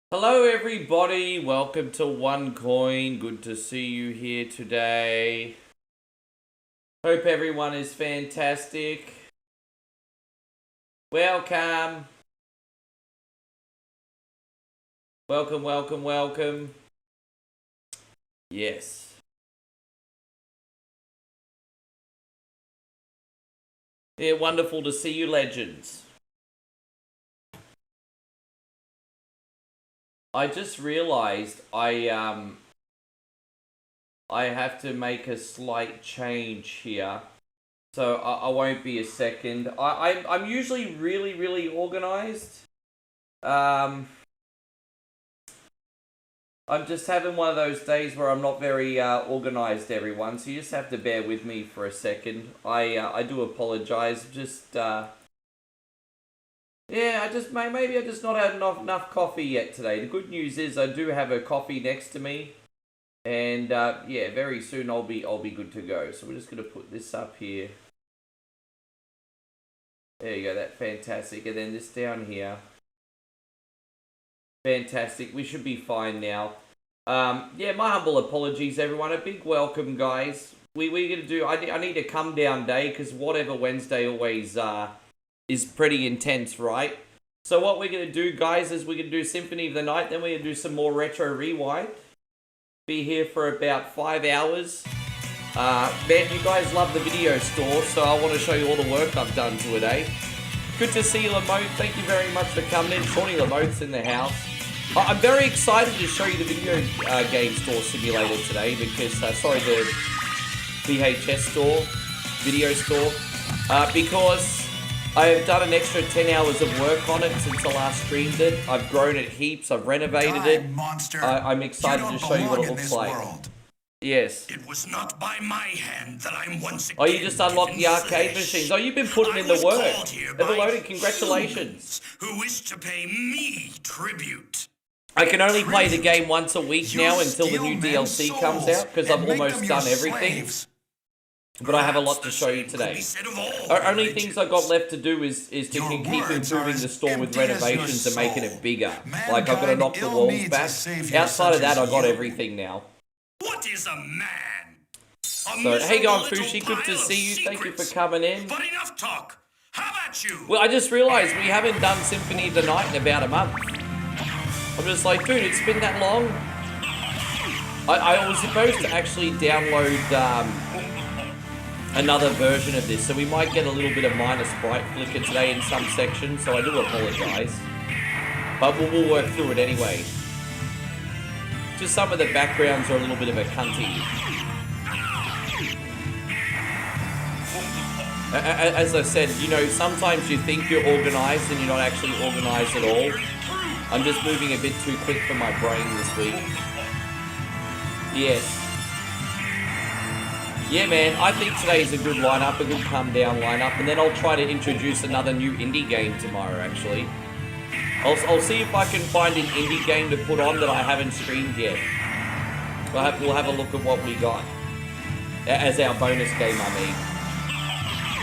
Hello everybody, welcome to OneCoin. Good to see you here today. Hope everyone is fantastic. Welcome. Welcome. Yes. Yeah, wonderful to see you, legends. I just realized I have to make a slight change here, so I won't be a second. I'm usually really organized. I'm just having one of those days where I'm not very organized, everyone. So you just have to bear with me for a second. I do apologize. Yeah, maybe I just not had enough coffee yet today. The good news is I do have a coffee next to me, and yeah, very soon I'll be good to go. So we're just gonna put this up here. There you go, that's fantastic. And then this down here. Fantastic. We should be fine now. Yeah, my humble apologies, everyone. A big welcome, guys. We're gonna do. I need a come down day because whatever Wednesday always is pretty intense, right? So what we're going to do, guys, is we're going to do Symphony of the Night, then we're going to do some more Retro Rewind. Be here for about 5 hours. Man, you guys love the video store, so I want to show you all the work I've done to it, eh? Good to see you, Lamote. Thank you very much for coming in. Shawnee Lamote's in the house. I'm very excited to show you the video game store simulator today because, sorry, the VHS store, video store, because I have done an extra 10 hours of work on it since I last streamed it. I've grown it heaps. I've renovated it. Monster. I'm excited to show you what it looks like. World. Yes. It was not by my hand that I'm once again. Oh, you just unlocked the arcade machines. Oh, you've been putting in the work. Everloaded, congratulations. Who wish to pay me tribute. I can only play the game once a week now until the new DLC comes out because I've almost done everything. But I have a lot to show you today. Only things I got left to do is to keep improving the store with renovations and making it bigger. Like, I've got to knock the walls back. Outside of that, I got everything now. What is a man? So, hey, going Fushi, good to see you. Thank you for coming in. But enough talk. How about you? Well, I just realized we haven't done Symphony of the Night in about a month. I'm just like, dude, it's been that long. I was supposed to actually download another version of this, so we might get a little bit of minor sprite flicker today in some sections, so I do apologize. But we'll work through it anyway. Just some of the backgrounds are a little bit of a cunty. As I said, you know, sometimes you think you're organized and you're not actually organized at all. I'm just moving a bit too quick for my brain this week. Yes. Yeah, man, I think today's a good lineup, a good calm-down lineup, and then I'll try to introduce another new indie game tomorrow, actually. I'll see if I can find an indie game to put on that I haven't streamed yet. We'll have a look at what we got. As our bonus game, I mean.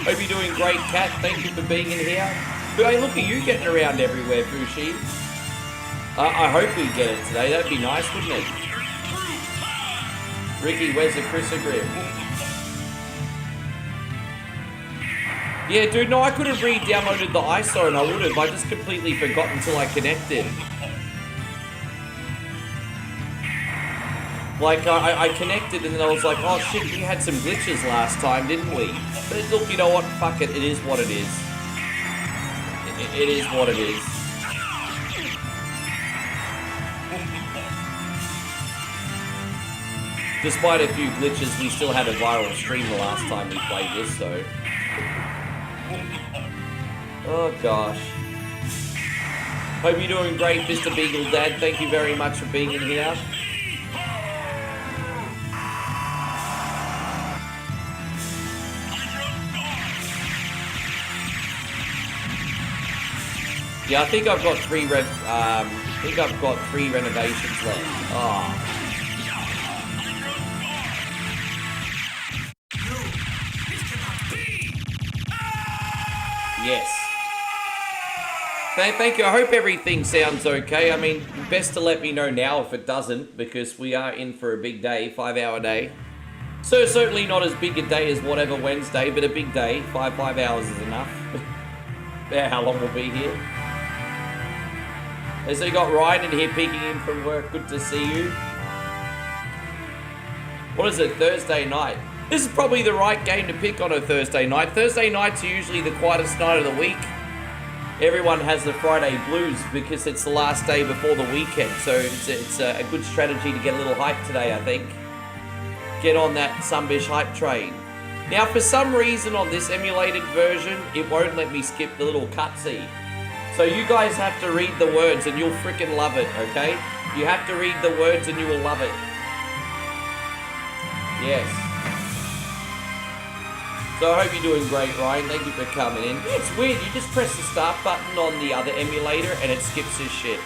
Hope you're doing great, Kat. Thank you for being in here. But hey, look at you getting around everywhere, Fushi. I hope we get it today. That'd be nice, wouldn't it? Ricky, where's the Chrysogrim? Yeah, dude, no, I could have re-downloaded the ISO and I would have. I just completely forgot until I connected. Like, I connected and then I was like, oh shit, we had some glitches last time, didn't we? But look, you know what? Fuck it. It is what it is. It is what it is. Despite a few glitches, we still had a viral stream the last time we played this, so... Oh gosh. Hope you're doing great, Mr. Beagle Dad. Thank you very much for being in here. Yeah, I think I've got three renovations left. Oh. Yes. Thank you. I hope everything sounds okay. I mean, best to let me know now if it doesn't, because we are in for a big day, 5-hour day. So certainly not as big a day as whatever Wednesday, but a big day. Five hours is enough. Yeah, how long we'll be here. And so you got Ryan in here peeking in from work. Good to see you. What is it? Thursday night. This is probably the right game to pick on a Thursday night. Thursday nights are usually the quietest night of the week. Everyone has the Friday blues because it's the last day before the weekend. So it's a good strategy to get a little hype today, I think. Get on that Sunbish hype train. Now, for some reason on this emulated version, it won't let me skip the little cutscene. So you guys have to read the words and you'll freaking love it, okay? You have to read the words and you will love it. Yes. So I hope you're doing great, Ryan. Thank you for coming in. Yeah, it's weird. You just press the start button on the other emulator and it skips this shit.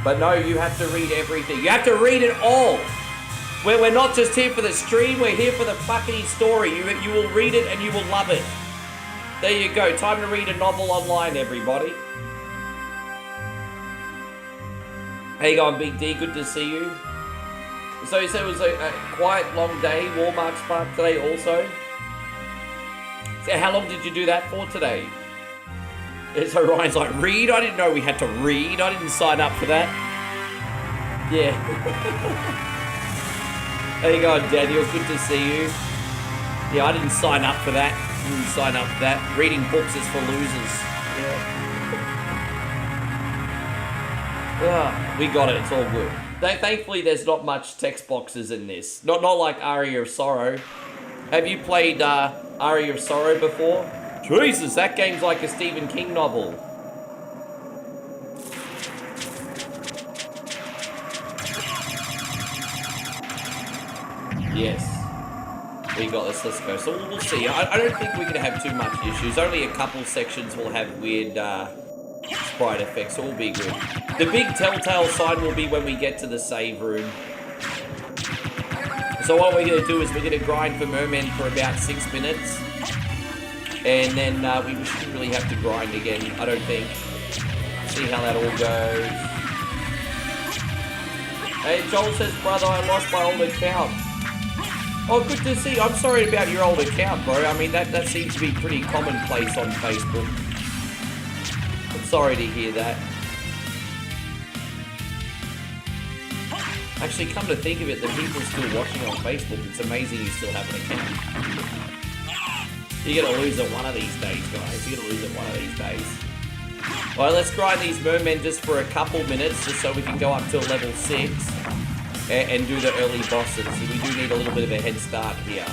But no, you have to read everything. You have to read it all. We're not just here for the stream. We're here for the fucking story. You will read it and you will love it. There you go. Time to read a novel online, everybody. How you going, Big D? Good to see you. So you said it was a quiet, long day. Walmart's Park today also. So how long did you do that for today? So Ryan's like, read? I didn't know we had to read. I didn't sign up for that. Yeah. How you going, Daniel? Good to see you. Yeah, I didn't sign up for that. Didn't sign up for that. Reading books is for losers. Yeah. We got it. It's all good. Thankfully, there's not much text boxes in this. Not like Aria of Sorrow. Have you played Aria of Sorrow before? Jesus, that game's like a Stephen King novel. Yes. We got this, let's go. So we'll see. I don't think we're going to have too much issues. Only a couple sections will have weird sprite effects, so we'll be good. The big telltale sign will be when we get to the save room. So what we're going to do is we're going to grind for Merman for about 6 minutes. And then we shouldn't really have to grind again, I don't think. See how that all goes. Hey, Joel says, brother, I lost my old account. Oh, good to see you. I'm sorry about your old account, bro. I mean, that seems to be pretty commonplace on Facebook. I'm sorry to hear that. Actually, come to think of it, the people still watching on Facebook, it's amazing you still have an account. You're going to lose it one of these days, guys. You're going to lose it one of these days. Alright, let's grind these mermen just for a couple minutes, just so we can go up to level 6 and do the early bosses. We do need a little bit of a head start here.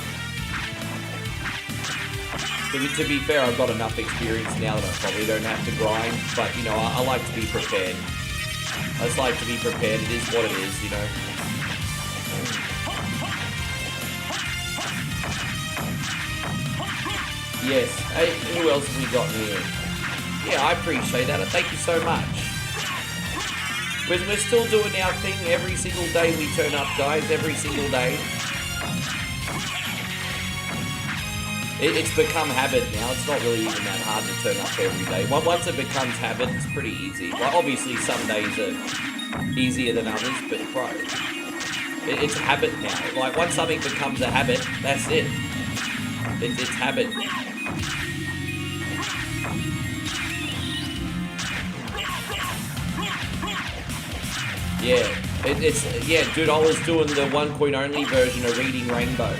To be fair, I've got enough experience now that I probably don't have to grind, but, you know, I like to be prepared. I just like to be prepared. It is what it is, you know. Yes. Hey, who else have we got here? Yeah, I appreciate that. Thank you so much. We're still doing our thing every single day we turn up, guys. Every single day. It's become habit now. It's not really even that hard to turn up every day. Once it becomes habit, it's pretty easy. Well, obviously, some days are easier than others, but bro, it's habit now. Like, once something becomes a habit, that's it. It's habit. Yeah, yeah, dude, I was doing the 1 coin only version of Reading Rainbow.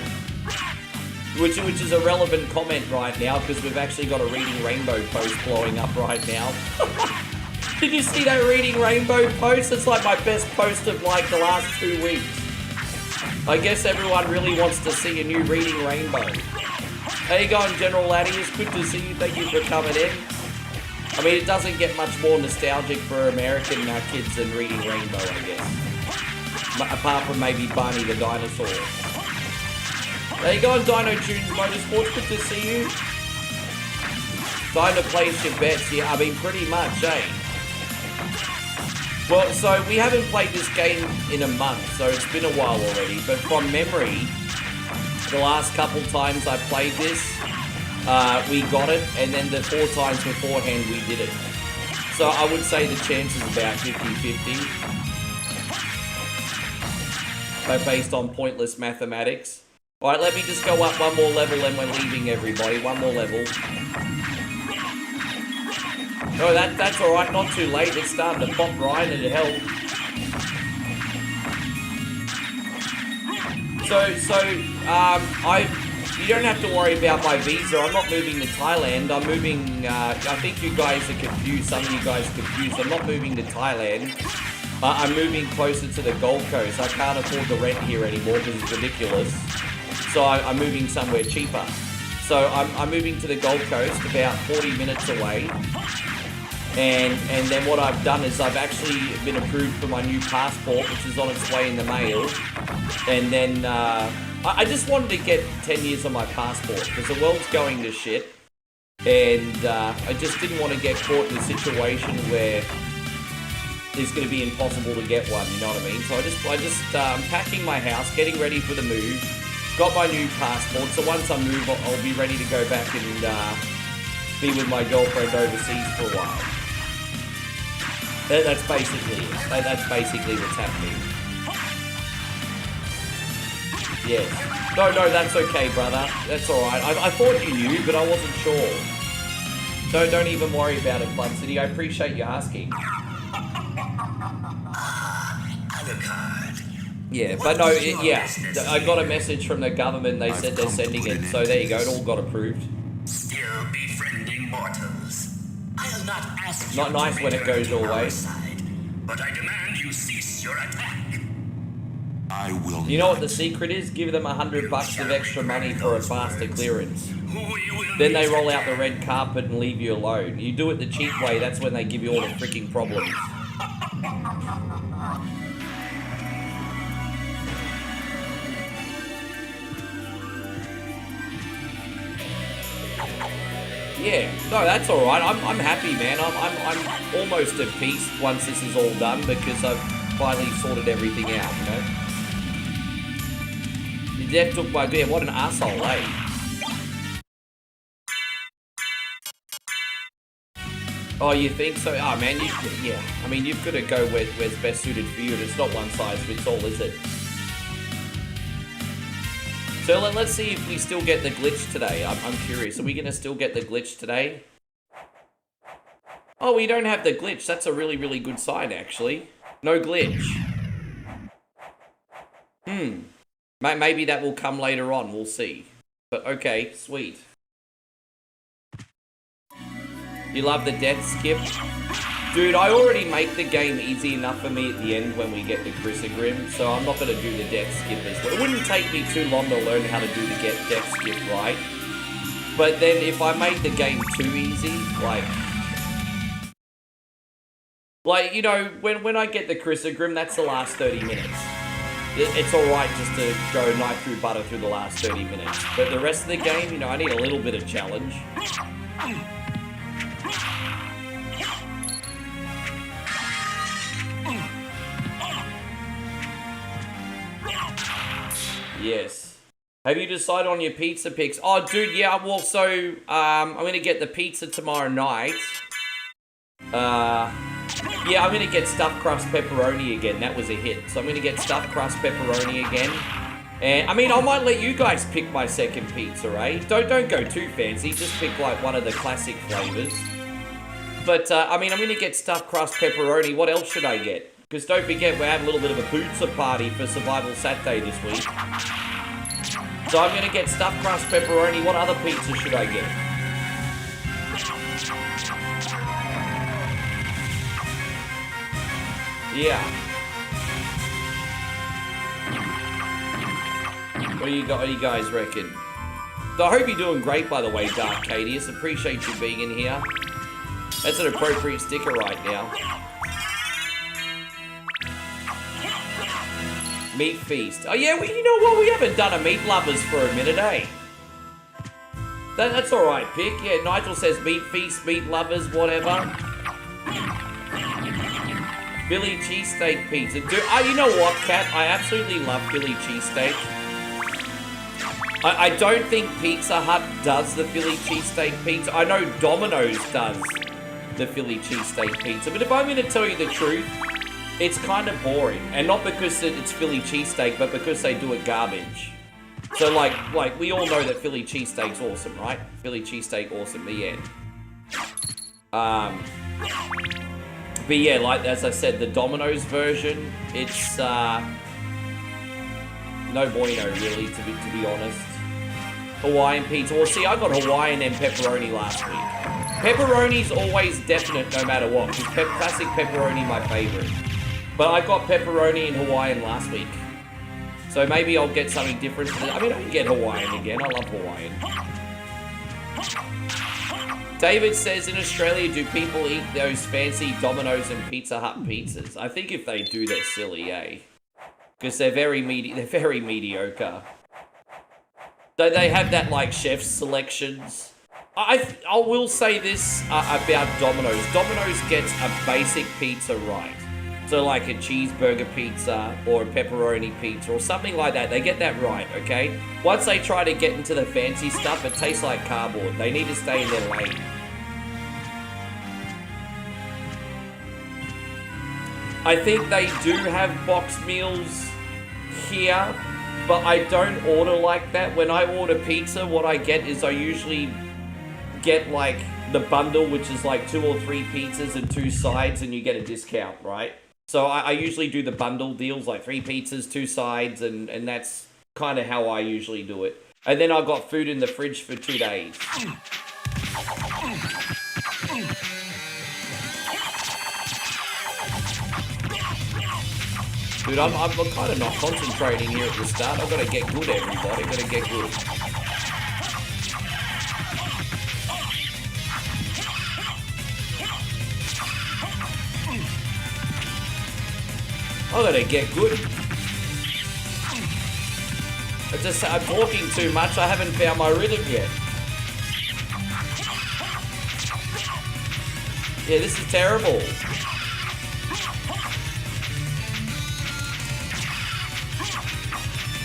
Which is a relevant comment right now, because we've actually got a Reading Rainbow post blowing up right now. Did you see that Reading Rainbow post? It's like my best post of like the last 2 weeks. I guess everyone really wants to see a new Reading Rainbow. How you going, General Laddie? It's good to see you. Thank you for coming in. I mean, it doesn't get much more nostalgic for American kids than Reading Rainbow, I guess. Apart from maybe Barney the Dinosaur. How you going, Dino Tunes Motorsports? Good to see you. Dino plays your bets. Yeah, I mean, pretty much, eh? Well, so we haven't played this game in a month, so it's been a while already. But from memory, the last couple times I played this, we got it, and then the 4 times beforehand we did it. So I would say the chance is about 50-50. But based on pointless mathematics. Alright, let me just go up one more level and we're leaving everybody. One more level. No, that's alright, not too late. It's starting to pop right and it helped. You don't have to worry about my visa. I'm not moving to Thailand. I'm moving, I think you guys are confused. Some of you guys are confused. I'm not moving to Thailand. I'm moving closer to the Gold Coast. I can't afford the rent here anymore because it's ridiculous. So I'm moving somewhere cheaper. So I'm moving to the Gold Coast, about 40 minutes away. And then what I've done is I've actually been approved for my new passport, which is on its way in the mail. And then I just wanted to get 10 years on my passport because the world's going to shit. And I just didn't want to get caught in a situation where it's going to be impossible to get one, you know what I mean? So I'm packing my house, getting ready for the move. Got my new passport, so once I move, I'll be ready to go back and be with my girlfriend overseas for a while. That's basically it. That's basically what's happening. Yes. No, that's okay, brother. That's alright. I thought you knew, but I wasn't sure. Don't even worry about it, Blood City. I appreciate you asking. Yeah, but no, yeah. I got a message from the government. They said they're sending it. So there you go. It all got approved. Still befriending mortals. I'll not ask Not nice when it goes your way. But I demand you cease your attack. I will. You know what the secret is? Give them $100 of extra money for a faster clearance. Then they roll out the red carpet and leave you alone. You do it the cheap way, that's when they give you all the freaking problems. Yeah, no, that's all right. I'm happy, man. I'm almost at peace once this is all done because I've finally sorted everything out, you know. The death took my beer. What an asshole, eh? Oh, you think so? Oh, man, yeah. I mean, you've got to go where's best suited for you, and it's not one size fits all, is it? So let's see if we still get the glitch today. I'm curious. Are we going to still get the glitch today? Oh, we don't have the glitch. That's a really, really good sign, actually. No glitch. Maybe that will come later on. We'll see. But okay, sweet. You love the death skip? Dude, I already make the game easy enough for me at the end when we get to Chrysogrim, so I'm not going to do the death skip as well. It wouldn't take me too long to learn how to do the death skip right. But then if I made the game too easy, like you know, when I get the Chrysogrim, that's the last 30 minutes. It's alright just to go knife through butter through the last 30 minutes. But the rest of the game, you know, I need a little bit of challenge. Yes. Have you decided on your pizza picks? Oh, dude, yeah, well, so, I'm gonna get the pizza tomorrow night. Yeah, I'm gonna get stuffed crust pepperoni again. That was a hit. So I'm gonna get stuffed crust pepperoni again. And, I mean, I might let you guys pick my second pizza, eh? Don't go too fancy. Just pick, like, one of the classic flavors. But, I mean, I'm gonna get stuffed crust pepperoni. What else should I get? Because don't forget, we're having a little bit of a pizza party for Survival Saturday this week. So I'm going to get stuffed crust pepperoni. What other pizza should I get? Yeah. What do you guys reckon? So I hope you're doing great, by the way, Dark Cadius. Appreciate you being in here. That's an appropriate sticker right now. Meat feast. Oh yeah, you know what? We haven't done a meat lovers for a minute, eh? That's alright, Pick. Yeah, Nigel says meat feast, meat lovers, whatever. Philly cheesesteak pizza. Dude, you know what, Kat? I absolutely love Philly cheesesteak. I don't think Pizza Hut does the Philly cheesesteak pizza. I know Domino's does the Philly cheesesteak pizza. But if I'm going to tell you the truth, it's kind of boring. And not because it's Philly cheesesteak, but because they do it garbage. So, like we all know that Philly cheesesteak's awesome, right? Philly cheesesteak, awesome, the end. But yeah, like, as I said, the Domino's version, it's, no bueno, really, to be honest. Hawaiian pizza. Well, see, I got Hawaiian and pepperoni last week. Pepperoni's always definite no matter what, because classic pepperoni my favorite. But I got pepperoni and Hawaiian last week. So maybe I'll get something different. I mean, I can get Hawaiian again. I love Hawaiian. David says, in Australia, do people eat those fancy Domino's and Pizza Hut pizzas? I think if they do, they're silly, eh? Because they're very mediocre. They have that, like, chef's selections. I will say this about Domino's. Domino's gets a basic pizza right. So like a cheeseburger pizza or a pepperoni pizza or something like that. They get that right, okay? Once they try to get into the fancy stuff, it tastes like cardboard. They need to stay in their lane. I think they do have box meals here, but I don't order like that. When I order pizza, what I get is I usually get like the bundle, which is like 2 or 3 pizzas and 2 sides, and you get a discount, right? So I usually do the bundle deals, like 3 pizzas, 2 sides, and that's kind of how I usually do it. And then I've got food in the fridge for 2 days. Dude, I'm kind of not concentrating here at the start. I've got to get good, everybody. I've got to get good. I gotta get good. I'm talking too much. I haven't found my rhythm yet. Yeah, this is terrible.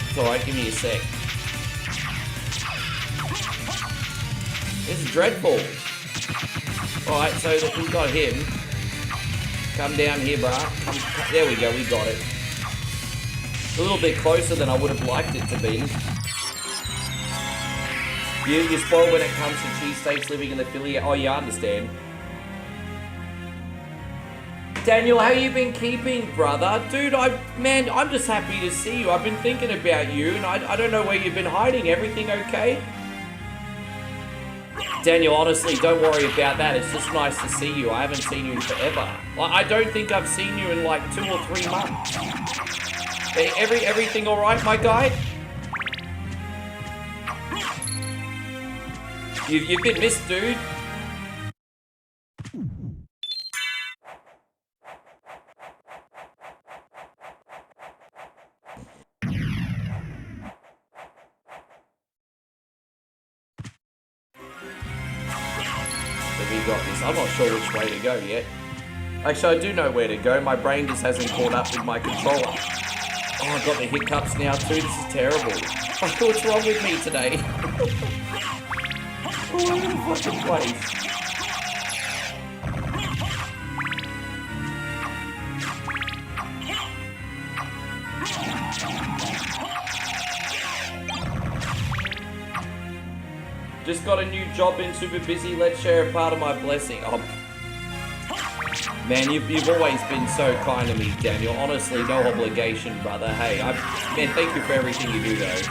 It's alright, give me a sec. This is dreadful. Alright, so we got him. Come down here, brah. There we go, we got it. A little bit closer than I would have liked it to be. You spoil when it comes to cheesesteaks living in the Philly. Oh, you understand. Daniel, how you been keeping, brother? Dude, man, I'm just happy to see you. I've been thinking about you, and I don't know where you've been hiding. Everything okay? Daniel, honestly, don't worry about that. It's just nice to see you. I haven't seen you in forever. I don't think I've seen you in like 2 or 3 months. Everything all right, my guy? You've been missed, dude. Got this. I'm not sure which way to go yet. Actually, I do know where to go. My brain just hasn't caught up with my controller. Oh, I've got the hiccups now too. This is terrible. What's wrong with me today? Oh, I'm in a fucking place. Just got a new job, been super busy. Let's share a part of my blessing. Oh, man, you've always been so kind to me, Daniel. Honestly, no obligation, brother. Hey, man, thank you for everything you do, though.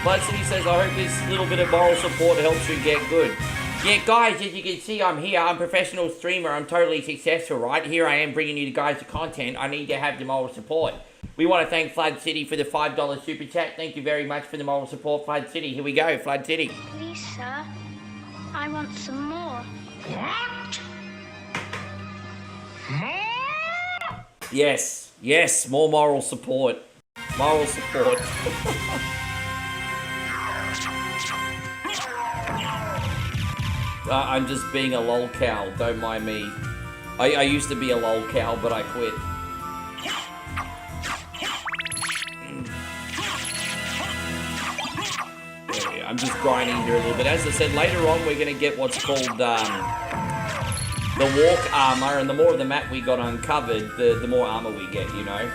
Blood City says, I hope this little bit of moral support helps you get good. Yeah, guys, as you can see, I'm here. I'm a professional streamer. I'm totally successful, right? Here I am bringing you guys the content. I need to have the moral support. We want to thank Flood City for the $5 super chat. Thank you very much for the moral support, Flood City. Here we go, Flood City. Please, sir. I want some more. What? More? Yes, yes, more moral support. Moral support. I'm just being a lol cow, don't mind me. I used to be a lol cow, but I quit. There we I'm just grinding here a little bit. As I said, later on we're going to get what's called the walk armor, and the more of the map we got uncovered, the more armor we get, you know.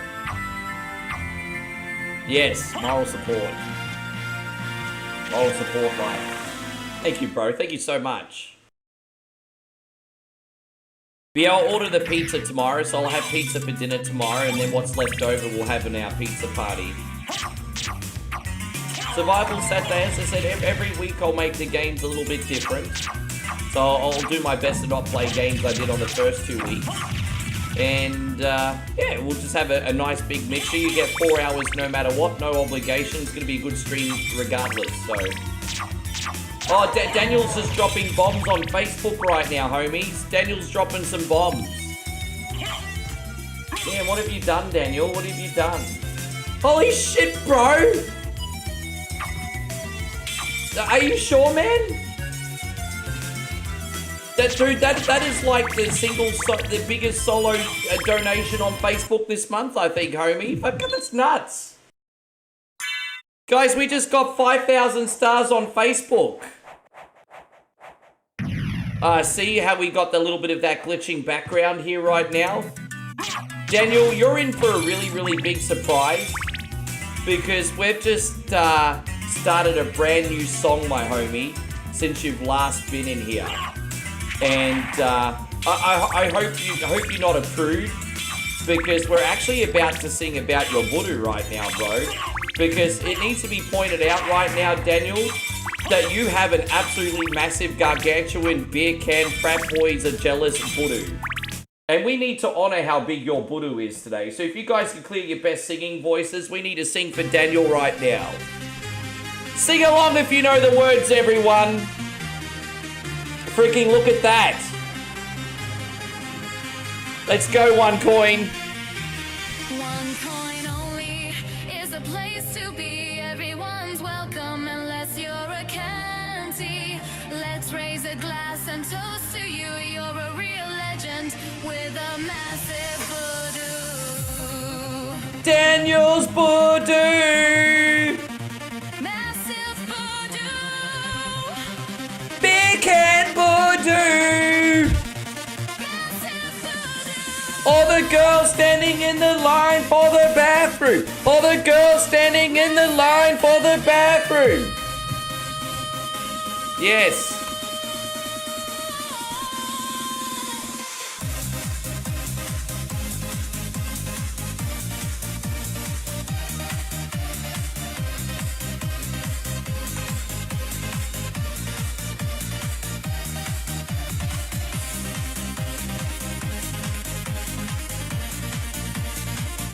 Yes, moral support. Moral support, right. Thank you, bro. Thank you so much. But yeah, I'll order the pizza tomorrow, so I'll have pizza for dinner tomorrow, and then what's left over we'll have in our pizza party. Survival Saturday, as I said, every week I'll make the games a little bit different. So I'll do my best to not play games I did on the first 2 weeks. And yeah, we'll just have a nice big mixture. You get 4 hours no matter what, no obligation. It's going to be a good stream regardless, so... Oh, Daniel's just dropping bombs on Facebook right now, homies. Daniel's dropping some bombs. Damn, what have you done, Daniel? What have you done? Holy shit, bro! Are you sure, man? Dude, that is like the biggest solo donation on Facebook this month, I think, homie. That's nuts. Guys, we just got 5,000 stars on Facebook. See how we got the little bit of that glitching background here right now? Daniel, you're in for a really, really big surprise. Because we've just started a brand new song, my homie, since you've last been in here. And I hope you're not approved, because we're actually about to sing about your Buddha right now, bro. Because it needs to be pointed out right now, Daniel, that you have an absolutely massive gargantuan beer can frat boys are jealous Buddha. And we need to honor how big your Buddha is today. So if you guys can clear your best singing voices, we need to sing for Daniel right now. Sing along if you know the words, everyone. Freaking look at that. Let's go, one coin. One coin only is a place to be. Everyone's welcome unless you're a canty. Let's raise a glass and toast to you. You're a real legend with a massive voodoo. Daniel's voodoo. Massive voodoo. Big can voodoo. All the girls standing in the line for the bathroom. All the girls standing in the line for the bathroom. Yes.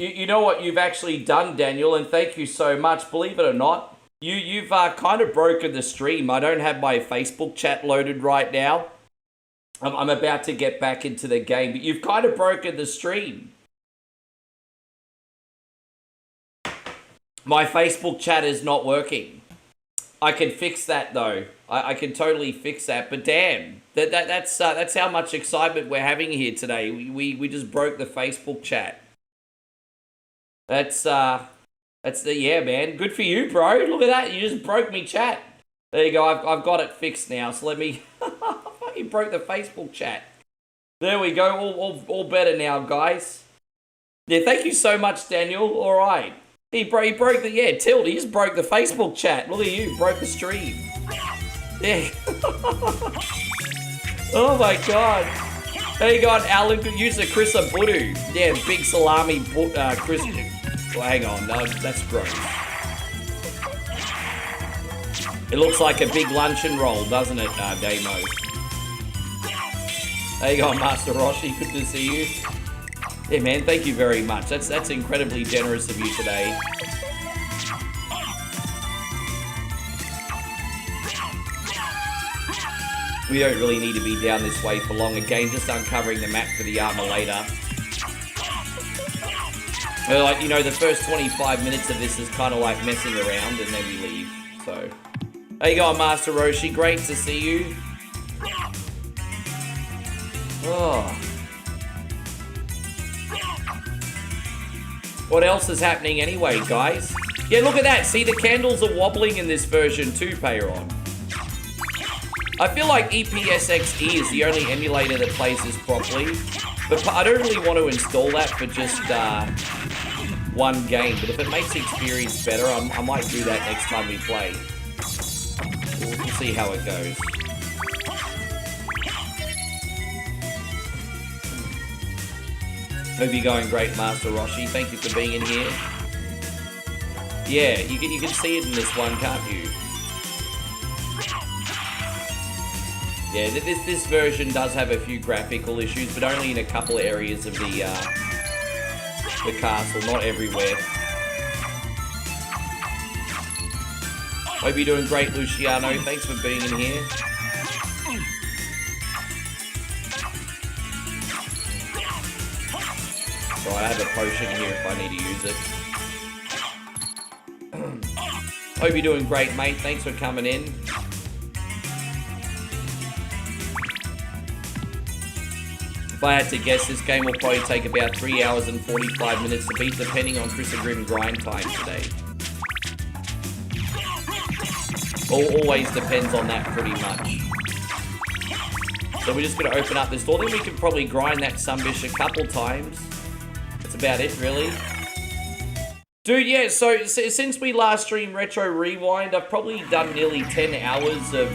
You know what you've actually done, Daniel, and thank you so much. Believe it or not, you've kind of broken the stream. I don't have my Facebook chat loaded right now. I'm about to get back into the game, but you've kind of broken the stream. My Facebook chat is not working. I can fix that though. I can totally fix that. But damn, that's how much excitement we're having here today. We just broke the Facebook chat. That's the, yeah, man. Good for you, bro. Look at that. You just broke me chat. There you go. I've got it fixed now. So let me, you broke the Facebook chat. There we go. All better now, guys. Yeah, thank you so much, Daniel. All right. He broke the, yeah, Tilt. He just broke the Facebook chat. Look at you. Broke the stream. Yeah. Oh my God. There you go, Alan. Use the Chris Budu. Yeah, big salami Chris. Well, hang on, no, that's gross. It looks like a big luncheon roll, doesn't it, Damo? There you go, Master Roshi. Good to see you. Yeah, man, thank you very much. That's incredibly generous of you today. We don't really need to be down this way for long. Again, just uncovering the map for the armor later. Like, you know, the first 25 minutes of this is kind of like messing around and then we leave. So, there you go, Master Roshi. Great to see you. Oh. What else is happening anyway, guys? Yeah, look at that. See, the candles are wobbling in this version too, Payron. I feel like EPSXE is the only emulator that plays this properly. But I don't really want to install that for just one game. But if it makes the experience better, I might do that next time we play. We'll see how it goes. Hope you're going great, Master Roshi. Thank you for being in here. Yeah, you can see it in this one, can't you? Yeah, this version does have a few graphical issues, but only in a couple of areas of the castle, not everywhere. Hope you're doing great, Luciano. Thanks for being in here. So I have a potion here if I need to use it. Hope you're doing great, mate. Thanks for coming in. If I had to guess, this game will probably take about 3 hours and 45 minutes to beat, depending on Chris Grimm grind time today. Always depends on that pretty much. So we're just going to open up this door. Then we can probably grind that Sunbish a couple times. That's about it, really. Dude, yeah, so since we last streamed Retro Rewind, I've probably done nearly 10 hours of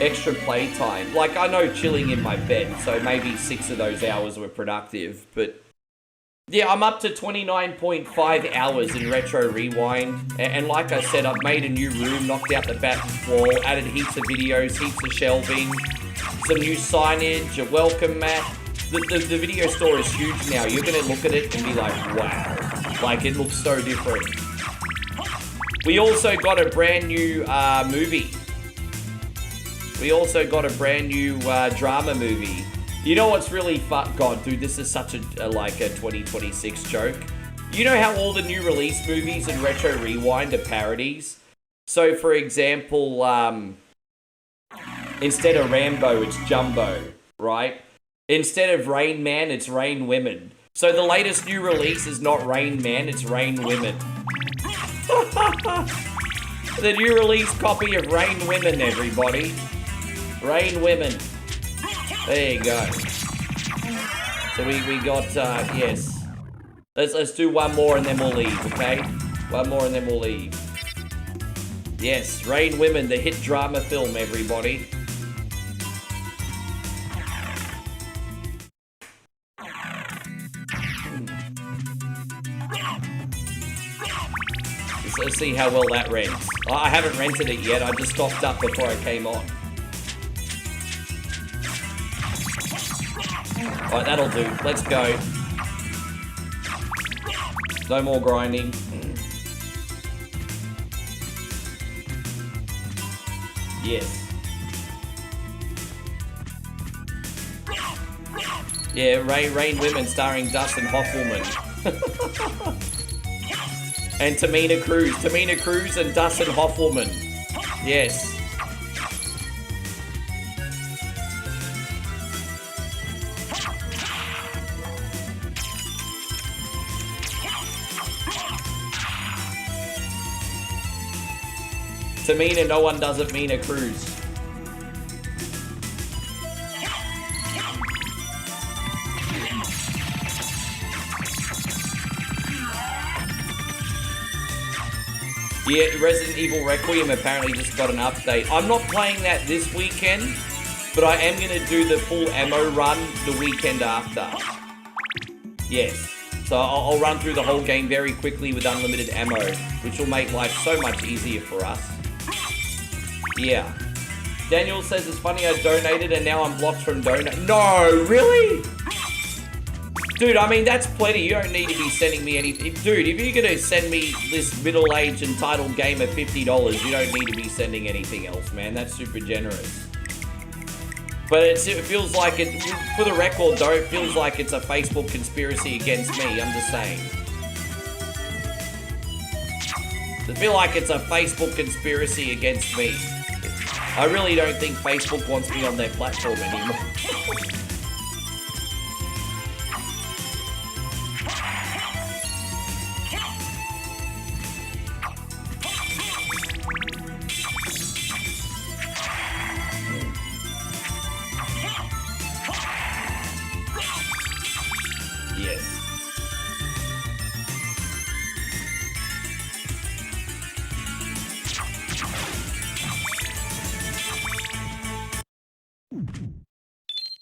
extra playtime. Like, I know chilling in my bed, so maybe 6 of those hours were productive. But, yeah, I'm up to 29.5 hours in Retro Rewind. And like I said, I've made a new room, knocked out the back wall, added heaps of videos, heaps of shelving, some new signage, a welcome mat. The video store is huge now. You're going to look at it and be like, wow. Like, it looks so different. We also got a brand new movie. We also got a brand new drama movie. You know what's really fun? God, dude, this is such a 2026 joke. You know how all the new release movies in Retro Rewind are parodies? So, for example, instead of Rambo, it's Jumbo, right? Instead of Rain Man, it's Rain Women. So the latest new release is not Rain Man, it's Rain Women. The new release copy of Rain Women, everybody. Rain Women. There you go. So we got, yes. Let's do one more and then we'll leave, okay? One more and then we'll leave. Yes, Rain Women, the hit drama film, everybody. Let's see how well that rents. I haven't rented it yet. I just stocked up before I came on. Alright, that'll do. Let's go. No more grinding. Yes. Yeah, Rain Women starring Dustin Hoffman. And Tamina Cruz. Tamina Cruz and Dustin Hoffman. Yes. Tamina, no one doesn't mean a Cruz. Yeah, Resident Evil Requiem apparently just got an update. I'm not playing that this weekend, but I am going to do the full ammo run the weekend after. Yes. So I'll run through the whole game very quickly with unlimited ammo, which will make life so much easier for us. Yeah. Daniel says it's funny I donated and now I'm blocked from donate. No, really? Dude, I mean, that's plenty. You don't need to be sending me anything. Dude, if you're going to send me this middle-aged entitled game at $50, you don't need to be sending anything else, man. That's super generous. But it feels like it, for the record, though, it feels like it's a Facebook conspiracy against me. I'm just saying. I feel like it's a Facebook conspiracy against me. I really don't think Facebook wants me on their platform anymore.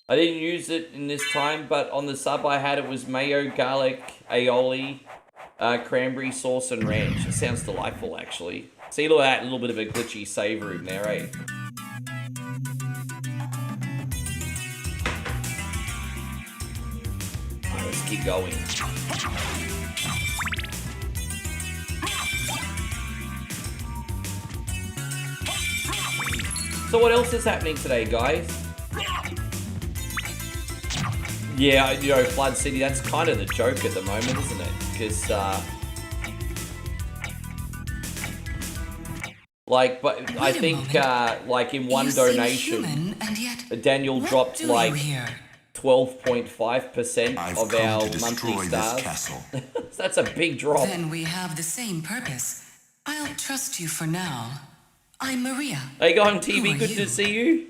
I didn't use it in this time, but on the sub I had it was mayo, garlic, aioli, cranberry sauce, and ranch. It sounds delightful, actually. See, look at that, a little bit of a glitchy save room there, eh? Alright, let's keep going. So what else is happening today, guys? Yeah, you know, Flood City, that's kind of the joke at the moment, isn't it? Because, like, but I think, like, in one donation, Daniel dropped, like, 12.5% of our monthly stars. That's a big drop. Then we have the same purpose. I'll trust you for now. I'm Maria. Hey, going TV, good to see you.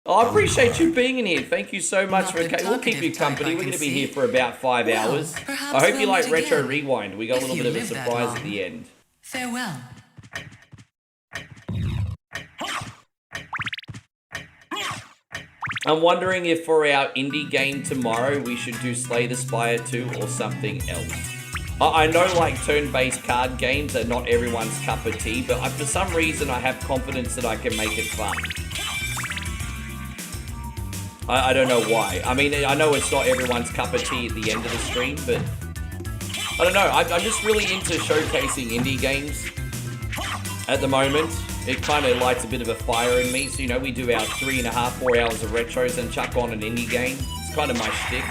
Oh, I appreciate you being in here. Thank you so much for... We'll keep you company. We're going to be here for about 5 hours. I hope you like Retro Rewind. We got a little bit of a surprise at the end. Farewell. I'm wondering if for our indie game tomorrow, we should do Slay the Spire 2 or something else. I know, like, turn-based card games are not everyone's cup of tea, but for some reason I have confidence that I can make it fun. I don't know why. I mean, I know it's not everyone's cup of tea at the end of the stream, but... I don't know, I'm just really into showcasing indie games at the moment. It kind of lights a bit of a fire in me, so, you know, we do our 3.5, 4 hours of retros and chuck on an indie game. It's kind of my shtick.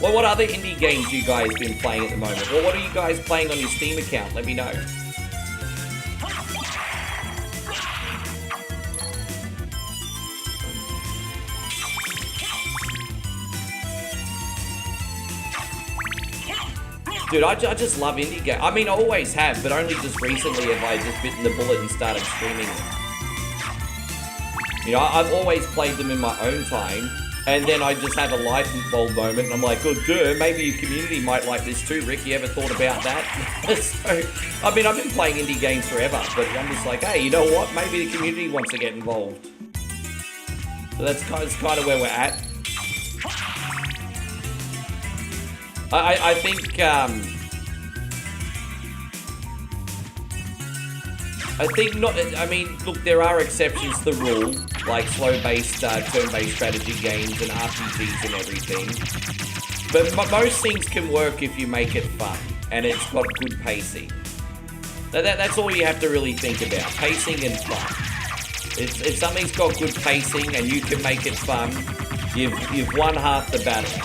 Well, what other indie games you guys been playing at the moment? Well, what are you guys playing on your Steam account? Let me know. Dude, I just love indie games. I mean, I always have, but only just recently have I just bitten the bullet and started streaming them. You know, I've always played them in my own time, and then I just have a light bulb moment, and I'm like, oh, duh, maybe your community might like this too, Rick. You ever thought about that? So, I mean, I've been playing indie games forever, but I'm just like, hey, you know what? Maybe the community wants to get involved. So that's kind of where we're at. I think, I mean, look, there are exceptions to the rule, like slow-based, turn-based strategy games and RPGs and everything. But most things can work if you make it fun, and it's got good pacing. That's all you have to really think about, pacing and fun. If something's got good pacing and you can make it fun, you've won half the battle.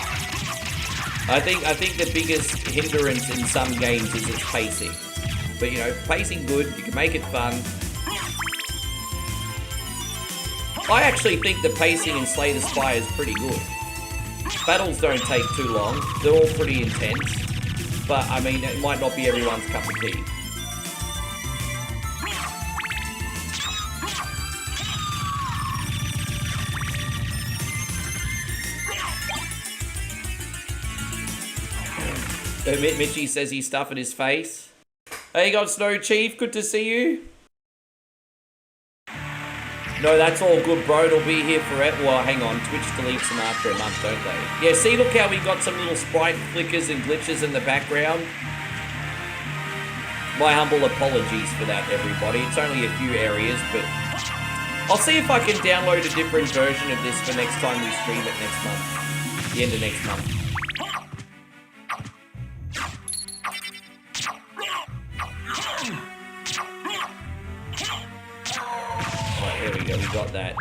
I think the biggest hindrance in some games is its pacing. But, you know, pacing good, you can make it fun. I actually think the pacing in Slay the Spire is pretty good. Battles don't take too long, they're all pretty intense. But, I mean, it might not be everyone's cup of tea. Mitchie says he's stuffing his face. Hey, God, Snow Chief, good to see you. No, that's all good, bro. It'll be here forever. Well, hang on. Twitch deletes them after a month, don't they? Yeah, see, look how we got some little sprite flickers and glitches in the background. My humble apologies for that, everybody. It's only a few areas, but... I'll see if I can download a different version of this for next time we stream it next month. The end of next month. There we go, we got that.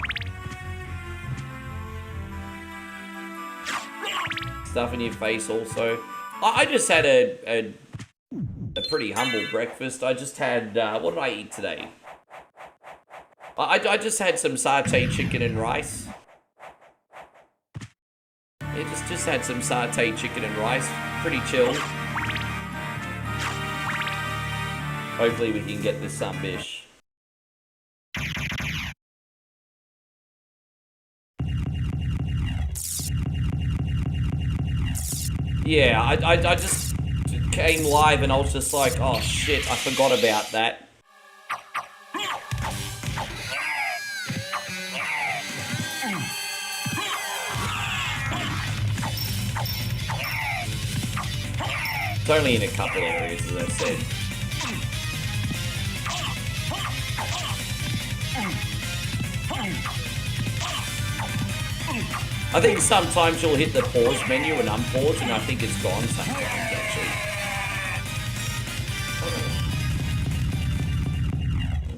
Stuff in your face also. I just had a pretty humble breakfast. I just had, what did I eat today? I just had some sauteed chicken and rice. Yeah, just had some sauteed chicken and rice. Pretty chill. Hopefully we can get this some-bish. Yeah, I just came live and I was just like, oh shit, I forgot about that. only in a couple areas, as I said. I think sometimes you'll hit the pause menu and unpause, and I think it's gone sometimes, actually.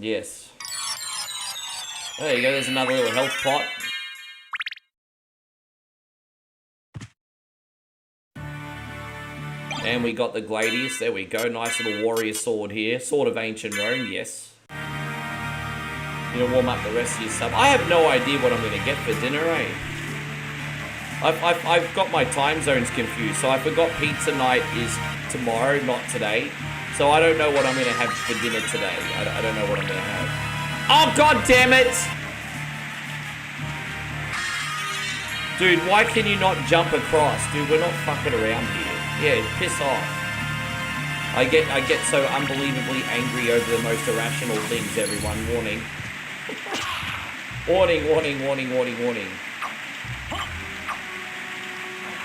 Yes. There you go, there's another little health pot. And we got the Gladius, there we go, nice little warrior sword here. Sword of Ancient Rome, yes. You know, warm up the rest of your sub. I have no idea what I'm going to get for dinner, eh? I've got my time zones confused, so I forgot pizza night is tomorrow, not today. So I don't know what I'm going to have for dinner today. I don't know what I'm going to have. Oh, god damn it! Dude, why can you not jump across? Dude, we're not fucking around here. Yeah, piss off. I get so unbelievably angry over the most irrational things, everyone. Warning. Warning, warning, warning, warning, warning.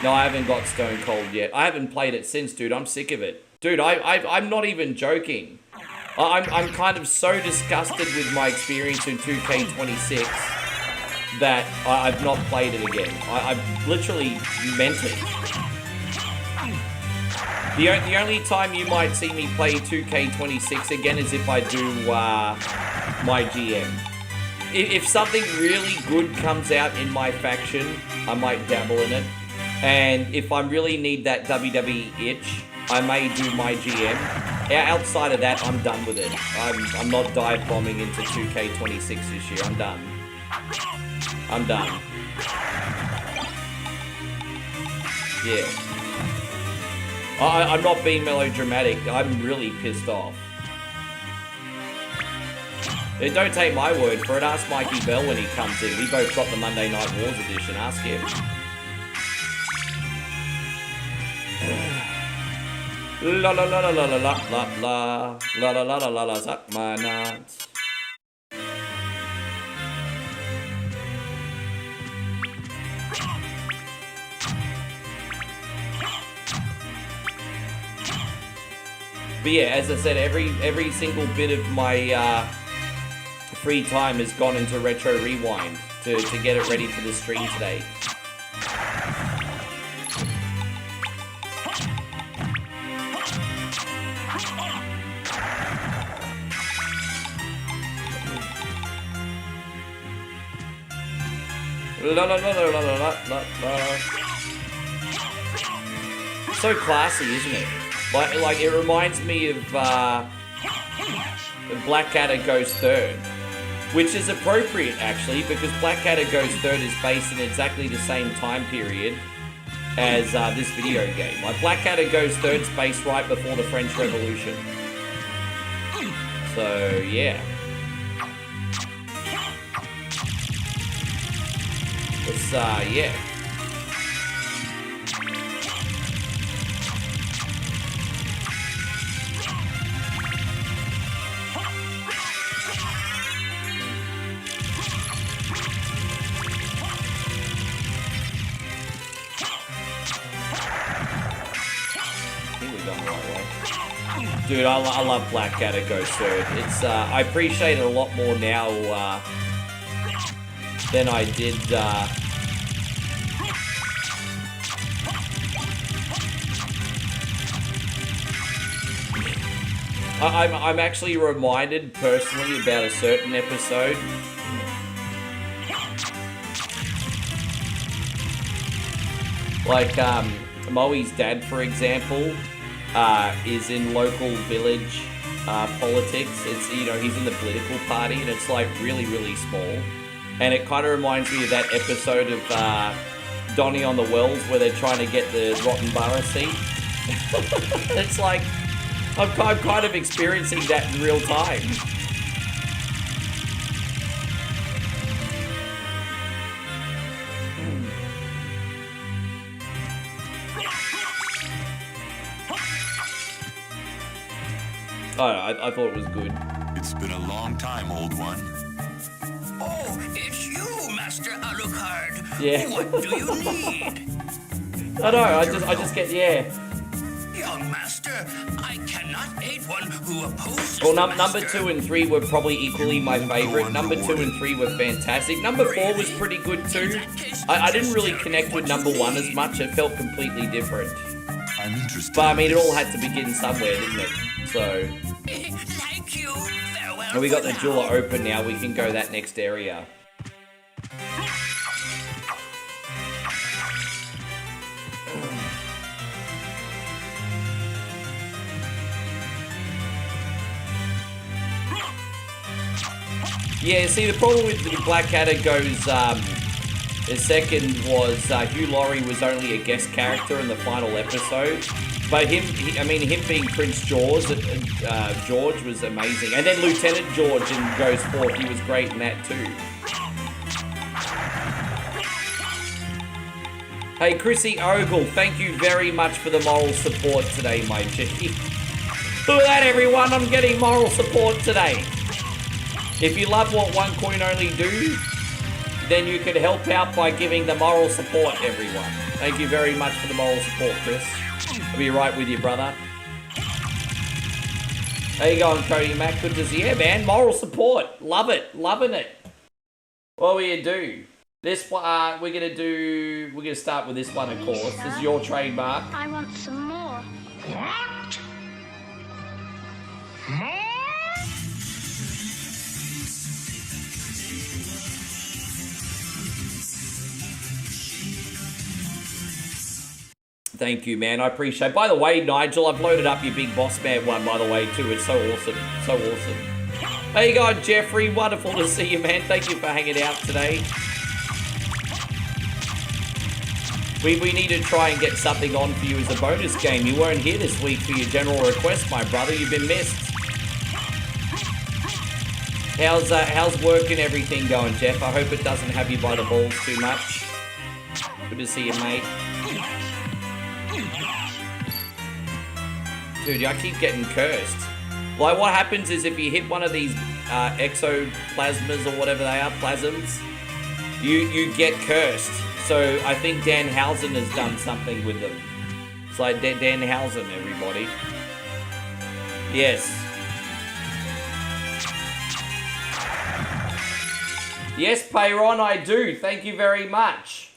No, I haven't got Stone Cold yet. I haven't played it since, dude. I'm sick of it. Dude, I'm not even joking. I'm kind of so disgusted with my experience in 2K26 that I've not played it again. I've literally meant it. The only time you might see me play 2K26 again is if I do my GM. If something really good comes out in my faction, I might dabble in it. And if I really need that WWE itch, I may do my GM. Outside of that, I'm done with it. I'm not dive bombing into 2K26 this year. I'm done. I'm done. Yeah. I'm not being melodramatic. I'm really pissed off. Don't take my word for it. Ask Mikey Bell when he comes in. We both got the Monday Night Wars edition. Ask him. La la la la la la la la la la la la la la suck my nuts. But yeah, as I said, every single bit of my free time has gone into Retro Rewind to get it ready for the stream today. La la la la la la la la. So classy, isn't it? Like it reminds me of Blackadder Goes Third, which is appropriate actually because Blackadder Goes Third is based in exactly the same time period as this video game. Like Blackadder Goes Third's based right before the French Revolution. So yeah. It's yeah. Dude, I love Blackadder Goes Third. It's I appreciate it a lot more now than I did. I'm actually reminded personally about a certain episode. Like Moe's dad, for example, is in local village politics. It's, you know, he's in the political party and it's like really, really small. And it kind of reminds me of that episode of Donnie on the Wells where they're trying to get the Rotten Borough seat. It's like, I'm kind of experiencing that in real time. I thought it was good. It's been a long time, old one. Oh, it's you, Master Alucard. Yeah. What do you need? I know, I just get, yeah. Young Master, you oppose Well, number 2 and 3 were probably equally my favorite. Number 2 and 3 were fantastic. Number 4 was pretty good too. I didn't really connect with number 1 as much. It felt completely different. I'm interested. But I mean, it all had to begin somewhere, didn't it? So, Thank you. Farewell. and we got the for jeweler now. open now. We can go that next area. Yeah, see, the problem with the Blackadder goes, the second was Hugh Laurie was only a guest character in the final episode. But him being Prince George was amazing. And then Lieutenant George in Goes Forth, he was great in that too. Hey, Chrissy Ogle, thank you very much for the moral support today, my G. Look at that, everyone, I'm getting moral support today. If you love what One Coin Only do, then you can help out by giving the moral support, everyone. Thank you very much for the moral support, Chris. I'll be right with you, brother. How you going, Cody Mac? Good to see you. Yeah, man, moral support. Love it. Loving it. What will you do? This one, we're gonna start with this one, of course. This is your trademark. I want some more. What? More? Thank you, man. I appreciate it. By the way, Nigel, I've loaded up your Big Boss Man one, by the way, too. It's so awesome. So awesome. How you going, Jeffrey? Wonderful to see you, man. Thank you for hanging out today. We need to try and get something on for you as a bonus game. You weren't here this week for your general request, my brother. You've been missed. How's work and everything going, Jeff? I hope it doesn't have you by the balls too much. Good to see you, mate. Dude, I keep getting cursed. Like, what happens is if you hit one of these exoplasmas or whatever they are, plasms, you get cursed. So I think Dan Housen has done something with them. It's like Dan Housen, everybody. Yes. Yes, Payron, I do. Thank you very much.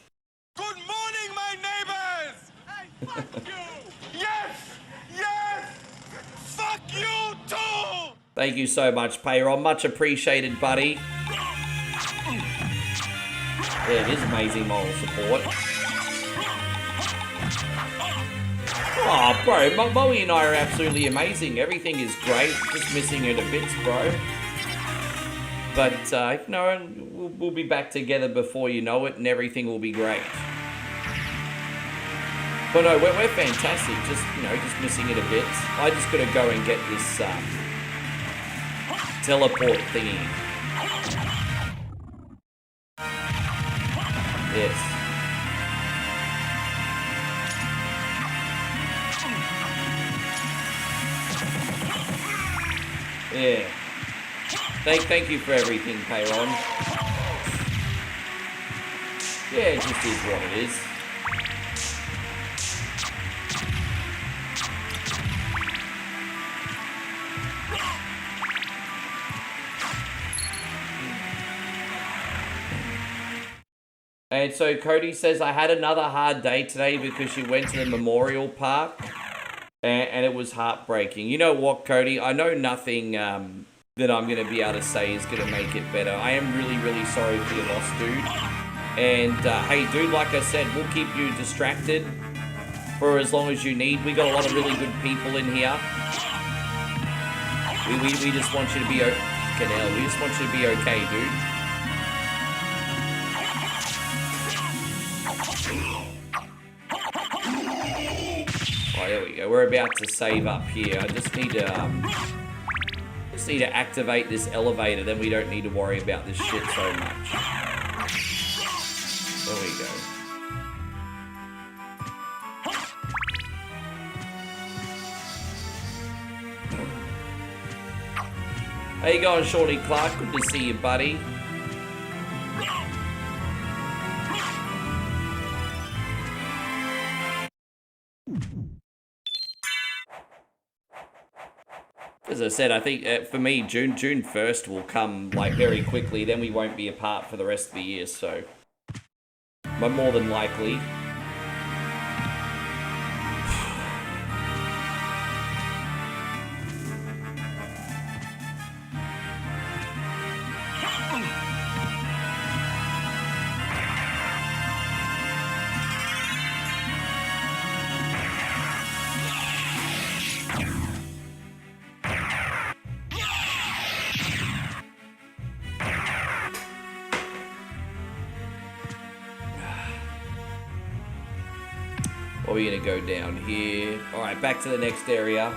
Good morning, my neighbors! Hey, fuck you! Yes! Yes! Fuck you too! Thank you so much, Payron. Much appreciated, buddy. Yeah, it is amazing moral support. Oh, bro, Moe and I are absolutely amazing. Everything is great. Just missing it a bit, bro. But, no, we'll be back together before you know it, and everything will be great. But no, we're fantastic. Just missing it a bit. I just gotta go and get this, teleport thingy. Yes. Yeah. Thank you for everything, Payron. Yeah, it just is what it is. And so Cody says, I had another hard day today because she went to the memorial park and it was heartbreaking. You know what, Cody? I know nothing that I'm going to be able to say is going to make it better. I am really, really sorry for your loss, dude. And hey, dude, like I said, we'll keep you distracted for as long as you need. We got a lot of really good people in here. We just want you to be okay. We just want you to be okay, dude. Oh, there we go. We're about to save up here. I just need to activate this elevator, then we don't need to worry about this shit so much. There we go. How you going, Shorty Clark? Good to see you, buddy. As I said, I think for me, June 1st will come like very quickly. Then we won't be apart for the rest of the year. So, but more than likely. Or we're gonna go down here. Alright, back to the next area.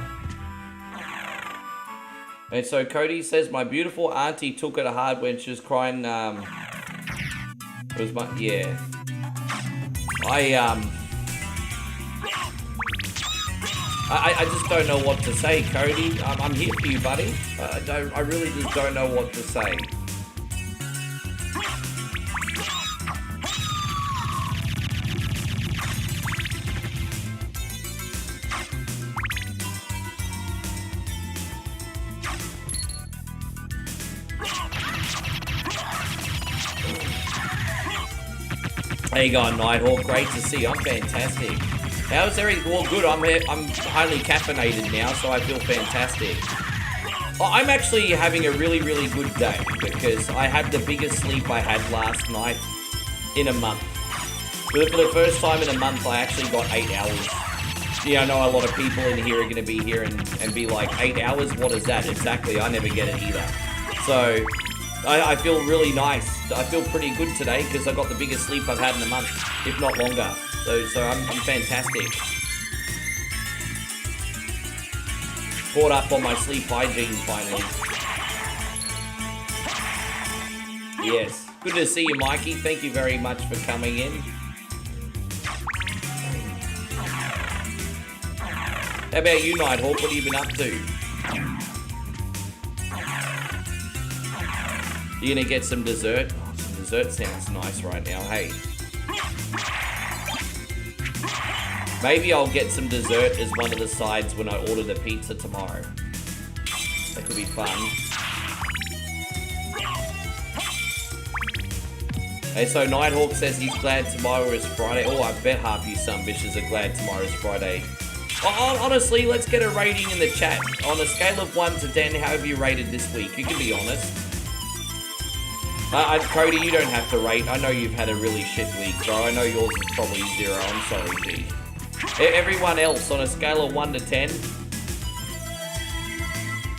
And so Cody says, my beautiful auntie took it hard when she was crying, it was my, yeah. I just don't know what to say, Cody. I'm here for you, buddy. I really just don't know what to say. How you going, Nighthawk? Great to see you. I'm fantastic. How's everything? Well, good. I'm highly caffeinated now, so I feel fantastic. I'm actually having a really, really good day because I had the biggest sleep I had last night in a month. For the first time in a month, I actually got 8 hours. Yeah, I know a lot of people in here are going to be here and be like, 8 hours? What is that? Exactly. I never get it either. So I feel really nice. I feel pretty good today because I got the biggest sleep I've had in a month, if not longer. So I'm fantastic. Caught up on my sleep hygiene finally. Yes. Good to see you, Mikey. Thank you very much for coming in. How about you, Nighthawk? What have you been up to? You gonna get some dessert? Oh, some dessert sounds nice right now, hey. Maybe I'll get some dessert as one of the sides when I order the pizza tomorrow. That could be fun. Hey, so Nighthawk says he's glad tomorrow is Friday. Oh, I bet half you some bitches are glad tomorrow's Friday. Honestly, let's get a rating in the chat. On a scale of 1 to 10, how have you rated this week? You can be honest. Cody, you don't have to rate. I know you've had a really shit week, bro. I know yours is probably 0. I'm sorry, G. Everyone else, on a scale of 1 to 10,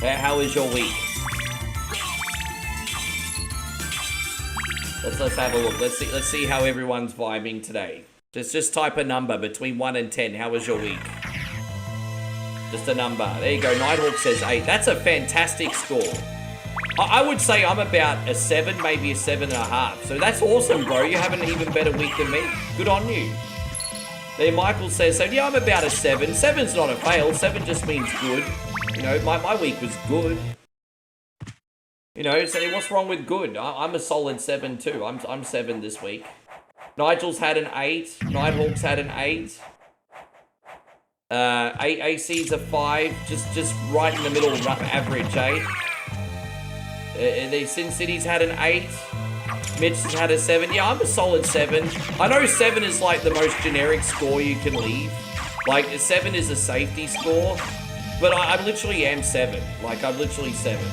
how is your week? Let's have a look. Let's see how everyone's vibing today. Just type a number between 1 and 10. How was your week? Just a number. There you go. Nighthawk says 8. That's a fantastic score. I would say I'm about a 7, maybe a 7.5. So that's awesome, bro. You have an even better week than me. Good on you. There, Michael says, so yeah, I'm about a 7. 7's not a fail. 7 just means good. You know, my week was good. You know, so what's wrong with good? I'm a solid 7 too. I'm 7 this week. Nigel's had an 8. Nighthawk's had an 8. AC's a 5. Just right in the middle, rough average, eh? The Sin City's had an 8. Mitch has had a 7. Yeah, I'm a solid 7. I know 7 is like the most generic score you can leave. Like, 7 is a safety score. But I literally am 7. Like, I'm literally 7.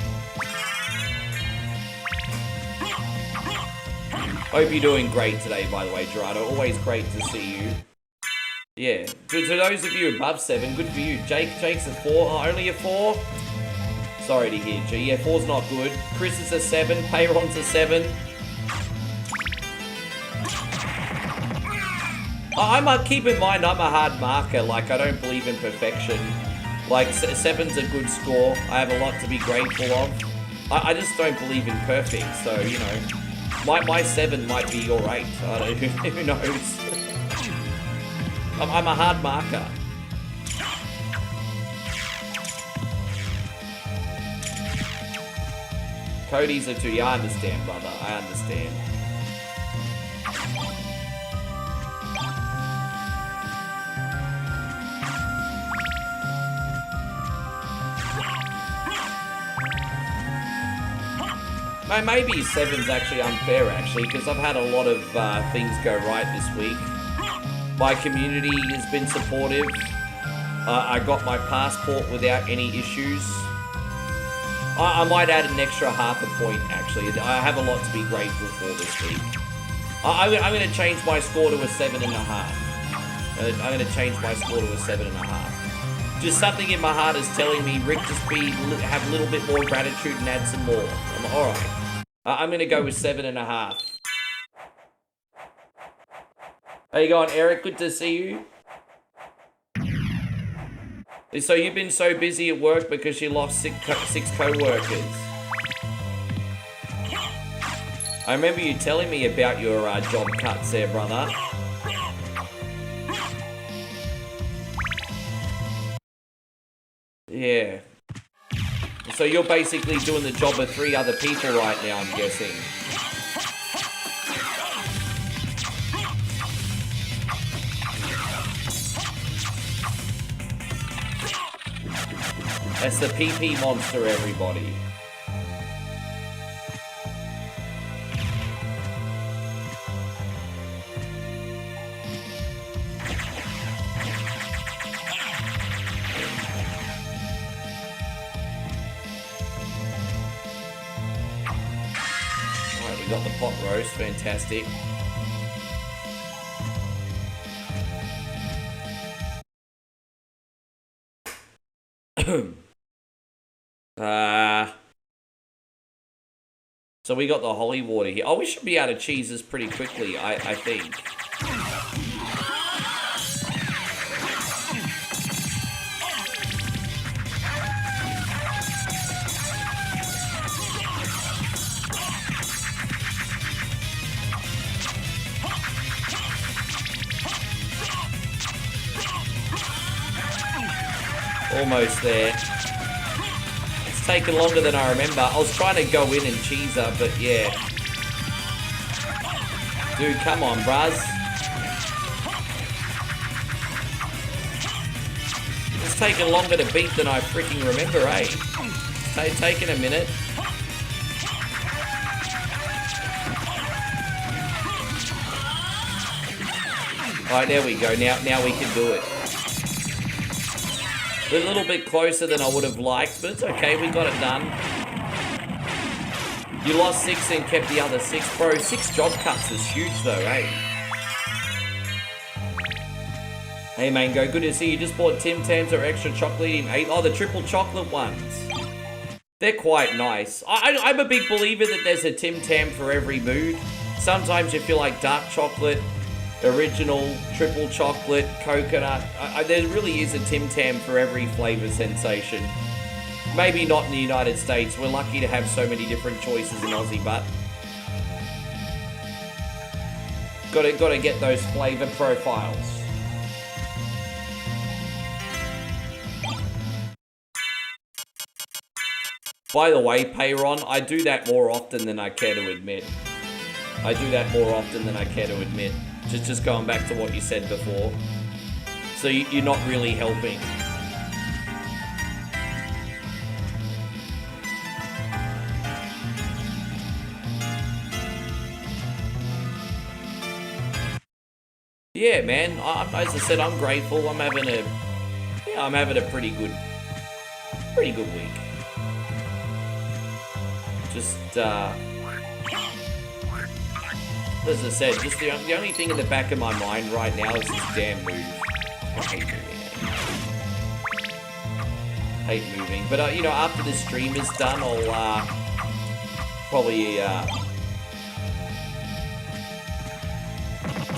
Hope you're doing great today, by the way, Gerardo. Always great to see you. Yeah. To those of you above 7, good for you. Jake's a 4. Oh, only a 4? Sorry to hear, G. Yeah, 4's not good. Chris is a 7. Payron's a 7. Keep in mind, I'm a hard marker. Like, I don't believe in perfection. Like, 7's a good score. I have a lot to be grateful of. I just don't believe in perfect. So, you know, my 7 might be your 8. I don't know. Who knows? I'm a hard marker. Cody's a 2. Yeah, I understand, brother. I understand. Maybe 7's actually unfair, actually, because I've had a lot of things go right this week. My community has been supportive. I got my passport without any issues. I might add an extra half a point, actually. I have a lot to be grateful for this week. I'm going to change my score to a 7.5. I'm going to change my score to a 7.5. Just something in my heart is telling me, Rick, just have a little bit more gratitude and add some more. I'm alright. I'm going to go with 7.5. How you going, Eric? Good to see you. So you've been so busy at work because you lost six co-workers. I remember you telling me about your job cuts there, brother. Yeah. So you're basically doing the job of 3 other people right now, I'm guessing. That's the PP monster, everybody. Alright, we got the pot roast, fantastic. So we got the holy water here. Oh, we should be able to cheese this pretty quickly, I think. Almost there. It's taken longer than I remember. I was trying to go in and cheese her, but yeah. Dude, come on, bruz. It's taken longer to beat than I freaking remember, eh? It's taken a minute. Alright, there we go. Now we can do it. A little bit closer than I would have liked, but it's okay, we got it done. You lost 6 and kept the other 6. Bro, 6 job cuts is huge though, eh? Hey Mango, good to see you. Just bought Tim Tams or extra chocolate in 8. Oh, the triple chocolate ones. They're quite nice. I'm a big believer that there's a Tim Tam for every mood. Sometimes you feel like dark chocolate, original, triple chocolate, coconut. There really is a Tim Tam for every flavor sensation. Maybe not in the United States. We're lucky to have so many different choices in Aussie, but gotta get those flavor profiles. By the way, Payron, I do that more often than I care to admit. Just going back to what you said before. So you're not really helping. Yeah, man. As I said, I'm grateful. I'm having a pretty good week. Just as I said, just the only thing in the back of my mind right now is this damn move. I hate moving. But, you know, after the stream is done, I'll probably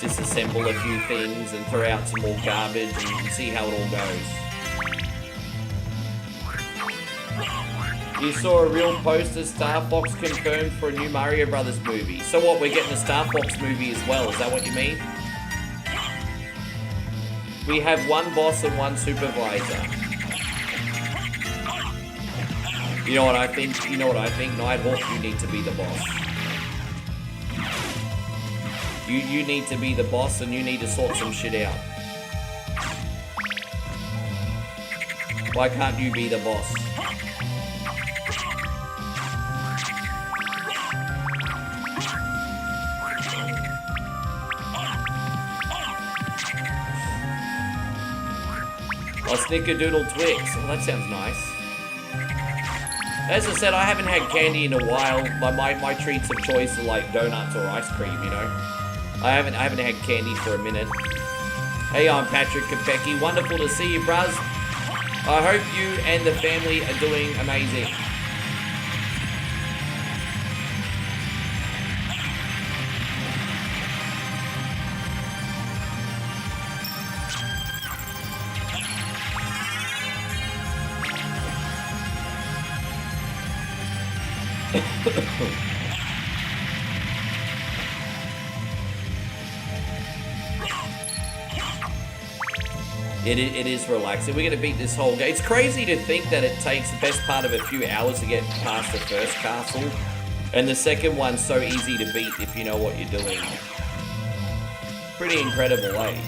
disassemble a few things and throw out some more garbage and see how it all goes. You saw a real poster, Star Fox confirmed for a new Mario Brothers movie. So what, we're getting a Star Fox movie as well, is that what you mean? We have 1 boss and 1 supervisor. You know what I think? Nighthawk, you need to be the boss. You need to be the boss and you need to sort some shit out. Why can't you be the boss? Oh, Snickerdoodle Twix. Oh, that sounds nice. As I said, I haven't had candy in a while. My treats of choice are like donuts or ice cream, you know. I haven't had candy for a minute. Hey, I'm Patrick Kopecki. Wonderful to see you, bruz. I hope you and the family are doing amazing. It is relaxing. We're going to beat this whole game. It's crazy to think that it takes the best part of a few hours to get past the first castle. And the second one's so easy to beat if you know what you're doing. Pretty incredible, eh?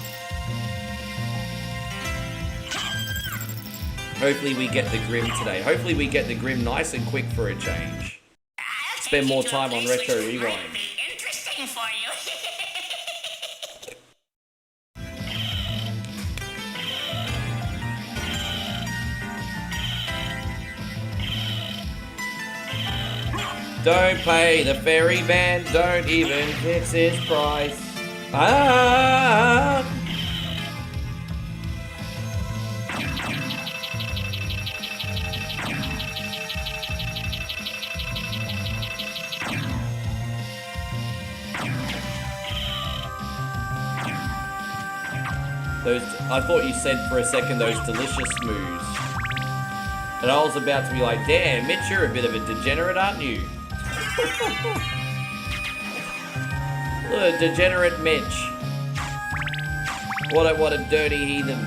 Hopefully we get the Grim today. Hopefully we get the Grim nice and quick for a change. Spend more time on Retro Rewind. Interesting for you. Don't pay the ferryman, don't even fix his price. Ah! I thought you said for a second those delicious moves. And I was about to be like, damn, Mitch, you're a bit of a degenerate, aren't you? Look, degenerate Mitch. What a dirty heathen.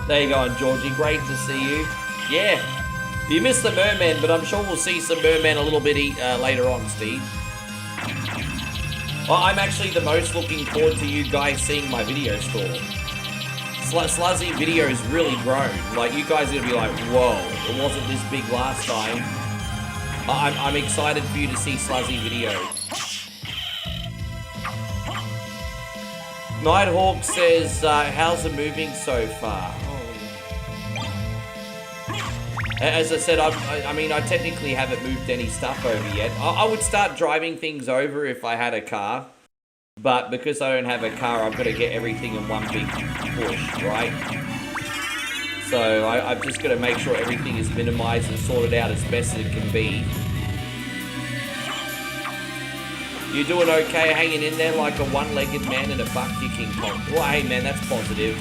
There you go, Georgie. Great to see you. Yeah. You missed the merman, but I'm sure we'll see some merman a little bit later on, Steve. Well, I'm actually the most looking forward to you guys seeing my video store. Sluzzy video has really grown. Like, you guys are gonna be like, whoa, it wasn't this big last time. I'm excited for you to see Sluzzy video. Nighthawk says, how's it moving so far? As I said, I mean, I technically haven't moved any stuff over yet. I would start driving things over if I had a car. But because I don't have a car, I've got to get everything in one big push, right? So I've just got to make sure everything is minimized and sorted out as best as it can be. You doing okay hanging in there like a one-legged man in a butt-kicking pond? Well, hey man, that's positive.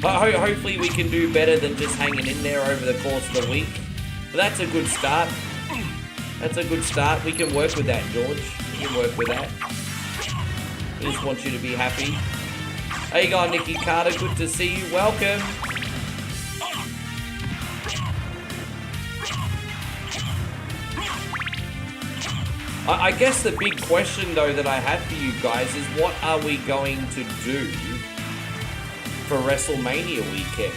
Hopefully we can do better than just hanging in there over the course of the week. But that's a good start. That's a good start. We can work with that, George. We can work with that. I just want you to be happy. How you going, Nikki Carter? Good to see you. Welcome. I guess the big question, though, that I have for you guys is what are we going to do for WrestleMania weekend?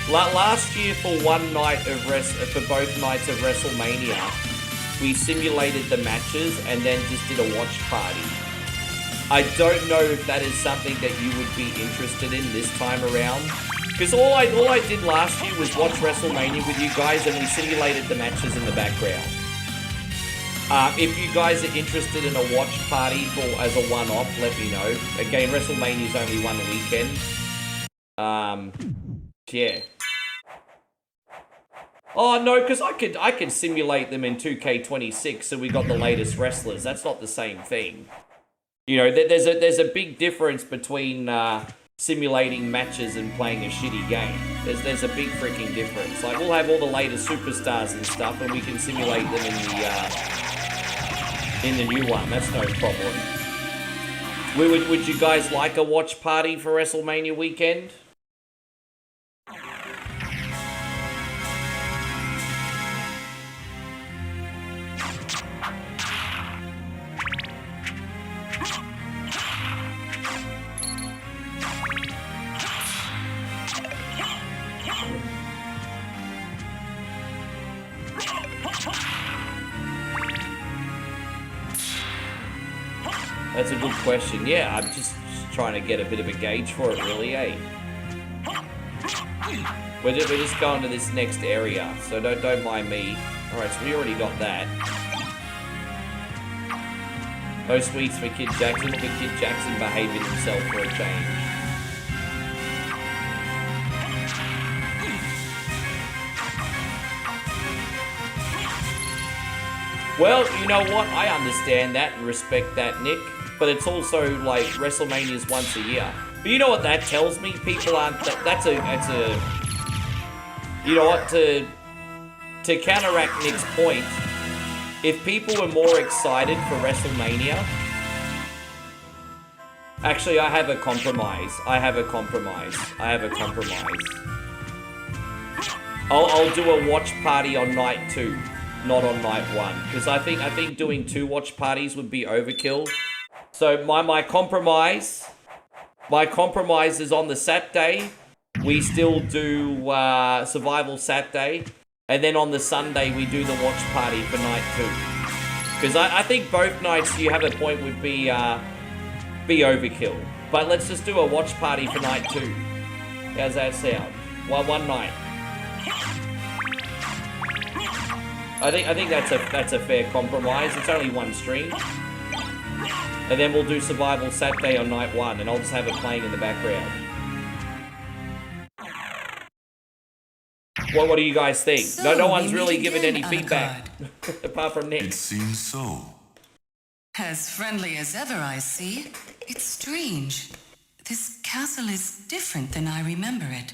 Last year, for one night of for both nights of WrestleMania, we simulated the matches and then just did a watch party. I don't know if that is something that you would be interested in this time around. Because all I did last year was watch WrestleMania with you guys and we simulated the matches in the background. If you guys are interested in a watch party as a one-off, let me know. Again, WrestleMania is only one weekend. Yeah. Oh no, because I could simulate them in 2K26, so we got the latest wrestlers. That's not the same thing. You know, there's a big difference between simulating matches and playing a shitty game. There's a big freaking difference. Like, we'll have all the latest superstars and stuff, and we can simulate them in the new one. That's no problem. Would you guys like a watch party for WrestleMania weekend? That's a good question. Yeah, I'm just trying to get a bit of a gauge for it, really, eh? We're just going to this next area, so don't mind me. All right, so we already got that. No sweets for Kid Jackson. Look at Kid Jackson behaving himself for a change. Well, you know what? I understand that and respect that, Nick. But it's also like WrestleMania's once a year. But you know what that tells me? People aren't. That's a. You know what? To counteract Nick's point, if people were more excited for WrestleMania, actually, I have a compromise. I'll do a watch party on night 2, not on night 1, because I think doing 2 watch parties would be overkill. So my compromise is on the Saturday. We still do Survival Saturday, and then on the Sunday we do the watch party for night 2. Because I think both nights you have a point would be overkill. But let's just do a watch party for night 2. How's that sound? One night. I think that's a fair compromise. It's only 1 stream. And then we'll do Survival Saturday on night 1, and I'll just have it playing in the background. What do you guys think? So no one's really given any feedback, apart from Nick. It seems so. As friendly as ever, I see. It's strange. This castle is different than I remember it.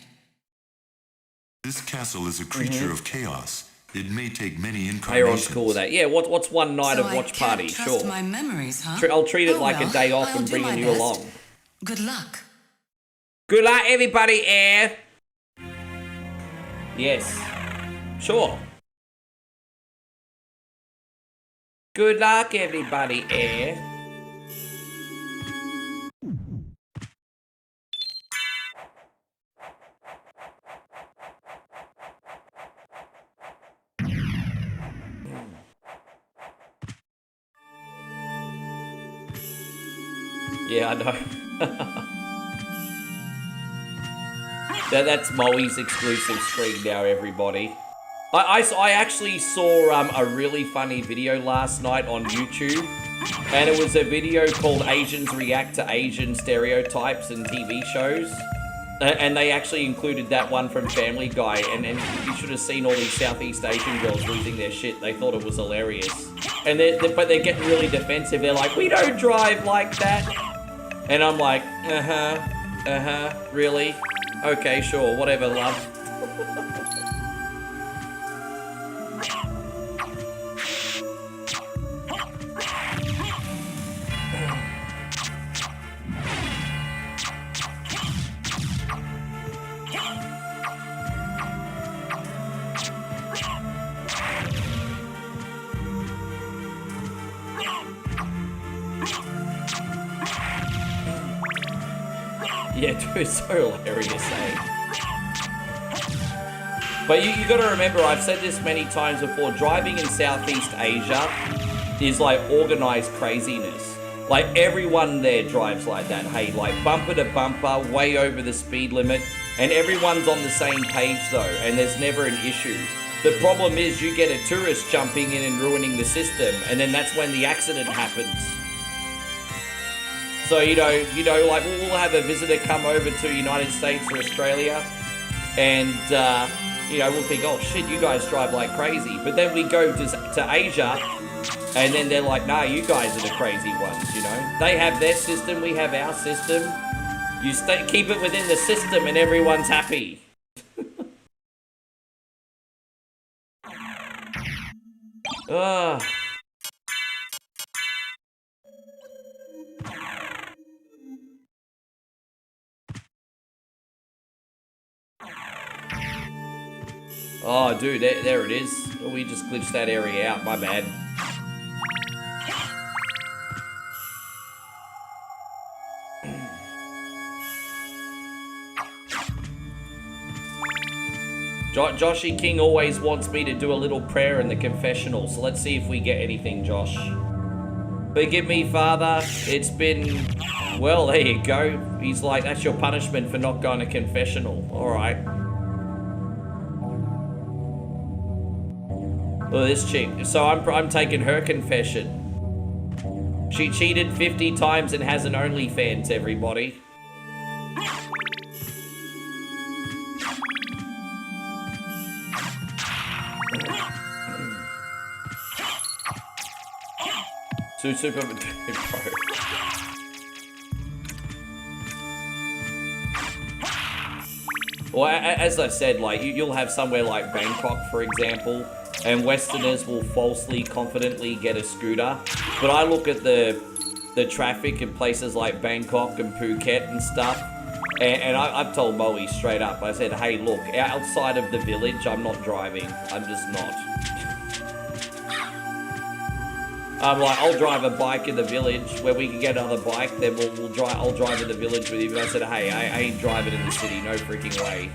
This castle is a creature of chaos. It may take many Aaron's incarnations. cool with that. Yeah, what's one night So of watch I can't party? trust Sure. my memories, huh? I'll treat it Oh, like well, a day off I'll and do bringing my you best. along. Good luck. Good luck, everybody, Air. Yes. Sure. Good luck, everybody, Air. Yeah, I know. That's Moe's exclusive stream now, everybody. I actually saw a really funny video last night on YouTube, and it was a video called Asians React to Asian Stereotypes in TV Shows. And they actually included that one from Family Guy, and you should have seen all these Southeast Asian girls losing their shit. They thought it was hilarious. And but they're getting really defensive. They're like, we don't drive like that. And I'm like, really? Okay, sure, whatever, love. Yeah, dude, it's so hilarious, eh? But you gotta remember, I've said this many times before, driving in Southeast Asia is like organized craziness. Like everyone there drives like that, hey, like bumper to bumper, way over the speed limit, and everyone's on the same page though, and there's never an issue. The problem is you get a tourist jumping in and ruining the system, and then that's when the accident happens. So, you know, like we'll have a visitor come over to United States or Australia, and, you know, we'll think, oh shit, you guys drive like crazy. But then we go to Asia, and then they're like, nah, you guys are the crazy ones, you know. They have their system, we have our system. You keep it within the system and everyone's happy. Ah. Oh, dude, there it is. We just glitched that area out. My bad. Joshy King always wants me to do a little prayer in the confessional, so let's see if we get anything, Josh. Forgive me, Father. It's been... Well, there you go. He's like, that's your punishment for not going to confessional. Alright. Look at this chick. So I'm taking her confession. She cheated 50 times and has an OnlyFans, everybody. Super bro. Well, as I said, like, you'll have somewhere like Bangkok, for example, and Westerners will falsely, confidently get a scooter. But I look at the traffic in places like Bangkok and Phuket and stuff, and I've told Moe straight up, I said, hey, look, outside of the village, I'm not driving. I'm just not. I'm like, I'll drive a bike in the village where we can get another bike, then I'll drive in the village with you. But I said, hey, I ain't driving in the city, no freaking way.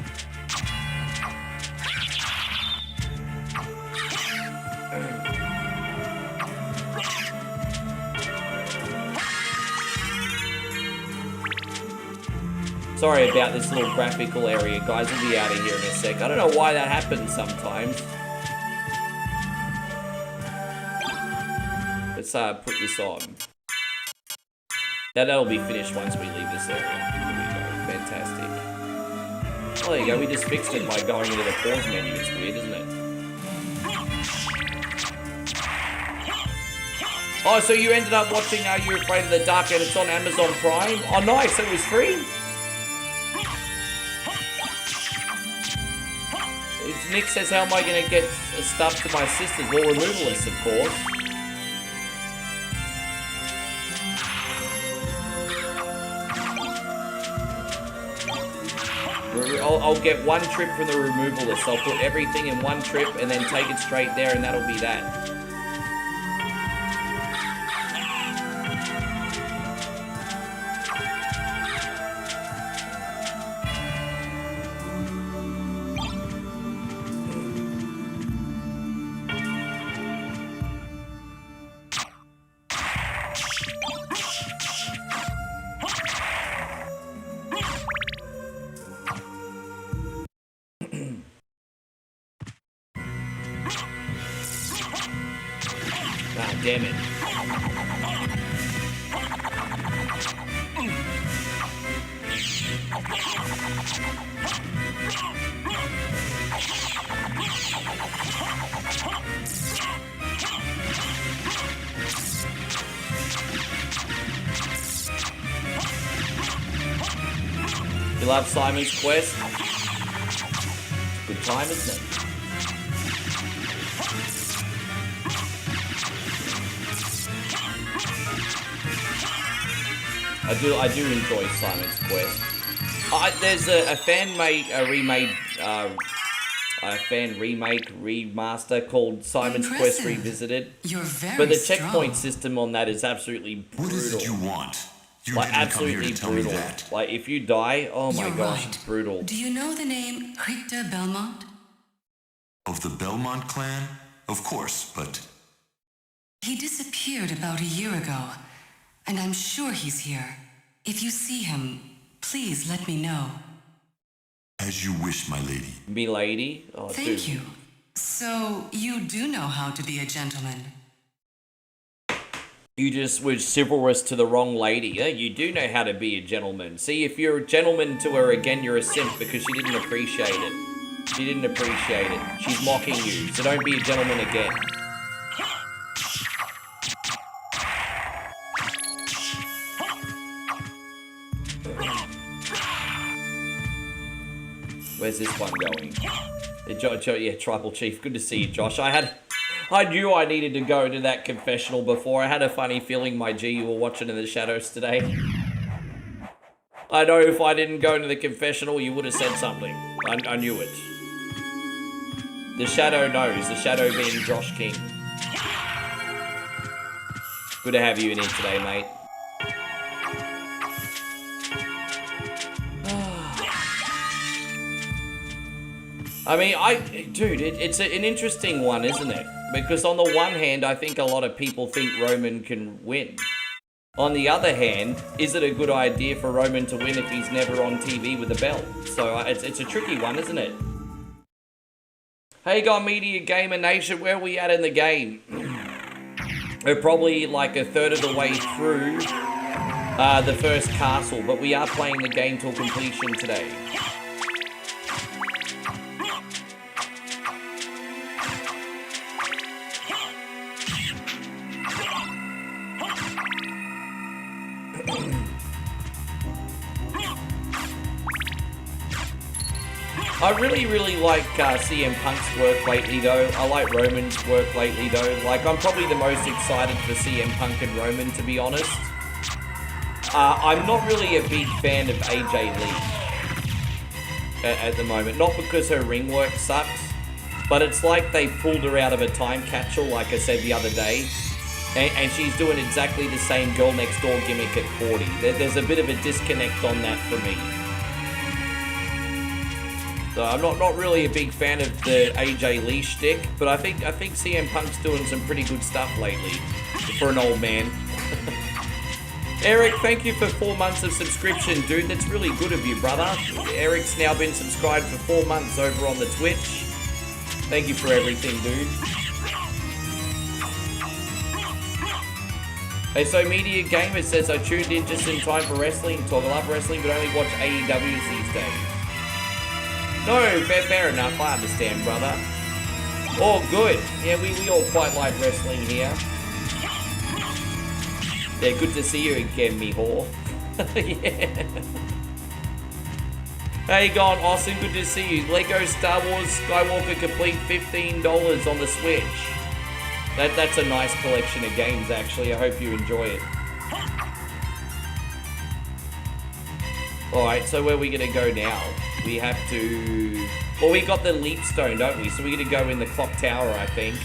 Sorry about this little graphical area, guys. We'll be out of here in a sec. I don't know why that happens sometimes. Let's put this on. That'll be finished once we leave this area. There we go. Fantastic. Oh, there you go. We just fixed it by going into the pause menu. It's weird, isn't it? Oh, so you ended up watching Are You Afraid of the Dark and it's on Amazon Prime? Oh, nice. It was free. Nick says, how am I going to get stuff to my sisters? Well, removalists, of course. I'll get one trip from the removalist. I'll put everything in one trip and then take it straight there, and that'll be that. Damn it. You love Simon's Quest? Good time, isn't it? I do enjoy Simon's Quest. There's a fan remake remaster called Simon's Quest Revisited. You're very but the strong. checkpoint system on that is absolutely brutal. What is it you want? You like didn't absolutely come here to tell me brutal. that. Like if you die, oh my You're gosh, right. it's brutal. Do you know the name Richter Belmont? Of the Belmont clan? Of course, but... He disappeared about a year ago, and I'm sure he's here. If you see him, please let me know. As you wish, my lady. Me lady? Oh, Thank dude. you. So, you do know how to be a gentleman. You just were chivalrous to the wrong lady. Yeah, you do know how to be a gentleman. See, if you're a gentleman to her again, you're a simp because she didn't appreciate it. She didn't appreciate it. She's mocking you, so don't be a gentleman again. Where's this one going? Yeah, Tribal Chief. Good to see you, Josh. I knew I needed to go to that confessional before. I had a funny feeling, my G, you were watching in the shadows today. I know if I didn't go into the confessional, you would have said something. I knew it. The shadow knows. The shadow being Josh King. Good to have you in here today, mate. I mean, dude, it's an interesting one, isn't it? Because on the one hand, I think a lot of people think Roman can win. On the other hand, is it a good idea for Roman to win if he's never on TV with a belt? So it's a tricky one, isn't it? Hey, God Media Gamer Nation, where are we at in the game? We're probably like a third of the way through the first castle, but we are playing the game till completion today. I really like CM Punk's work lately though. I like Roman's work lately though. Like, I'm probably the most excited for CM Punk and Roman, to be honest. I'm not really a big fan of AJ Lee at the moment. Not because her ring work sucks, but it's like they pulled her out of a time capsule, like I said the other day. And she's doing exactly the same girl next door gimmick at 40. There's a bit of a disconnect on that for me. So I'm not really a big fan of the AJ Lee shtick, but I think CM Punk's doing some pretty good stuff lately for an old man. Eric, thank you for 4 months of subscription, dude. That's really good of you, brother. Eric's now been subscribed for 4 months over on the Twitch. Thank you for everything, dude. Hey, so Media Gamer says, I tuned in just in time for wrestling. Talk, I love wrestling, but only watch AEWs these days. No, fair enough. I understand, brother. All good. Yeah, we all quite like wrestling here. Yeah, good to see you again, me whore. Yeah. Hey, gone, awesome. Good to see you. Lego Star Wars Skywalker Complete, $15 on the Switch. That's a nice collection of games, actually. I hope you enjoy it. Alright, so where are we going to go now? We have to... Well, we got the leap stone, don't we? So we're going to go in the clock tower, I think.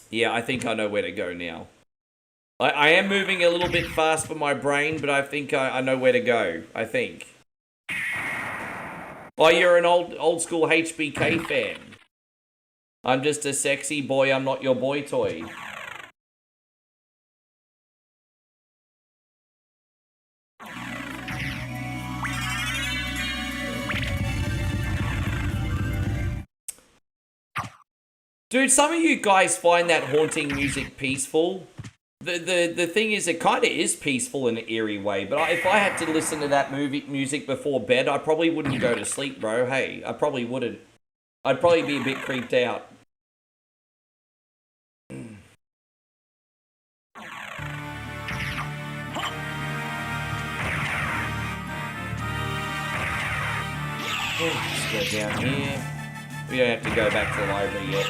Yeah, I think I know where to go now. I am moving a little bit fast for my brain, but I think I know where to go, I think. Oh, you're an old school HBK fan. I'm just a sexy boy, I'm not your boy toy. Dude, some of you guys find that haunting music peaceful. The thing is, it kind of is peaceful in an eerie way, but if I had to listen to that music before bed, I probably wouldn't go to sleep, bro. Hey, I probably wouldn't. I'd probably be a bit creeped out. Let's go down here. We don't have to go back to the library yet.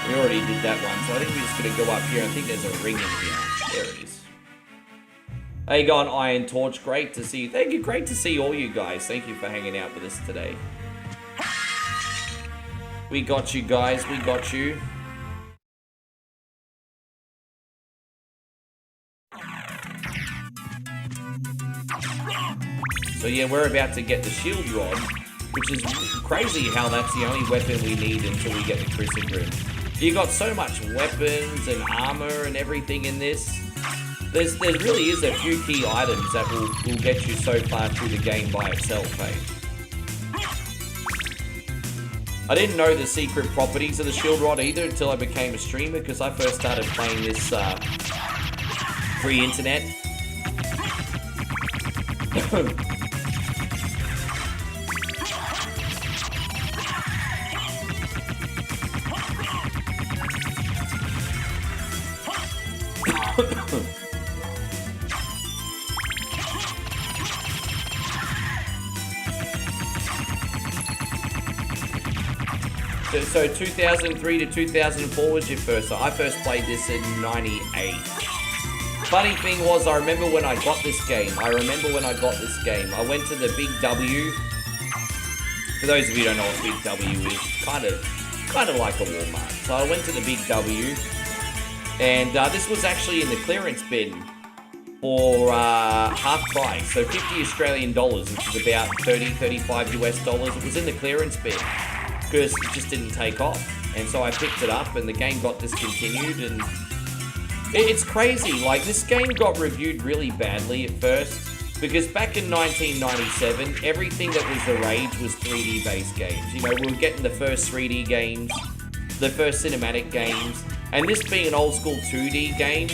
We already did that one, so I think we're just going to go up here. I think there's a ring in here. There it is. Hey, gone Iron Torch. Great to see you. Thank you. Great to see all you guys. Thank you for hanging out with us today. We got you guys. We got you. So yeah, we're about to get the shield rod, which is crazy how that's the only weapon we need until we get the Crucifix. You got so much weapons and armor and everything in this. There really is a few key items that will get you so far through the game by itself, hey? I didn't know the secret properties of the shield rod either until I became a streamer, because I first started playing this free internet. So 2003 to 2004 was your first. So I first played this in 98. Funny thing was, I remember when I got this game. I went to the Big W. For those of you who don't know what Big W is, kind of like a Walmart. So I went to the Big W, and this was actually in the clearance bin for half price, so 50 Australian dollars, which is about 30, 35 US dollars. It was in the clearance bin because it just didn't take off. And so I picked it up and the game got discontinued, and it's crazy. Like, this game got reviewed really badly at first because back in 1997, everything that was the rage was 3D based games. You know, we were getting the first 3D games, the first cinematic games, and this being an old school 2D game,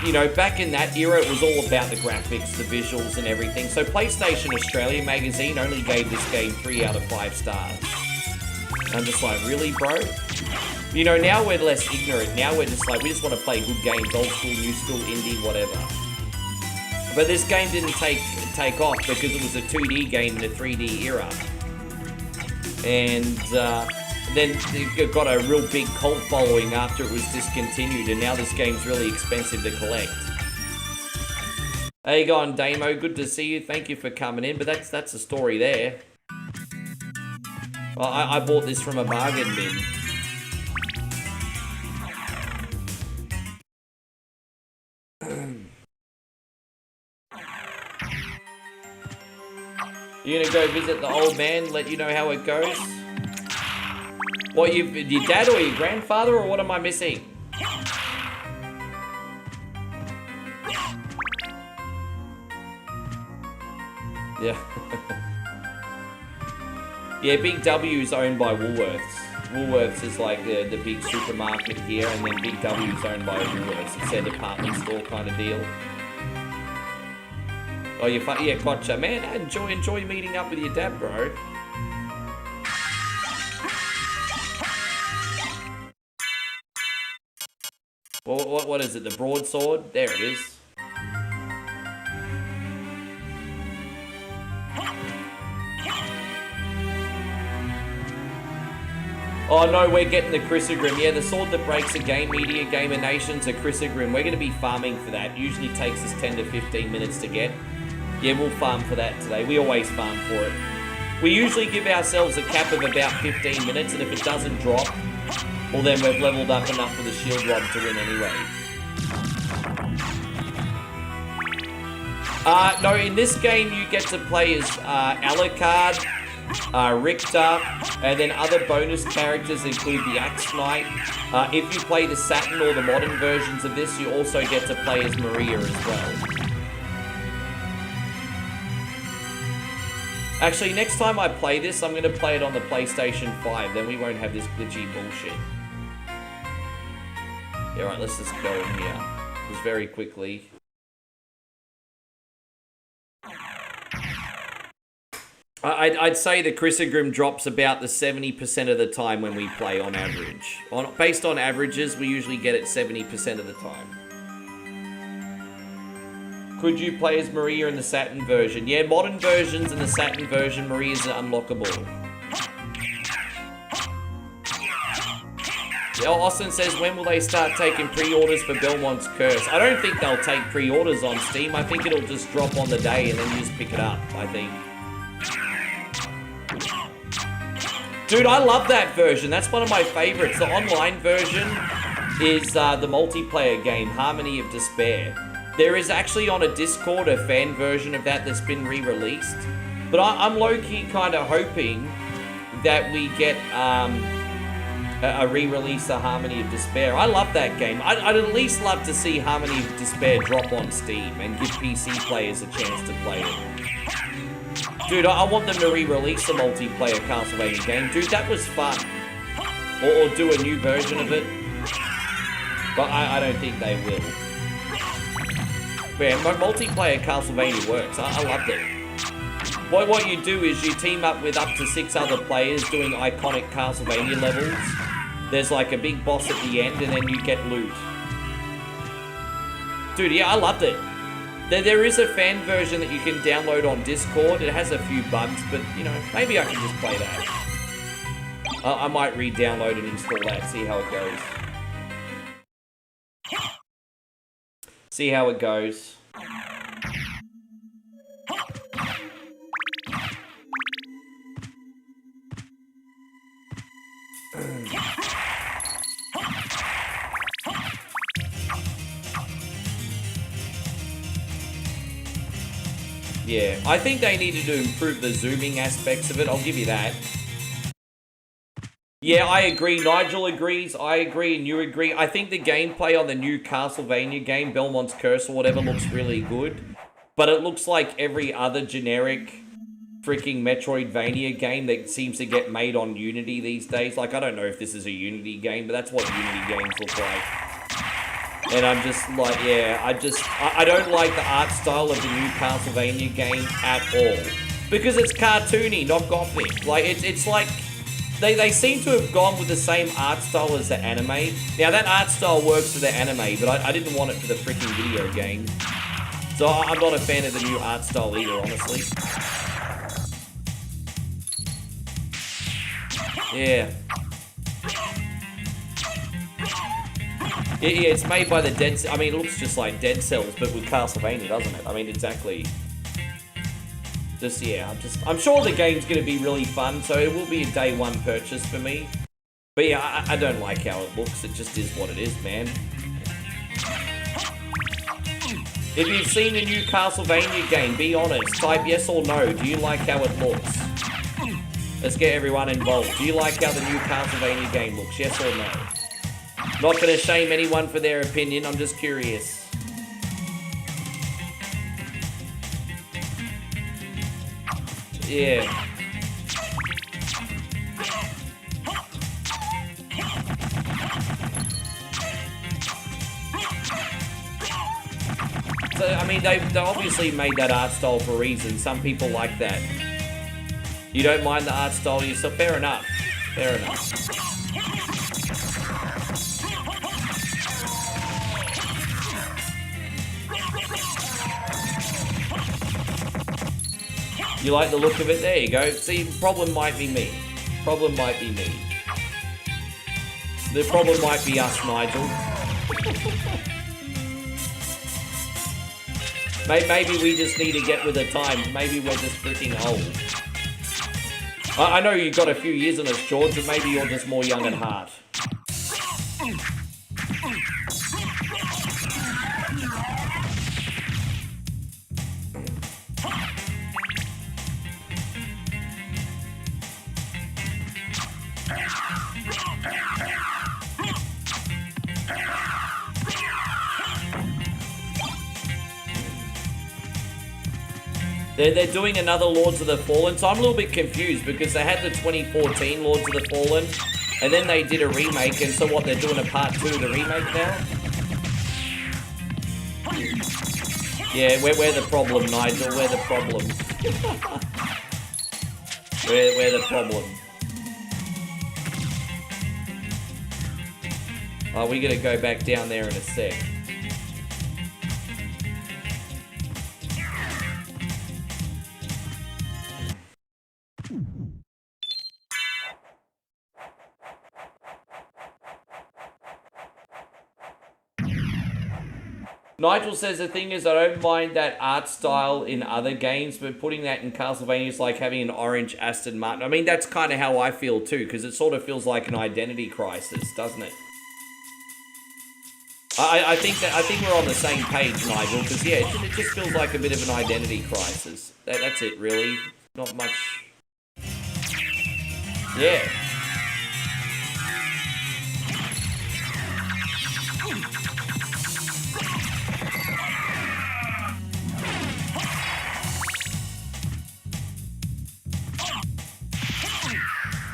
you know, back in that era, it was all about the graphics, the visuals, and everything. So PlayStation Australia magazine only gave this game 3 out of 5 stars. I'm just like, really, bro? You know, now we're less ignorant. Now we're just like, we just want to play good games, old school, new school, indie, whatever. But this game didn't take off because it was a 2D game in the 3D era. And then it got a real big cult following after it was discontinued, and now this game's really expensive to collect. How you going, Damo? Good to see you. Thank you for coming in, but that's the story there. I bought this from a bargain bin. You gonna go visit the old man, let you know how it goes? What, your dad or your grandfather, or what am I missing? Yeah. Yeah, Big W is owned by Woolworths. Woolworths is like the big supermarket here, and then Big W is owned by Woolworths. It's their department store kind of deal. Oh, yeah, gotcha. Man, enjoy meeting up with your dad, bro. What is it? The broadsword? There it is. Oh no, we're getting the Chrysogrim. Yeah, the sword that breaks a game media, Gamer Nation's a Chrysogrim. We're going to be farming for that. Usually takes us 10 to 15 minutes to get. Yeah, we'll farm for that today. We always farm for it. We usually give ourselves a cap of about 15 minutes, and if it doesn't drop, well then we've leveled up enough for the shield rod to win anyway. No, in this game you get to play as Alucard, Richter, and then other bonus characters include the Axe Knight. If you play the Saturn or the modern versions of this, you also get to play as Maria as well. Actually, next time I play this, I'm going to play it on the PlayStation 5, then we won't have this glitchy bullshit. Yeah, right, let's just go in here. Just very quickly. I'd say the Chrysogrim drops about the 70% of the time when we play on average. Based on averages, we usually get it 70% of the time. Could you play as Maria in the Saturn version? Yeah, modern versions and the Saturn version, Maria's unlockable. Yeah, Austin says, when will they start taking pre-orders for Belmont's Curse? I don't think they'll take pre-orders on Steam. I think it'll just drop on the day and then you just pick it up, I think. Dude, I love that version. That's one of my favorites. The online version is the multiplayer game, Harmony of Despair. There is actually on a Discord a fan version of that that's been re-released. But I'm low-key kind of hoping that we get a re-release of Harmony of Despair. I love that game. I'd at least love to see Harmony of Despair drop on Steam and give PC players a chance to play it. Dude, I want them to re-release the multiplayer Castlevania game. Dude, that was fun. Or do a new version of it. But I don't think they will. But yeah, multiplayer Castlevania works. I loved it. What you do is you team up with up to 6 other players doing iconic Castlevania levels. There's like a big boss at the end and then you get loot. Dude, yeah, I loved it. There is a fan version that you can download on Discord. It has a few bugs, but, you know, maybe I can just play that. I might re-download and install that, see how it goes. See how it goes. Yeah, I think they needed to improve the zooming aspects of it. I'll give you that. Yeah, I agree. Nigel agrees. I agree, and you agree. I think the gameplay on the new Castlevania game, Belmont's Curse or whatever, looks really good. But it looks like every other generic freaking Metroidvania game that seems to get made on Unity these days. Like, I don't know if this is a Unity game, but that's what Unity games look like. And I'm just like, yeah, I don't like the art style of the new Castlevania game at all. Because it's cartoony, not gothic. Like, it's like, they seem to have gone with the same art style as the anime. Now, that art style works for the anime, but I didn't want it for the freaking video game. So I'm not a fan of the new art style either, honestly. Yeah. Yeah, it's made by the Dead... I mean, it looks just like Dead Cells, but with Castlevania, doesn't it? I mean, exactly. Just, yeah, I'm sure the game's going to be really fun, so it will be a day one purchase for me. But yeah, I don't like how it looks. It just is what it is, man. If you've seen the new Castlevania game, be honest. Type yes or no. Do you like how it looks? Let's get everyone involved. Do you like how the new Castlevania game looks? Yes or no? Not going to shame anyone for their opinion. I'm just curious. Yeah. So, I mean, they obviously made that art style for a reason. Some people like that. You don't mind the art style yourself? Fair enough. Fair enough. You like the look of it? There you go. See, problem might be me. Problem might be me. The problem might be us, Nigel. Maybe we just need to get with the times. Maybe we're just freaking old. I know you've got a few years on us, George, but maybe you're just more young at heart. They're doing another Lords of the Fallen, so I'm a little bit confused because they had the 2014 Lords of the Fallen, and then they did a remake, and so what, they're doing a part 2 of the remake now? Yeah, we're the problem, Nigel, we're the problem. we're the problem. Oh, we gotta go back down there in a sec. Nigel says the thing is I don't mind that art style in other games, but putting that in Castlevania is like having an orange Aston Martin. I mean, that's kind of how I feel too, because it sort of feels like an identity crisis, doesn't it? I think we're on the same page, Nigel, because yeah, it just feels like a bit of an identity crisis. That's it, really. Not much. Yeah.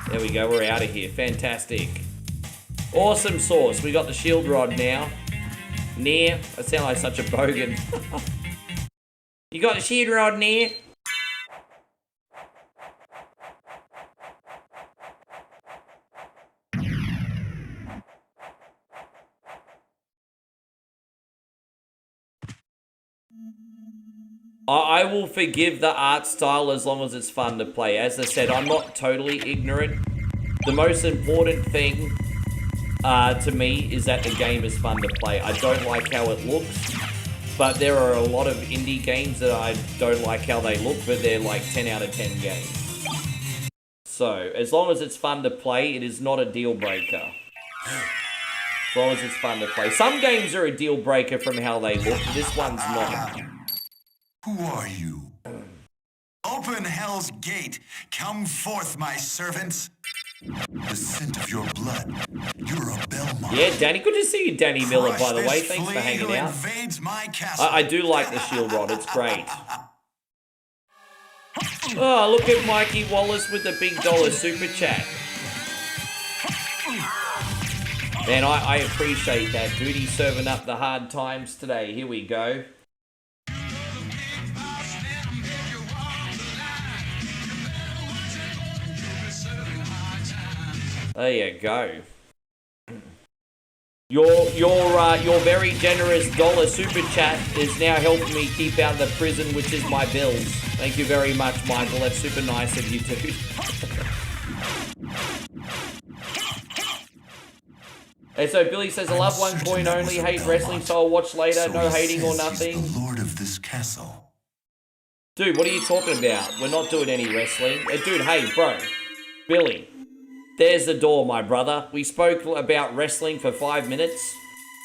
There we go, we're out of here. Fantastic. Awesome sauce. We got the shield rod now. Near. I sound like such a bogan. You got the shield rod near? I will forgive the art style as long as it's fun to play. As I said, I'm not totally ignorant. The most important thing to me is that the game is fun to play. I don't like how it looks, but there are a lot of indie games that I don't like how they look, but they're like 10 out of 10 games. So, as long as it's fun to play, it is not a deal breaker. As long as it's fun to play. Some games are a deal breaker from how they look, but this one's not. Who are you? Open hell's gate. Come forth, my servants. The scent of your blood. You're a Belmont. Yeah, Danny. Good to see you, Danny Miller, by the way. Thanks for hanging out. My castle. I do like the shield rod. It's great. Oh, look at Mikey Wallace with the big dollar super chat. Man, I appreciate that, dude. He's serving up the hard times today. Here we go. There you go. Your very generous dollar super chat is now helping me keep out the prison, which is my bills. Thank you very much, Michael. That's super nice of you, dude. Hey, so Billy says, I love 1 coin only, hate wrestling, so I'll watch later, so no hating or nothing. He's the lord of this castle. Dude, what are you talking about? We're not doing any wrestling. Dude, hey, bro. Billy. There's the door, my brother. We spoke about wrestling for 5 minutes.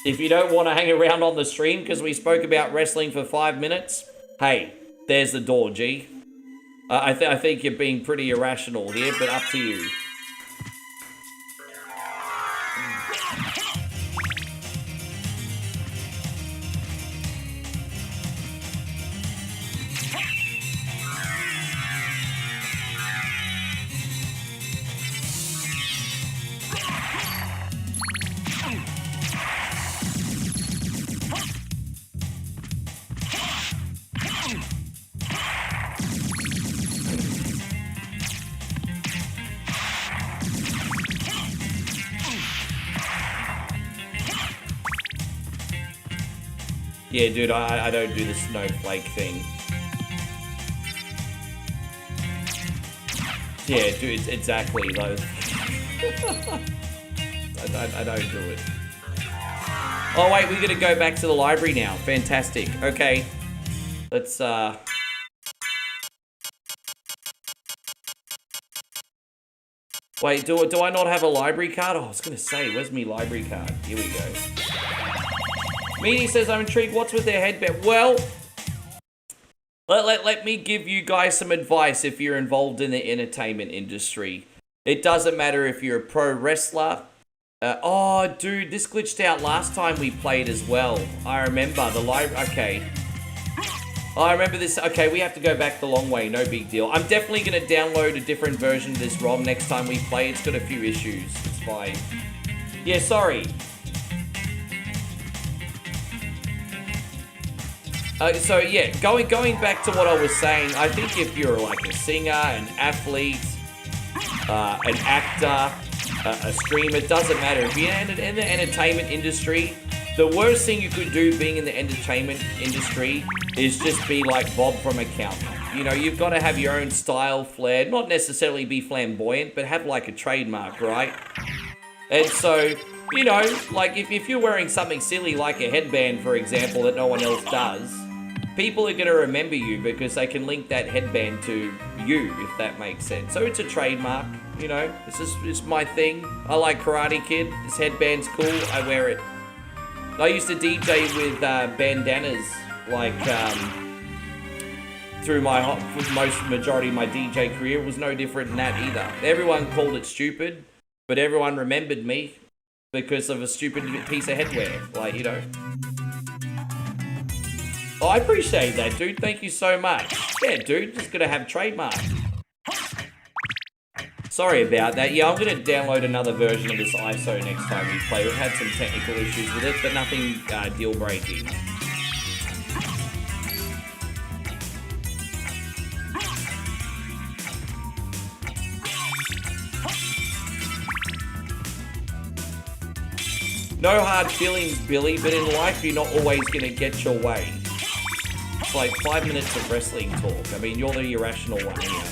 If you don't want to hang around on the stream because we spoke about wrestling for 5 minutes, hey, there's the door, G. I think you're being pretty irrational here, but up to you. Yeah, dude, I don't do the snowflake thing. Yeah, dude, it's exactly those. I don't do it. Oh, wait, we're gonna go back to the library now. Fantastic. Okay. Let's, Wait, do I not have a library card? Oh, I was gonna say, where's me library card? Here we go. Meanie says, I'm intrigued, what's with their headband? Well, let me give you guys some advice if you're involved in the entertainment industry. It doesn't matter if you're a pro wrestler. Oh, dude, this glitched out last time we played as well. I remember the library. Okay. I remember this. Okay, we have to go back the long way. No big deal. I'm definitely going to download a different version of this ROM next time we play. It's got a few issues. It's fine. Yeah, sorry. So yeah, going back to what I was saying, I think if you're like a singer, an athlete, an actor, a streamer, it doesn't matter. If you're in the entertainment industry, the worst thing you could do being in the entertainment industry is just be like Bob from Accountant. You know, you've got to have your own style, flair, not necessarily be flamboyant, but have like a trademark, right? And so, you know, like if you're wearing something silly like a headband, for example, that no one else does, people are going to remember you because they can link that headband to you, if that makes sense. So it's a trademark, you know. It's my thing. I like Karate Kid. This headband's cool. I wear it. I used to DJ with bandanas, like, through my majority of my DJ career. It was no different than that either. Everyone called it stupid, but everyone remembered me because of a stupid piece of headwear, like, you know. Oh, I appreciate that, dude. Thank you so much. Yeah, dude, just gonna have trademark. Sorry about that. Yeah, I'm gonna download another version of this ISO next time we play. We've had some technical issues with it, but nothing deal-breaking. No hard feelings, Billy, but in life, you're not always gonna get your way. It's like 5 minutes of wrestling talk. I mean, you're the irrational one here.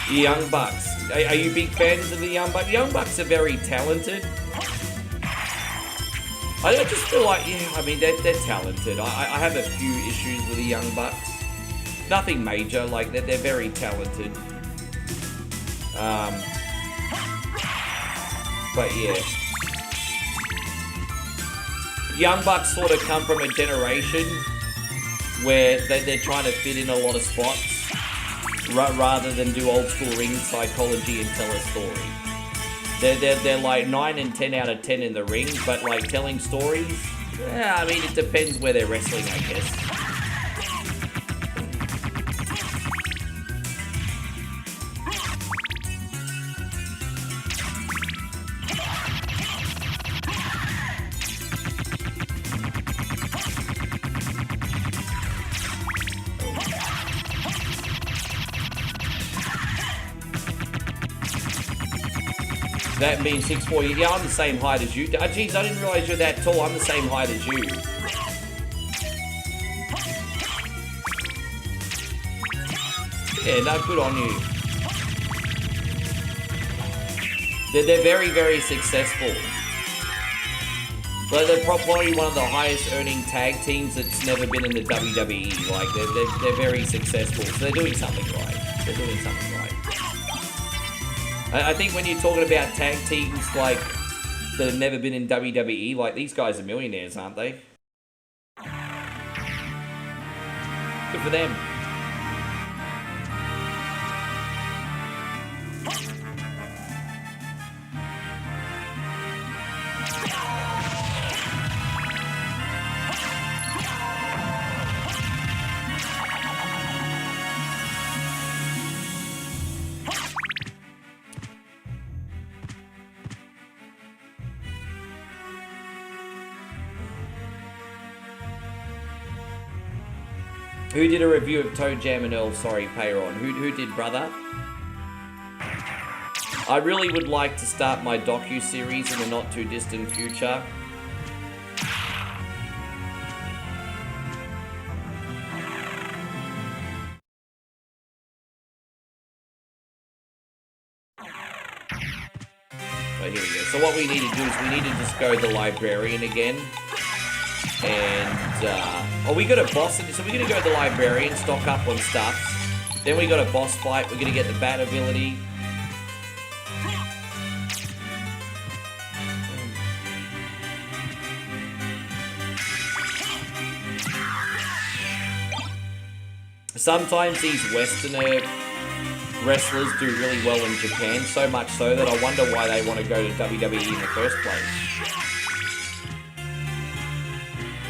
The Young Bucks. Are you big fans of the Young Bucks? The Young Bucks are very talented. I just feel like, yeah, I mean, they're talented. I have a few issues with the Young Bucks. Nothing major, like, they're very talented. But yeah. Young Bucks sort of come from a generation where they're trying to fit in a lot of spots rather than do old school ring psychology and tell a story. They're like 9 and 10 out of 10 in the ring, but like telling stories, I mean, it depends where they're wrestling, I guess. That being 6'4", yeah, I'm the same height as you. Oh, geez, I didn't realize you're that tall. I'm the same height as you. Yeah, no, good on you. They're very, very successful. But they're probably one of the highest earning tag teams that's never been in the WWE. Like, they're very successful. So they're doing something right. They're doing something right. I think when you're talking about tag teams like that have never been in WWE, like these guys are millionaires, aren't they? Good for them. Who did a review of Toe Jam and Earl? Sorry, Payron. Who did, brother? I really would like to start my docu-series in the not-too-distant future. But here we go. So what we need to do is we need to just go to the librarian again. And, we got a boss, so we're gonna go to the librarian, stock up on stuff. Then we got a boss fight, we're gonna get the bat ability. Sometimes these Westerner wrestlers do really well in Japan, so much so that I wonder why they want to go to WWE in the first place.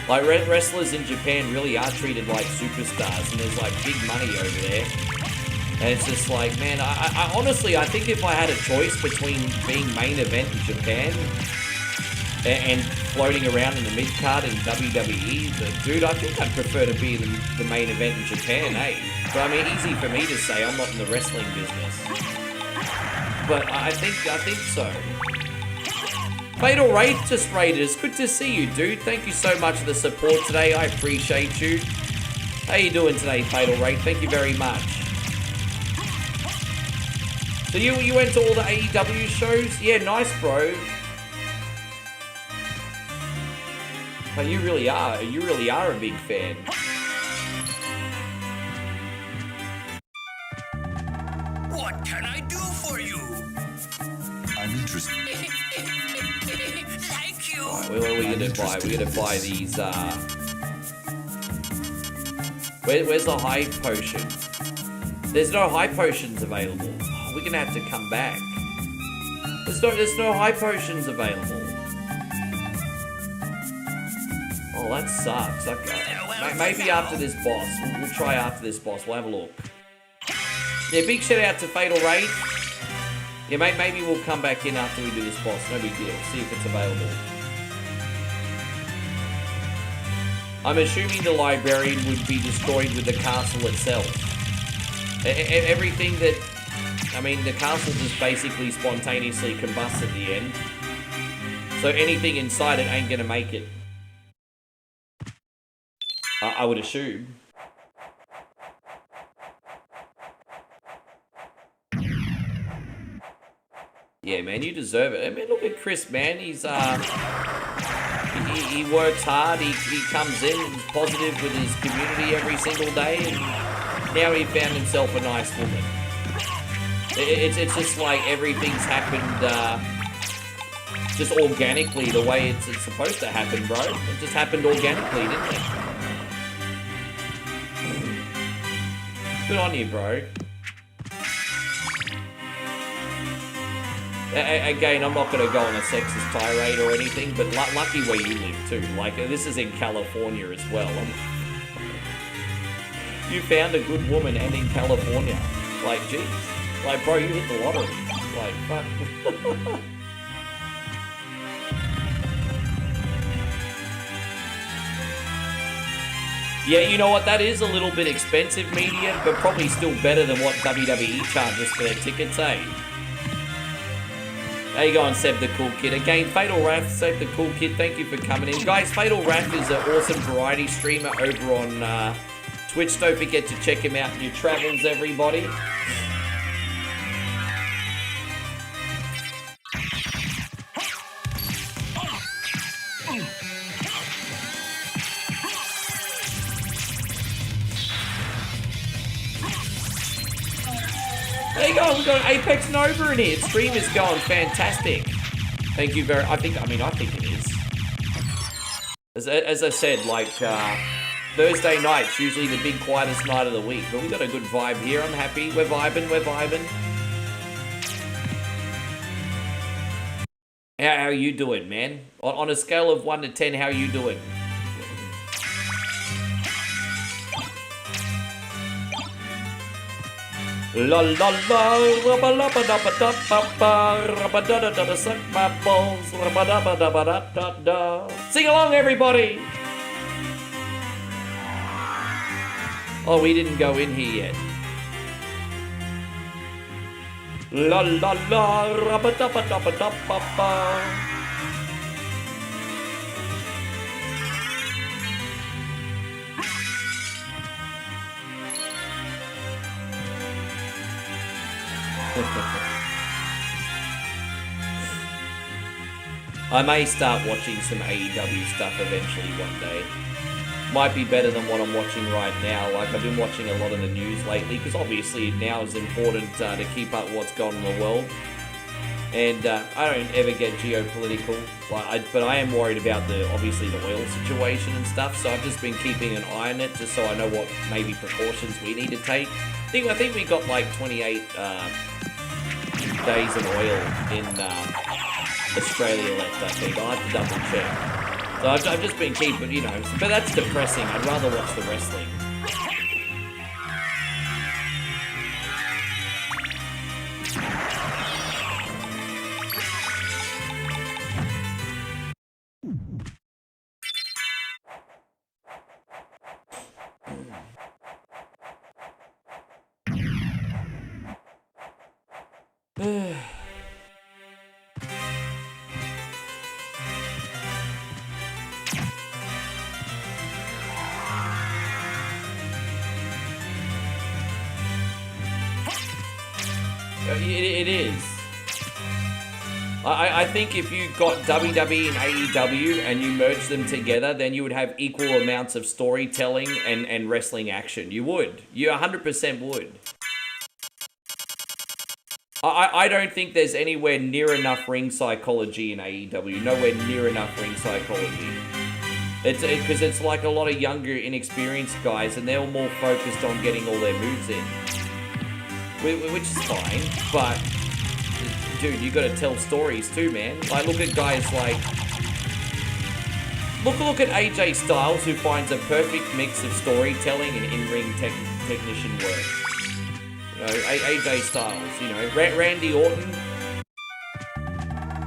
Like, wrestlers in Japan really are treated like superstars, and there's like big money over there. And it's just like, man, I honestly, I think if I had a choice between being main event in Japan and floating around in the mid-card in WWE, dude, I think I'd prefer to be in the main event in Japan, eh? But I mean, easy for me to say, I'm not in the wrestling business. But I think so. Fatal Wraith just raided us. Good to see you, dude. Thank you so much for the support today. I appreciate you. How you doing today, Fatal Wraith? Thank you very much. So you went to all the AEW shows? Yeah, nice, bro. But you really are a big fan. What can I do for you? I'm interested. Like you. What are we gonna buy? We're gonna buy these, Where's the high potion? There's no high potions available. Oh, we're gonna have to come back. There's no high potions available. Oh, that sucks. Okay. Maybe after this boss. We'll try after this boss. We'll have a look. Yeah, big shout out to Fatal Wraith. Yeah, maybe we'll come back in after we do this boss. No big deal. See if it's available. I'm assuming the librarian would be destroyed with the castle itself. Everything that... I mean, the castle just basically spontaneously combusts at the end. So anything inside it ain't gonna make it. I would assume. Yeah, man, you deserve it. I mean, look at Chris, man. He's, he works hard. He comes in, he's positive with his community every single day, and now he found himself a nice woman. It's just like everything's happened, just organically the way it's supposed to happen, bro. It just happened organically, didn't it? Good on you, bro. Again, I'm not going to go on a sexist tirade or anything, but lucky where you live too. Like, this is in California as well. You found a good woman and in California. Like, geez. Like, bro, you hit the lottery. Like, fuck. Yeah, you know what? That is a little bit expensive, media, but probably still better than what WWE charges for their tickets, eh? How you going, Seb the Cool Kid? Again, Fatal Wrath, Seb the Cool Kid, thank you for coming in. Guys, Fatal Wrath is an awesome variety streamer over on Twitch. Don't forget to check him out in your travels, everybody. There you go, we've got Apex Nova in here. Stream is going fantastic. Thank you very, I think it is. As I said, like, Thursday night's usually the big quietest night of the week, but we got a good vibe here. I'm happy. We're vibing. How you doing, man? On a scale of 1 to 10, how you doing? La la la, rubba la ba da ba da ba ba, rubba da da da da, suck my balls, rubba da ba da ba da da da. Sing along, everybody! Oh, we didn't go in here yet. La la la, rubba da ba da ba da ba ba. I may start watching some AEW stuff eventually one day. Might be better than what I'm watching right now. Like, I've been watching a lot of the news lately, because obviously now is important to keep up what's going on in the world. And I don't ever get geopolitical, but I am worried about obviously the oil situation and stuff, so I've just been keeping an eye on it, just so I know what maybe precautions we need to take. I think we got like 28 days of oil in Australia left, I think. I'll have to double check. So I've just been keeping, you know, but that's depressing. I'd rather watch the wrestling. It is. I think if you got WWE and AEW and you merged them together, then you would have equal amounts of storytelling and wrestling action. You would. You 100% would. I don't think there's anywhere near enough ring psychology in AEW. Nowhere near enough ring psychology. Because it's like a lot of younger, inexperienced guys, and they're all more focused on getting all their moves in. Which is fine, but dude, you gotta tell stories too, man. Like, look at guys like look at AJ Styles, who finds a perfect mix of storytelling and in-ring technician work. You know, AJ Styles, you know, Randy Orton,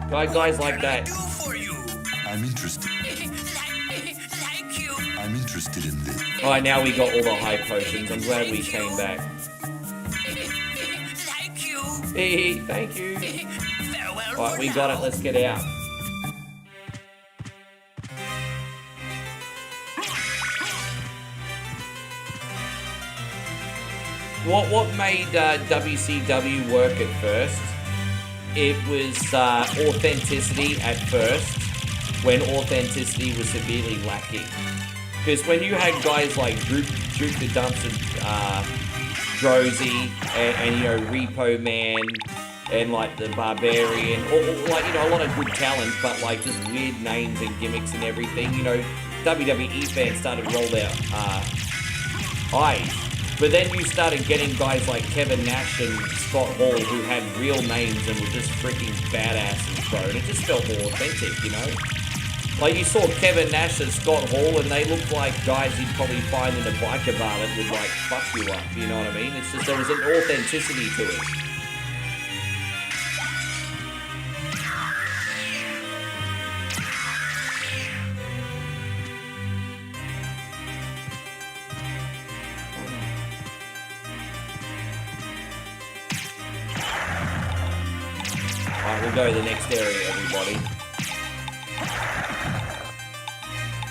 guys like that. I'm interested. I'm interested in this. Alright, now we got all the high potions. I'm glad we came back. Hey, thank you. Alright, we got it. Let's get out. What made WCW work at first? It was authenticity at first, when authenticity was severely lacking. Because when you had guys like Duke the Dumps and Drosy and you know, Repo Man and like the Barbarian, or like, you know, a lot of good talent, but like just weird names and gimmicks and everything. You know, WWE fans started to roll their eyes. But then you started getting guys like Kevin Nash and Scott Hall who had real names and were just freaking badasses, bro. And it just felt more authentic, you know? Like, you saw Kevin Nash and Scott Hall, and they looked like guys you'd probably find in a biker bar that would, like, fuck you up, you know what I mean? It's just, there was an authenticity to it. Alright, we'll go to the next area, everybody.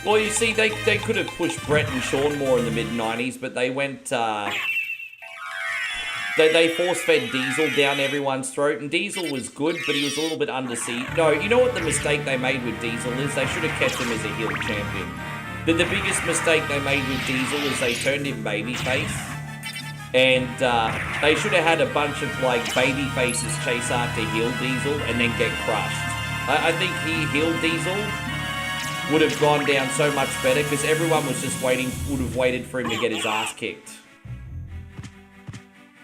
Well, you see, they could have pushed Brett and Shawn more in the mid-90s, but they went, they force-fed Diesel down everyone's throat, and Diesel was good, but he was a little bit undersea. No, you know what the mistake they made with Diesel is? They should have kept him as a heel champion. But the biggest mistake they made with Diesel is they turned him babyface. And they should have had a bunch of, like, baby faces chase after heel Diesel and then get crushed. I think heel Diesel would have gone down so much better because everyone was just would have waited for him to get his ass kicked.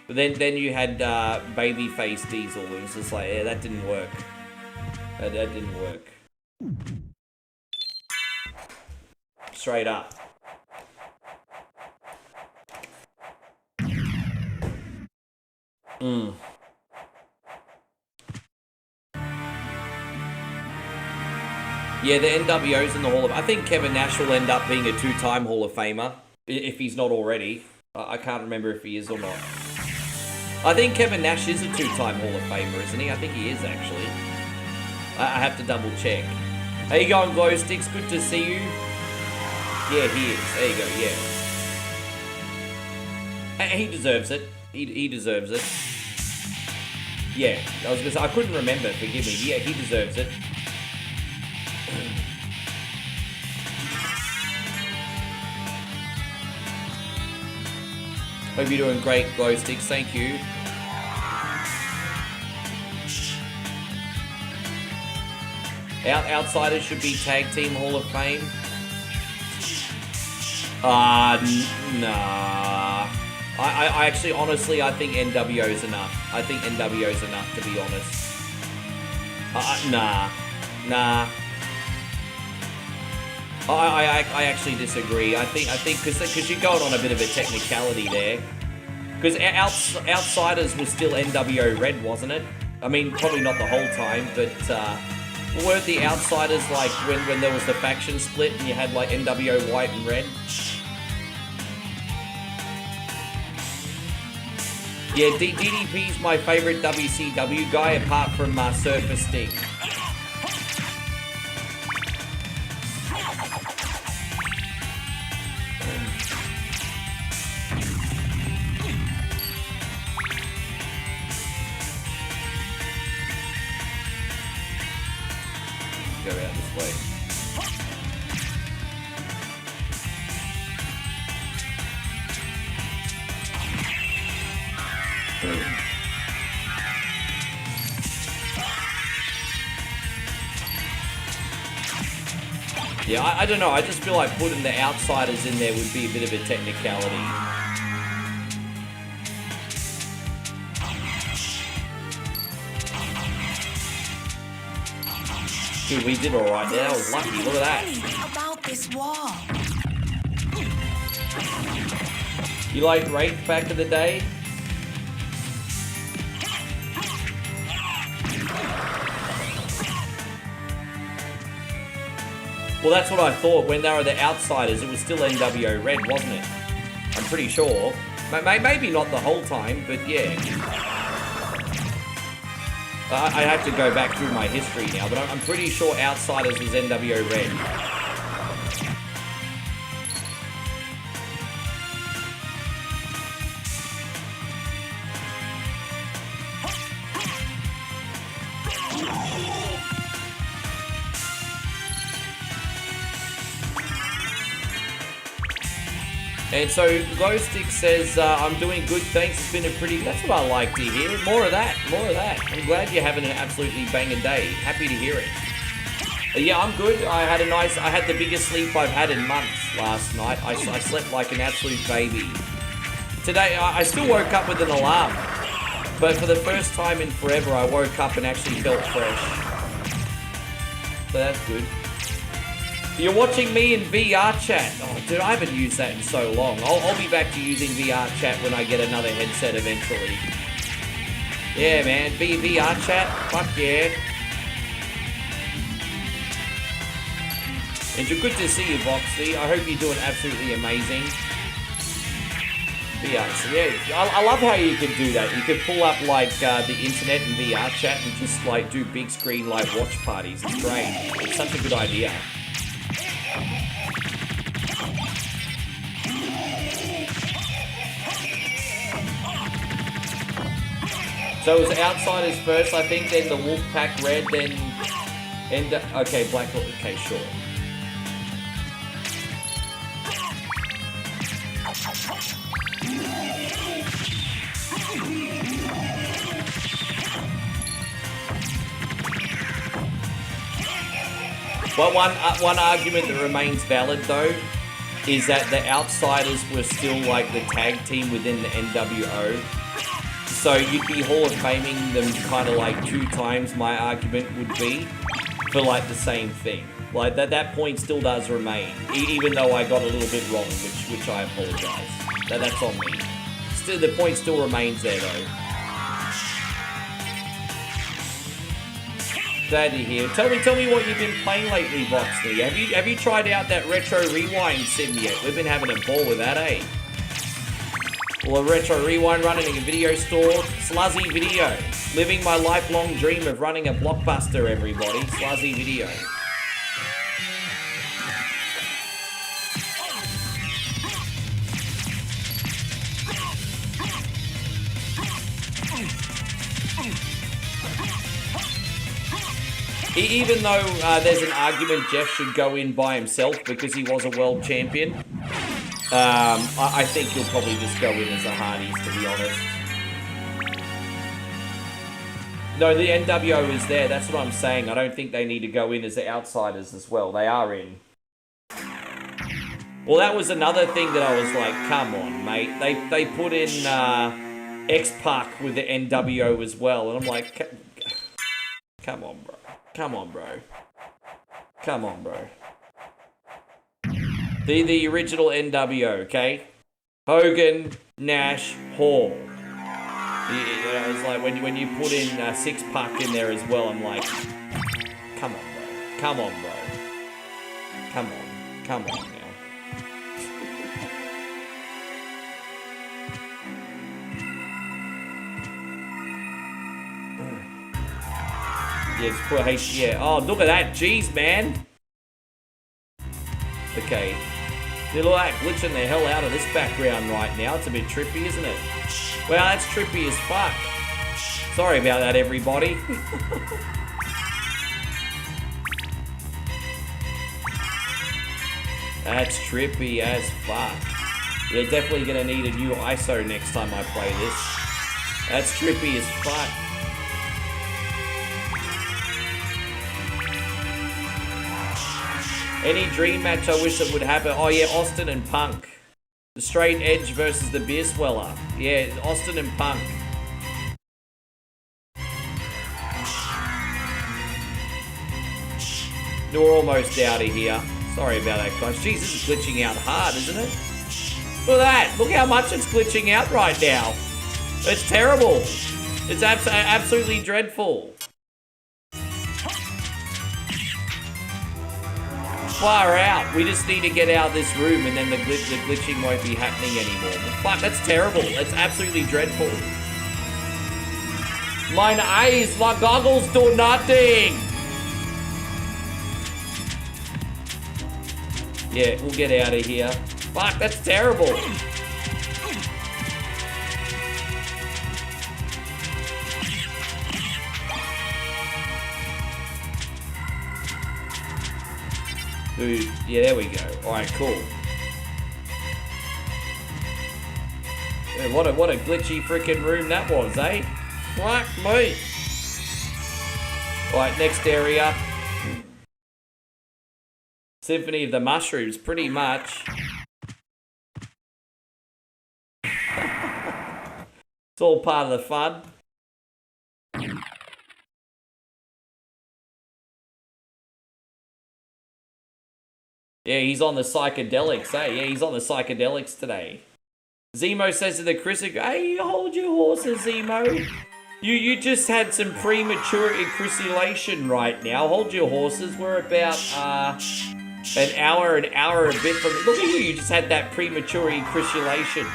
But then you had babyface Diesel. It was just like, yeah, that didn't work. That didn't work. Straight up. Yeah, the NWO's in the Hall of... I think Kevin Nash will end up being a 2-time Hall of Famer, if he's not already. I can't remember if he is or not. I think Kevin Nash is a 2-time Hall of Famer, isn't he? I think he is, actually. I have to double check. How you going, Glow Sticks? Good to see you. Yeah, he is. There you go, yeah. He deserves it. He deserves it. Yeah, I was gonna say, I couldn't remember, forgive me. Yeah, he deserves it. Hope you're doing great, Glow Sticks. Thank you. Outsiders should be Tag Team Hall of Fame. Nah. I actually, honestly, I think NWO's enough. I think NWO's enough, to be honest. Nah. I actually disagree. I think because you're going on a bit of a technicality there. Because Outsiders was still NWO Red, wasn't it? I mean, probably not the whole time, but weren't the Outsiders like when there was the faction split and you had like NWO White and Red? Yeah, DDP's my favorite WCW guy apart from Surfer Sting. Go out this way. Yeah, I don't know. I just feel like putting the Outsiders in there would be a bit of a technicality. Dude, we did alright there. I was lucky. Look at that. About this wall. You like Wraith back in the day? Well, that's what I thought. When they were the Outsiders, it was still NWO Red, wasn't it? I'm pretty sure. Maybe not the whole time, but yeah. I have to go back through my history now, but I'm pretty sure Outsiders was NWO Red. And so Glowstick says, I'm doing good, thanks. It's been a pretty... That's what I like to hear. More of that. More of that. I'm glad you're having an absolutely banging day. Happy to hear it. Yeah, I'm good. I had the biggest sleep I've had in months last night. I slept like an absolute baby. Today, I still woke up with an alarm. But for the first time in forever, I woke up and actually felt fresh. So that's good. You're watching me in VR chat. Oh, dude, I haven't used that in so long. I'll be back to using VR chat when I get another headset eventually. Yeah, man. VR chat? Fuck yeah. And you're good to see you, Voxy. I hope you're doing absolutely amazing. VR, so yeah, I love how you can do that. You can pull up, like, the internet and VR chat and just, like, do big screen, like, watch parties. It's great. It's such a good idea. So it was Outsiders first, I think, then the Wolfpack Red, then... okay, Black... Okay, sure. But one argument that remains valid, though, is that the Outsiders were still, like, the tag team within the NWO. So you'd be Hall of Faming them kind of like 2 times, my argument would be, for, like, the same thing. Like, that point still does remain, even though I got a little bit wrong, which I apologize. That's on me. Still, the point still remains there, though. Glad to hear. Tell me what you've been playing lately, Voxley. Have you tried out that Retro Rewind sim yet? We've been having a ball with that, eh? Well, a Retro Rewind running a video store. Sluzzy Video. Living my lifelong dream of running a Blockbuster, everybody. Sluzzy Video. Even though there's an argument Jeff should go in by himself because he was a world champion, I think he'll probably just go in as a Hardys, to be honest. No, the NWO is there. That's what I'm saying. I don't think they need to go in as the Outsiders as well. They are in. Well, that was another thing that I was like, come on, mate. They put in X-Pac with the NWO as well. And I'm like, come on, bro. Come on, bro. Come on, bro. The original NWO, okay? Hogan, Nash, Hall. It's like when you put in Six-Pack in there as well, I'm like, come on, bro. Come on, bro. Come on. Come on now. Yeah, just put HDR. Oh, look at that. Jeez, man. Okay. Look at that glitching the hell out of this background right now. It's a bit trippy, isn't it? Well, that's trippy as fuck. Sorry about that, everybody. That's trippy as fuck. Yeah, definitely gonna need a new ISO next time I play this. That's trippy as fuck. Any dream match I wish that would happen? Oh yeah, Austin and Punk. The Straight Edge versus the Beer Sweller. Yeah, Austin and Punk. We're almost out of here. Sorry about that, guys. Jeez, this is glitching out hard, isn't it? Look at that. Look how much it's glitching out right now. It's terrible. It's absolutely dreadful. Far out. We just need to get out of this room and then the glitching won't be happening anymore. Fuck, that's terrible. That's absolutely dreadful. My eyes, my goggles do nothing. Yeah, we'll get out of here. Fuck, that's terrible. Dude, yeah, there we go. Alright, cool. What a glitchy freaking room that was, eh? Fuck me. Alright, next area. Symphony of the Mushrooms, pretty much. It's all part of the fun. Yeah, he's on the psychedelics, eh? Yeah, he's on the psychedelics today. Zemo says to the Chris, hey, hold your horses, Zemo. You just had some premature ejaculation right now. Hold your horses. We're about an hour a bit from... Look at you just had that premature ejaculation.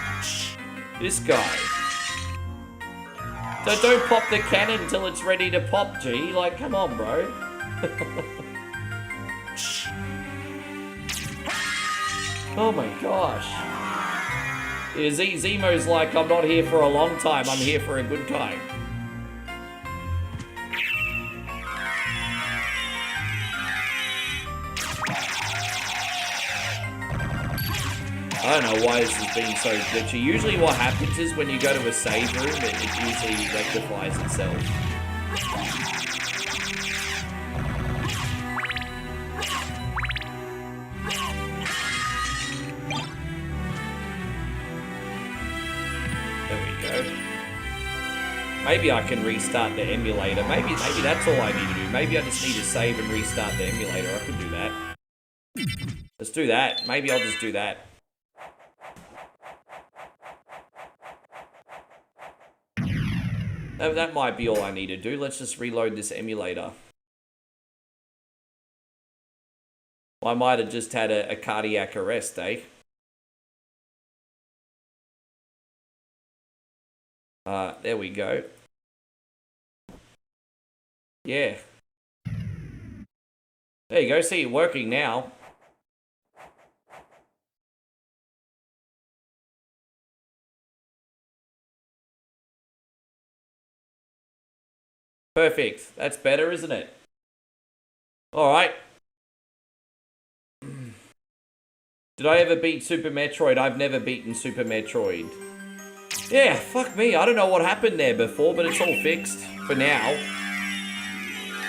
This guy. So don't pop the cannon until it's ready to pop, G. Like, come on, bro. Oh my gosh. Yeah, Zemo's like, I'm not here for a long time, I'm here for a good time. I don't know why this has been so glitchy. Usually what happens is when you go to a save room, it usually rectifies itself. Maybe I can restart the emulator. Maybe that's all I need to do. Maybe I just need to save and restart the emulator. I could do that. Let's do that. Maybe I'll just do that. That might be all I need to do. Let's just reload this emulator. I might have just had a cardiac arrest, eh? There we go. Yeah. There you go. See it working now. Perfect. That's better, isn't it? Alright. Did I ever beat Super Metroid? I've never beaten Super Metroid. Yeah, fuck me. I don't know what happened there before, but it's all fixed for now.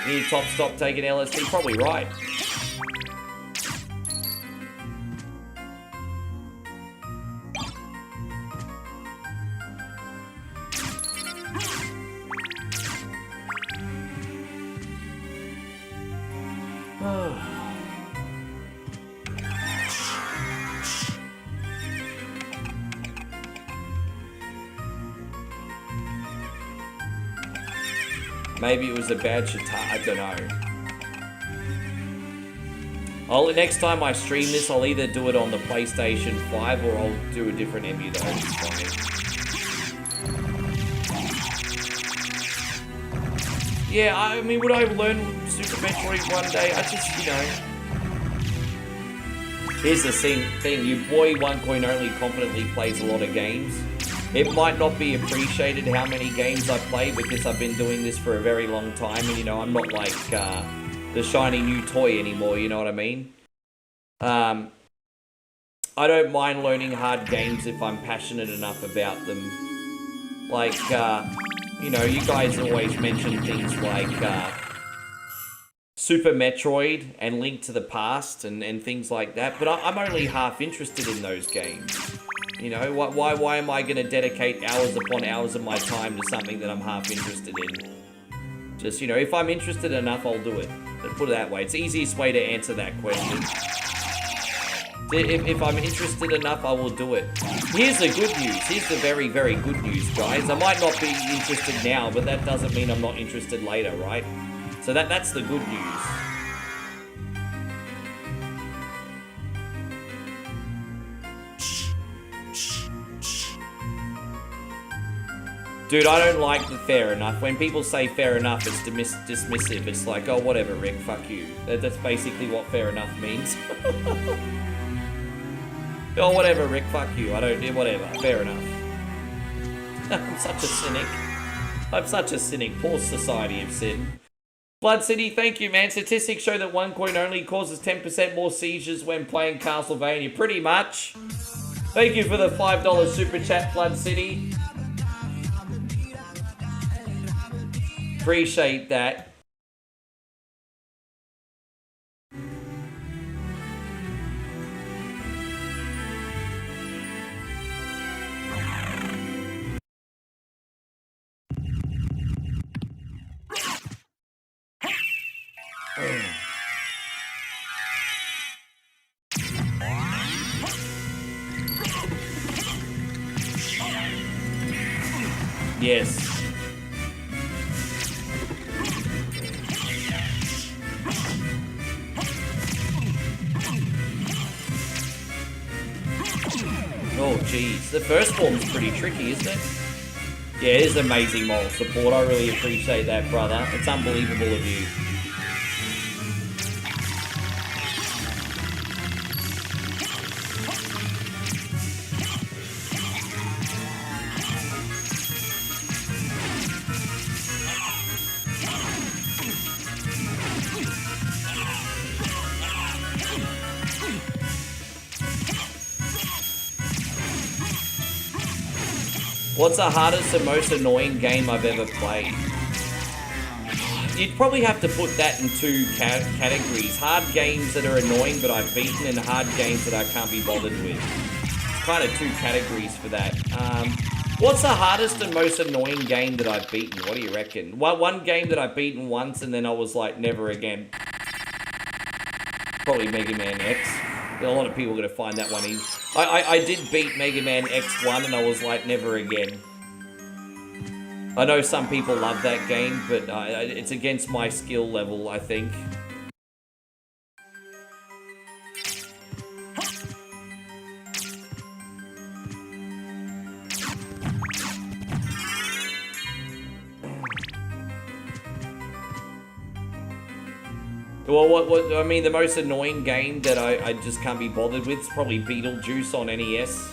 Need top stop taking LSD? Probably right. Maybe it was a bad shita, I don't know. Next time I stream this, I'll either do it on the PlayStation 5 or I'll do a different emulator. Yeah, I mean, would I learn Super Metroid one day? I just, you know... Here's the thing, your boy OneCoin only confidently plays a lot of games. It might not be appreciated how many games I play because I've been doing this for a very long time and, you know, I'm not like the shiny new toy anymore, you know what I mean? I don't mind learning hard games if I'm passionate enough about them. Like, you know, you guys always mention things like Super Metroid and Link to the Past and things like that, but I'm only half interested in those games. You know, why am I going to dedicate hours upon hours of my time to something that I'm half interested in? Just, you know, if I'm interested enough, I'll do it. Let's put it that way. It's the easiest way to answer that question. If I'm interested enough, I will do it. Here's the good news. Here's the very, very good news, guys. I might not be interested now, but that doesn't mean I'm not interested later, right? So that's the good news. Dude, I don't like the fair enough. When people say fair enough, it's dismissive. It's like, oh, whatever, Rick, fuck you. That's basically what fair enough means. Oh, whatever, Rick, fuck you. I don't do whatever. Fair enough. I'm such a cynic. I'm such a cynic. Poor society of sin. Blood City, thank you, man. Statistics show that OneCoin only causes 10% more seizures when playing Castlevania. Pretty much. Thank you for the $5 super chat, Flood City. Appreciate that. Yes. Oh, geez. The first form's pretty tricky, isn't it? Yeah, it is amazing moral support. I really appreciate that, brother. It's unbelievable of you. What's the hardest and most annoying game I've ever played? You'd probably have to put that in two categories. Hard games that are annoying but I've beaten, and hard games that I can't be bothered with. It's kind of two categories for that. What's the hardest and most annoying game that I've beaten? What do you reckon? One game that I've beaten once and then I was like, never again. Probably Mega Man X. A lot of people are going to find that one easy. I did beat Mega Man X1 and I was like, never again. I know some people love that game, but it's against my skill level, I think. Well, I mean, the most annoying game that I just can't be bothered with is probably Beetlejuice on NES.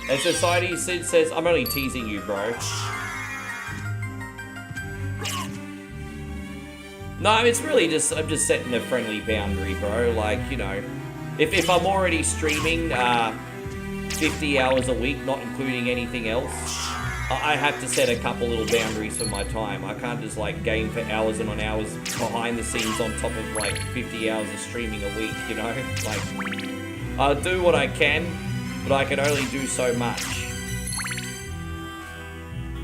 As Society Sid says, I'm only teasing you, bro. No, it's really just, I'm just setting a friendly boundary, bro. Like, you know, if I'm already streaming 50 hours a week, not including anything else, I have to set a couple little boundaries for my time. I can't just, like, game for hours and on hours behind the scenes on top of, like, 50 hours of streaming a week, you know? Like, I'll do what I can, but I can only do so much.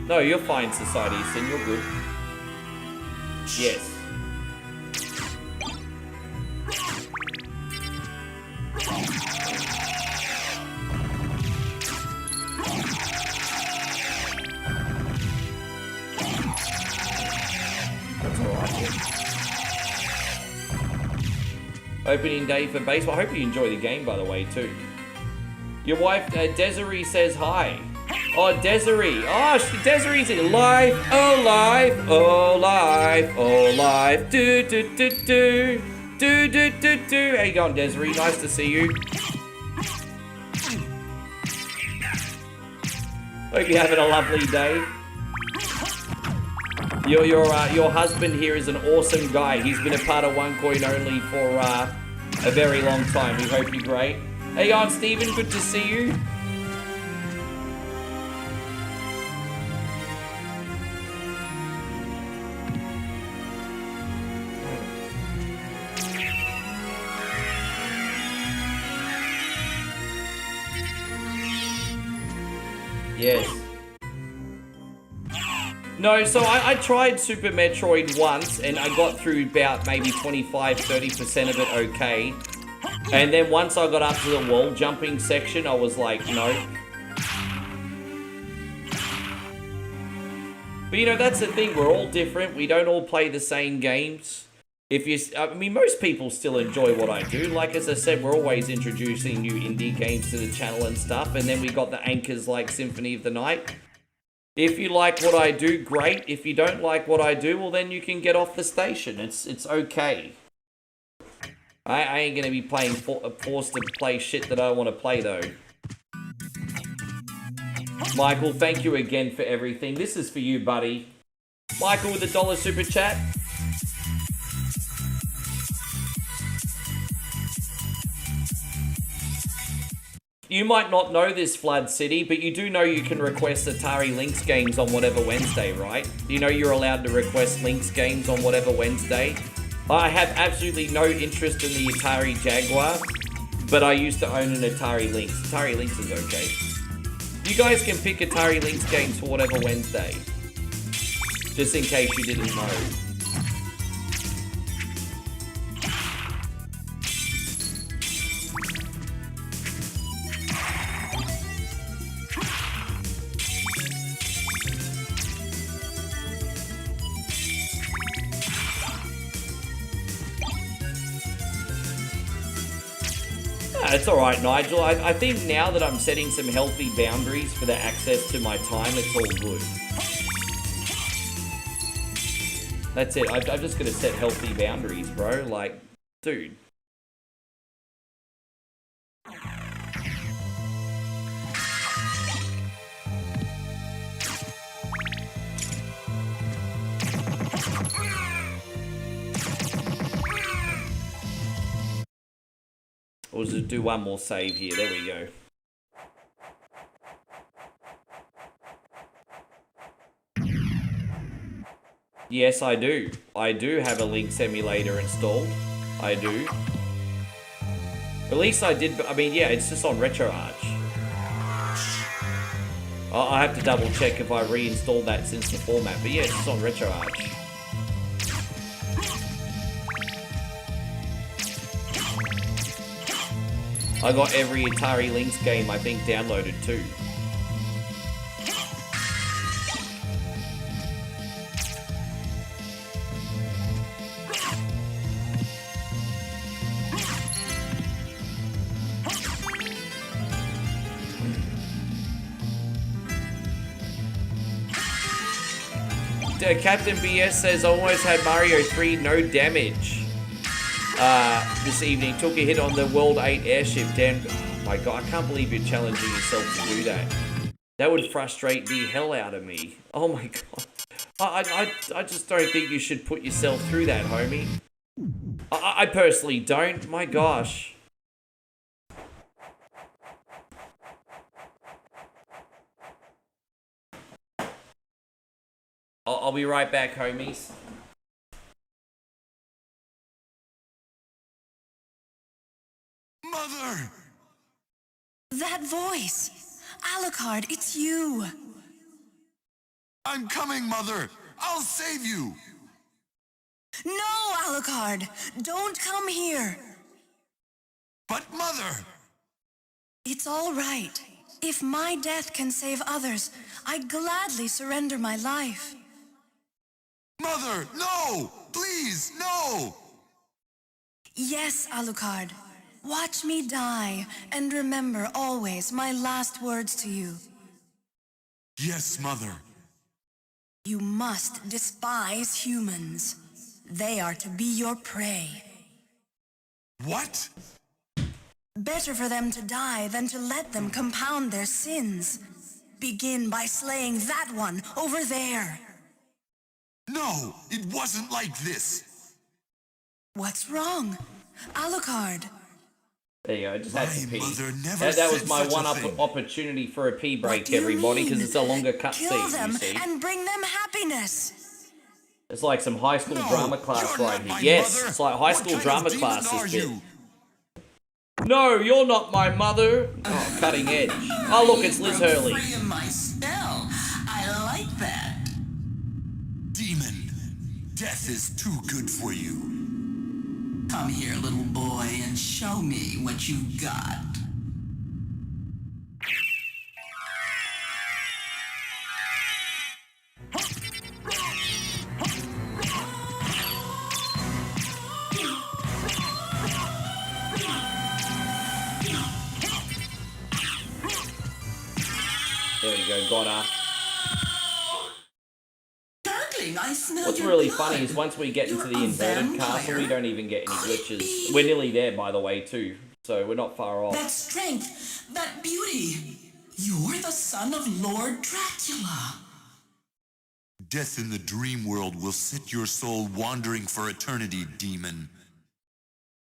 No, you're fine, Society Sin, you're good. Yes. Opening day for baseball. I hope you enjoy the game, by the way, too. Your wife, Desiree, says hi. Oh, Desiree. Oh, Desiree's in life. Oh, life. Oh, life. Oh, life. Do, do, do, do. Do, do, do, do. How you going, Desiree? Nice to see you. Hope you're having a lovely day. Your husband here is an awesome guy. He's been a part of One Coin Only for a very long time. We hope you're great. How you going, Stephen? Good to see you. Yes. No, so I tried Super Metroid once, and I got through about maybe 25-30% of it okay. And then once I got up to the wall jumping section, I was like, no. But you know, that's the thing, we're all different. We don't all play the same games. I mean, most people still enjoy what I do. Like, as I said, we're always introducing new indie games to the channel and stuff. And then we got the anchors like Symphony of the Night. If you like what I do, great. If you don't like what I do, well, then you can get off the station. It's okay. I ain't gonna be forced to play shit that I want to play, though. Michael, thank you again for everything. This is for you, buddy. Michael with a $1 super chat. You might not know this, Flood City, but you do know you can request Atari Lynx games on whatever Wednesday, right? Do you know you're allowed to request Lynx games on whatever Wednesday? I have absolutely no interest in the Atari Jaguar, but I used to own an Atari Lynx. Atari Lynx is okay. You guys can pick Atari Lynx games for whatever Wednesday. Just in case you didn't know. It's alright, Nigel. I think now that I'm setting some healthy boundaries for the access to my time, it's all good. That's it. I'm just going to set healthy boundaries, bro. Like, dude. Or just do one more save here. There we go. Yes, I do. I do have a Lynx emulator installed. I do. At least I did. I mean, yeah, it's just on RetroArch. I have to double check if I reinstalled that since the format. But yeah, it's just on RetroArch. I got every Atari Lynx game, I think, downloaded too. Captain BS says, I almost had Mario 3 no damage. This evening, took a hit on the World 8 airship. Damn, oh my god, I can't believe you're challenging yourself to do that. That would frustrate the hell out of me. Oh my god. I just don't think you should put yourself through that, homie. I personally don't. My gosh. I'll be right back, homies. Mother! That voice! Alucard, it's you! I'm coming, Mother! I'll save you! No, Alucard! Don't come here! But, Mother! It's all right. If my death can save others, I'd gladly surrender my life. Mother, no! Please, no! Yes, Alucard. Watch me die, and remember always my last words to you. Yes, Mother. You must despise humans. They are to be your prey. What? Better for them to die than to let them compound their sins. Begin by slaying that one over there. No, it wasn't like this. What's wrong? Alucard. There you go, I just had to pee. Mother never That was said my such a one thing. opportunity for a pee break, What do you everybody, mean? because it's a longer Kill cutscene, them you see. and bring them happiness. It's like some high school No, drama class you're right not here. my Yes, mother. it's like high What school kind drama of demon class, are this bit. you? No, you're not my mother. Oh, cutting edge. Oh, look, it's Liz Hurley. Free of my spell. I like that. Demon, death is too good for you. Come here, little boy, and show me what you've got. There we go, got her. Darkling, I smell What's your really blood. funny is once we get into You're the a inverted castle, we vampire? don't even get any Could it glitches. be? We're nearly there, by the way, too. So we're not far off. That strength, that beauty. You're the son of Lord Dracula. Death in the dream world will set your soul wandering for eternity, demon.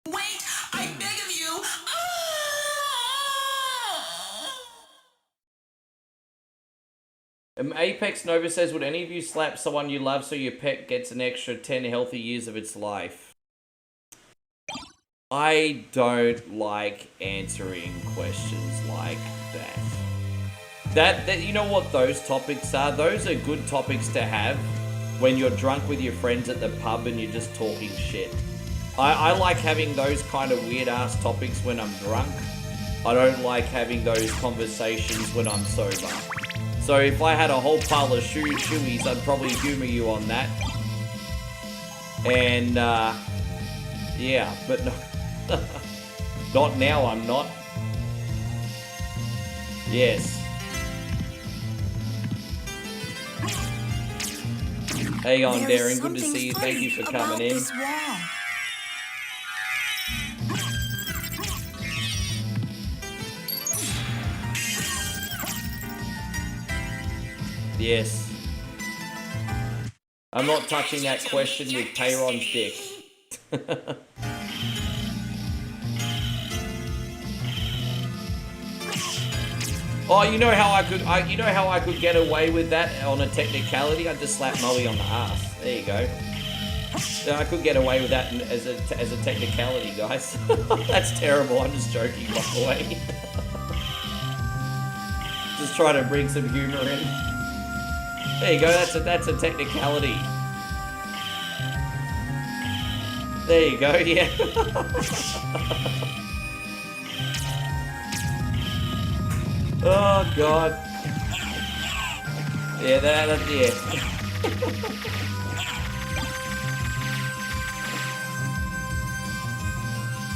Wait, I beg of you. Apex Nova says, would any of you slap someone you love so your pet gets an extra 10 healthy years of its life? I don't like answering questions like that. That you know what those topics are? Those are good topics to have when you're drunk with your friends at the pub and you're just talking shit. I like having those kind of weird ass topics when I'm drunk. I don't like having those conversations when I'm sober. So if I had a whole pile of shoeies, I'd probably humor you on that. And yeah, but no. Not now, I'm not. Yes. How you going, Darren? Good to see you. Thank you for coming in. Yes. I'm not touching that question with Peyron's dick. Oh, you know how I could get away with that on a technicality? I'd just slap Molly on the ass. There you go. I could get away with that as a technicality, guys. That's terrible. I'm just joking, by the way. Just trying to bring some humor in. There you go. That's a technicality. There you go. Yeah. Oh God. Yeah, yeah.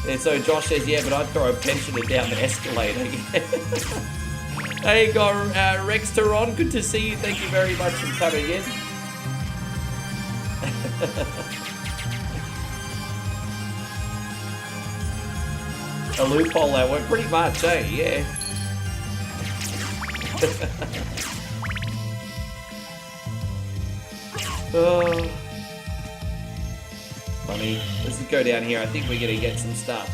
And so Josh says, yeah, but I'd throw a pensioner down the escalator. There you go, Rex Teron. Good to see you. Thank you very much for coming in. A loophole that worked pretty much, eh? Yeah. Oh. Funny. Let's just go down here. I think we're gonna get some stuff.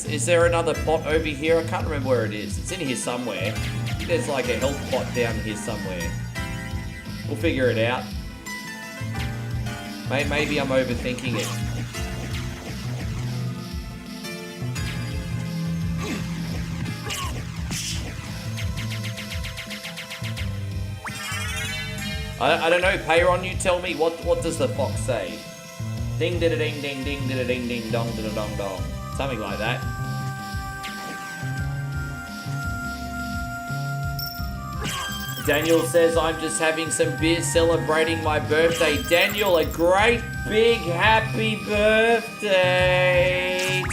Is there another pot over here? I can't remember where it is. It's in here somewhere. I think there's like a health pot down here somewhere. We'll figure it out. Maybe I'm overthinking it. I don't know, Peyron, you tell me, what does the fox say? Ding dida ding ding ding dida ding ding dong dida dong dong. Something like that. Daniel says, I'm just having some beer celebrating my birthday. Daniel, a great big happy birthday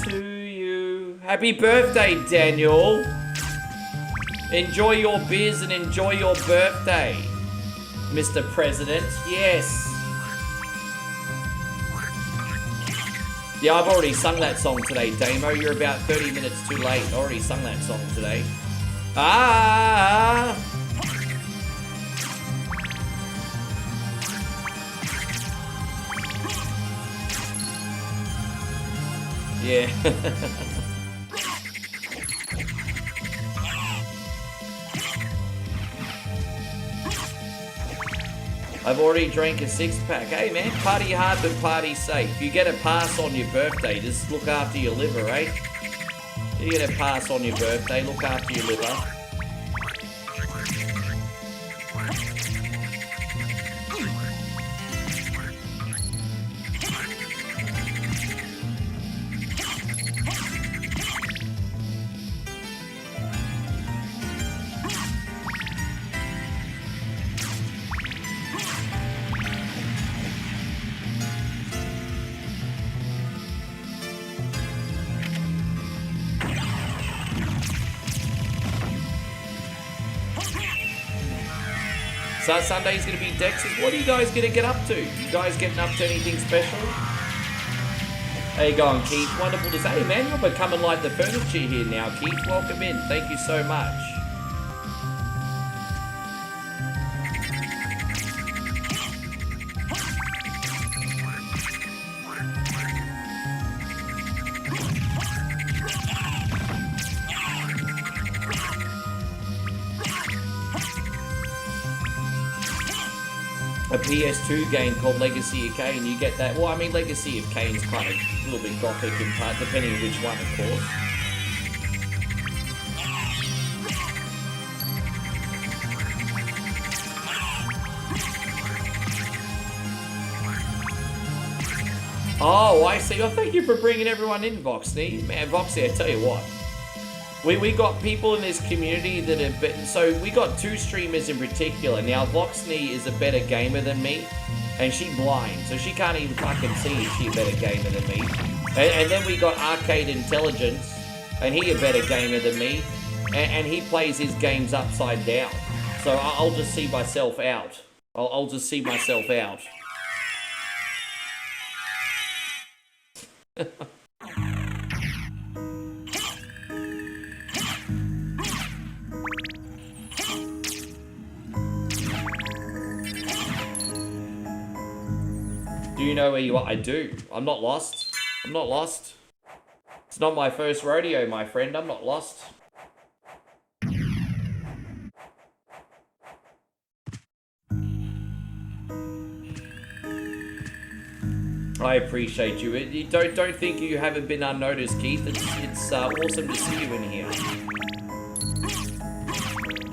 to you. Happy birthday, Daniel. Enjoy your beers and enjoy your birthday, Mr. President. Yes. Yeah, I've already sung that song today, Damo. You're about 30 minutes too late. I already sung that song today. Ah! Yeah. I've already drank a 6-pack. Hey man, party hard but party safe. You get a pass on your birthday, just look after your liver, eh? You get a pass on your birthday, look after your liver. So Sunday's going to be Dex's. What are you guys going to get up to? You guys getting up to anything special? How you going, Keith? Wonderful to say. Hey, man, you're becoming like the furniture here now, Keith. Welcome in. Thank you so much. A PS2 game called Legacy of Kain. You get that? Well, I mean, Legacy of Kain's kind of a little bit gothic in part, depending on which one, of course. Oh, I see. Oh, thank you for bringing everyone in, Voxney. Man, Voxy, I tell you what. We got people in this community that have been... So, we got two streamers in particular. Now, Voxney is a better gamer than me. And she blind. So, she can't even fucking see if she's a better gamer than me. And then we got Arcade Intelligence. And he a better gamer than me. And he plays his games upside down. So, I'll just see myself out. I'll just see myself out. Do you know where you are? I do. I'm not lost. I'm not lost. It's not my first rodeo, my friend. I'm not lost. I appreciate you. You don't think you haven't been unnoticed, Keith. It's awesome to see you in here.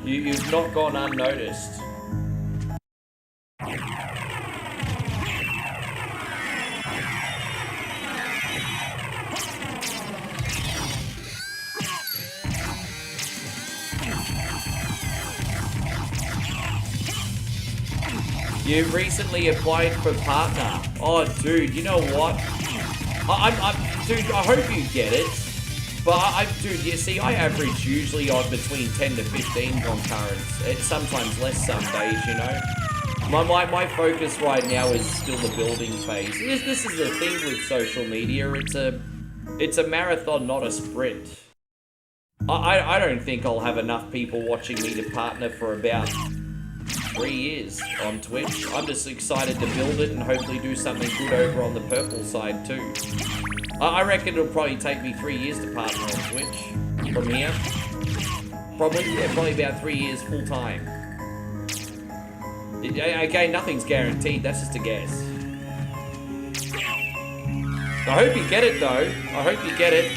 You've not gone unnoticed. You recently applied for partner. Oh, dude, you know what? Dude, I hope you get it. But dude, you see, I average usually on between 10 to 15 concurrents. It's sometimes less some days, you know. My focus right now is still the building phase. This is the thing with social media. It's a marathon, not a sprint. I don't think I'll have enough people watching me to partner for about 3 years on Twitch. I'm just excited to build it and hopefully do something good over on the purple side too. I reckon it'll probably take me 3 years to partner on Twitch from here. Probably about 3 years full time. Again, nothing's guaranteed. That's just a guess. I hope you get it though. I hope you get it.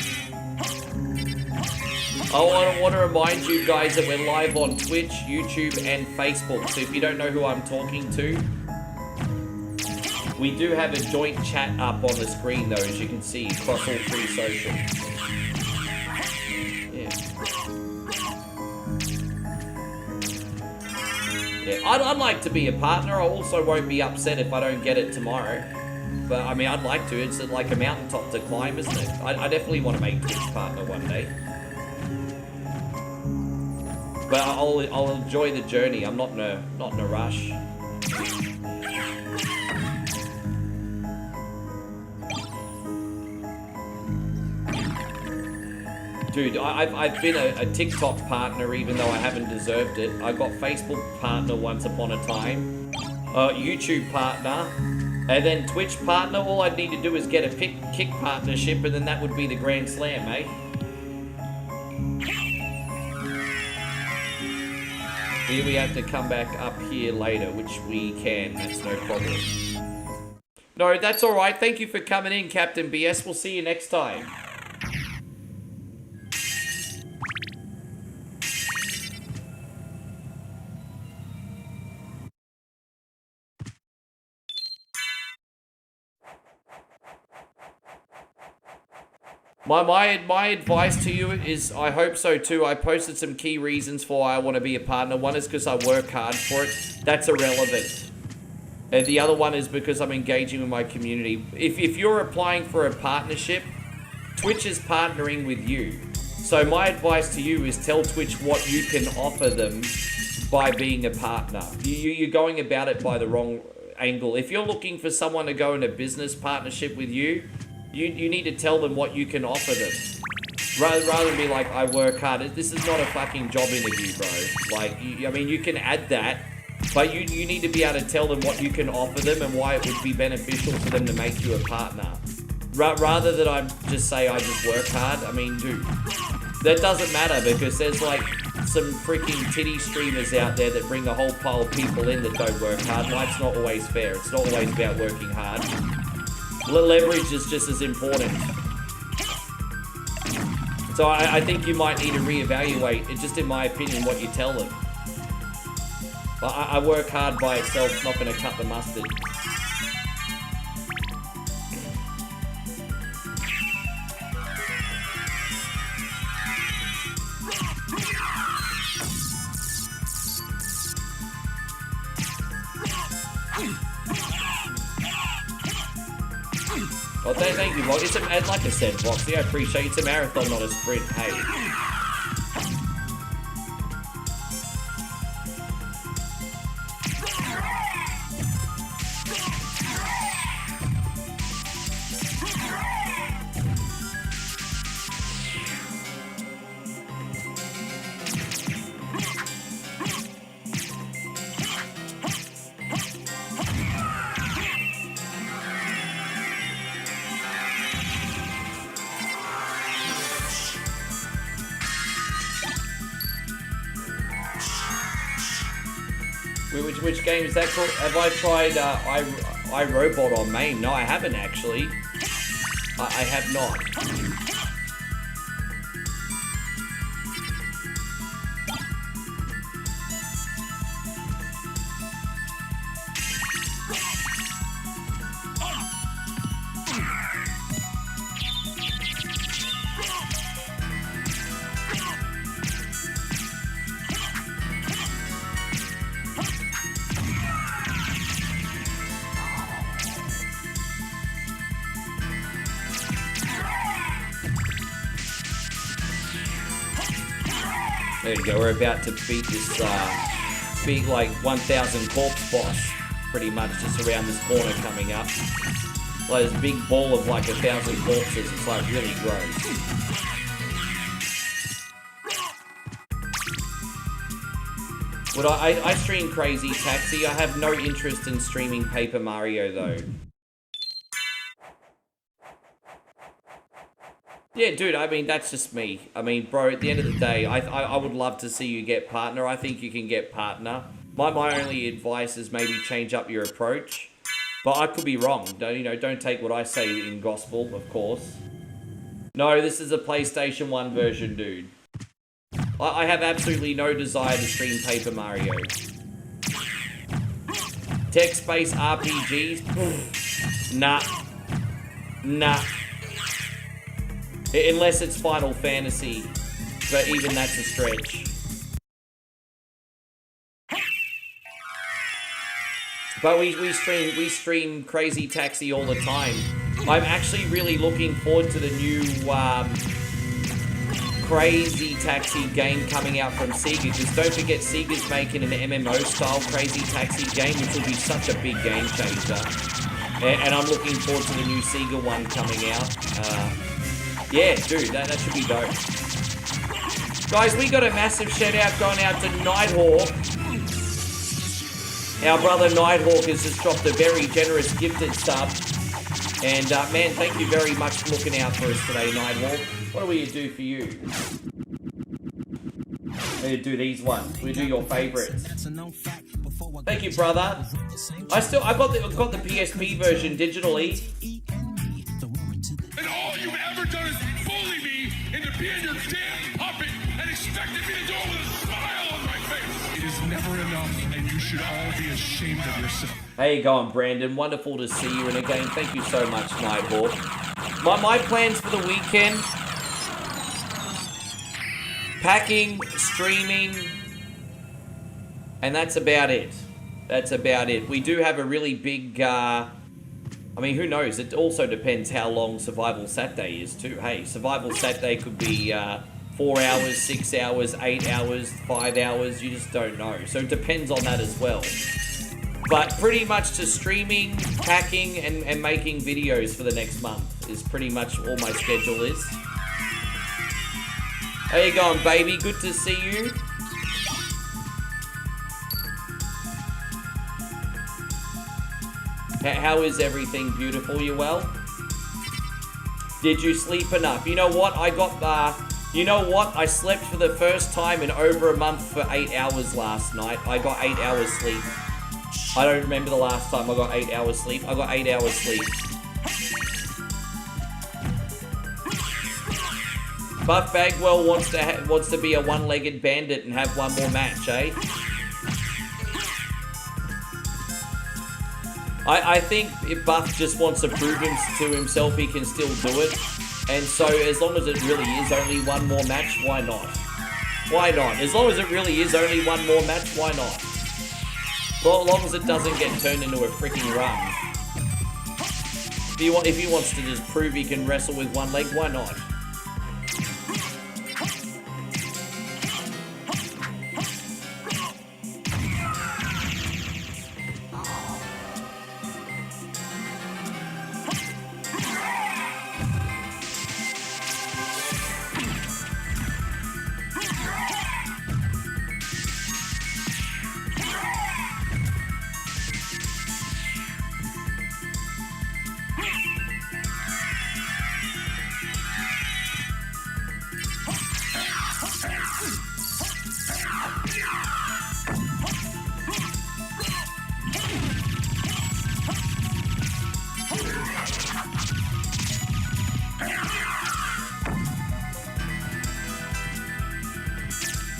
I want to remind you guys that we're live on Twitch, YouTube, and Facebook. So if you don't know who I'm talking to, we do have a joint chat up on the screen, though, as you can see, across all three socials. Yeah, I'd like to be a partner. I also won't be upset if I don't get it tomorrow. But, I mean, I'd like to. It's like a mountaintop to climb, isn't it? I definitely want to make Twitch partner one day. But I'll enjoy the journey. I'm not in a rush. Dude, I've been a TikTok partner even though I haven't deserved it. I got Facebook partner once upon a time. YouTube partner. And then Twitch partner. All I'd need to do is get a kick partnership and then that would be the Grand Slam, eh? We have to come back up here later, which we can. That's no problem. No, that's all right. Thank you for coming in, Captain BS. We'll see you next time. My advice to you is, I hope so too. I posted some key reasons for why I want to be a partner. One is because I work hard for it. That's irrelevant. And the other one is because I'm engaging with my community. If you're applying for a partnership, Twitch is partnering with you. So my advice to you is tell Twitch what you can offer them by being a partner. You're going about it by the wrong angle. If you're looking for someone to go in a business partnership with you, you need to tell them what you can offer them. Rather than be like, I work hard. This is not a fucking job interview, bro. Like, I mean, you can add that, but you need to be able to tell them what you can offer them and why it would be beneficial for them to make you a partner. Rather than I just say I just work hard. I mean, dude, that doesn't matter because there's like some freaking titty streamers out there that bring a whole pile of people in that don't work hard. Life's not always fair. It's not always about working hard. Leverage is just as important. So I think you might need to reevaluate, just in my opinion, what you tell them. But I work hard by itself, it's not going to cut the mustard. Well, thank you, Vox. Like I said, Voxy, I appreciate it's a marathon, not a sprint. Hey. Which game is that called? Have I tried iRobot on MAME? No, I haven't actually. I have not. There you go, we're about to beat this, beat like 1,000 corpse boss, pretty much just around this corner coming up. Like this big ball of like 1,000 corpses, it's like really gross. Would I stream Crazy Taxi? I have no interest in streaming Paper Mario though. Yeah, dude, I mean, that's just me. I mean, bro, at the end of the day, I would love to see you get partner. I think you can get partner. My only advice is maybe change up your approach. But I could be wrong. Don't take what I say in gospel, of course. No, this is a PlayStation 1 version, dude. I have absolutely no desire to stream Paper Mario. Text-based RPGs? Nah. Nah. Unless it's Final Fantasy, but even that's a stretch. But we stream Crazy Taxi all the time. I'm actually really looking forward to the new Crazy Taxi game coming out from Sega, because don't forget Sega's making an MMO style Crazy Taxi game, which will be such a big game changer. And I'm looking forward to the new Sega one coming out. Yeah, dude, that should be dope. Guys, we got a massive shout out going out to Nighthawk. Our brother Nighthawk has just dropped a very generous gifted sub. And man, thank you very much for looking out for us today, Nighthawk. What do we do for you? We do these ones. We do your favorites. Thank you, brother. I got the PSP version digitally. And all you've ever done is bully me into being your damn puppet and expected me to do it with a smile on my face. It is never enough, and you should all be ashamed of yourself. How you going, Brandon? Wonderful to see you in a game. Thank you so much, Nighthawk. My plans for the weekend: packing, streaming, and that's about it. That's about it. We do have a really big, I mean, who knows? It also depends how long Survival Saturday is too. Hey, Survival Saturday could be 4 hours, 6 hours, 8 hours, 5 hours. You just don't know. So it depends on that as well. But pretty much just streaming, packing, and making videos for the next month is pretty much all my schedule is. How you going, baby? Good to see you. How is everything, beautiful? You well? Did you sleep enough? You know what? You know what? I slept for the first time in over a month for 8 hours last night. I got 8 hours sleep. I don't remember the last time I got 8 hours sleep. I got 8 hours sleep. Buff Bagwell wants to be a one-legged bandit and have one more match, eh? I think if Buff just wants to prove to himself he can still do it. And so as long as it really is only one more match, why not? Why not? As long as it really is only one more match, why not? Well, as long as it doesn't get turned into a freaking run. If he wants to just prove he can wrestle with one leg, why not?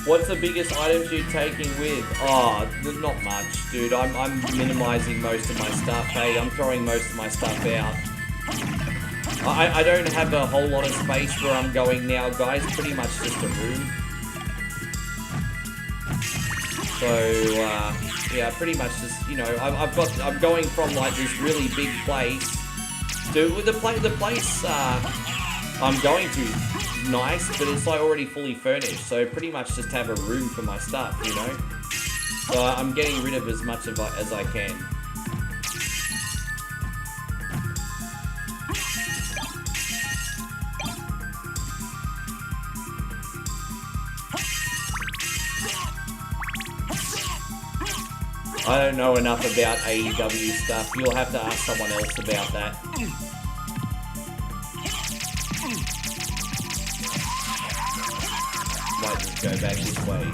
What's the biggest items you're taking with? Oh, not much, dude. I'm minimizing most of my stuff. Hey, I'm throwing most of my stuff out. I don't have a whole lot of space where I'm going now, guys. Pretty much just a room. So, yeah, pretty much just, you know, I'm going from like this really big place to the place I'm going to. Nice, but it's like already fully furnished, so pretty much just have a room for my stuff, you know? So I'm getting rid of as much of it as I can. I don't know enough about AEW stuff. You'll have to ask someone else about that. Might just go back this way.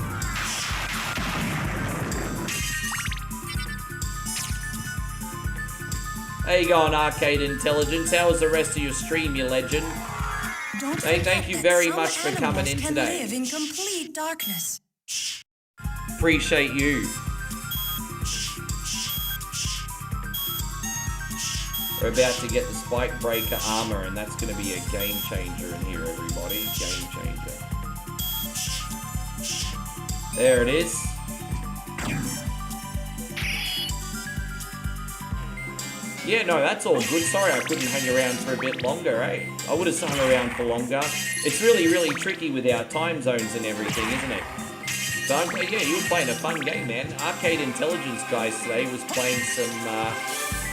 How you going, Arcade Intelligence? How was the rest of your stream, you legend? Hey, thank you very much for coming in today. Live in complete darkness. Appreciate you. We're about to get the Spike Breaker armor, and that's going to be a game changer in here, everybody. Game changer. There it is. Yeah, no, that's all good. Sorry I couldn't hang around for a bit longer, eh? I would have hung around for longer. It's really, really tricky with our time zones and everything, isn't it? So, yeah, you were playing a fun game, man. Arcade Intelligence guys today was playing some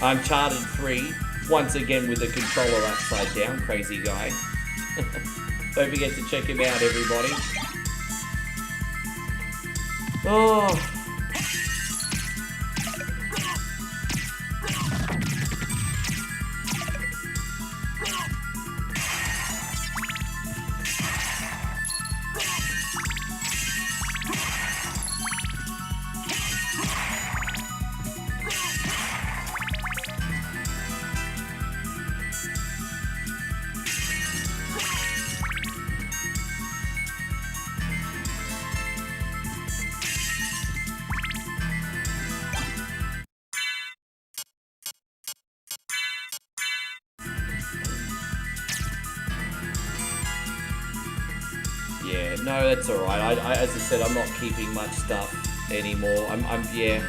Uncharted 3. Once again with the controller upside down. Crazy guy. Don't forget to check him out, everybody. Oh. Yeah, no, that's alright. As I said, I'm not keeping much stuff anymore. Yeah.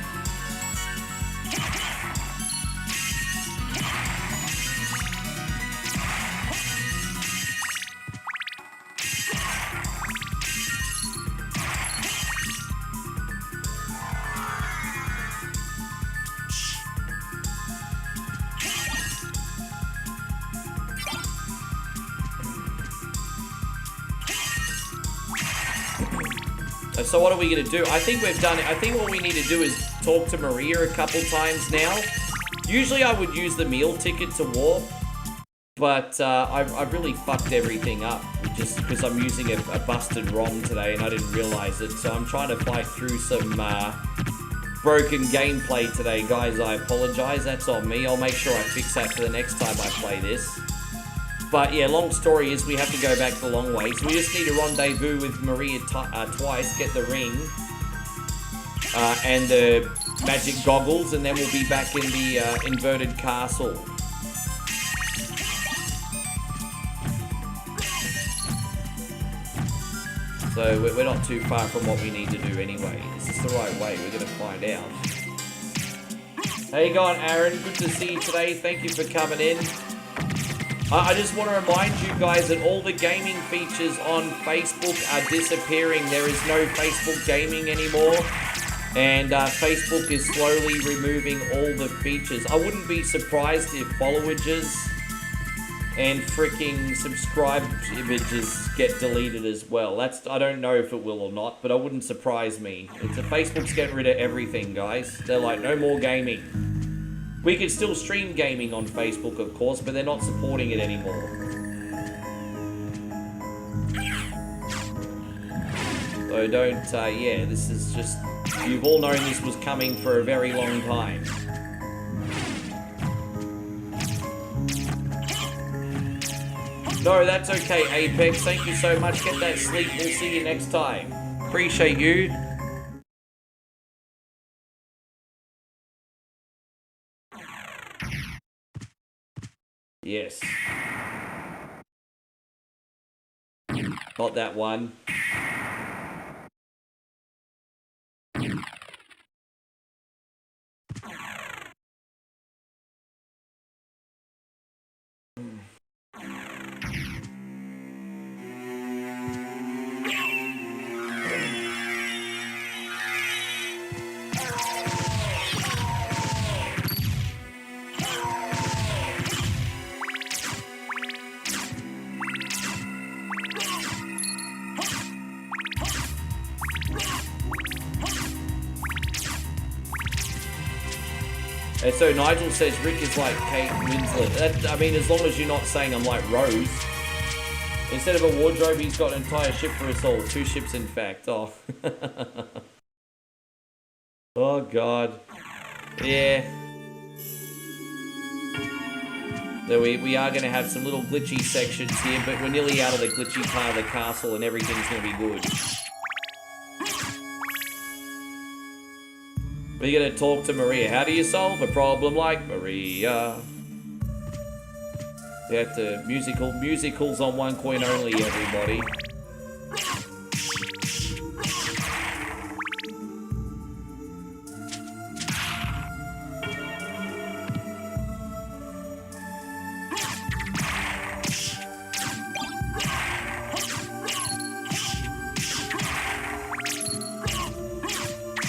So what are we gonna do? I think we've done it. I think what we need to do is talk to Maria a couple times now. Usually I would use the meal ticket to warp, but I've really fucked everything up just because I'm using a busted ROM today and I didn't realize it. So I'm trying to fight through some broken gameplay today, guys. I apologize. That's on me. I'll make sure I fix that for the next time I play this. But yeah, long story is we have to go back the long way. So we just need to rendezvous with Maria twice, get the ring and the magic goggles, and then we'll be back in the inverted castle. So we're not too far from what we need to do anyway. Is this the right way? We're going to find out. How you going, Aaron? Good to see you today. Thank you for coming in. I just want to remind you guys that all the gaming features on Facebook are disappearing. There is no Facebook gaming anymore. And Facebook is slowly removing all the features. I wouldn't be surprised if followages and freaking subscribe images get deleted as well. I don't know if it will or not, but it wouldn't surprise me. Facebook's getting rid of everything, guys. They're like, no more gaming. We can still stream gaming on Facebook, of course, but they're not supporting it anymore. So don't, yeah, this is just... You've all known this was coming for a very long time. No, that's okay, Apex. Thank you so much. Get that sleep. We'll see you next time. Appreciate you. Yes. Not that one. And so Nigel says Rick is like Kate Winslet. I mean, as long as you're not saying I'm like Rose. Instead of a wardrobe, he's got an entire ship for us all. 2 ships, in fact. Oh. Oh, God. Yeah. So we are going to have some little glitchy sections here, but we're nearly out of the glitchy part of the castle and everything's going to be good. We're going to talk to Maria. How do you solve a problem like Maria? We have to musicals on 1 coin only, everybody.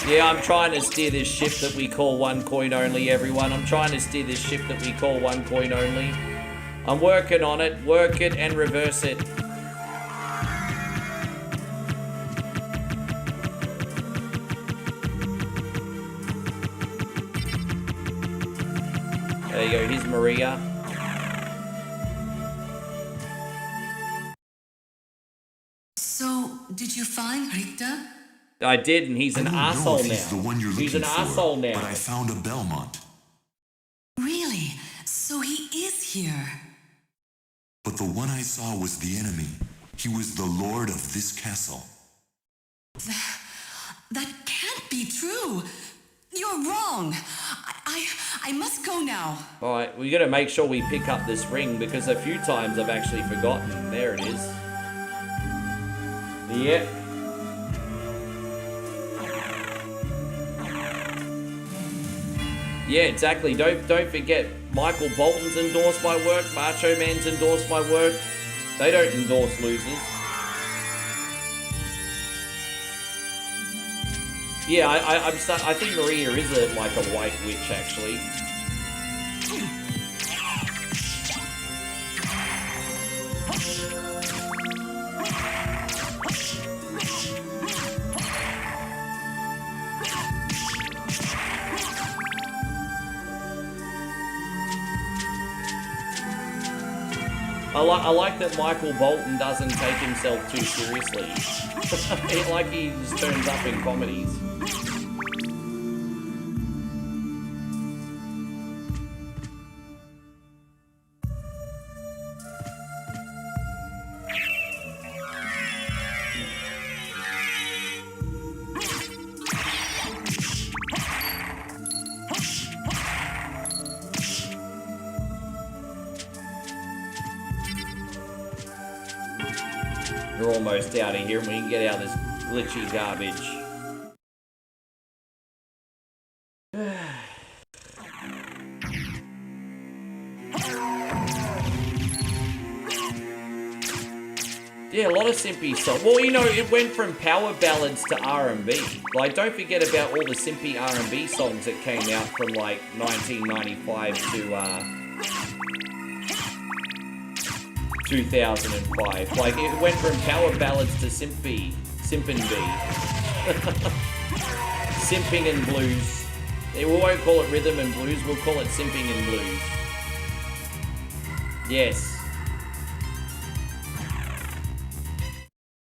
Yeah, I'm trying to steer this ship that we call 1 coin only, everyone. I'm trying to steer this ship that we call 1 coin only. I'm working on it. Work it and reverse it. There you go. Here's Maria. So, did you find Richter? I did, and he's an asshole now. He's the one you're He's looking an for, asshole now. But I found a Belmont. Really? So he is here. But the one I saw was the enemy. He was the lord of this castle. That can't be true. You're wrong. I must go now. Alright, we gotta make sure we pick up this ring because a few times I've actually forgotten. There it is. Yep. Yeah, exactly. Don't forget, Michael Bolton's endorsed my work. Macho Man's endorsed my work. They don't endorse losers. Yeah, I think Maria is like a white witch, actually. I like that Michael Bolton doesn't take himself too seriously. Like he just turns up in comedies. We're almost out of here and we can get out of this glitchy garbage. Yeah, a lot of simpy songs. Well, you know, it went from power ballads to R&B. Like, don't forget about all the simpy R&B songs that came out from, like, 1995 to, 2005. Like, it went from power ballads to simpin' simping and blues. We won't call it rhythm and blues, we'll call it simping and blues. Yes.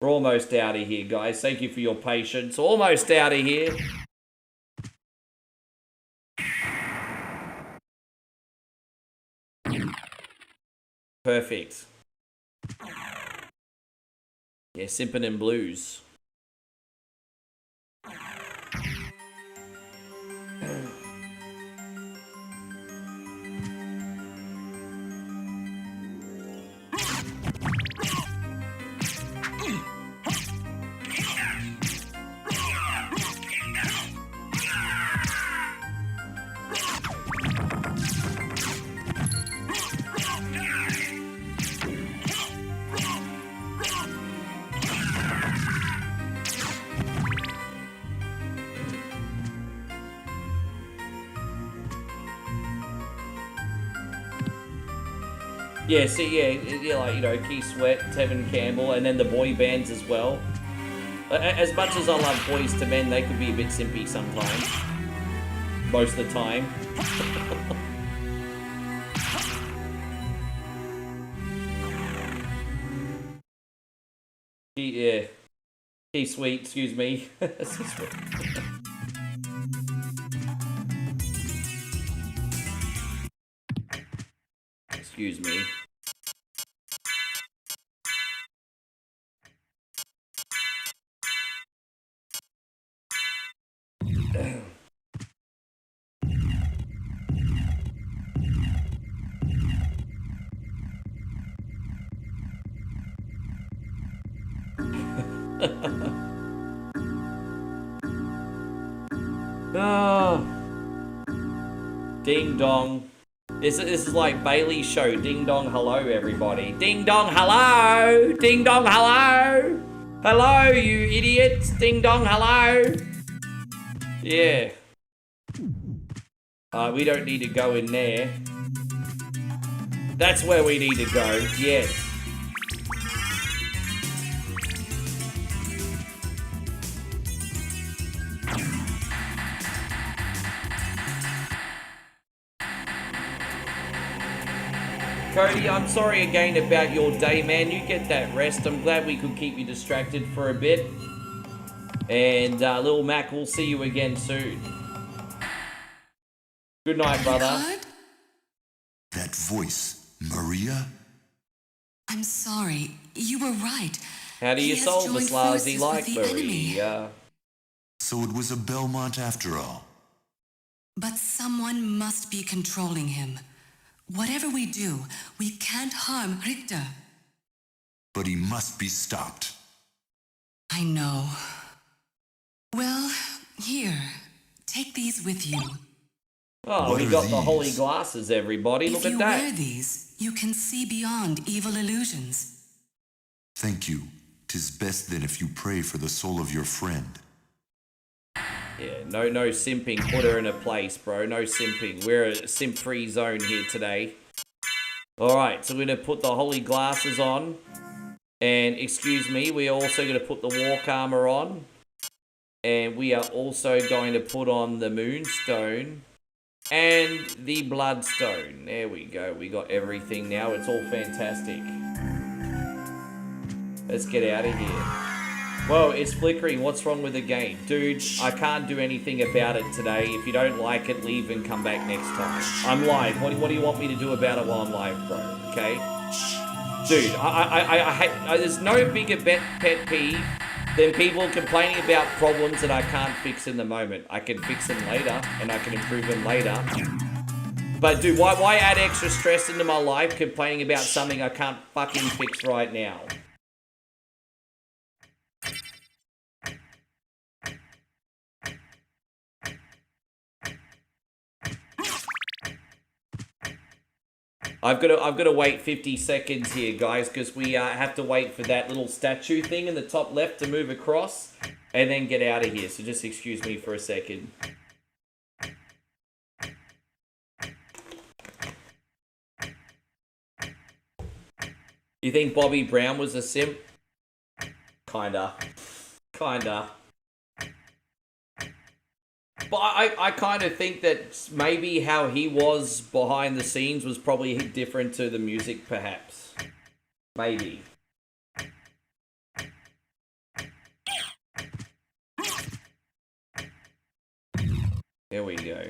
We're almost out of here, guys. Thank you for your patience. Almost out of here. Perfect. Yeah, Simpin' and Blues. Yeah, see, yeah, like, you know, Keith Sweat, Tevin Campbell, and then the boy bands as well. As much as I love Boys to Men, they could be a bit simpy sometimes. Most of the time. Yeah. Keith Sweet, excuse me. Excuse me. Oh. Ding dong. This is like Bailey's show. Ding dong hello, everybody. Ding dong hello! Ding dong hello! Hello, you idiots! Ding dong hello! Yeah. We don't need to go in there. That's where we need to go. Yes. Cody, I'm sorry again about your day, man. You get that rest. I'm glad we could keep you distracted for a bit. And Lil Mac, we'll see you again soon. Good night, brother. That voice, Maria? I'm sorry. You were right. How do you solve the Slazy like Maria? So it was a Belmont after all. But someone must be controlling him. Whatever we do, we can't harm Richter. But he must be stopped. I know. Well, here. Take these with you. Oh, we got the holy glasses, everybody. Look at that. If you wear these, you can see beyond evil illusions. Thank you. 'Tis best then if you pray for the soul of your friend. Yeah, no simping. Put her in a place, bro. No simping. We're a simp-free zone here today. Alright, so we're going to put the holy glasses on. And, excuse me, we're also going to put the walk armor on. And we are also going to put on the moonstone. And the bloodstone. There we go. We got everything now. It's all fantastic. Let's get out of here. Whoa, it's flickering. What's wrong with the game? Dude, I can't do anything about it today. If you don't like it, leave and come back next time. I'm live. What do you want me to do about it while I'm live, bro? Okay? Dude, I hate... There's no bigger pet peeve than people complaining about problems that I can't fix in the moment. I can fix them later, and I can improve them later. But dude, why add extra stress into my life complaining about something I can't fucking fix right now? I've got to wait 50 seconds here, guys, because we have to wait for that little statue thing in the top left to move across, and then get out of here. So just excuse me for a second. You think Bobby Brown was a simp? Kinda. But I kind of think that maybe how he was behind the scenes was probably different to the music, perhaps. Maybe. There we go.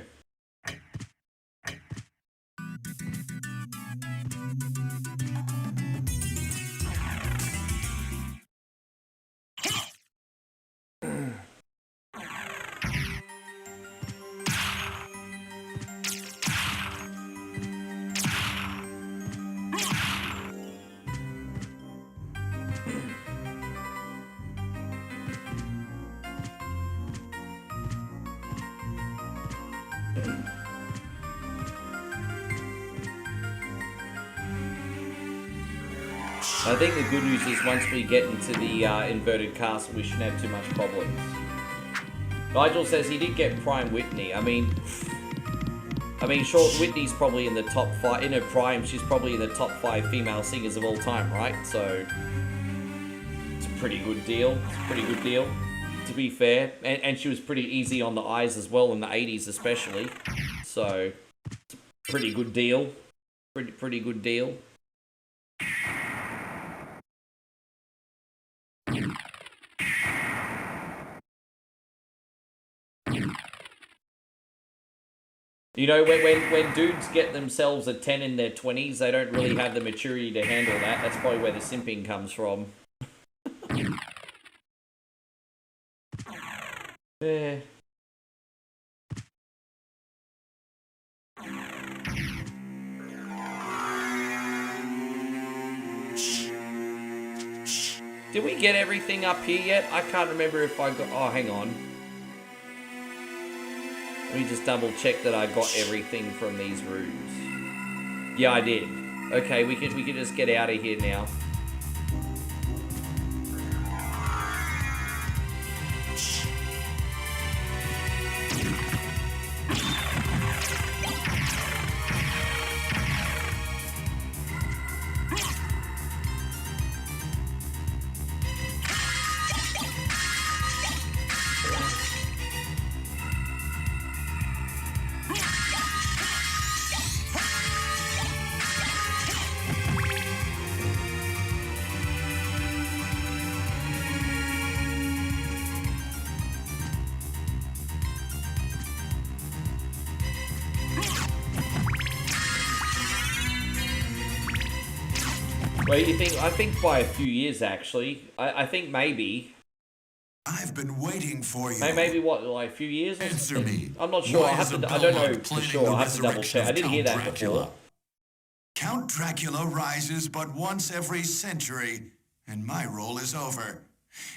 I think the good news is once we get into the inverted castle, we shouldn't have too much problems. Nigel says he did get Prime Whitney. I mean, sure, Whitney's probably in the top 5. In her prime, she's probably in the top 5 female singers of all time, right? So, it's a pretty good deal. To be fair. And she was pretty easy on the eyes as well in the 80s especially. So, it's a pretty good deal. Pretty good deal. You know, when dudes get themselves a 10 in their 20s, they don't really have the maturity to handle that. That's probably where the simping comes from. Yeah. Did we get everything up here yet? I can't remember if I got... Oh, hang on. Let me just double check that I got everything from these rooms. Yeah, I did. Okay, we can just get out of here now. Wait, you think? I think by a few years, actually. I think maybe. I've been waiting for you. Maybe what, like a few years? Or Answer something? me. I'm not sure. Why I have is to. I don't know Belmont for planning sure. the I have to double resurrection check. I didn't hear Count that Dracula? before. Count Dracula rises but once every century, and my role is over.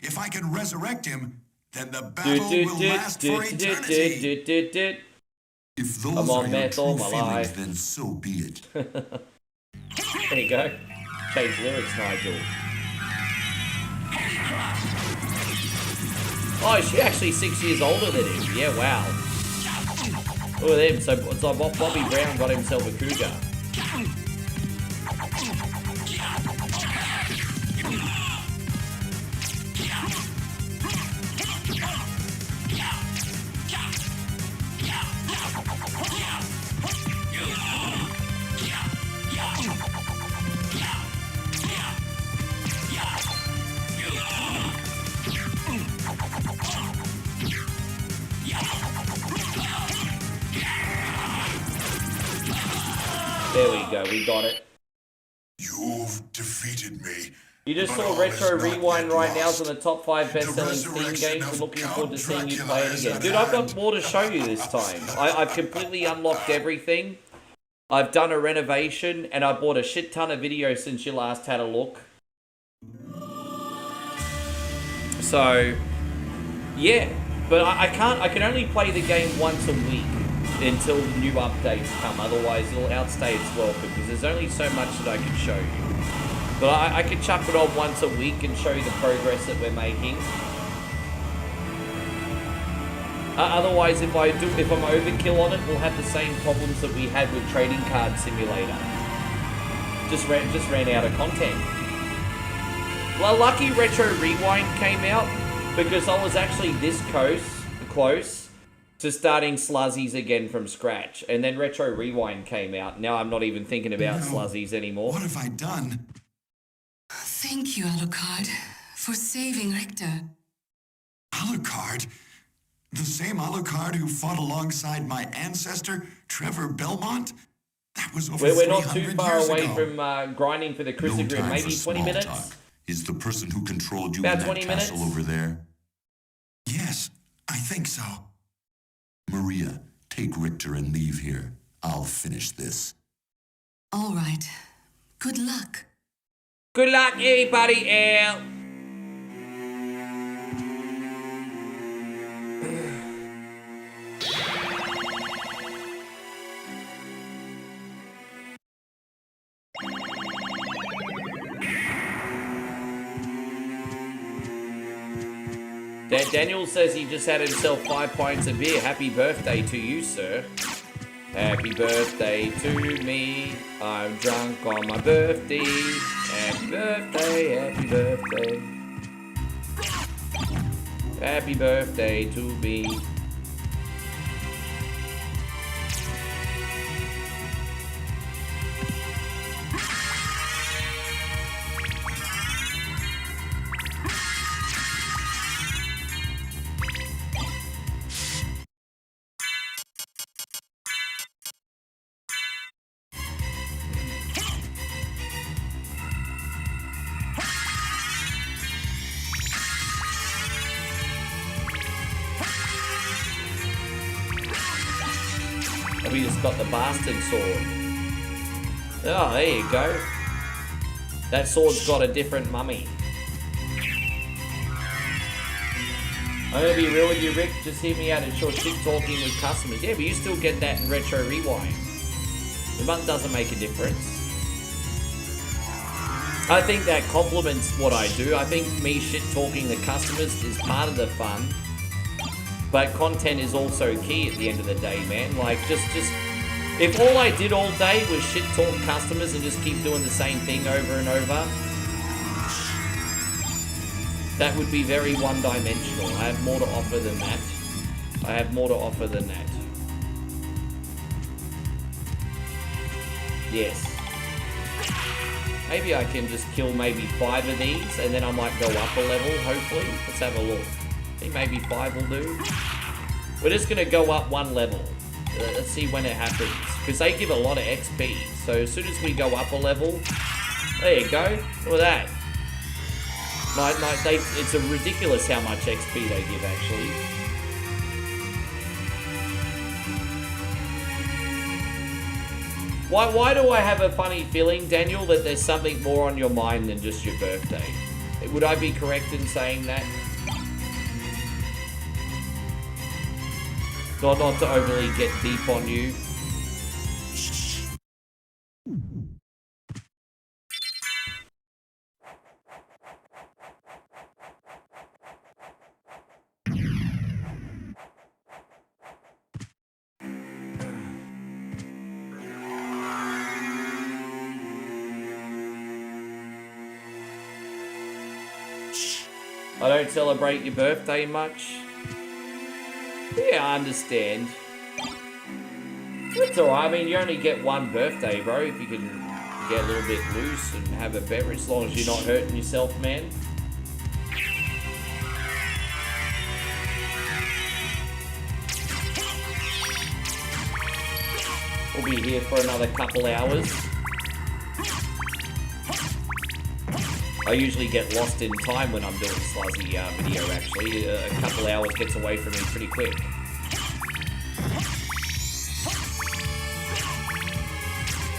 If I can resurrect him, then the battle will last for eternity. If those are your true feelings, then so be it. There you go. Change lyrics, Nigel. Oh, is she actually 6 years older than him? Yeah, wow. Look at him. So Bobby Brown got himself a cougar. There we go, we got it. You've defeated me. You just saw Retro Rewind right now is on the top 5 best-selling Steam games. I'm looking forward to seeing you play it again. Dude, I've got more to show you this time. I've completely unlocked everything. I've done a renovation, and I bought a shit ton of videos since you last had a look. So, yeah. But I can only play the game once a week until the new updates come. Otherwise, it'll outstay its welcome, because there's only so much that I can show you. But I could chuck it on once a week and show you the progress that we're making. Otherwise, if I'm overkill on it, we'll have the same problems that we had with Trading Card Simulator. Just ran out of content. Well, lucky Retro Rewind came out, because I was actually this close to starting Sluzzies again from scratch. And then Retro Rewind came out. Now I'm not even thinking about Sluzzies anymore. What have I done? Thank you, Alucard, for saving Richter. Alucard? The same Alucard who fought alongside my ancestor, Trevor Belmont? That was over We're not too 300 far years away ago. from grinding for the Crucigrip. Maybe 20 minutes? Talk. Is the person who controlled you About in that 20 castle minutes? over there? Yes, I think so. Maria, take Richter and leave here. I'll finish this. All right. Good luck. Good luck, everybody out. Daniel says he just had himself 5 pints of beer. Happy birthday to you, sir. Happy birthday to me. I'm drunk on my birthday. Happy birthday, happy birthday. Happy birthday to me. We just got the bastard sword. Oh, there you go. That sword's got a different mummy. I'm gonna be real with you, Rick. Just hear me out and short shit talking with customers. Yeah, but you still get that in Retro Rewind. The button doesn't make a difference. I think that complements what I do. I think me shit talking the customers is part of the fun. But content is also key at the end of the day, man. Like, just if all I did all day was shit talk customers and just keep doing the same thing over and over, that would be very one-dimensional. I have more to offer than that. I have more to offer than that. Yes. Maybe I can just kill maybe 5 of these, and then I might go up a level, hopefully. Let's have a look. I think maybe 5 will do. We're just going to go up 1 level. Let's see when it happens. Because they give a lot of XP. So as soon as we go up a level... There you go. Look at that. It's a ridiculous how much XP they give, actually. Why do I have a funny feeling, Daniel, that there's something more on your mind than just your birthday? Would I be correct in saying that? Not to overly get deep on you. I don't celebrate your birthday much. Yeah, I understand. It's alright, I mean, you only get 1 birthday, bro, if you can get a little bit loose and have a beverage, as long as you're not hurting yourself, man. We'll be here for another couple hours. I usually get lost in time when I'm doing Sluzzy video, actually. A couple hours gets away from me pretty quick.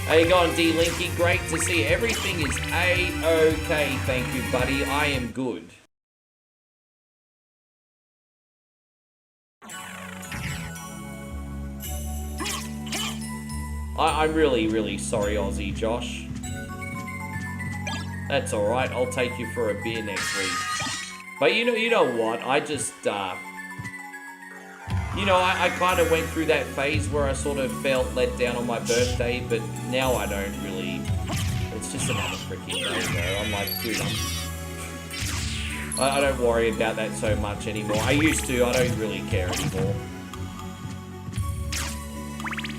How you going, D-Linky? Great to see you. Everything is A-okay, thank you, buddy. I am good. I'm really, really sorry, Aussie Josh. That's alright, I'll take you for a beer next week. But you know what? I just, I kind of went through that phase where I sort of felt let down on my birthday, but now I don't really. It's just another freaking day, though. I'm like, dude, I don't worry about that so much anymore. I used to, I don't really care anymore.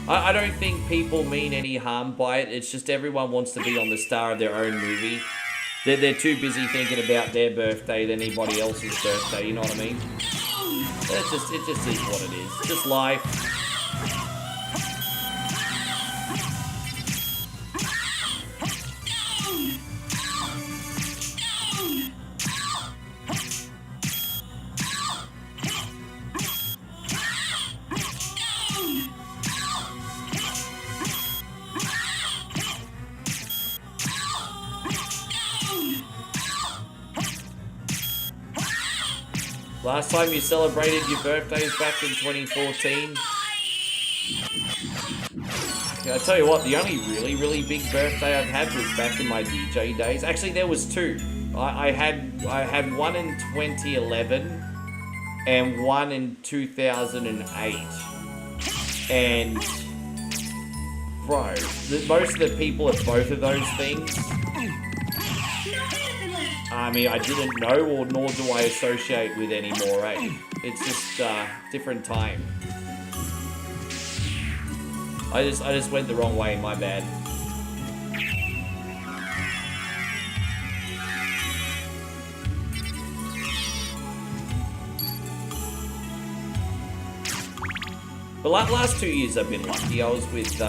I don't think people mean any harm by it. It's just everyone wants to be on the star of their own movie. They're too busy thinking about their birthday than anybody else's birthday, you know what I mean? It just is what it is. Just life. Last time you celebrated your birthdays back in 2014. Yeah, I tell you what, the only really big birthday I've had was back in my DJ days. Actually, there was two. I had one in 2011 and one in 2008. And bro, most of the people at both of those things, I mean, I didn't know, or nor do I associate with anymore, eh? It's just different time. I just went the wrong way, my bad. The last 2 years I've been lucky. I was with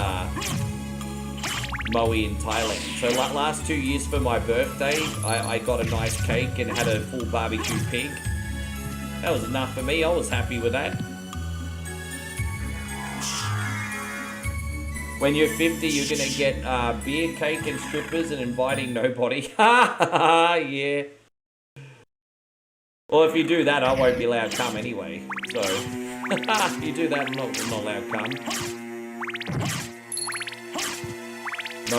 Moe in Thailand. So last 2 years for my birthday, I got a nice cake and had a full barbecue pig. That was enough for me. I was happy with that. When you're 50, you're gonna get beer, cake, and strippers and inviting nobody. Yeah. Well, if you do that, I won't be allowed to come anyway. So, if you do that, I'm not allowed to come.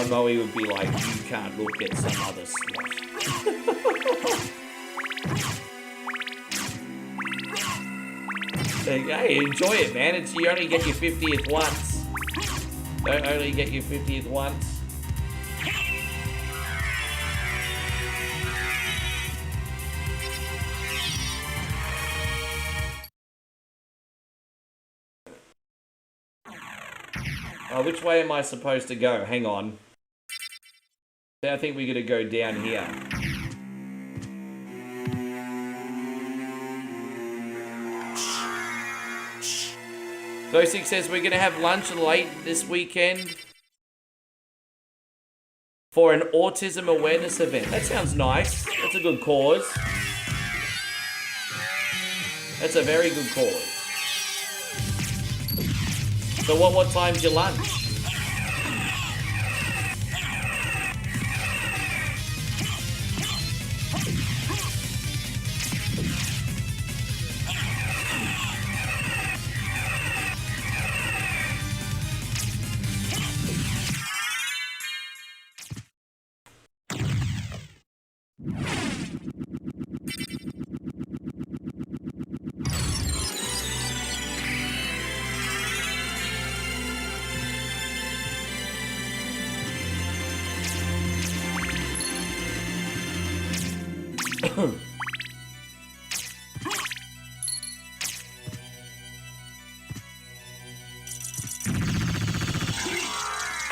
Moe would be like, you can't look at some other slut. Hey, enjoy it, man. You only get your 50th once. Don't only get your 50th once. Oh, which way am I supposed to go? Hang on. I think we're gonna go down here. Go6 says we're gonna have lunch late this weekend for an autism awareness event. That sounds nice. That's a good cause. That's a very good cause. So what time's your lunch?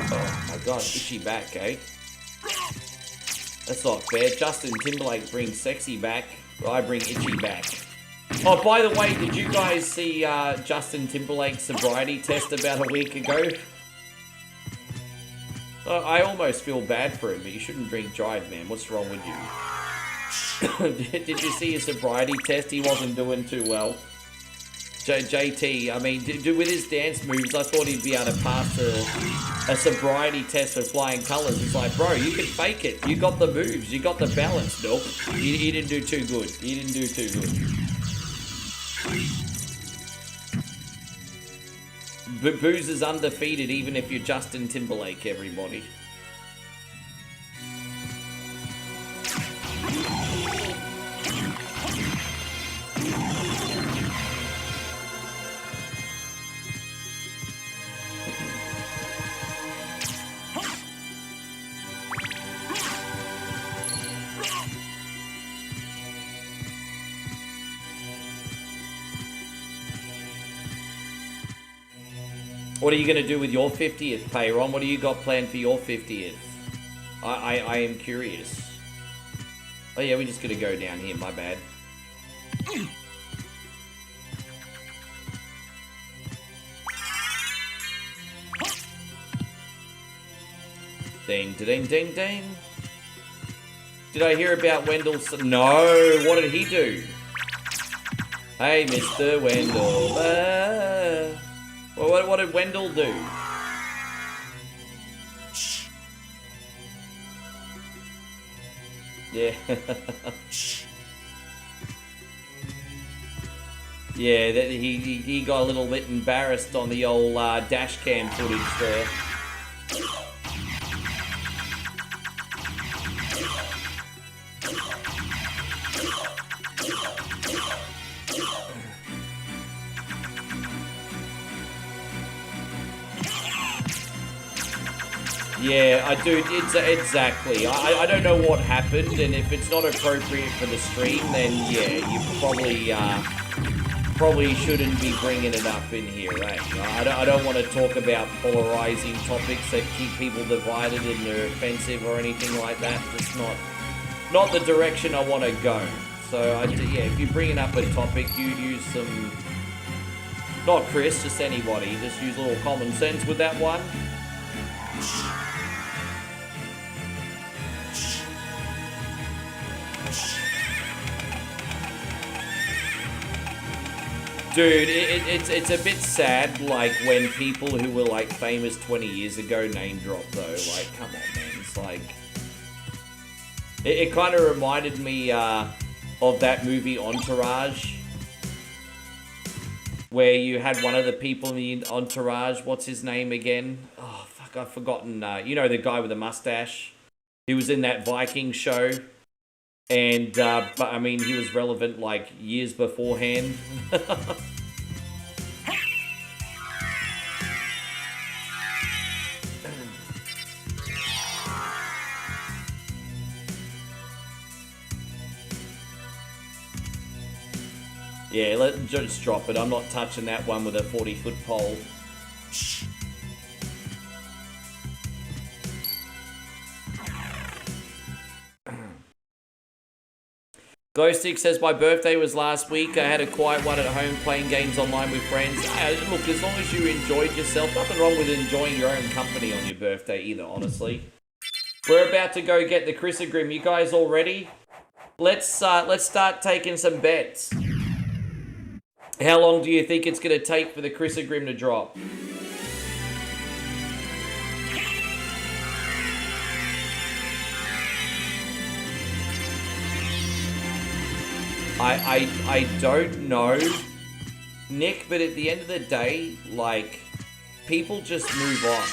Oh my god, itchy back, eh? That's not fair. Justin Timberlake brings sexy back. I bring itchy back. Oh, by the way, did you guys see Justin Timberlake's sobriety test about a week ago? I almost feel bad for him, but you shouldn't drink drive, man. What's wrong with you? Did you see his sobriety test? He wasn't doing too well. JT, I mean, with his dance moves, I thought he'd be able to pass a sobriety test with flying colors. It's like, bro, you can fake it. You got the moves. You got the balance. Nope. He didn't do too good. He didn't do too good. Booze is undefeated even if you're Justin Timberlake, everybody. What are you going to do with your 50th, Payron? What do you got planned for your 50th? I am curious. Oh yeah, we're just going to go down here, my bad. Ding, ding, ding, ding. Did I hear about Wendell's? No, what did he do? Hey, Mr. Wendell. Well, what did Wendell do? Yeah. Yeah, he got a little bit embarrassed on the old dash cam footage there. Yeah, I do, exactly. I don't know what happened, and if it's not appropriate for the stream, then yeah, you probably shouldn't be bringing it up in here, eh? I don't want to talk about polarizing topics that keep people divided and they're offensive or anything like that. It's not the direction I want to go. So, yeah, if you're bringing up a topic, you use some... Not Chris, just anybody. Just use a little common sense with that one. Dude, it's a bit sad, like, when people who were, like, famous 20 years ago name drop, though. Like, come on, man. It's like... It kind of reminded me of that movie Entourage, where you had one of the people in the Entourage, what's his name again? Oh, fuck, I've forgotten. You know, the guy with the mustache? He was in that Viking show. And, but, I mean, he was relevant, like, years beforehand. Yeah, let's just drop it. I'm not touching that one with a 40-foot pole. Glowstick says, my birthday was last week. I had a quiet one at home playing games online with friends. Look, as long as you enjoyed yourself, nothing wrong with enjoying your own company on your birthday either, honestly. We're about to go get the Chrysogrim. You guys all ready? Let's start taking some bets. How long do you think it's going to take for the Chrysogrim to drop? I don't know, Nick, but at the end of the day, like, people just move on.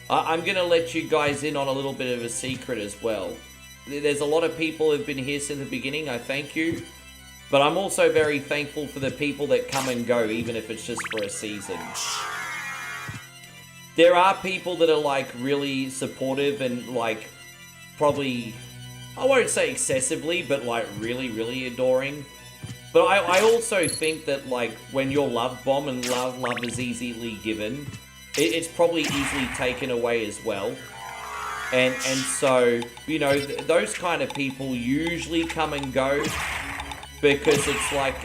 I'm going to let you guys in on a little bit of a secret as well. There's a lot of people who've been here since the beginning, I thank you. But I'm also very thankful for the people that come and go, even if it's just for a season. There are people that are, like, really supportive and, like, probably... I won't say excessively, but, like, really, really adoring. But I also think that, like, when you're love bomb and love is easily given, it's probably easily taken away as well. And so, you know, those kind of people usually come and go because it's like,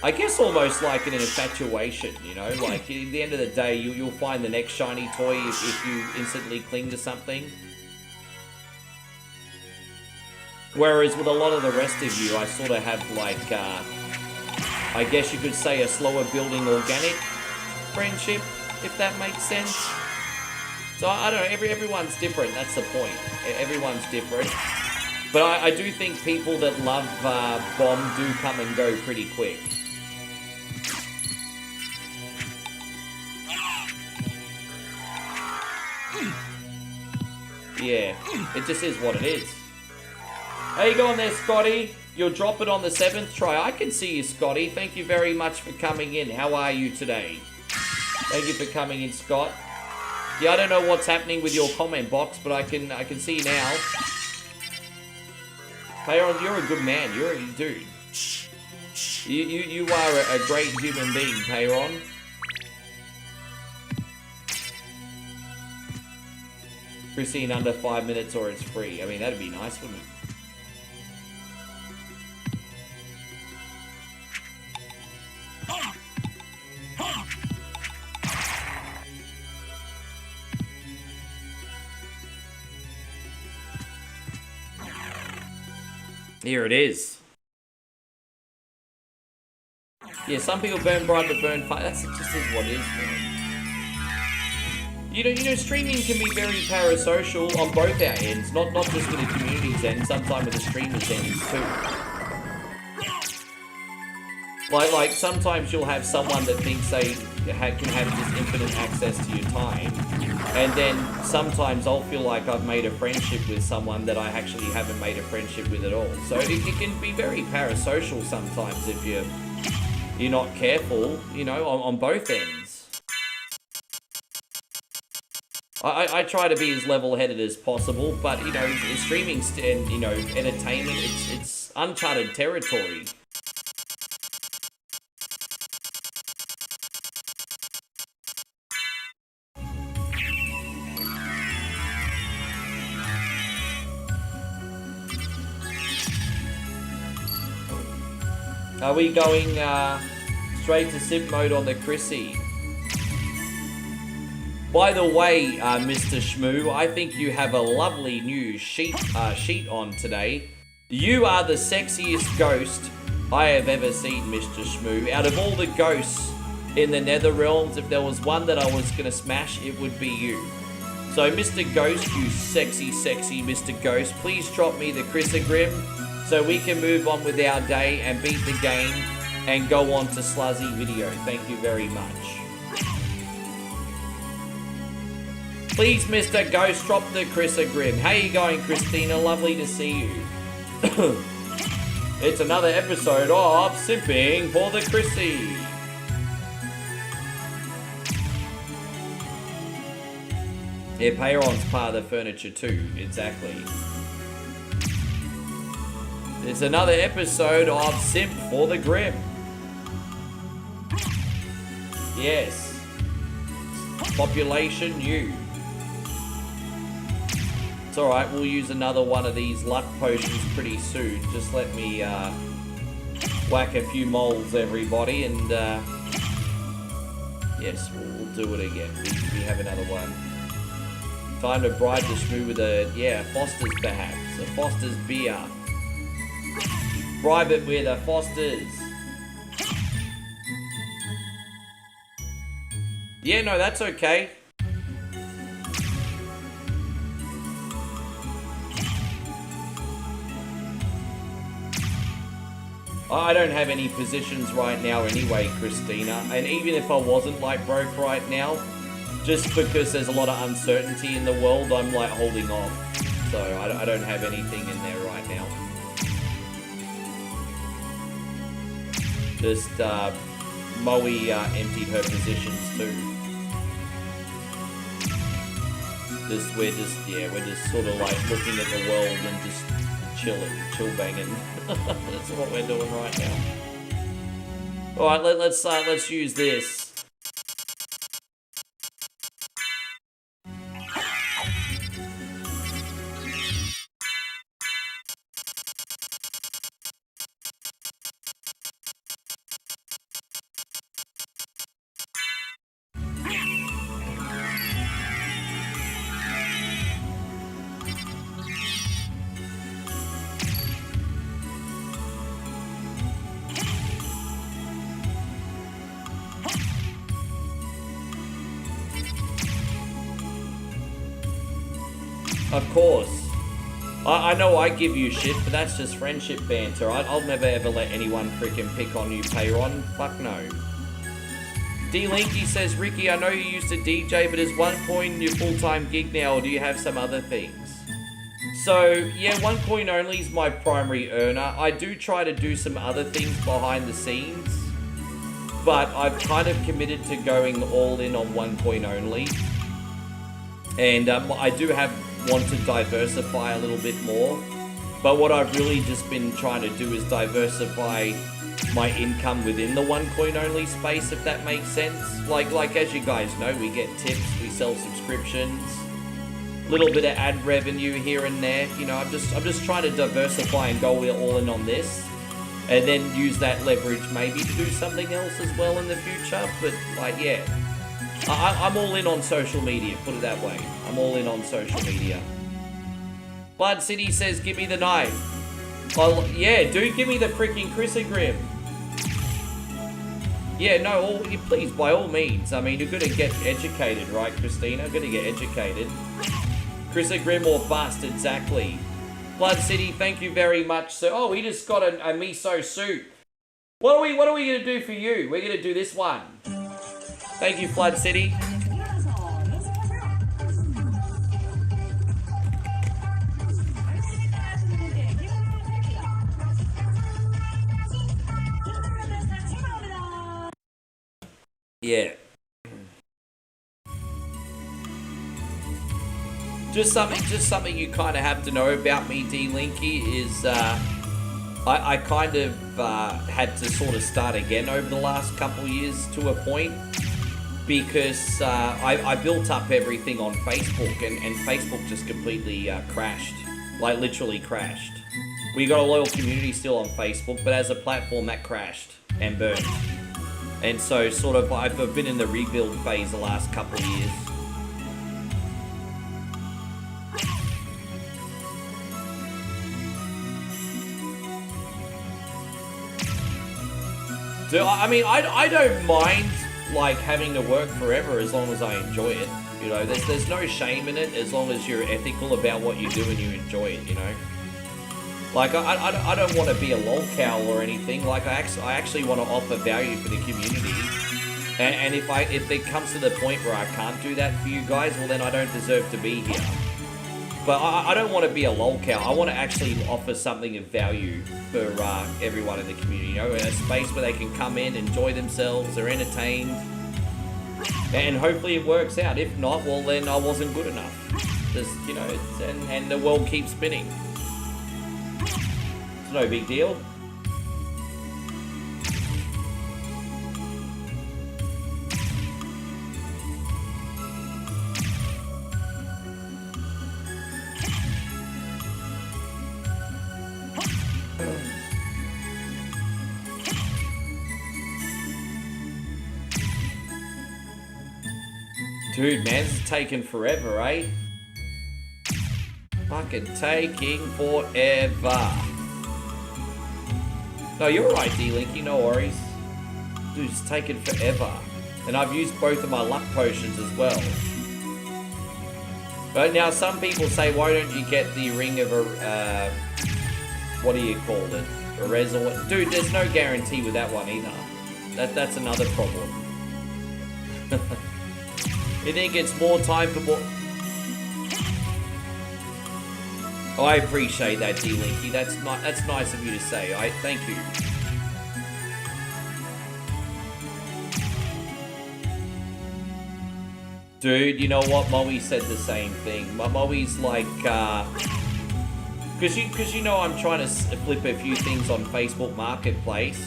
I guess almost like an infatuation, you know? Like, at the end of the day, you'll find the next shiny toy if you instantly cling to something. Whereas with a lot of the rest of you, I sort of have like, I guess you could say a slower building organic friendship, if that makes sense. So I don't know, everyone's different, that's the point. Everyone's different. But I do think people that love Bomb do come and go pretty quick. Yeah, it just is what it is. How you going there, Scotty? You'll drop it on the 7th try. I can see you, Scotty. Thank you very much for coming in. How are you today? Thank you for coming in, Scott. Yeah, I don't know what's happening with your comment box, but I can see now. Payron, you're a good man. You're a dude. You are a great human being, Payron. Christine under 5 minutes or it's free. I mean, that'd be nice, wouldn't it? Here it is. Yeah, some people burn bright but burn fire. That's just is what it is, man. You know, streaming can be very parasocial on both our ends, not just with the community's end, sometimes with the streamers' ends too. Like sometimes you'll have someone that thinks they can have just infinite access to your time, and then sometimes I'll feel like I've made a friendship with someone that I actually haven't made a friendship with at all. So it can be very parasocial sometimes if you're not careful, you know, on both ends. I try to be as level-headed as possible, but, you know, streaming and, you know, entertainment, it's uncharted territory. Are we going straight to simp mode on the Chrissy? By the way, Mr. Shmoo, I think you have a lovely new sheet on today. You are the sexiest ghost I have ever seen, Mr. Shmoo. Out of all the ghosts in the Nether Realms, if there was one that I was going to smash, it would be you. So, Mr. Ghost, you sexy Mr. Ghost, please drop me the Chrysogrim so we can move on with our day and beat the game and go on to Sluzzy Video. Thank you very much. Please, Mr. Ghost, drop the Chrysogrim. How you going, Christina? Lovely to see you. It's another episode of Simping for the Chrissy. Yeah, Payron's part of the furniture too, exactly. It's another episode of Simp for the Grim. Yes. Population U. It's alright, we'll use another one of these luck potions pretty soon. Just let me whack a few moles, everybody, and yes, we'll do it again. We have another one. Time to bribe the Shmoo with a, yeah, Foster's perhaps. A Foster's beer. Bribe it with a Foster's. Yeah, no, that's okay. I don't have any positions right now anyway, Christina. And even if I wasn't like broke right now, just because there's a lot of uncertainty in the world, I'm like holding off. So I don't have anything in there right now. Just Moe emptied her positions too. We're just sort of like looking at the world and just chill banging. That's what we're doing right now. All right, let's use this. Of course. I know I give you shit, but that's just friendship banter. I'll never ever let anyone freaking pick on you, Payron. Fuck no. D-Linky says, Ricky, I know you used to DJ, but is OneCoin your full-time gig now, or do you have some other things? So, yeah, OneCoin only is my primary earner. I do try to do some other things behind the scenes, but I've kind of committed to going all in on OneCoin only. And I do want to diversify a little bit more. But what I've really just been trying to do is diversify my income within the OneCoin only space, if that makes sense. Like as you guys know, we get tips, we sell subscriptions, little bit of ad revenue here and there. You know, I'm just trying to diversify and go all in on this, and then use that leverage maybe to do something else as well in the future. But like, yeah, I'm all in on social media, put it that way. I'm all in on social media. Blood City says, give me the knife. Well, yeah, dude, give me the freaking Chrysogrim. Yeah, no, please, by all means. I mean, you're gonna get educated, right, Christina? Gonna get educated. Chrysogrim or bust, exactly. Blood City, thank you very much. So, oh, we just got a miso soup. What are we gonna do for you? We're gonna do this one. Thank you, Flood City. Yeah. Just something you kind of have to know about me, D-Linky, is I kind of had to sort of start again over the last couple years to a point, because I built up everything on Facebook, and Facebook just completely crashed, like literally crashed. We got a loyal community still on Facebook, but as a platform that crashed and burned. And so sort of I've been in the rebuild phase the last couple of years. I mean, I don't mind like having to work forever as long as I enjoy it. You know, there's no shame in it as long as you're ethical about what you do and you enjoy it, you know. Like, I don't want to be a lolcow or anything. Like, I actually want to offer value for the community. And if it comes to the point where I can't do that for you guys, well, then I don't deserve to be here. But I don't want to be a lolcow. I want to actually offer something of value for everyone in the community. You know, a space where they can come in, enjoy themselves, they're entertained. And hopefully it works out. If not, well, then I wasn't good enough. Just, you know, and the world keeps spinning. It's no big deal. Dude, man, this is taking forever, eh? Fucking taking forever. No, you're right, D-Linky, no worries. Dude, it's taking forever. And I've used both of my luck potions as well. But now some people say, why don't you get the ring of a, what do you call it? A res or what? Dude, there's no guarantee with that one either. That's another problem. You think it's more time for more? Oh, I appreciate that, D-Linky. That's nice of you to say. Thank you. Dude, you know what? Moe said the same thing. Moe's like, because you know I'm trying to flip a few things on Facebook Marketplace.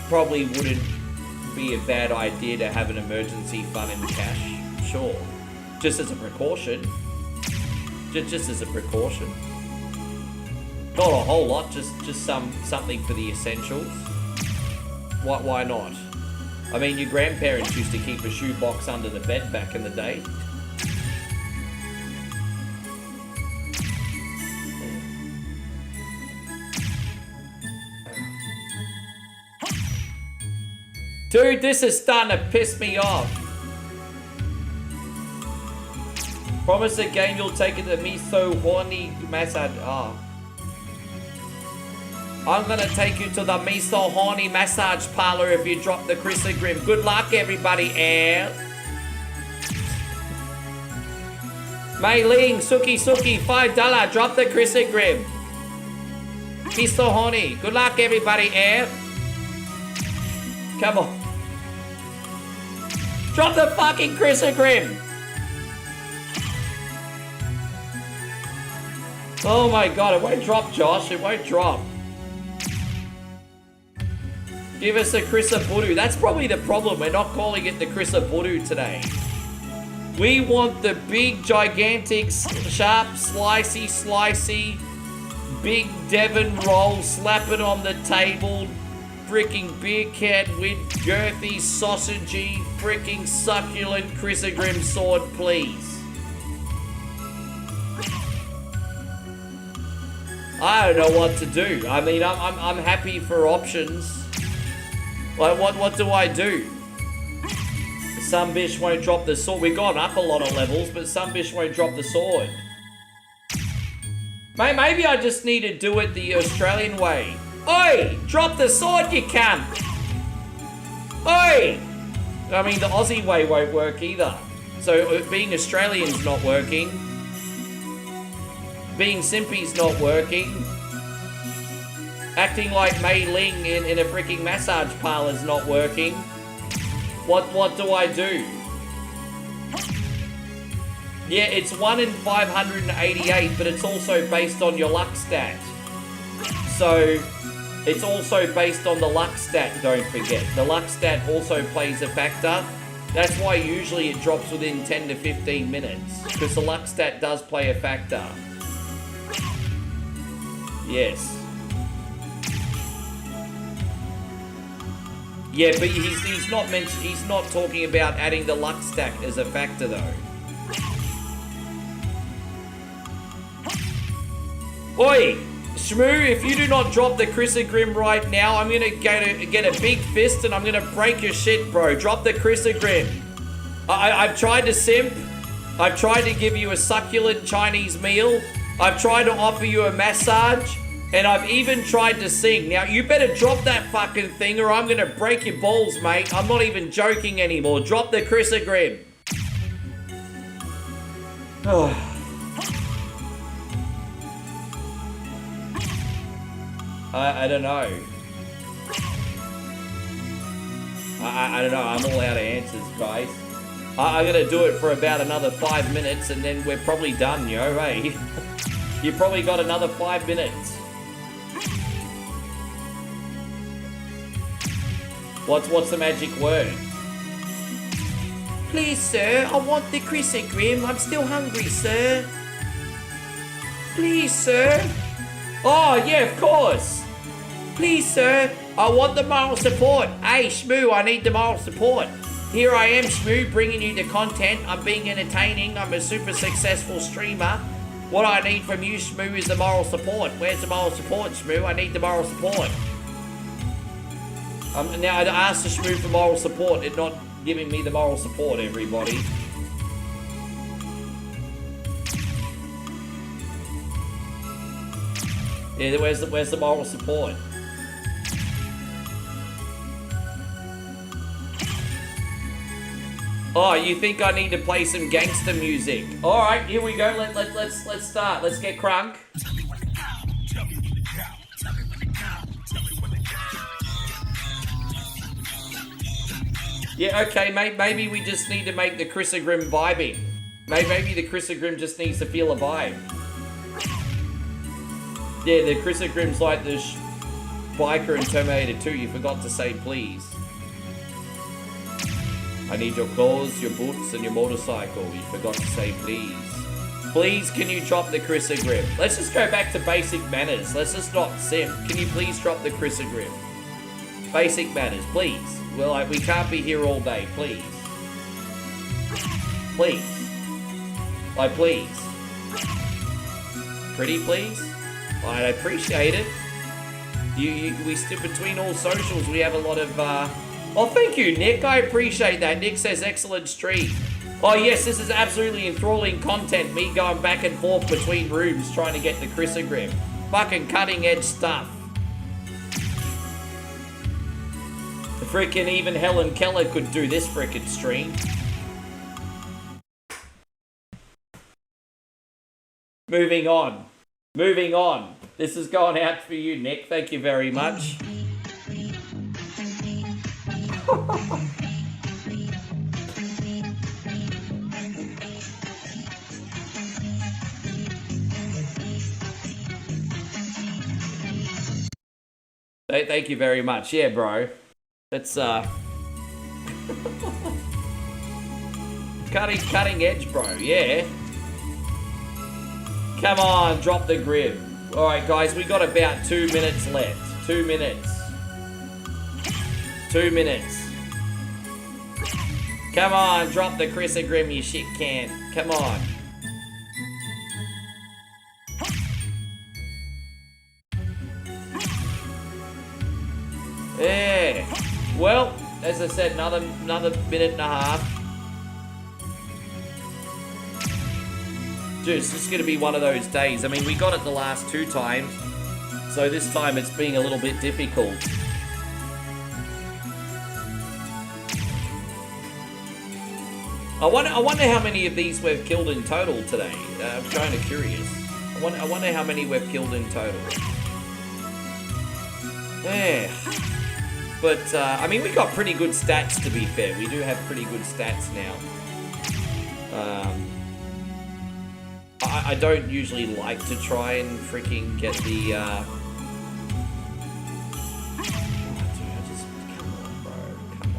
Probably wouldn't be a bad idea to have an emergency fund in cash. Sure, just as a precaution. Just as a precaution. Not a whole lot, just something for the essentials. Why not? I mean, your grandparents used to keep a shoebox under the bed back in the day. Dude, this is starting to piss me off. Promise again you'll take it to me so horny massage. Oh. I'm gonna take you to the me so horny massage parlor if you drop the Krispy Kreme. Good luck, everybody, Mei Ling, Suki, $5. Drop the Krispy Kreme. Me so horny. Good luck, everybody, Come on. Drop the fucking Krispy Kreme. Oh my god, it won't drop, Josh. It won't drop. Give us a Krisabudu. That's probably the problem. We're not calling it the Krisabudu today. We want the big, gigantic, sharp, slicey, big Devon roll. Slap it on the table. Freaking beer can with girthy, sausagey, freaking succulent Krispy Kreme sword, please. I don't know what to do. I mean, I'm happy for options. Like, what do I do? Some bitch won't drop the sword. We've gone up a lot of levels, but some bitch won't drop the sword. Maybe I just need to do it the Australian way. Oi! Drop the sword, you cunt! Oi! I mean, the Aussie way won't work either. So, being Australian's not working. Being simpy's not working. Acting like Mei Ling in a freaking massage parlor's not working. What do I do? Yeah, it's 1 in 588, but it's also based on your luck stat. So, it's also based on the luck stat, don't forget. The luck stat also plays a factor. That's why usually it drops within 10 to 15 minutes. Because the luck stat does play a factor. Yes. Yeah, but he's not talking about adding the luck stack as a factor though. Oi! Shmoo, if you do not drop the Krispy Kreme right now, I'm gonna get a big fist and I'm gonna break your shit, bro. Drop the Krispy Kreme. I've tried to simp. I've tried to give you a succulent Chinese meal. I've tried to offer you a massage. And I've even tried to sing. Now, you better drop that fucking thing or I'm gonna break your balls, mate. I'm not even joking anymore. Drop the Krispy Kreme. I don't know. I don't know. I'm all out of answers, guys. I'm gonna do it for about another 5 minutes and then we're probably done, yo, hey? You probably got another 5 minutes. What's the magic word? Please, sir, I want the Krispy Kreme. I'm still hungry, sir. Please, sir. Oh, yeah, of course. Please, sir, I want the moral support. Hey, Shmoo, I need the moral support. Here I am, Shmoo, bringing you the content. I'm being entertaining. I'm a super successful streamer. What I need from you, Shmoo, is the moral support. Where's the moral support, Shmoo? I need the moral support. Now, I asked the Shmoo for moral support. It's not giving me the moral support, everybody. Yeah, where's the moral support? Oh, you think I need to play some gangster music? All right, here we go. Let's start. Let's get crunk. Yeah, okay, mate. Maybe we just need to make the Krispy Kreme vibing. Maybe the Krispy Kreme just needs to feel a vibe. Yeah, the Krispy Kreme's like the biker in Terminator 2. You forgot to say please. I need your clothes, your boots, and your motorcycle. You forgot to say please. Please, can you drop the Krispy Kreme? Let's just go back to basic manners. Let's just not simp. Can you please drop the Krispy Kreme? Basic manners, please. Well, we can't be here all day, please. Please. Please. Pretty please? I appreciate it. We still, between all socials, we have a lot of, oh, thank you, Nick. I appreciate that. Nick says, excellent stream. Oh yes, this is absolutely enthralling content. Me going back and forth between rooms trying to get the Chrysogrim. Fucking cutting edge stuff. The freaking even Helen Keller could do this freaking stream. Moving on. Moving on. This is going out for you, Nick. Thank you very much. Thank you very much. Yeah, bro. That's cutting edge, bro. Yeah. Come on, drop the grip. All right, guys, we got about 2 minutes left. 2 minutes. 2 minutes. Come on, drop the Chrysogrim, you shit can. Come on. Yeah. Well, as I said, another minute and a half. Dude, it's just going to be one of those days. I mean, we got it the last 2 times, so this time it's being a little bit difficult. I wonder how many of these we've killed in total today. I'm kind of curious. I wonder how many we've killed in total. Yeah. But, I mean, we got pretty good stats, to be fair. We do have pretty good stats now. I don't usually like to try and freaking get the, come on, bro. Come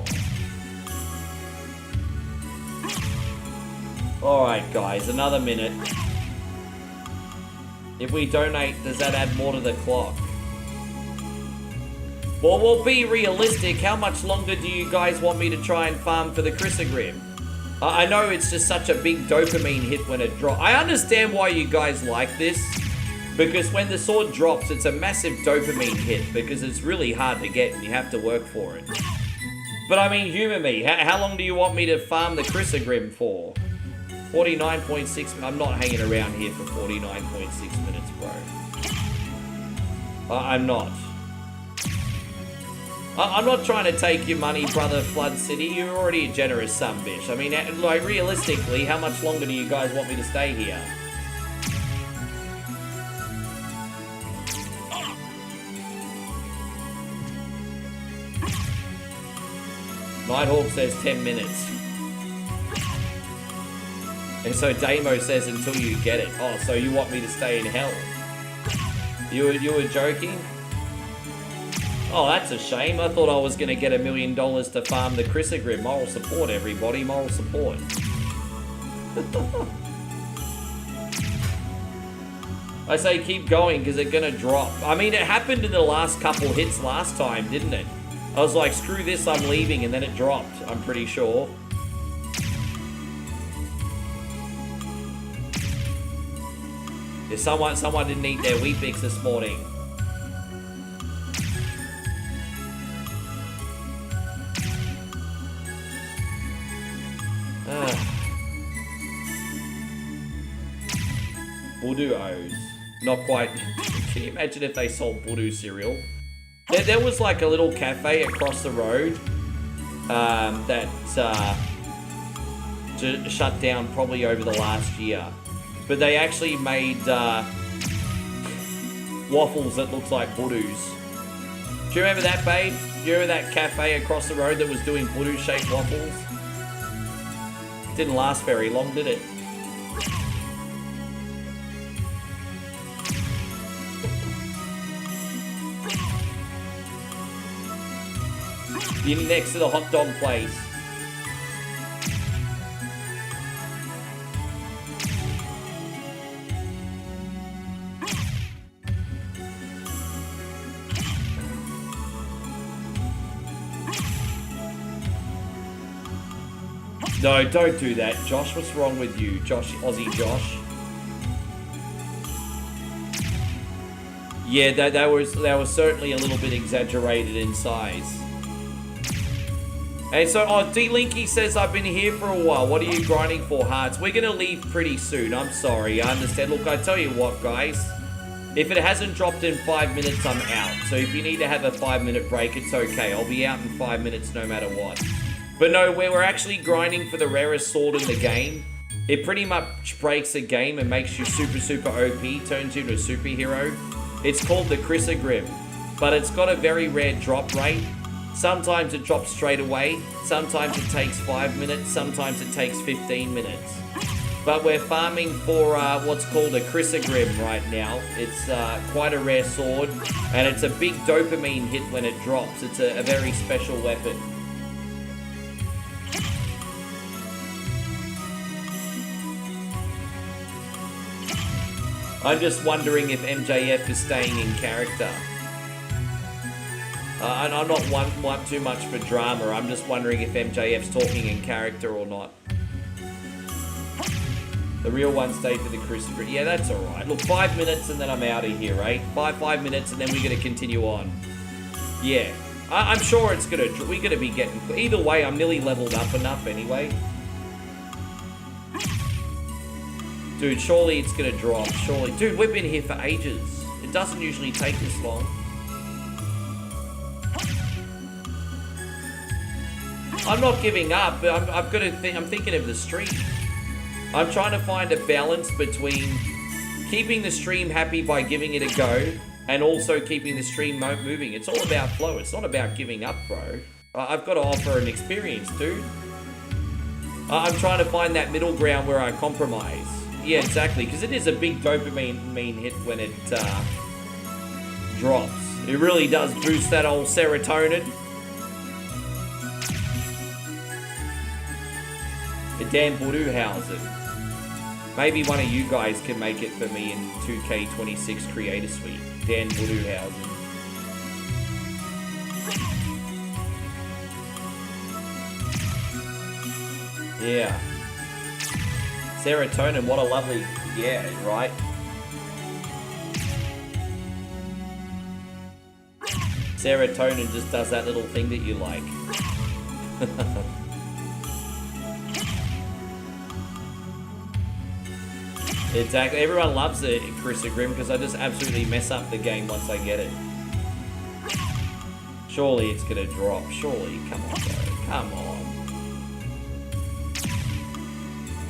on. Alright, guys. Another minute. If we donate, does that add more to the clock? Well, we'll be realistic. How much longer do you guys want me to try and farm for the Chrysogrim? I know it's just such a big dopamine hit when it drops. I understand why you guys like this, because when the sword drops, it's a massive dopamine hit, because it's really hard to get and you have to work for it. But I mean, humor me. How long do you want me to farm the Chrysogrim for? 49.6. I'm not hanging around here for 49.6 minutes, bro. I'm not. I'm not trying to take your money, brother Flood City. You're already a generous son, bitch. I mean, like, realistically, how much longer do you guys want me to stay here? Nighthawk says 10 minutes. And so Damo says until you get it. Oh, so you want me to stay in hell? You were joking? Oh, that's a shame. I thought I was going to get $1 million to farm the Chrysogrim. Moral support, everybody. Moral support. I say keep going because it's going to drop. I mean, it happened in the last couple hits last time, didn't it? I was like, screw this, I'm leaving, and then it dropped, I'm pretty sure. If someone didn't eat their Weet-Bix this morning. Voodoo-O's. Not quite. Can you imagine if they sold Voodoo cereal? There was like a little cafe across the road that shut down probably over the last year. But they actually made waffles that looks like Voodoos. Do you remember that, babe? Do you remember that cafe across the road that was doing Voodoo-shaped waffles? Didn't last very long, did it? You're next to the hot dog place. No, don't do that, Josh. What's wrong with you, Josh? Aussie Josh. Yeah, they were certainly a little bit exaggerated in size. And so, oh, D-Linky says, I've been here for a while. What are you grinding for, hearts? We're going to leave pretty soon. I'm sorry. I understand. Look, I tell you what, guys. If it hasn't dropped in 5 minutes, I'm out. So if you need to have a 5-minute break, it's okay. I'll be out in 5 minutes no matter what. But no, we're actually grinding for the rarest sword in the game. It pretty much breaks the game and makes you super, super OP, turns you into a superhero. It's called the Chrysogrim, but it's got a very rare drop rate. Sometimes it drops straight away, sometimes it takes 5 minutes, sometimes it takes 15 minutes. But we're farming for what's called a Chrysogrim right now. It's quite a rare sword, and it's a big dopamine hit when it drops. It's a very special weapon. I'm just wondering if MJF is staying in character. And I'm not one too much for drama. I'm just wondering if MJF's talking in character or not. The real one stayed for the Crucible. Yeah, that's alright. Look, 5 minutes and then I'm out of here, right? Five minutes and then we're going to continue on. Yeah. I'm sure it's going to... We're going to be getting... Either way, I'm nearly leveled up enough anyway. Dude, surely it's going to drop. Surely. Dude, we've been here for ages. It doesn't usually take this long. I'm not giving up, but I'm thinking of the stream. I'm trying to find a balance between keeping the stream happy by giving it a go and also keeping the stream moving. It's all about flow. It's not about giving up, bro. I've got to offer an experience, dude. I'm trying to find that middle ground where I compromise. Yeah, exactly, because it is a big dopamine hit when it drops. It really does boost that old serotonin. The Dan Buduhausen. Maybe one of you guys can make it for me in 2K26 Creator Suite. Dan Buduhausen. Yeah. Serotonin, what a lovely... Yeah, right? Serotonin just does that little thing that you like. Exactly. Everyone loves it, Chrysogrim, because I just absolutely mess up the game once I get it. Surely it's gonna drop. Surely. Come on, bro. Come on.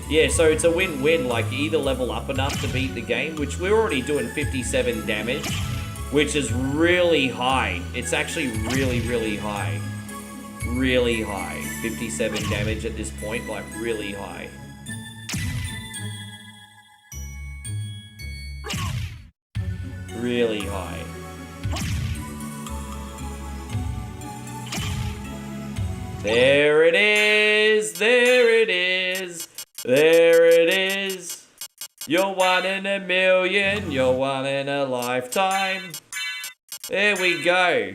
Yeah, so it's a win-win. Like, you either level up enough to beat the game, which we're already doing 57 damage, which is really high. It's actually really, really high. Really high. 57 damage at this point, like, really high. Really high. There it is! There it is! There it is! You're one in a million, you're one in a lifetime. There we go.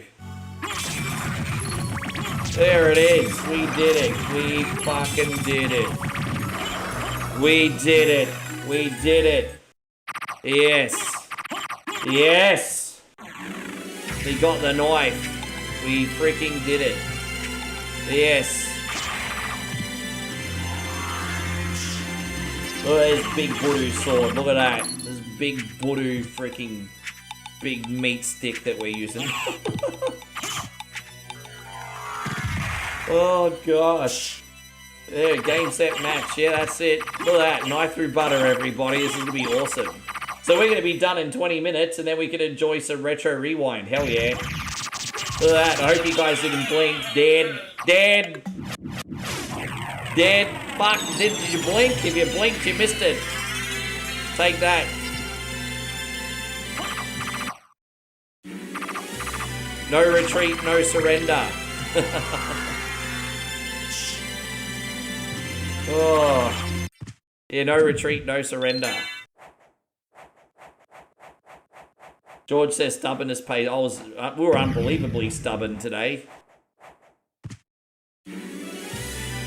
There it is. We did it. We fucking did it. We did it. We did it. Yes. Yes! We got the knife. We freaking did it. Yes. Look at this big Budu sword. Look at that. This big Budu freaking big meat stick that we're using. Oh gosh. There, game, set, match. Yeah, that's it. Look at that. Knife through butter, everybody. This is going to be awesome. So we're going to be done in 20 minutes, and then we can enjoy some retro rewind. Hell yeah. Look at that. I hope you guys didn't blink. Dead. Dead. Dead. Fuck. Did you blink? If you blinked, you missed it. Take that. No retreat, no surrender. Oh. Yeah, no retreat, no surrender. George says stubbornness pays. We were unbelievably stubborn today.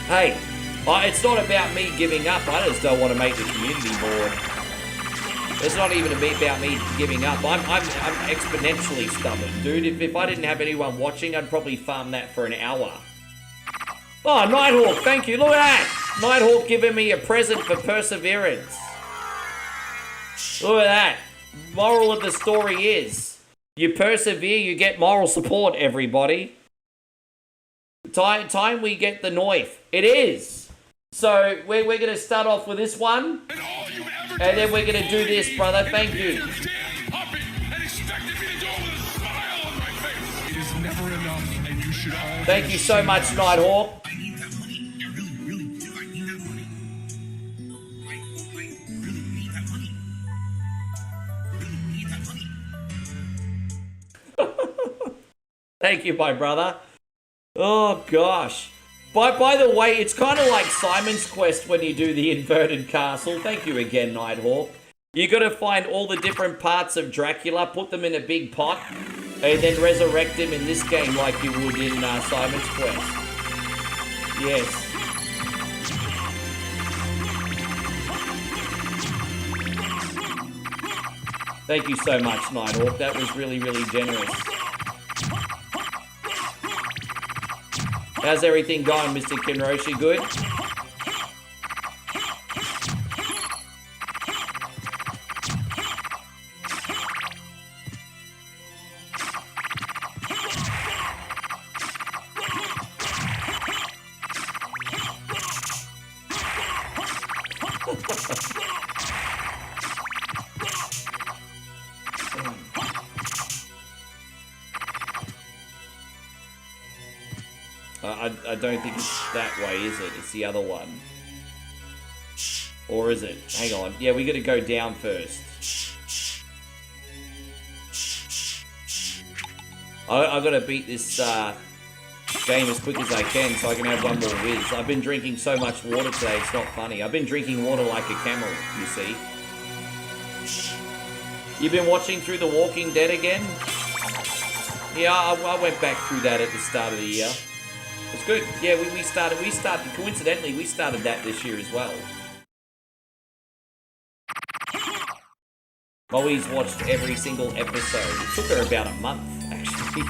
Hey, it's not about me giving up. I just don't want to make the community bored. It's not even about me giving up. I'm exponentially stubborn, dude. If I didn't have anyone watching, I'd probably farm that for an hour. Oh, Nighthawk, thank you. Look at that. Nighthawk giving me a present for perseverance. Look at that. Moral of the story is, you persevere, you get moral support, everybody. Time we get the knife. It is. So, we're going to start off with this one. And then we're going to do this, brother. Thank you. It is never enough, and you should all... Thank you so much, Nighthawk. I need that money. I really, really do. I need that money. I really need that money. Really need that money. Thank you, my brother. Oh, gosh. By the way, it's kind of like Simon's Quest when you do the inverted castle. Thank you again, Nighthawk. You got to find all the different parts of Dracula, put them in a big pot, and then resurrect him in this game like you would in Simon's Quest. Yes. Thank you so much, Nighthawk. That was really, really generous. How's everything going, Mr. Kinroshi? Good? I don't think it's that way, is it? It's the other one. Or is it? Hang on. Yeah, we gotta go down first. I gotta beat this game as quick as I can so I can have one more whiz. I've been drinking so much water today, it's not funny. I've been drinking water like a camel, you see. You've been watching through The Walking Dead again? Yeah, I went back through that at the start of the year. It's good. Yeah, we started, coincidentally, we started that this year as well. Chloe's watched every single episode. It took her about a month, actually.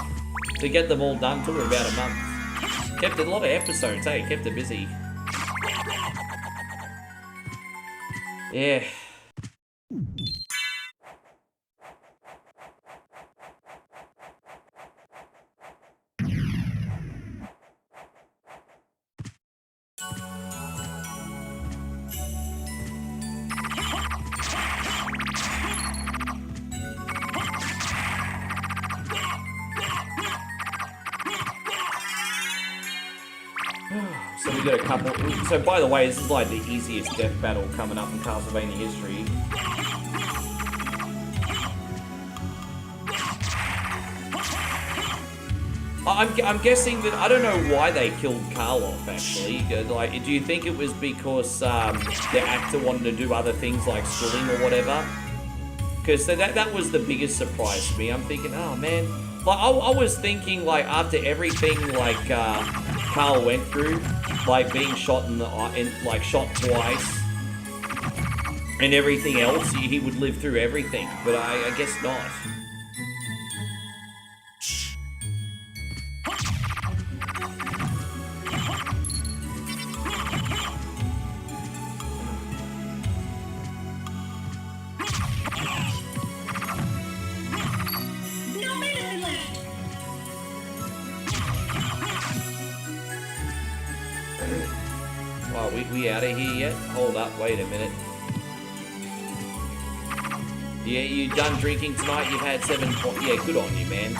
To get them all done, took her about a month. Kept a lot of episodes, hey, kept her busy. Yeah. So we got a couple. So by the way, this is like the easiest death battle coming up in Castlevania history. I'm guessing that I don't know why they killed Carl off. Actually, like, do you think it was because the actor wanted to do other things like schooling or whatever? Because that was the biggest surprise to me. I'm thinking, oh man, like I was thinking like after everything like Carl went through, like being shot in the eye, like shot twice, and everything else, he would live through everything. But I guess not. Wow, we out of here yet? Hold up, wait a minute. Yeah, you done drinking tonight? You've had 7 points. Yeah, good on you, man.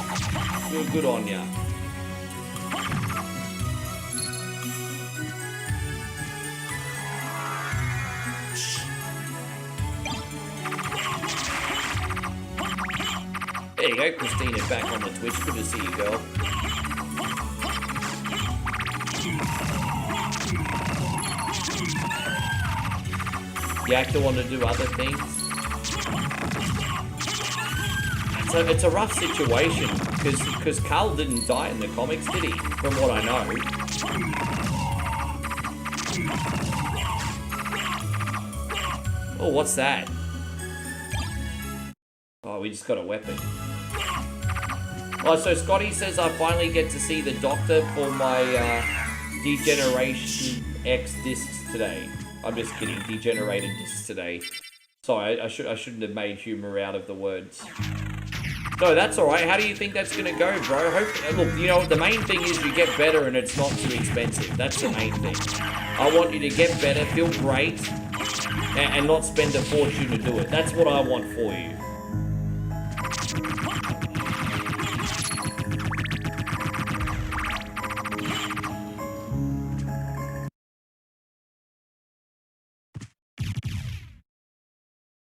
Good on ya. There you go, Christina, back on the Twitch. Good to see you, girl. The actor wanted to do other things. So it's a rough situation because Carl didn't die in the comics, did he? From what I know. Oh, what's that? Oh, we just got a weapon. Oh, so Scotty says I finally get to see the doctor for my Degeneration X discs today. I'm just kidding. Degenerated discs today. Sorry, I shouldn't have made humor out of the words. No, that's alright. How do you think that's gonna go, bro? Look, you know, the main thing is you get better and it's not too expensive. That's the main thing. I want you to get better, feel great, and not spend a fortune to do it. That's what I want for you.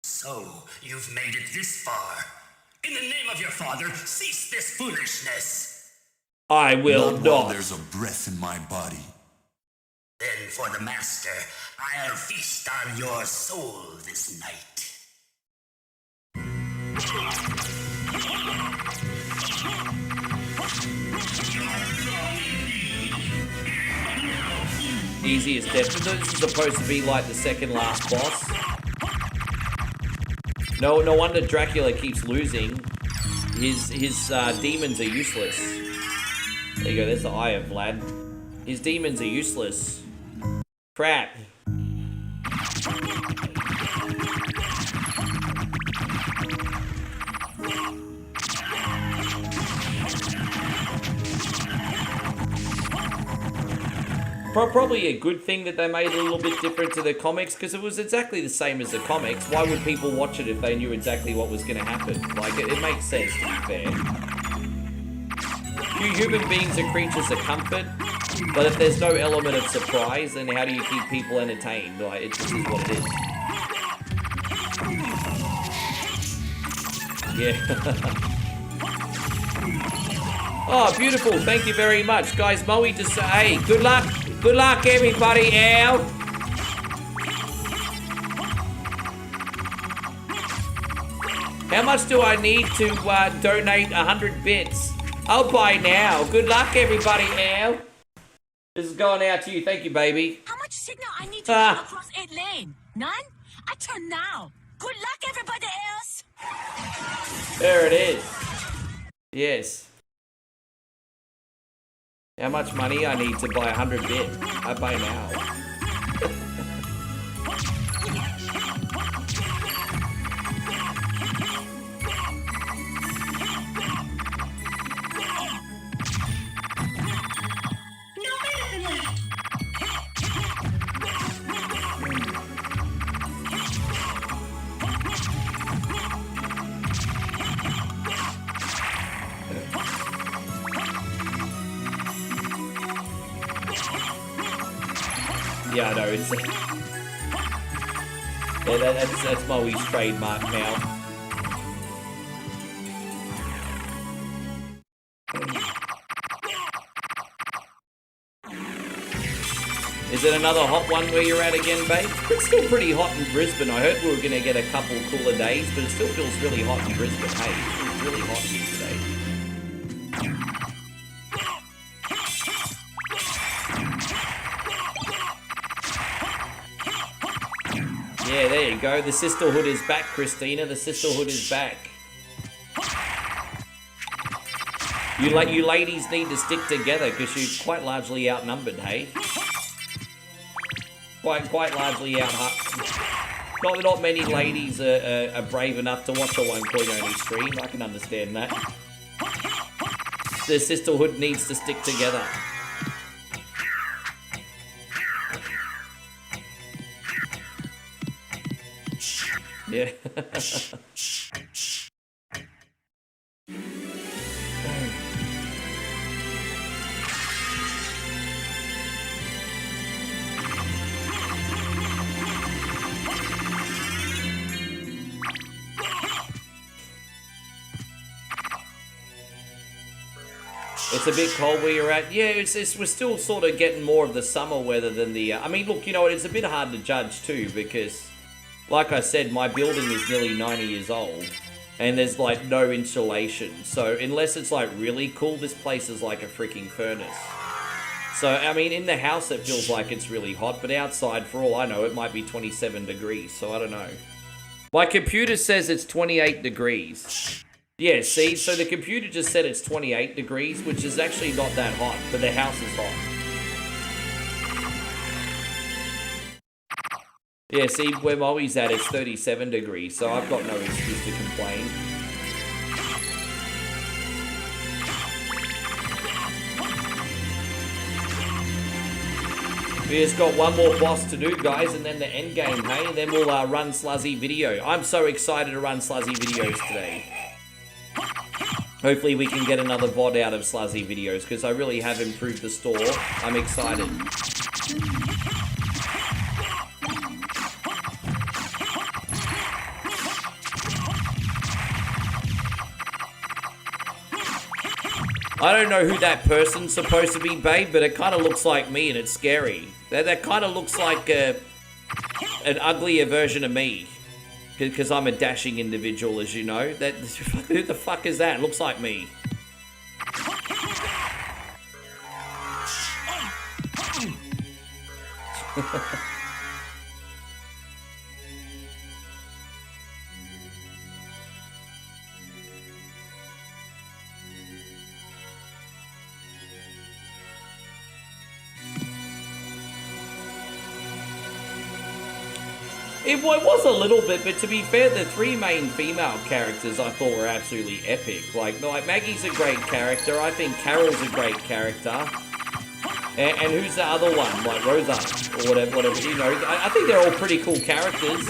So, you've made it this far. In the name of your father, cease this foolishness. I will While not. there's a breath in my body. Then for the master, I'll feast on your soul this night. Easy as death. This is supposed to be like the second last boss. No wonder Dracula keeps losing. His demons are useless. There you go, there's the eye of Vlad. His demons are useless. Crap. Probably a good thing that they made it a little bit different to the comics, because it was exactly the same as the comics. Why would people watch it if they knew exactly what was going to happen? Like, it makes sense, to be fair. You human beings are creatures of comfort, but if there's no element of surprise, then how do you keep people entertained? Like, it just is what it is. Yeah. Oh, beautiful. Thank you very much. Guys, Moe just say, hey, good luck. Good luck, everybody. Ow. How much do I need to donate 100 bits? I'll buy now. Good luck, everybody. Ow. This is going out to you. Thank you, baby. How much signal I need to get across 8 lane? None? I turn now. Good luck, everybody else. There it is. Yes. How much money I need to buy 100 bit? I buy now. Yeah, I know, it's... Yeah, that's Moe's trademark now. Is it another hot one where you're at again, babe? It's still pretty hot in Brisbane. I heard we were going to get a couple cooler days, but it still feels really hot in Brisbane. Hey, it's really hot here today. Yeah, there you go. The sisterhood is back, Christina. The sisterhood is back. You ladies need to stick together because you're quite largely outnumbered, hey? Quite largely not many ladies are brave enough to watch a 1.0 stream. I can understand that. The sisterhood needs to stick together. Yeah. It's a bit cold where you're at. Yeah, we're still sort of getting more of the summer weather than the... I mean, look, you know, it's a bit hard to judge too because, like I said, my building is nearly 90 years old and there's, like, no insulation. So unless it's, like, really cool, this place is like a freaking furnace. So, I mean, in the house it feels like it's really hot, but outside, for all I know, it might be 27 degrees, so I don't know. My computer says it's 28 degrees. Yeah, see, so the computer just said it's 28 degrees, which is actually not that hot, but the house is hot. Yeah, see, where Moe's at, it's 37 degrees, so I've got no excuse to complain. We just got one more boss to do, guys, and then the end game, hey? And then we'll run Sluzzy video. I'm so excited to run Sluzzy videos today. Hopefully we can get another VOD out of Sluzzy videos, because I really have improved the store. I'm excited. I don't know who that person's supposed to be, babe, but it kind of looks like me, and it's scary. That kind of looks like an uglier version of me. Because I'm a dashing individual, as you know. Who the fuck is that? It looks like me. It was a little bit, but to be fair, the three main female characters I thought were absolutely epic. Like Maggie's a great character. I think Carol's a great character. And who's the other one? Like Rosa or whatever. You know, I think they're all pretty cool characters.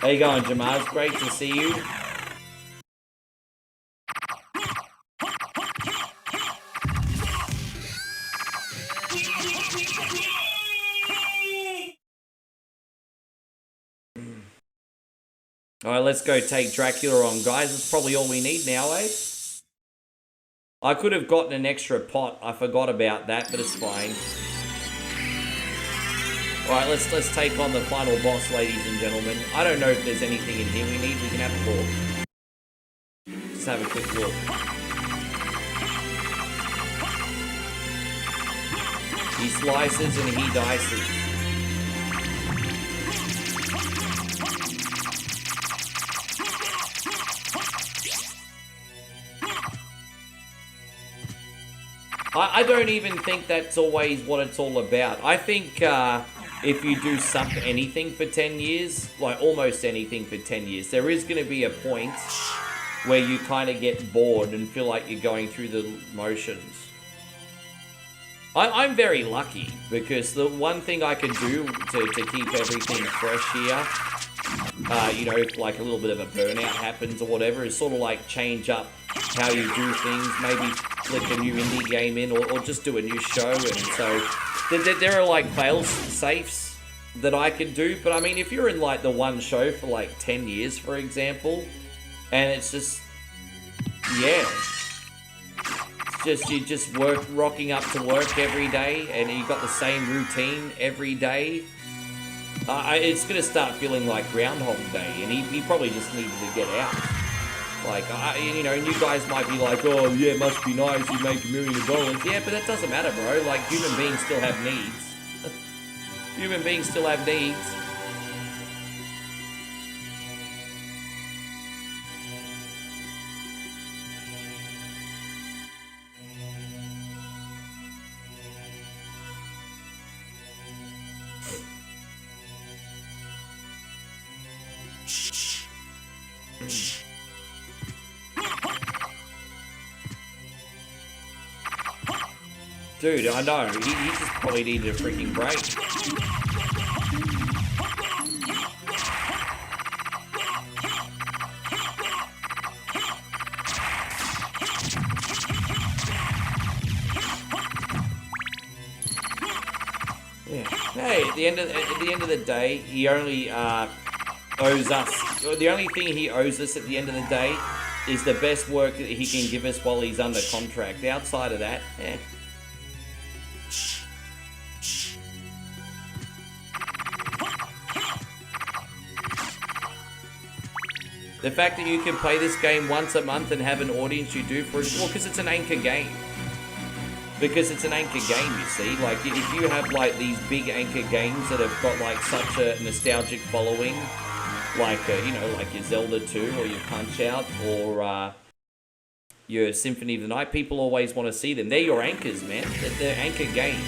How you going, Jamaz? Great to see you. Alright, let's go take Dracula on, guys. That's probably all we need now, eh? I could have gotten an extra pot. I forgot about that, but it's fine. Alright, let's take on the final boss, ladies and gentlemen. I don't know if there's anything in here we need. We can have a look. Just have a quick look. He slices and he dices. I don't even think that's always what it's all about. I think if you do anything for 10 years, like almost anything for 10 years, there is going to be a point where you kind of get bored and feel like you're going through the motions. I'm very lucky because the one thing I can do to keep everything fresh here, you know, if like a little bit of a burnout happens or whatever, is sort of like change up how you do things, maybe flick a new indie game in or just do a new show. And so there are like fail safes that I can do, but I mean, if you're in like the one show for like 10 years, for example, and it's just, yeah, you're just rocking up to work every day and you got the same routine every day, it's gonna start feeling like Groundhog Day, and he probably just needed to get out. Like, you know, and you guys might be like, oh yeah, it must be nice, you make $1 million. Yeah, but that doesn't matter, bro. Like, human beings still have needs. Human beings still have needs. Dude, I know. He just probably needed a freaking break. Yeah. Hey, at the end of the day, he only owes us. The only thing he owes us at the end of the day is the best work that he can give us while he's under contract. Outside of that, eh. The fact that you can play this game once a month and have an audience you do for it, well, because it's an anchor game. Because it's an anchor game, you see. Like, if you have, like, these big anchor games that have got, like, such a nostalgic following, like, you know, like your Zelda 2 or your Punch-Out or your Symphony of the Night, people always want to see them. They're your anchors, man. They're anchor games.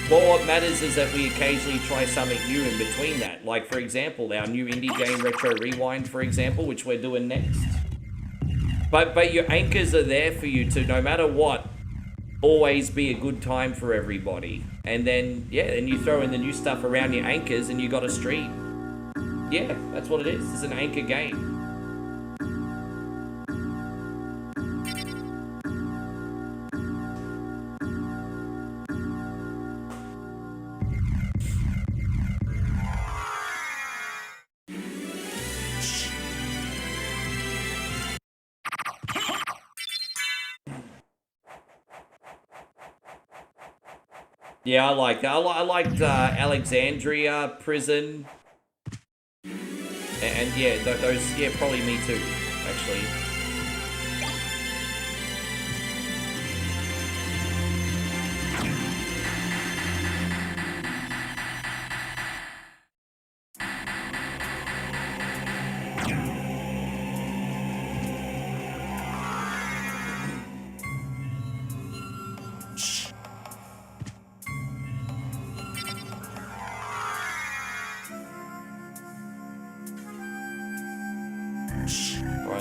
Well, what matters is that we occasionally try something new in between that. Like, for example, our new indie game, Retro Rewind, for example, which we're doing next. But your anchors are there for you to, no matter what, always be a good time for everybody. And then, yeah, then you throw in the new stuff around your anchors and you got a stream. Yeah, that's what it is. It's an anchor game. Yeah, I like that. I liked Alexandria Prison. And yeah, those, yeah, probably me too, actually.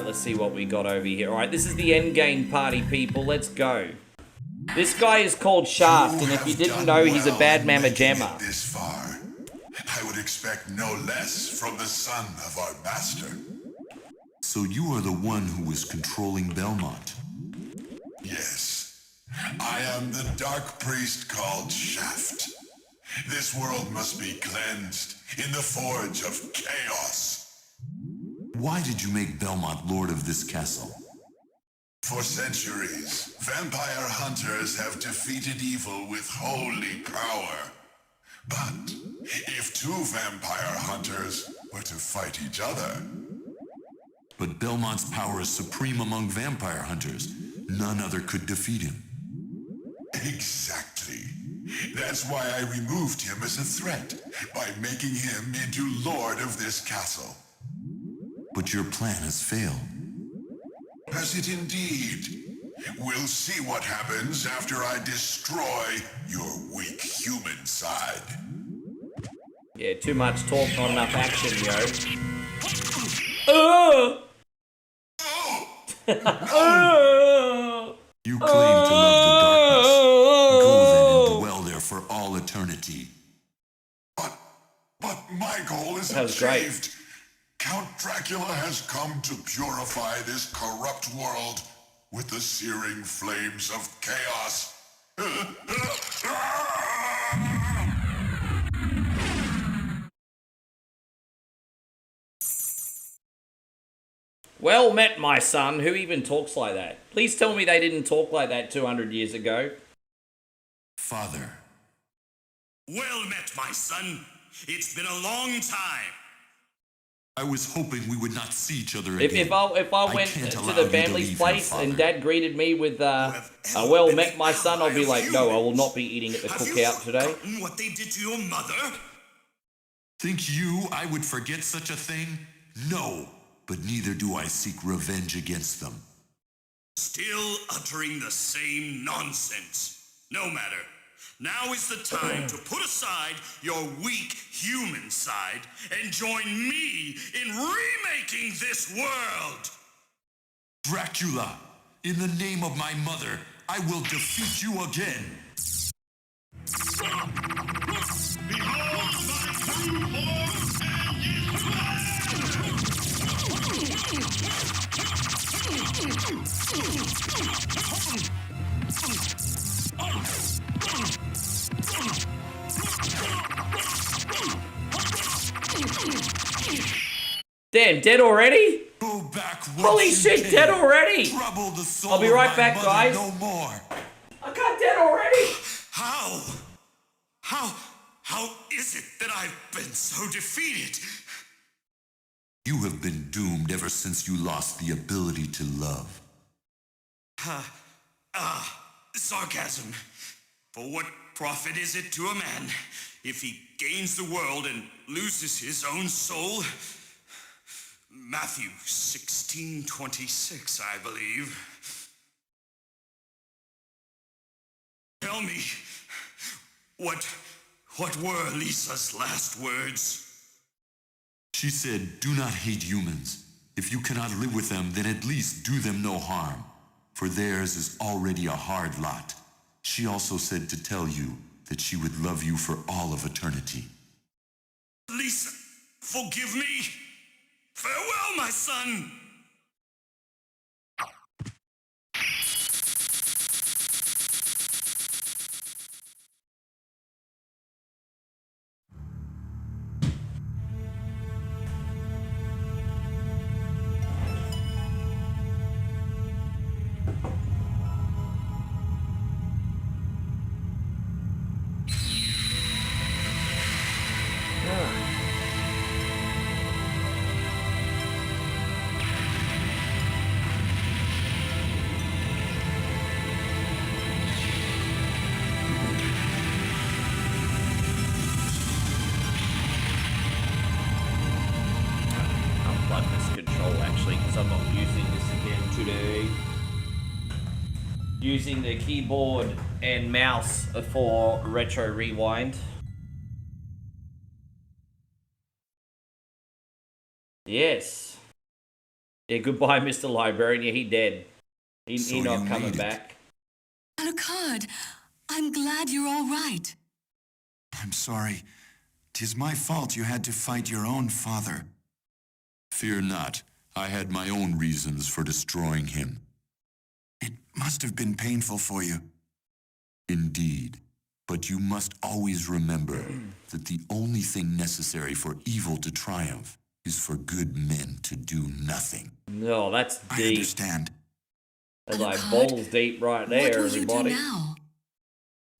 Let's see what we got over here. Alright, this is the endgame party, people. Let's go. This guy is called Shaft, and if you didn't know, he's a bad mamma jamma. This far, I would expect no less from the son of our master. So you are the one who is controlling Belmont? Yes. I am the dark priest called Shaft. This world must be cleansed in the forge of chaos. Why did you make Belmont lord of this castle? For centuries, vampire hunters have defeated evil with holy power. But if two vampire hunters were to fight each other... But Belmont's power is supreme among vampire hunters. None other could defeat him. Exactly. That's why I removed him as a threat, by making him into lord of this castle. But your plan has failed. Has it indeed? We'll see what happens after I destroy your weak human side. Yeah, too much talk, not enough action, yo. Oh! You claim to love the darkness. Go then and dwell there for all eternity. But my goal is that was achieved. Great. Count Dracula has come to purify this corrupt world with the searing flames of chaos. Well met, my son. Who even talks like that? Please tell me they didn't talk like that 200 years ago. Father. Well met, my son. It's been a long time. I was hoping we would not see each other again. If I went to the family's place and Dad greeted me with well met, my son, I'll be like, no, I will not be eating at the cookout today. What they did to your mother? Think you I would forget such a thing? No, but neither do I seek revenge against them. Still uttering the same nonsense. No matter. Now is the time to put aside your weak human side and join me in remaking this world! Dracula, in the name of my mother, I will defeat you again! Behold thy true Damn, dead already? Go back. Holy shit, dead already! I'll be right back, guys. No more. I got dead already! How is it that I've been so defeated? You have been doomed ever since you lost the ability to love. Sarcasm. For what profit is it to a man if he gains the world and loses his own soul? Matthew 16:26, I believe. Tell me, what were Lisa's last words? She said, "Do not hate humans. If you cannot live with them, then at least do them no harm, for theirs is already a hard lot." She also said to tell you that she would love you for all of eternity. Lisa, forgive me. Farewell, my son. I'm not using this again today. Using the keyboard and mouse for retro rewind. Yes. Yeah, goodbye, Mr. Librarian. Yeah, he dead. He not coming back. Alucard, I'm glad you're all right. I'm sorry. 'Tis my fault you had to fight your own father. Fear not. I had my own reasons for destroying him. It must have been painful for you. Indeed. But you must always remember that the only thing necessary for evil to triumph is for good men to do nothing. No, that's deep. I understand. That's like balls deep right there, what will everybody. You do now?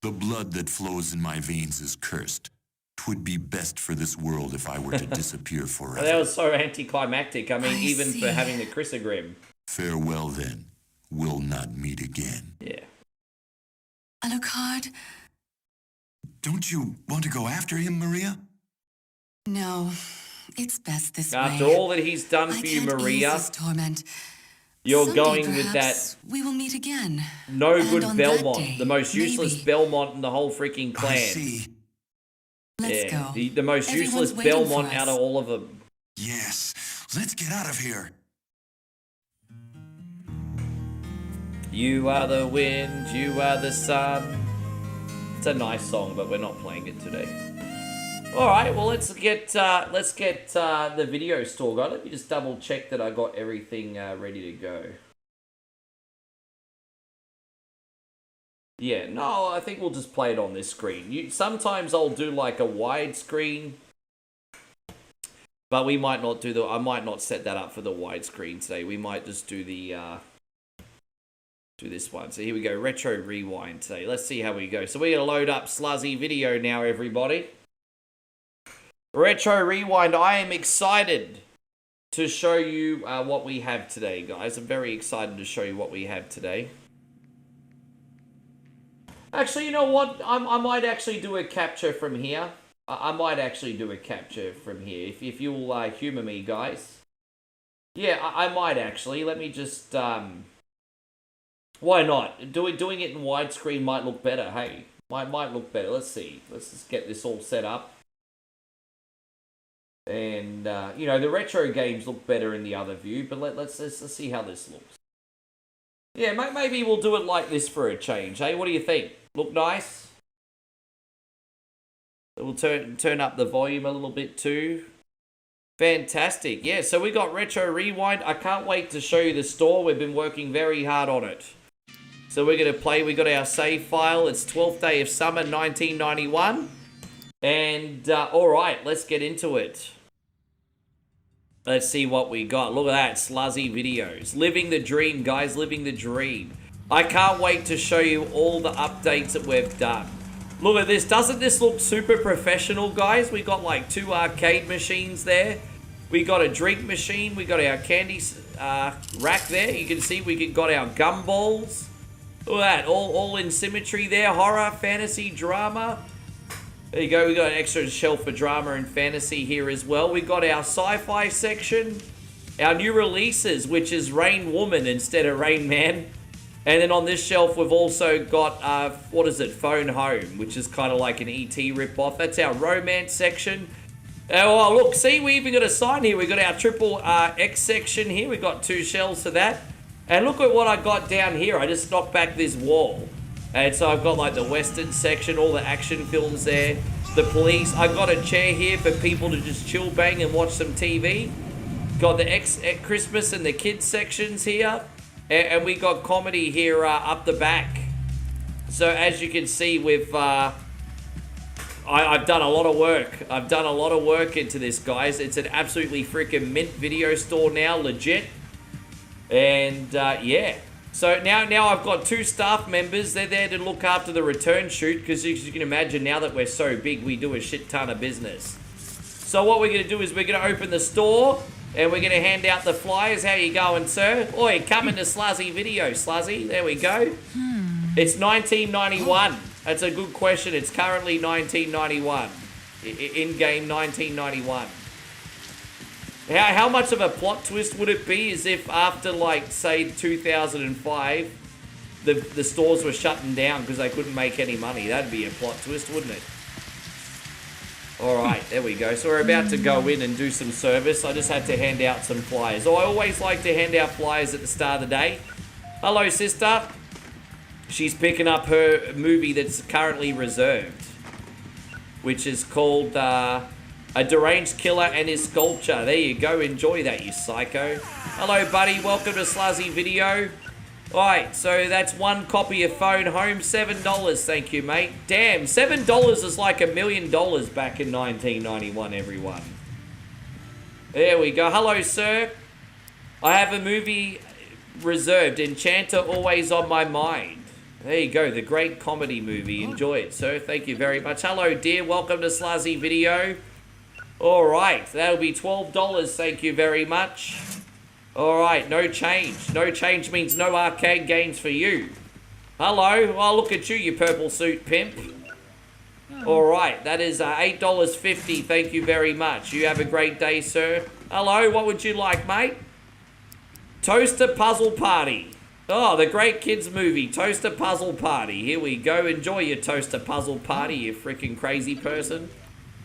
The blood that flows in my veins is cursed. 'Twould be best for this world if I were to disappear forever. That was so anticlimactic. I mean, even see. for having the chrysogrim. Farewell then. We'll not meet again. Yeah. Alucard? Don't you want to go after him, Maria? No, it's best this After way. all that he's done for you, Maria, Ease his torment. you're Someday, going with that perhaps, we will meet again. no And good on that Belmont, day, the most useless maybe. Belmont in the whole freaking clan. I see. Let's go. The most Everyone's useless waiting for Belmont us. out of all of them. Yes. Let's get out of here. You are the wind, you are the sun. It's a nice song, but we're not playing it today. All right, well let's get the video store going. Let me just double check that I got everything ready to go. Yeah, no, I think we'll just play it on this screen. Sometimes I'll do like a wide screen, but we might not do I might not set that up for the widescreen today. We might just do the do this one. So here we go, retro rewind today. Let's see how we go. So we're gonna load up Sluzzy video now, everybody. Retro rewind. I am excited to show you what we have today, guys. I'm very excited to show you what we have today. Actually, you know what? I might actually do a capture from here. I might actually do a capture from here. If you'll humor me, guys. Yeah, I might actually. Let me just... why not? Doing it in widescreen might look better, hey. Might look better. Let's see. Let's just get this all set up. And, you know, the retro games look better in the other view, but let's see how this looks. Yeah, maybe we'll do it like this for a change, hey? What do you think? Look nice? We'll turn up the volume a little bit too. Fantastic. Yeah, so we got Retro Rewind. I can't wait to show you the store. We've been working very hard on it. So we're going to play. We got our save file. It's 12th day of summer, 1991. And, all right, let's get into it. Let's see what we got. Look at that, Sluzzy videos. Living the dream, guys, living the dream. I can't wait to show you all the updates that we've done. Look at this. Doesn't this look super professional, guys? We got like 2 arcade machines there. We got a drink machine. We got our candy rack there. You can see we got our gumballs. Look at that, all in symmetry there. Horror, fantasy, drama. There you go. We got an extra shelf for drama and fantasy here as well. We got our sci-fi section. Our new releases, which is Rain Woman instead of Rain Man. And then on this shelf, we've also got, what is it, Phone Home, which is kind of like an E.T. rip-off. That's our romance section. Oh, look, see, we even got a sign here. We got our triple X section here. We got 2 shelves for that. And look at what I got down here. I just knocked back this wall. And so I've got like the Western section, all the action films there. The police. I got a chair here for people to just chill, bang, and watch some TV. Got the Christmas and the kids sections here. And we got comedy here up the back. So as you can see, I've done a lot of work. I've done a lot of work into this, guys. It's an absolutely freaking mint video store now, legit. And yeah. So now I've got 2 staff members. They're there to look after the return shoot because as you can imagine, now that we're so big, we do a shit ton of business. So what we're going to do is we're going to open the store. And we're going to hand out the flyers. How you going, sir? Oi, come to Sluzzy Video, Sluzzy. There we go. It's 1991. That's a good question. It's currently 1991. In-game 1991. How much of a plot twist would it be as if after, like, say, 2005, the stores were shutting down because they couldn't make any money? That'd be a plot twist, wouldn't it? Alright, there we go. So we're about to go in and do some service. I just had to hand out some flyers. Oh, I always like to hand out flyers at the start of the day. Hello, sister. She's picking up her movie that's currently reserved, which is called A Deranged Killer and His Sculpture. There you go. Enjoy that, you psycho. Hello, buddy. Welcome to Sluzzy Video. Alright, so that's 1 copy of Phone Home, $7. Thank you, mate. Damn, $7 is like $1 million back in 1991, everyone. There we go. Hello, sir. I have a movie reserved, Enchanter Always on My Mind. There you go, the great comedy movie. Enjoy it, sir. Thank you very much. Hello, dear. Welcome to Sluzzy Video. Alright, that'll be $12. Thank you very much. Alright, no change. No change means no arcade games for you. Hello. Oh, look at you, you purple suit pimp. Alright, that is $8.50. Thank you very much. You have a great day, sir. Hello, what would you like, mate? Toaster Puzzle Party. Oh, the great kids movie, Toaster Puzzle Party. Here we go. Enjoy your Toaster Puzzle Party, you freaking crazy person.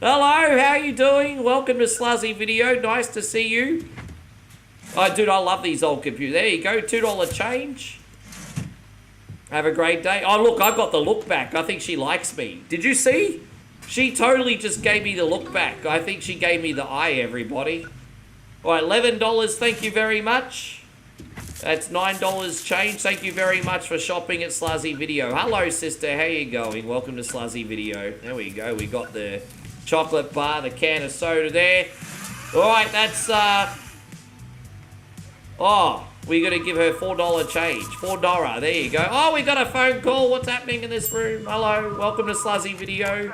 Hello, how you doing? Welcome to Sluzzy Video. Nice to see you. Oh, dude, I love these old computers. There you go, $2 change. Have a great day. Oh, look, I got the look back. I think she likes me. Did you see? She totally just gave me the look back. I think she gave me the eye, everybody. All right, $11. Thank you very much. That's $9 change. Thank you very much for shopping at Sluzzy Video. Hello, sister. How you going? Welcome to Sluzzy Video. There we go. We got the chocolate bar, the can of soda there. All right, that's... Oh, we got to give her $4 change. $4. There you go. Oh, we got a phone call. What's happening in this room? Hello. Welcome to Sluzzy Video.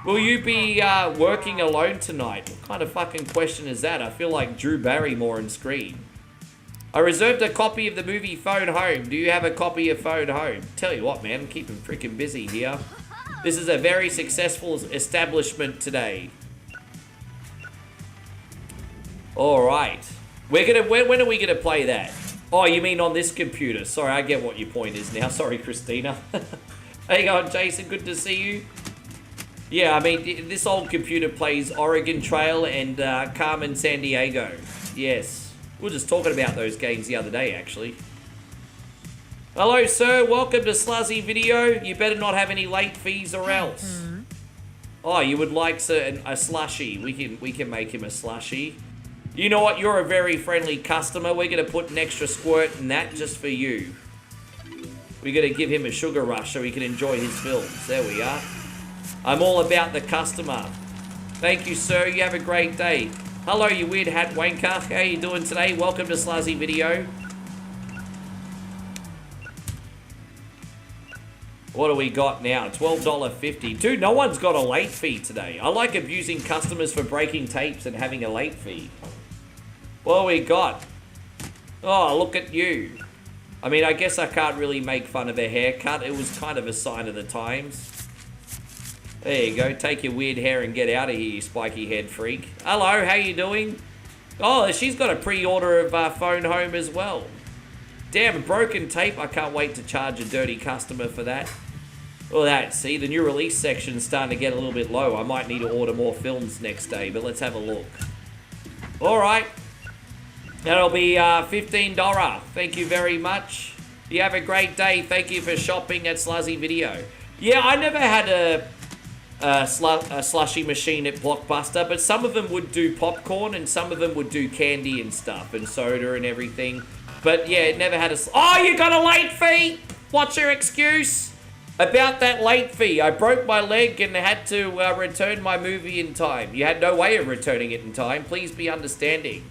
Will you be working alone tonight? What kind of fucking question is that? I feel like Drew Barrymore on screen. I reserved a copy of the movie Phone Home. Do you have a copy of Phone Home? Tell you what, man. I'm keeping freaking busy here. This is a very successful establishment today. All right. We're gonna. When are we gonna play that? Oh, you mean on this computer? Sorry, I get what your point is now. Sorry, Christina. How you going, Jason? Good to see you. Yeah, I mean, this old computer plays Oregon Trail and Carmen San Diego. Yes. We were just talking about those games the other day, actually. Hello, sir. Welcome to Sluzzy Video. You better not have any late fees or else. Oh, you would like a slushie. We can make him a slushie. You know what? You're a very friendly customer. We're going to put an extra squirt in that just for you. We're going to give him a sugar rush so he can enjoy his films. There we are. I'm all about the customer. Thank you, sir. You have a great day. Hello, you weird hat wanker. How you doing today? Welcome to Sluzzy Video. What do we got now? $12.50. Dude, no one's got a late fee today. I like abusing customers for breaking tapes and having a late fee. What do we got? Oh, look at you. I mean, I guess I can't really make fun of a haircut. It was kind of a sign of the times. There you go. Take your weird hair and get out of here, you spiky head freak. Hello, how you doing? Oh, she's got a pre-order of phone home as well. Damn, broken tape. I can't wait to charge a dirty customer for that. Well, that, see, the new release section's starting to get a little bit low. I might need to order more films next day, but let's have a look. All right. That'll be $15. Thank you very much. You have a great day. Thank you for shopping at Sluzzy Video. Yeah, I never had a slushy machine at Blockbuster, but some of them would do popcorn and some of them would do candy and stuff and soda and everything. But yeah, it never had a... Oh, you got a late fee? What's your excuse? About that late fee, I broke my leg and had to return my movie in time. You had no way of returning it in time. Please be understanding.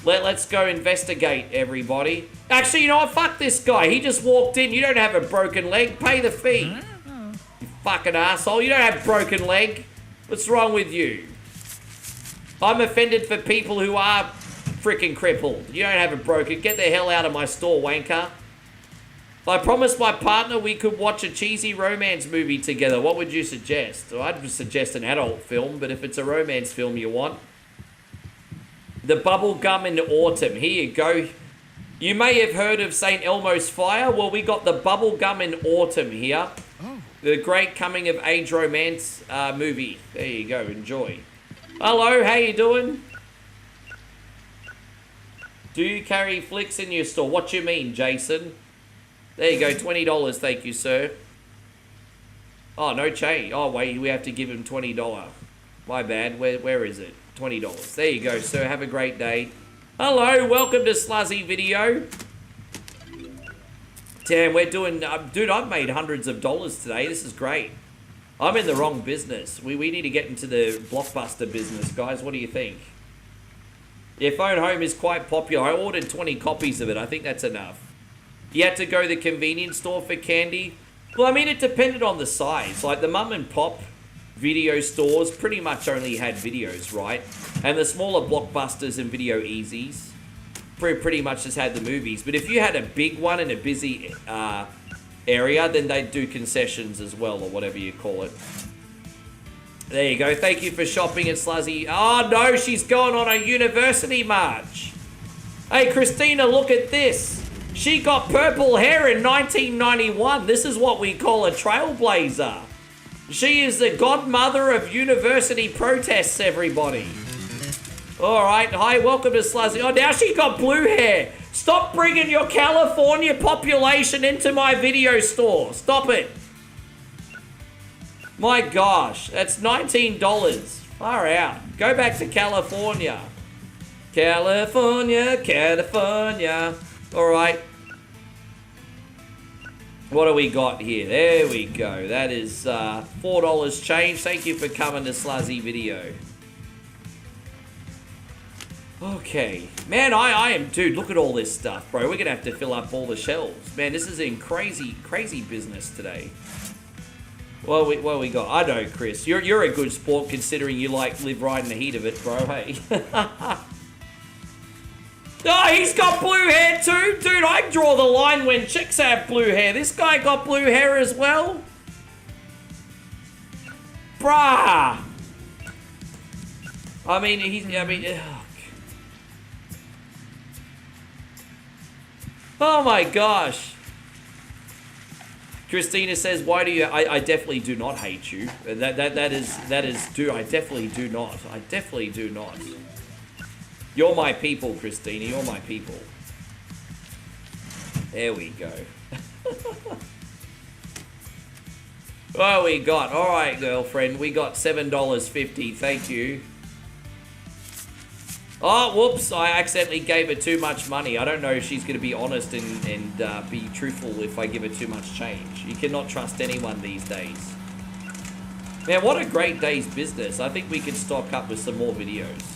Let's go investigate, everybody. Actually, you know what? Fuck this guy. He just walked in. You don't have a broken leg. Pay the fee. You fucking asshole. You don't have a broken leg. What's wrong with you? I'm offended for people who are freaking crippled. You don't have a broken... Get the hell out of my store, wanker. I promised my partner we could watch a cheesy romance movie together. What would you suggest? Well, I'd suggest an adult film, but if it's a romance film you want... The bubble gum in autumn. Here you go. You may have heard of St. Elmo's Fire. Well, we got the bubble gum in autumn here. Oh. The great coming of age romance movie. There you go. Enjoy. Hello, how you doing? Do you carry flicks in your store? What you mean, Jason? There you go. $20. Thank you, sir. Oh, no change. Oh, wait. We have to give him $20. My bad. Where is it? $20. There you go, sir. Have a great day. Hello, welcome to Sluzzy Video. Damn, we're doing... dude, I've made hundreds of dollars today. This is great. I'm in the wrong business. We need to get into the Blockbuster business, guys. What do you think? Yeah, Phone Home is quite popular. I ordered 20 copies of it. I think that's enough. You had to go to the convenience store for candy. Well, I mean, it depended on the size. Like, the mum and pop... video stores pretty much only had videos, right? And the smaller Blockbusters and Video Easies pretty much just had the movies. But if you had a big one in a busy area, then they'd do concessions as well, or whatever you call it. There you go. Thank you for shopping at Sluzzy. Oh no, she's going on a university march. Hey Christina, look at this. She got purple hair in 1991. This is what we call a trailblazer. She is the godmother of university protests, everybody. All right. Hi, welcome to Sluzzy. Oh, now she got blue hair. Stop bringing your California population into my video store. Stop it. My gosh, that's $19. Far out. Go back to California. California, California. All right. What do we got here? There we go. That is $4 change. Thank you for coming to Sluzzy Video. Okay. Man, I am... Dude, look at all this stuff, bro. We're going to have to fill up all the shelves. Man, this is in crazy, crazy business today. What we got? I know, Chris. You're a good sport considering you, like, live right in the heat of it, bro. Hey. Oh, he's got blue hair too? Dude, I draw the line when chicks have blue hair. This guy got blue hair as well? Bruh. I mean, oh my gosh. Christina says, why do you... I definitely do not hate you. That is... Dude, I definitely do not. I definitely do not. You're my people, Christina. You're my people. There we go. What we got? All right, girlfriend. We got $7.50. Thank you. Oh, whoops. I accidentally gave her too much money. I don't know if she's going to be honest and be truthful if I give her too much change. You cannot trust anyone these days. Man, what a great day's business. I think we can stock up with some more videos.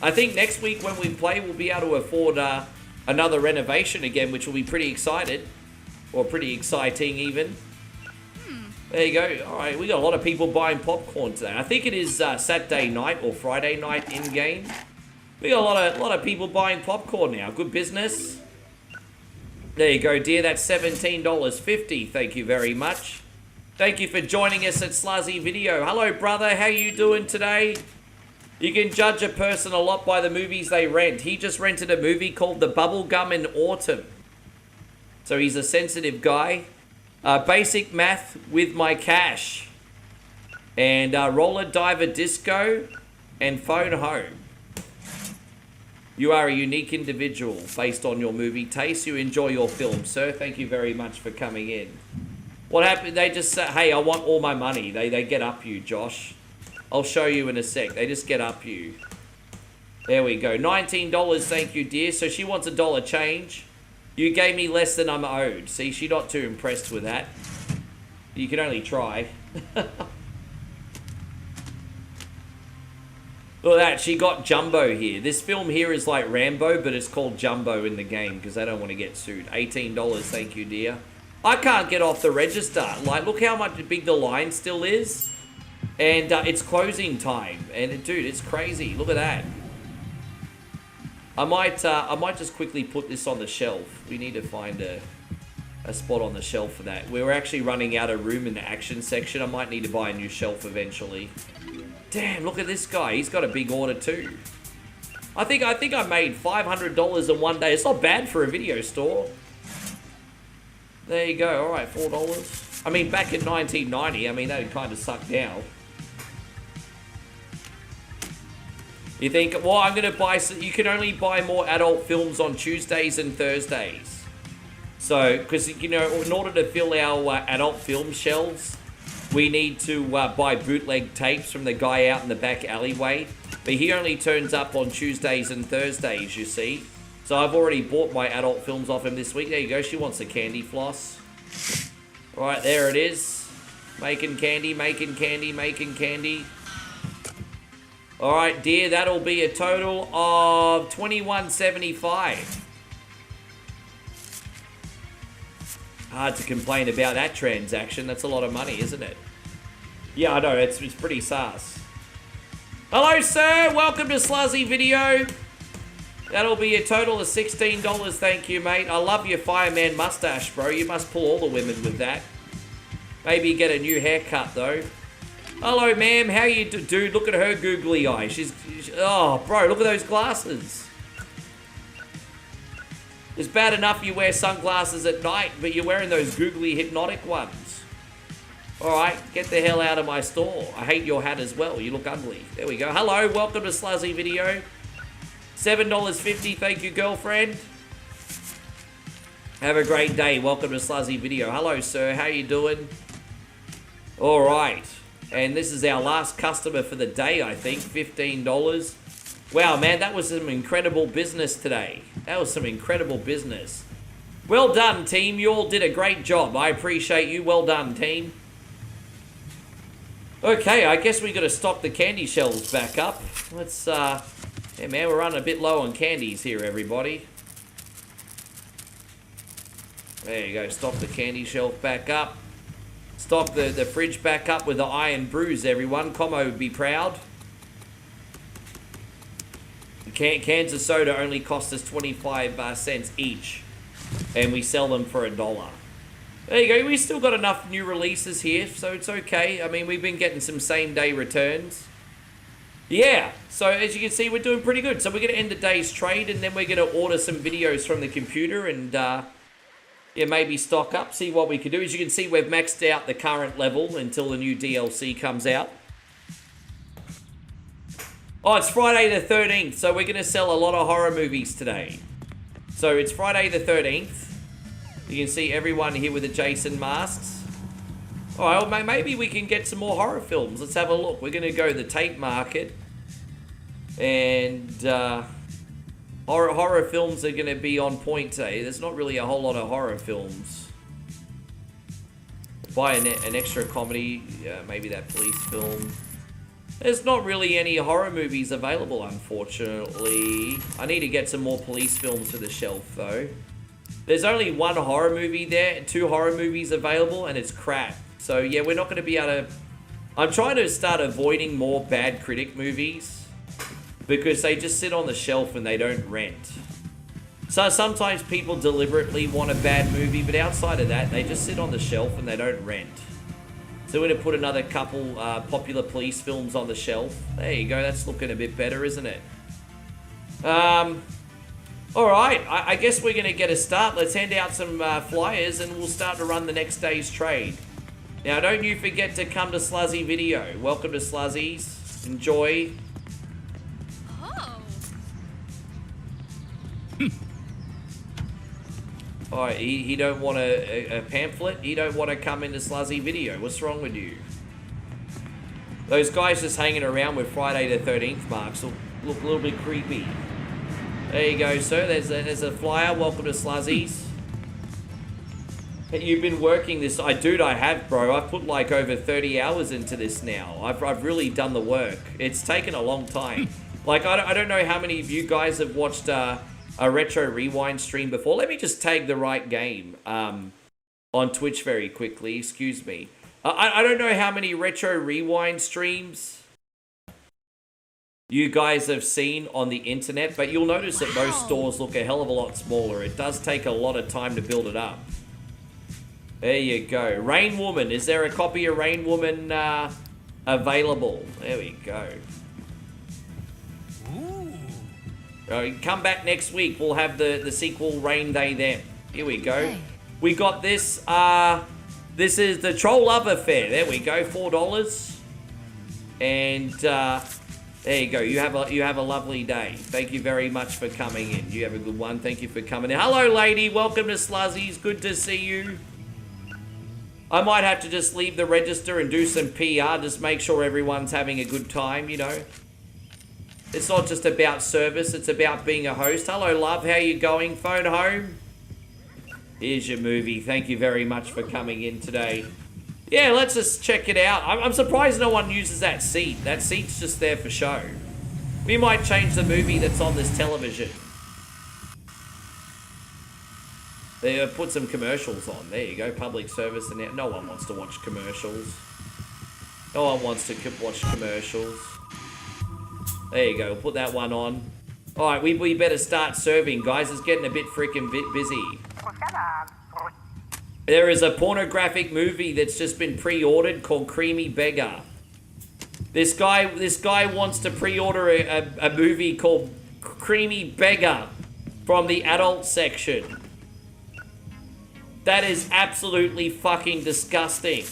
I think next week when we play, we'll be able to afford another renovation again, which will be pretty excited. Or pretty exciting, even. There you go. All right, we got a lot of people buying popcorn today. I think it is Saturday night or Friday night in game. We got a lot of people buying popcorn now. Good business. There you go, dear. That's $17.50. Thank you very much. Thank you for joining us at Sluzzy Video. Hello, brother. How you doing today? You can judge a person a lot by the movies they rent. He just rented a movie called The Bubblegum in Autumn. So he's a sensitive guy. Basic Math with My Cash. And Roller Diver Disco and Phone Home. You are a unique individual based on your movie taste. You enjoy your film, sir. Thank you very much for coming in. What happened? They just say, hey, I want all my money. They get up you, Josh. I'll show you in a sec. They just get up you. There we go. $19, thank you, dear. So she wants $1 change. You gave me less than I'm owed. See, she's not too impressed with that. You can only try. Look at that, she got Jumbo here. This film here is like Rambo, but it's called Jumbo in the game because they don't want to get sued. $18, thank you, dear. I can't get off the register. Like, look how much big the line still is. And it's closing time. And dude, it's crazy. Look at that. I might just quickly put this on the shelf. We need to find a spot on the shelf for that. We're actually running out of room in the action section. I might need to buy a new shelf eventually. Damn, look at this guy. He's got a big order too. I think I made $500 in one day. It's not bad for a video store. There you go. All right, $4. I mean, back in 1990, I mean, that would kind of suck now. You think, well, I'm going to buy... You can only buy more adult films on Tuesdays and Thursdays. So, because, you know, in order to fill our adult film shelves, we need to buy bootleg tapes from the guy out in the back alleyway. But he only turns up on Tuesdays and Thursdays, you see. So I've already bought my adult films off him this week. There you go. She wants a candy floss. All right, there it is. Making candy, making candy, making candy. All right, dear, that'll be a total of $21.75. Hard to complain about that transaction. That's a lot of money, isn't it? Yeah, I know. It's pretty sus. Hello, sir. Welcome to Sluzzy Video. That'll be a total of $16. Thank you, mate. I love your fireman mustache, bro. You must pull all the women with that. Maybe get a new haircut, though. Hello, ma'am. How you do? Dude, look at her googly eye. She's... Oh, bro, look at those glasses. It's bad enough you wear sunglasses at night, but you're wearing those googly hypnotic ones. Alright, get the hell out of my store. I hate your hat as well. You look ugly. There we go. Hello, welcome to Sluzzy Video. $7.50, thank you, girlfriend. Have a great day. Welcome to Sluzzy Video. Hello, sir. How you doing? Alright. And this is our last customer for the day, I think. $15. Wow, man, that was some incredible business today. That was some incredible business. Well done, team. You all did a great job. I appreciate you. Well done, team. Okay, I guess we got to stock the candy shelves back up. Let's, yeah, man, we're running a bit low on candies here, everybody. There you go. Stock the candy shelf back up. Stock the fridge back up with the iron brews, everyone. Como would be proud. Cans of soda only cost us 25 cents each, and we sell them for $1. There you go. We still got enough new releases here, so it's okay. I mean, we've been getting some same-day returns. Yeah, so as you can see, we're doing pretty good. So we're going to end the day's trade, and then we're going to order some videos from the computer and, yeah, maybe stock up, see what we can do. As you can see, we've maxed out the current level until the new DLC comes out. Oh, it's Friday the 13th, so we're going to sell a lot of horror movies today. So it's Friday the 13th. You can see everyone here with the Jason masks. All right, well, maybe we can get some more horror films. Let's have a look. We're going to go to the tape market. And horror films are going to be on point today. There's not really a whole lot of horror films. Buy an extra comedy. Maybe that police film. There's not really any horror movies available, unfortunately. I need to get some more police films for the shelf, though. There's only one horror movie there, 2 horror movies available, and it's crap. So yeah, we're not going to be able to... I'm trying to start avoiding more bad critic movies because they just sit on the shelf and they don't rent. So sometimes people deliberately want a bad movie, but outside of that, they just sit on the shelf and they don't rent. So we're going to put another couple popular police films on the shelf. There you go, that's looking a bit better, isn't it? Alright, I guess we're going to get a start. Let's hand out some flyers and we'll start to run the next day's trade. Now, don't you forget to come to Sluzzy Video. Welcome to Sluzzy's. Enjoy. Oh. Alright, he don't want a pamphlet? He don't want to come into Sluzzy Video. What's wrong with you? Those guys just hanging around with Friday the 13th marks look a little bit creepy. There you go, sir. There's a flyer. Welcome to Sluzzy's. You've been working this... Dude, I have, bro. I've put like over 30 hours into this now. I've really done the work. It's taken a long time. Like, I don't know how many of you guys have watched... a Retro Rewind stream before. Let me just tag the right game on Twitch very quickly. Excuse me. I don't know how many Retro Rewind streams you guys have seen on the internet, but you'll notice that most stores look a hell of a lot smaller. It does take a lot of time to build it up. There you go. Rain Woman. Is there a copy of Rain Woman available? There we go. Come back next week. We'll have the sequel Rain Day then. Here we go. Okay. We got this. This is the Troll Love Affair. There we go. $4. And there you go. You have a lovely day. Thank you very much for coming in. You have a good one. Thank you for coming in. Hello, lady. Welcome to Sluzzy's. Good to see you. I might have to just leave the register and do some PR. Just make sure everyone's having a good time, you know. It's not just about service, it's about being a host. Hello, love, how you going? Phone home? Here's your movie. Thank you very much for coming in today. Yeah, let's just check it out. I'm surprised no one uses that seat. That seat's just there for show. We might change the movie that's on this television. They put some commercials on. There you go, public service. And no one wants to watch commercials. No one wants to watch commercials. There you go, put that one on. Alright, we better start serving, guys. It's getting a bit freaking busy. There is a pornographic movie that's just been pre-ordered called Creamy Beggar. This guy wants to pre-order a movie called Creamy Beggar from the adult section. That is absolutely fucking disgusting.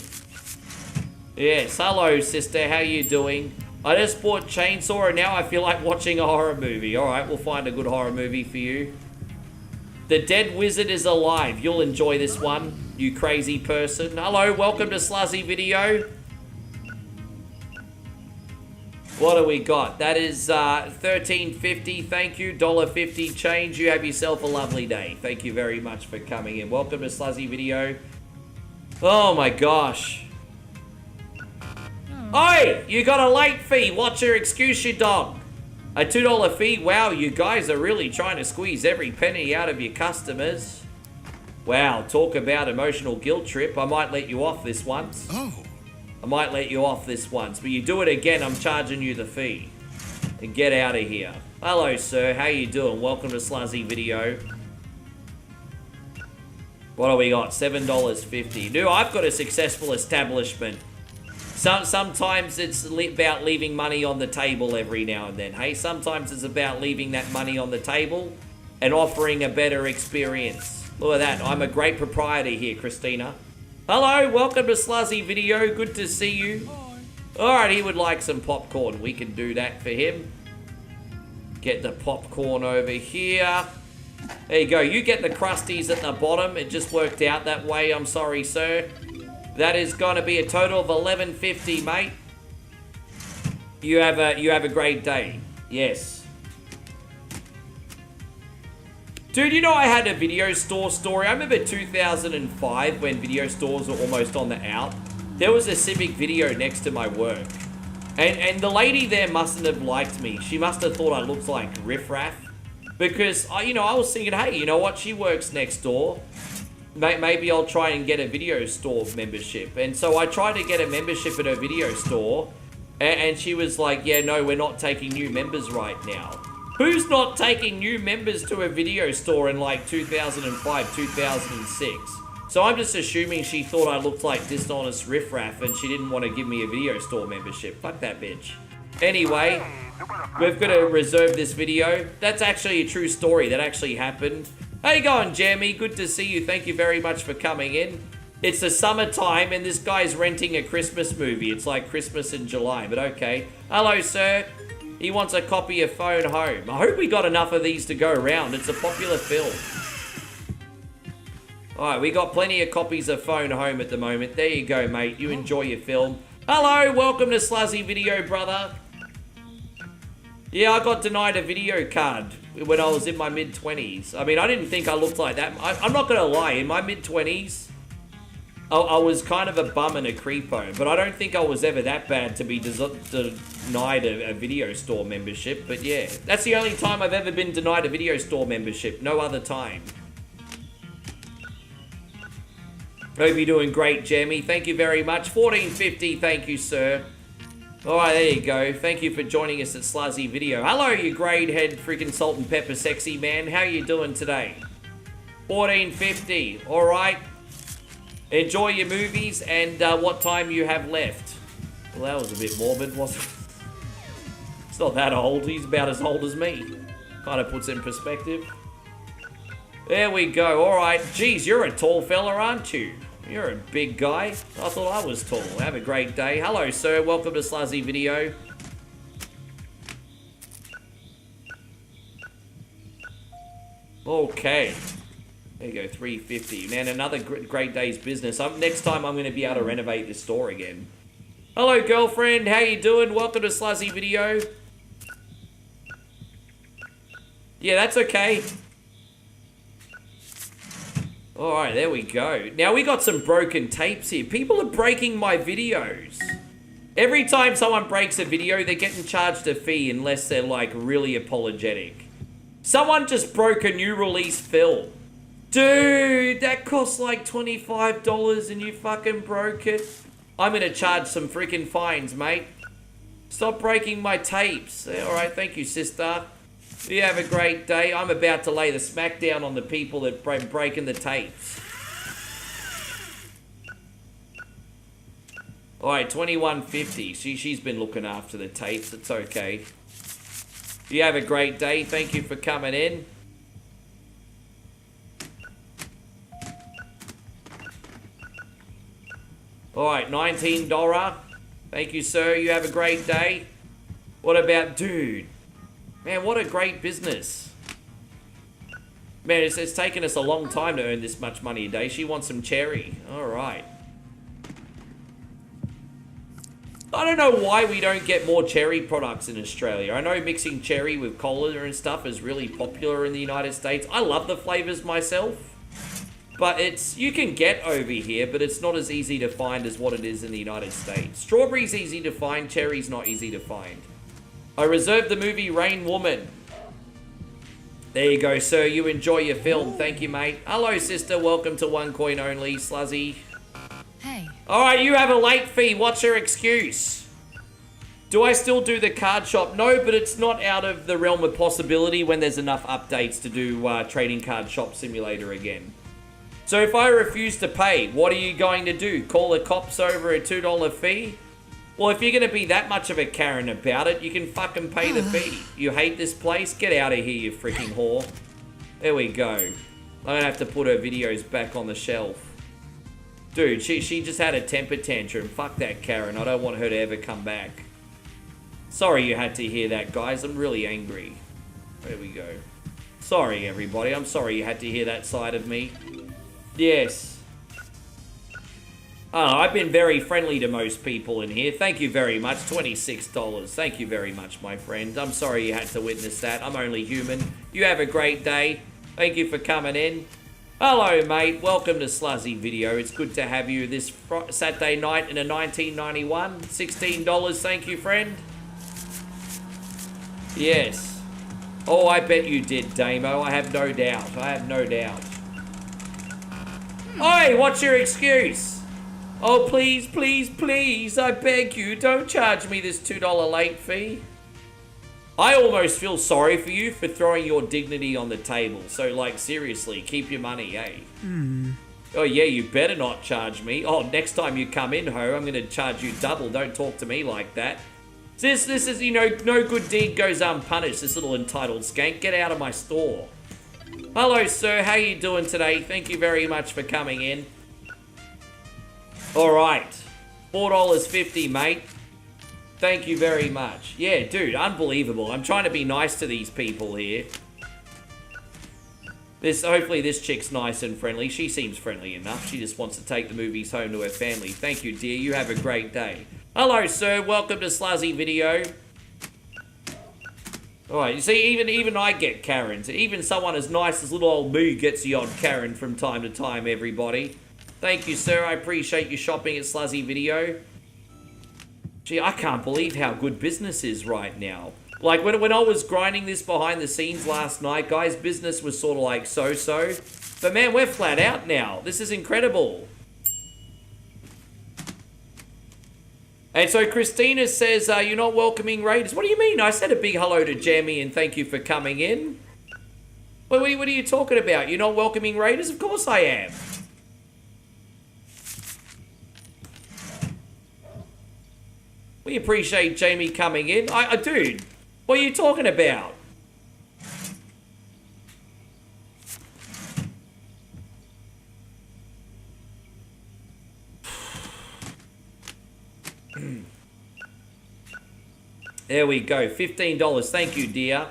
Yes, hello sister, how you doing? I just bought Chainsaw and now I feel like watching a horror movie. Alright, we'll find a good horror movie for you. The Dead Wizard is alive. You'll enjoy this one, you crazy person. Hello, welcome to Sluzzy Video. What do we got? That is $13.50. Thank you. $1.50 change. You have yourself a lovely day. Thank you very much for coming in. Welcome to Sluzzy Video. Oh my gosh. Oi! You got a late fee. What's your excuse, you dog? A $2 fee? Wow, you guys are really trying to squeeze every penny out of your customers. Wow, talk about emotional guilt trip. I might let you off this once. Oh. I might let you off this once, but you do it again, I'm charging you the fee. And get out of here. Hello, sir. How you doing? Welcome to Sluzzy Video. What do we got? $7.50. No, I've got a successful establishment. Sometimes it's about leaving money on the table every now and then. Hey, sometimes it's about leaving that money on the table and offering a better experience. Look at that. I'm a great proprietor here, Christina. Hello, welcome to Sluzzy Video. Good to see you. Alright, he would like some popcorn. We can do that for him. Get the popcorn over here. There you go. You get the crusties at the bottom. It just worked out that way. I'm sorry, sir. That is going to be a total of $11.50, mate. You have a great day. Yes. Dude, you know I had a video store story. I remember 2005 when video stores were almost on the out. There was a Civic Video next to my work. And the lady there mustn't have liked me. She must have thought I looked like riffraff. Because, I was thinking, hey, you know what? She works next door. maybe I'll try and get a video store membership. And so I tried to get a membership at her video store, and she was like, yeah, no, we're not taking new members right now. Who's not taking new members to a video store in like 2005, 2006? So I'm just assuming she thought I looked like dishonest riffraff and she didn't want to give me a video store membership. Fuck that bitch. Anyway, we've got to reserve this video. That's actually a true story. That actually happened. How you going, Jeremy? Good to see you. Thank you very much for coming in. It's the summertime and this guy's renting a Christmas movie. It's like Christmas in July, but okay. Hello, sir. He wants a copy of Phone Home. I hope we got enough of these to go around. It's a popular film. Alright, we got plenty of copies of Phone Home at the moment. There you go, mate. You enjoy your film. Hello, welcome to Sluzzy Video, brother. Yeah, I got denied a video card when I was in my mid-20s. I mean, I didn't think I looked like that. I'm not going to lie. In my mid-20s, I was kind of a bum and a creepo. But I don't think I was ever that bad to be denied a video store membership. But yeah, that's the only time I've ever been denied a video store membership. No other time. Hope you're doing great, Jeremy. Thank you very much. 1450, thank you, sir. Alright, there you go. Thank you for joining us at Sluzzy Video. Hello, you grade head freaking salt and pepper sexy man. How you doing today? 1450. Alright. Enjoy your movies and what time you have left. Well, that was a bit morbid, wasn't it? It's not that old. He's about as old as me. Kind of puts it in perspective. There we go. Alright. Geez, you're a tall fella, aren't you? You're a big guy. I thought I was tall. Have a great day. Hello, sir. Welcome to Sluzzy Video. Okay. There you go, 350. Man, another great day's business. Next time I'm going to be able to renovate this store again. Hello, girlfriend. How you doing? Welcome to Sluzzy Video. Yeah, that's okay. Alright, there we go. Now we got some broken tapes here. People are breaking my videos. Every time someone breaks a video, they're getting charged a fee unless they're like really apologetic. Someone just broke a new release film. Dude, that costs like $25 and you fucking broke it. I'm gonna charge some freaking fines, mate. Stop breaking my tapes. Alright, thank you, sister. You have a great day. I'm about to lay the smackdown on the people that breaking the tapes. Alright, 2150. She's been looking after the tapes. It's okay. You have a great day. Thank you for coming in. Alright, $19. Thank you, sir. You have a great day. What about... Dude. Man, what a great business. Man, it's taken us a long time to earn this much money a day. She wants some cherry. Alright. I don't know why we don't get more cherry products in Australia. I know mixing cherry with cola and stuff is really popular in the United States. I love the flavors myself. But you can get over here, but it's not as easy to find as what it is in the United States. Strawberry's easy to find, cherry's not easy to find. I reserved the movie Rain Woman. There you go, sir. You enjoy your film. Thank you, mate. Hello, sister. Welcome to One Coin Only, Sluzzy. Hey. Alright, you have a late fee. What's your excuse? Do I still do the card shop? No, but it's not out of the realm of possibility when there's enough updates to do Trading Card Shop Simulator again. So if I refuse to pay, what are you going to do? Call the cops over a $2 fee? Well, if you're going to be that much of a Karen about it, you can fucking pay the fee. You hate this place? Get out of here, you freaking whore. There we go. I'm going to have to put her videos back on the shelf. Dude, she just had a temper tantrum. Fuck that Karen. I don't want her to ever come back. Sorry you had to hear that, guys. I'm really angry. There we go. Sorry, everybody. I'm sorry you had to hear that side of me. Yes. I've been very friendly to most people in here. Thank you very much. $26. Thank you very much, my friend. I'm sorry you had to witness that. I'm only human. You have a great day. Thank you for coming in. Hello, mate. Welcome to Sluzzy Video. It's good to have you this Saturday night in a 1991. $16. Thank you, friend. Yes. Oh, I bet you did, Damo. I have no doubt. I have no doubt. Oi, what's your excuse? Oh, please, please, please, I beg you, don't charge me this $2 late fee. I almost feel sorry for you for throwing your dignity on the table. So, like, seriously, keep your money, eh? Oh, yeah, you better not charge me. Oh, next time you come in, ho, I'm going to charge you double. Don't talk to me like that. This is, you know, no good deed goes unpunished, this little entitled skank. Get out of my store. Hello, sir. How you doing today? Thank you very much for coming in. All right. $4.50, mate. Thank you very much. Yeah, dude, unbelievable. I'm trying to be nice to these people here. Hopefully this chick's nice and friendly. She seems friendly enough. She just wants to take the movies home to her family. Thank you, dear. You have a great day. Hello, sir. Welcome to Sluzzy Video. Alright, you see, even I get Karens. Even someone as nice as little old me gets the odd Karen from time to time, everybody. Thank you, sir. I appreciate you shopping at Sluzzy Video. Gee, I can't believe how good business is right now. Like, when I was grinding this behind the scenes last night, guys, business was sort of like so-so. But man, we're flat out now. This is incredible. And so Christina says, you're not welcoming raiders. What do you mean? I said a big hello to Jamie and thank you for coming in. What are you talking about? You're not welcoming raiders? Of course I am. We appreciate Jamie coming in. Dude, what are you talking about? There we go, $15. Thank you, dear.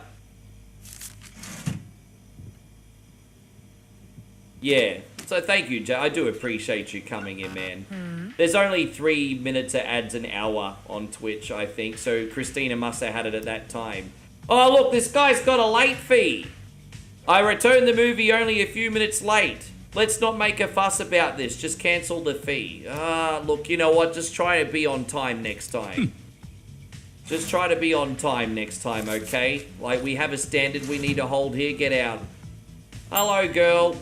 Yeah, so thank you, Jay. I do appreciate you coming in, man. There's only 3 minutes of ads an hour on Twitch, I think, so Christina must have had it at that time. Oh, look, this guy's got a late fee. I returned the movie only a few minutes late. Let's not make a fuss about this. Just cancel the fee. Look, you know what? Just try to be on time next time. Just try to be on time next time, okay? Like, we have a standard we need to hold here. Get out. Hello, girl.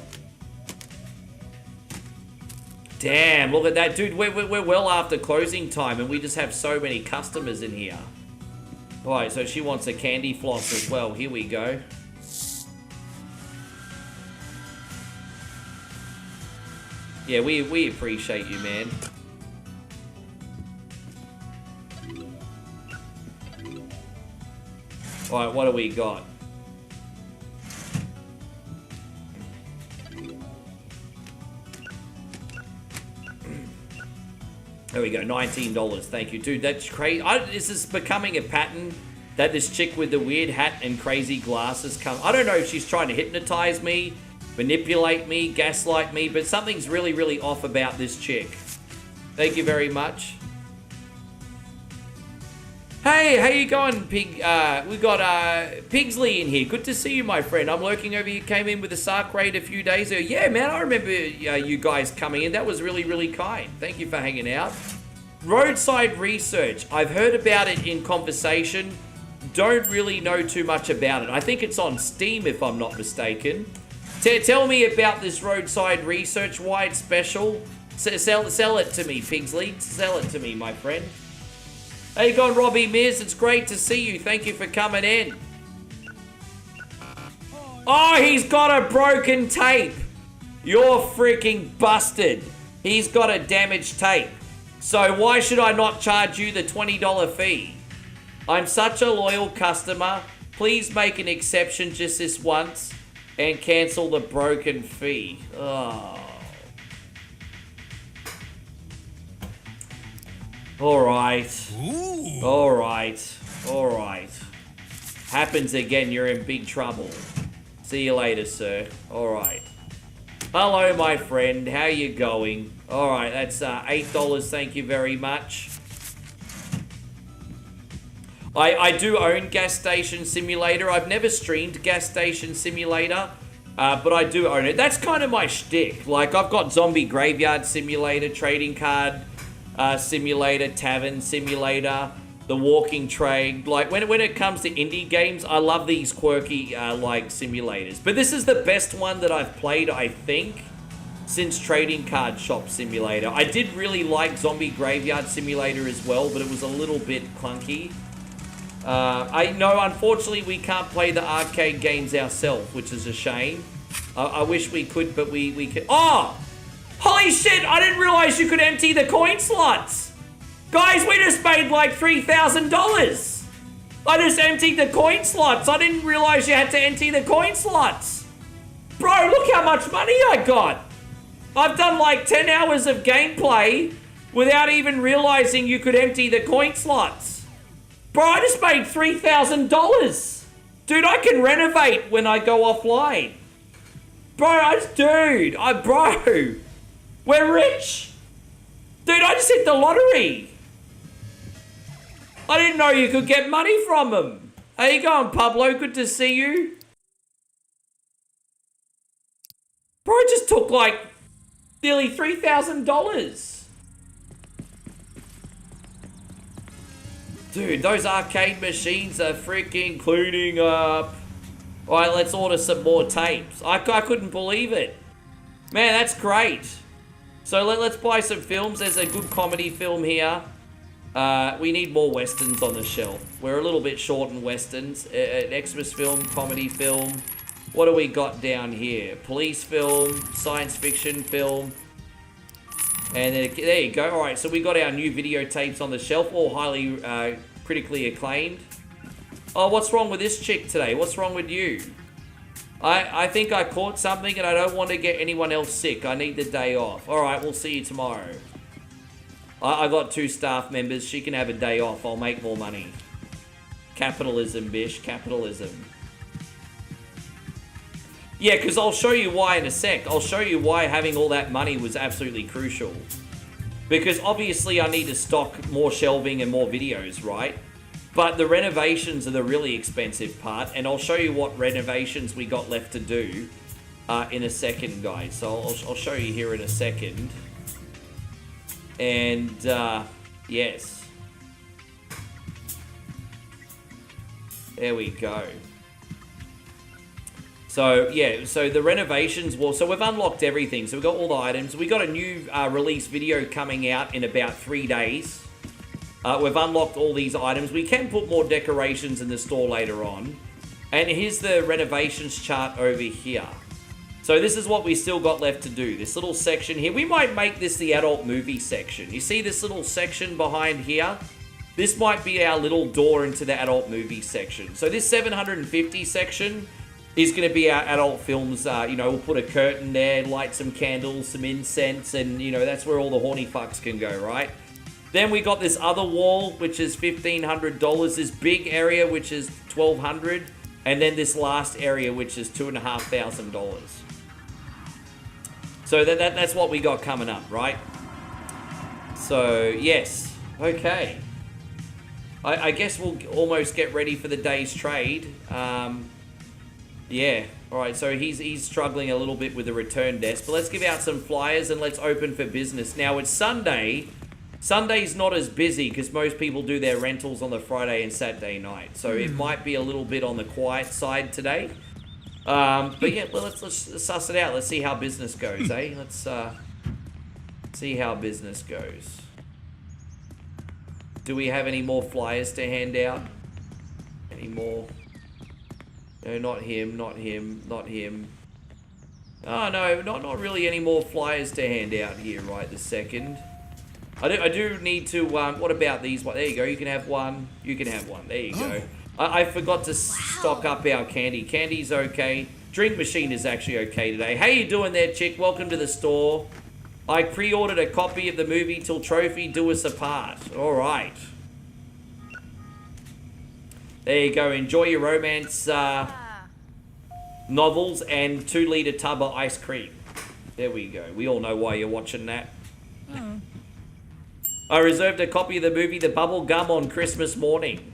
Damn, look at that. Dude, we're well after closing time, and we just have so many customers in here. All right, so she wants a candy floss as well. Here we go. Yeah, we appreciate you, man. All right, what do we got? There we go, $19. Thank you, dude. That's crazy. This is becoming a pattern that this chick with the weird hat and crazy glasses come. I don't know if she's trying to hypnotize me, manipulate me, gaslight me, but something's really, really off about this chick. Thank you very much. Hey, how you going, Pig? We got Pigsley in here. Good to see you, my friend. I'm lurking over. You came in with a Sark raid a few days ago. Yeah, man, I remember you guys coming in. That was really, really kind. Thank you for hanging out. Roadside research. I've heard about it in conversation. Don't really know too much about it. I think it's on Steam, if I'm not mistaken. Tell me about this roadside research. Why it's special. Sell it to me, Pigsley. Sell it to me, my friend. How you going, Robbie Mears? It's great to see you. Thank you for coming in. Oh, he's got a broken tape. You're freaking busted. He's got a damaged tape. So why should I not charge you the $20 fee? I'm such a loyal customer. Please make an exception just this once and cancel the broken fee. Oh. Alright. Alright. Alright. Happens again, you're in big trouble. See you later, sir. Alright. Hello, my friend. How you going? Alright, that's $8. Thank you very much. I do own Gas Station Simulator. I've never streamed Gas Station Simulator, but I do own it. That's kind of my shtick. Like, I've got Zombie Graveyard Simulator, Trading Card Simulator, Tavern Simulator, The Walking Trade. Like, when it comes to indie games, I love these quirky, like, simulators. But this is the best one that I've played, I think. since Trading Card Shop Simulator. I did really like Zombie Graveyard Simulator as well, but it was a little bit clunky. I know, unfortunately, we can't play the arcade games ourselves, which is a shame. I wish we could, but we could. Oh! Holy shit! I didn't realize you could empty the coin slots! Guys, we just made like $3,000! I just emptied the coin slots. I didn't realize you had to empty the coin slots. Bro, look how much money I got. I've done like 10 hours of gameplay without even realizing you could empty the coin slots. Bro, I just made $3,000. Dude, I can renovate when I go offline. Bro, bro. We're rich. Dude, I just hit the lottery. I didn't know you could get money from them. How you going, Pablo? Good to see you. Bro, I just took like nearly $3,000. Dude, those arcade machines are freaking cleaning up. All right, let's order some more tapes. I couldn't believe it. Man, that's great. So let's buy some films. There's a good comedy film here. We need more westerns on the shelf. We're a little bit short in westerns. An Xmas film, comedy film. What do we got down here? Police film, science fiction film. And then, there you go. All right, so we got our new videotapes on the shelf, all highly critically acclaimed. Oh, what's wrong with this chick today? What's wrong with you? I think I caught something and I don't want to get anyone else sick. I need the day off. All right, we'll see you tomorrow. I got 2 staff members. She can have a day off. I'll make more money. Capitalism, bish. Capitalism. Yeah, because I'll show you why in a sec. I'll show you why having all that money was absolutely crucial. Because obviously I need to stock more shelving and more videos, right? But the renovations are the really expensive part. And I'll show you what renovations we got left to do in a second, guys. So I'll show you here in a second. And, yes. There we go. So, yeah, so the renovations, well, so we've unlocked everything. So we've got all the items. We got a new release video coming out in about 3 days. We've unlocked all these items. We can put more decorations in the store later on. And here's the renovations chart over here. So this is what we still got left to do. This little section here. We might make this the adult movie section. You see this little section behind here? This might be our little door into the adult movie section. So this 750 section is going to be our adult films. You know, we'll put a curtain there, light some candles, some incense, and, you know, that's where all the horny fucks can go, right? Then we got this other wall, which is $1,500. This big area, which is $1,200. And then this last area, which is $2,500. So that's what we got coming up, right? So, yes. Okay. I guess we'll almost get ready for the day's trade. Yeah. All right, so he's struggling a little bit with the return desk. But let's give out some flyers and let's open for business. Now, it's Sunday. Sunday's not as busy because most people do their rentals on the Friday and Saturday night. So it might be a little bit on the quiet side today. But yeah, well, let's suss it out. Let's see how business goes, eh? Let's see how business goes. Do we have any more flyers to hand out? Any more? No, not him, not him, not him. Oh, no, not really any more flyers to hand out here right this second. I do need to, what about these? There you go, you can have one. You can have one, there you go. I forgot to stock up our candy. Candy's okay. Drink machine is actually okay today. How you doing there, chick? Welcome to the store. I pre-ordered a copy of the movie till trophy do us apart. All right. There you go. Enjoy your romance novels and 2-liter tub of ice cream. There we go. We all know why you're watching that. I reserved a copy of the movie The Bubble Gum on Christmas morning.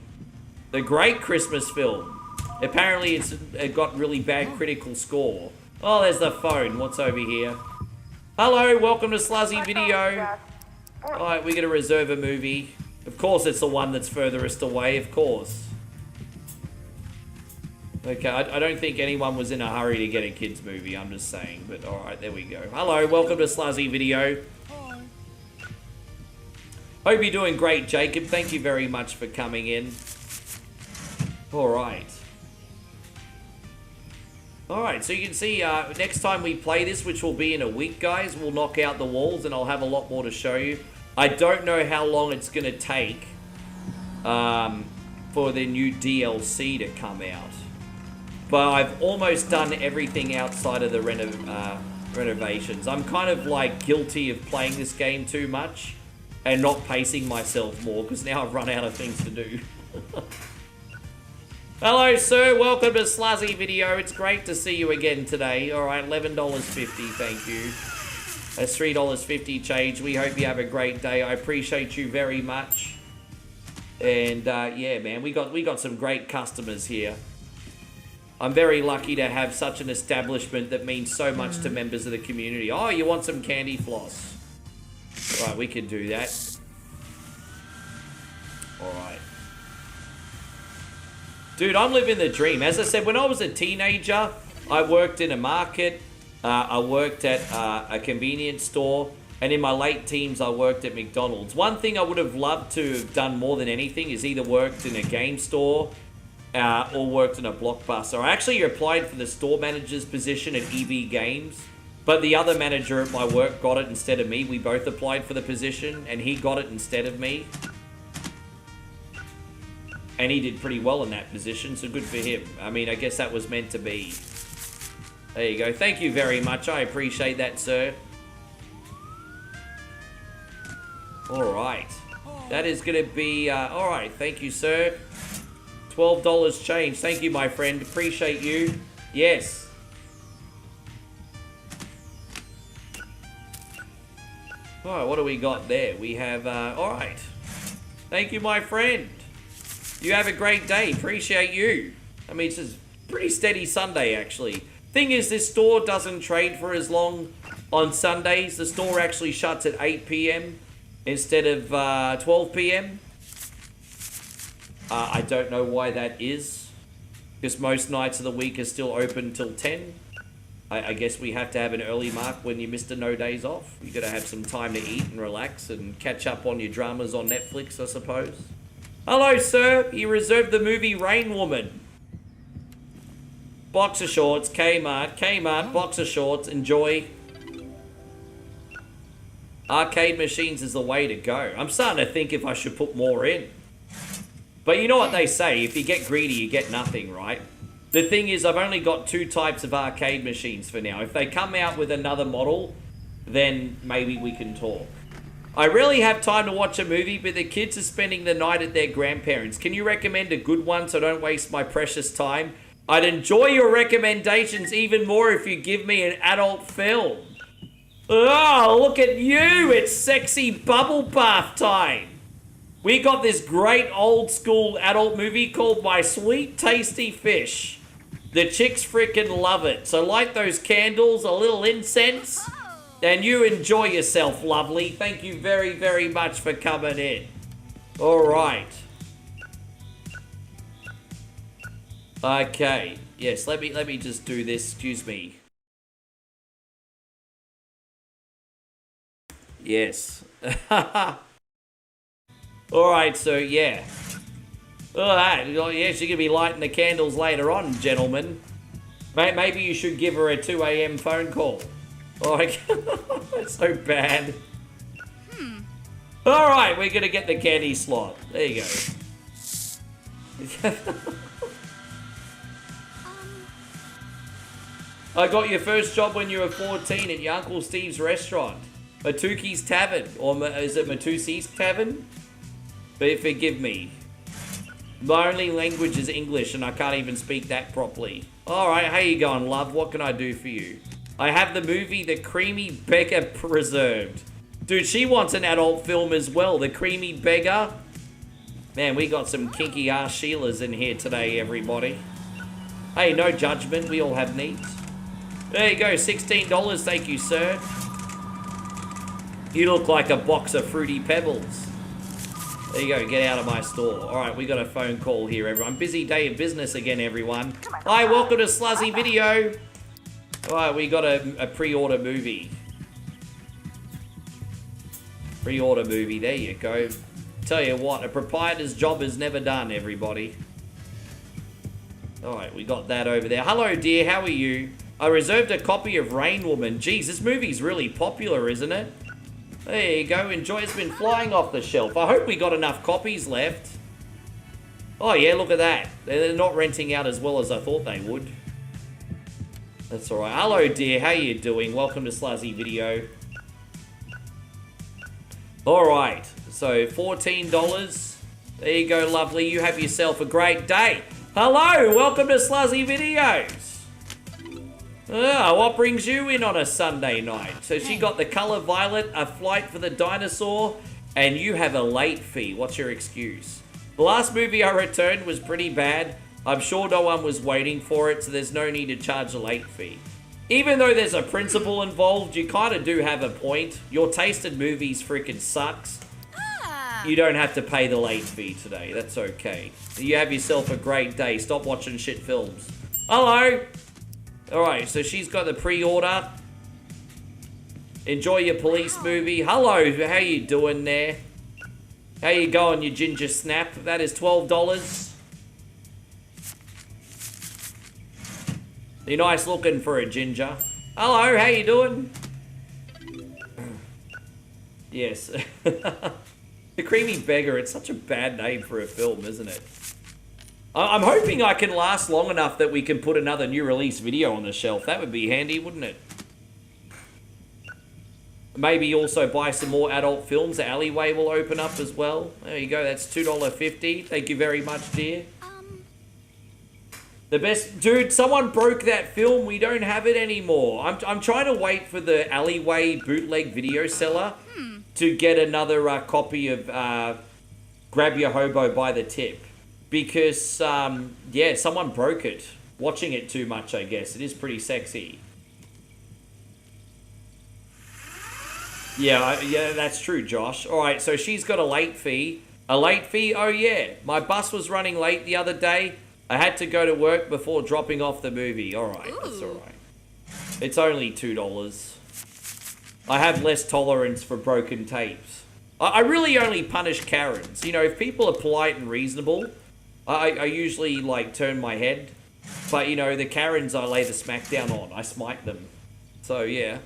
The great Christmas film. Apparently it got really bad critical score. Oh, there's the phone. What's over here? Hello, welcome to Sluzzy Video. Alright, we're going to reserve a movie. Of course it's the one that's furthest away, of course. Okay, I don't think anyone was in a hurry to get a kids movie, I'm just saying. But alright, there we go. Hello, welcome to Sluzzy Video. Hope you're doing great, Jacob. Thank you very much for coming in. Alright. Alright, so you can see next time we play this, which will be in a week, guys, we'll knock out the walls and I'll have a lot more to show you. I don't know how long it's going to take for the new DLC to come out. But I've almost done everything outside of the renovations. I'm kind of like guilty of playing this game too much and not pacing myself more because now I've run out of things to do. Hello, sir. Welcome to Sluzzy Video. It's great to see you again today. All right, $11.50. Thank you. That's $3.50 change. We hope you have a great day. I appreciate you very much. And yeah, man, we got some great customers here. I'm very lucky to have such an establishment that means so much to members of the community. Oh, you want some candy floss? Right, we can do that. Alright. Dude, I'm living the dream. As I said, when I was a teenager, I worked in a market. I worked at a convenience store. And in my late teens, I worked at McDonald's. One thing I would have loved to have done more than anything is either worked in a game store or worked in a Blockbuster. I actually applied for the store manager's position at EV Games, but the other manager at my work got it instead of me. We both applied for the position, and he got it instead of me. And he did pretty well in that position, so good for him. I mean, I guess that was meant to be. There you go. Thank you very much. I appreciate that, sir. Alright. That is going to be... alright, thank you, sir. $12 change. Thank you, my friend. Appreciate you. Yes. Alright, what do we got there? We have, alright. Thank you, my friend. You have a great day. Appreciate you. I mean, it's a pretty steady Sunday, actually. Thing is, this store doesn't trade for as long on Sundays. The store actually shuts at 8 p.m. instead of 12 p.m. I don't know why that is, because most nights of the week are still open till 10. I guess we have to have an early mark when you missed a no days off. You gotta have some time to eat and relax and catch up on your dramas on Netflix, I suppose. Hello, sir. You reserved the movie Rain Woman. Boxer shorts, Kmart, boxer shorts, enjoy. Arcade machines is the way to go. I'm starting to think if I should put more in. But you know what they say, if you get greedy, you get nothing, right? The thing is, I've only got 2 types of arcade machines for now. If they come out with another model, then maybe we can talk. I rarely have time to watch a movie, but the kids are spending the night at their grandparents'. Can you recommend a good one so I don't waste my precious time? I'd enjoy your recommendations even more if you give me an adult film. Oh, look at you! It's sexy bubble bath time! We got this great old school adult movie called My Sweet Tasty Fish. The chicks frickin' love it. So light those candles, a little incense, and you enjoy yourself, lovely. Thank you very, very much for coming in. Alright. Okay. Yes, let me just do this. Excuse me. Yes. Alright, so yeah. Alright, yes, you're going to be lighting the candles later on, gentlemen. Maybe you should give her a 2 a.m. phone call. Alright, that's so bad. Alright, we're going to get the candy slot. There you go. I got your first job when you were 14 at your Uncle Steve's restaurant. Matuki's Tavern. Or is it Matusi's Tavern? But forgive me. My only language is English and I can't even speak that properly. Alright, how you going, love? What can I do for you? I have the movie The Creamy Beggar Preserved. Dude, she wants an adult film as well. The Creamy Beggar. Man, we got some kinky ass Sheilas in here today, everybody. Hey, no judgment. We all have needs. There you go, $16. Thank you, sir. You look like a box of Fruity Pebbles. There you go, get out of my store. Alright, we got a phone call here, everyone. Busy day of business again, everyone. Hi, welcome to Sluzzy Video. Alright, we got a pre-order movie. Pre-order movie, there you go. Tell you what, a proprietor's job is never done, everybody. Alright, we got that over there. Hello, dear, how are you? I reserved a copy of Rain Woman. Geez, this movie's really popular, isn't it? There you go, enjoy. It's been flying off the shelf. I hope we got enough copies left. Oh yeah, look at that. They're not renting out as well as I thought they would. That's alright. Hello, dear, how you doing? Welcome to Sluzzy Video. Alright, so $14. There you go, lovely. You have yourself a great day. Hello, welcome to Sluzzy Videos. What brings you in on a Sunday night? So she got the color violet, a flight for the dinosaur, and you have a late fee. What's your excuse? The last movie I returned was pretty bad. I'm sure no one was waiting for it, so there's no need to charge a late fee. Even though there's a principle involved, you kind of do have a point. Your taste in movies freaking sucks. You don't have to pay the late fee today. That's okay. You have yourself a great day. Stop watching shit films. Hello. Alright, so she's got the pre-order. Enjoy your police movie. Hello, how you doing there? How you going, you ginger snap? That is $12. You're nice looking for a ginger. Hello, how you doing? Yes. The Creamy Beggar, it's such a bad name for a film, isn't it? I'm hoping I can last long enough that we can put another new release video on the shelf. That would be handy, wouldn't it? Maybe also buy some more adult films. The alleyway will open up as well. There you go, that's $2.50. Thank you very much, dear. The best... Dude, someone broke that film. We don't have it anymore. I'm trying to wait for the alleyway bootleg video seller to get another copy of Grab Your Hobo by the Tip. Because, yeah, someone broke it. Watching it too much, I guess. It is pretty sexy. Yeah, that's true, Josh. Alright, so she's got a late fee. A late fee? Oh, yeah. My bus was running late the other day. I had to go to work before dropping off the movie. Alright, that's alright. It's only $2. I have less tolerance for broken tapes. I really only punish Karens. You know, if people are polite and reasonable, I usually, like, turn my head. But, you know, the Karens I lay the smack down on. I smite them. So, yeah.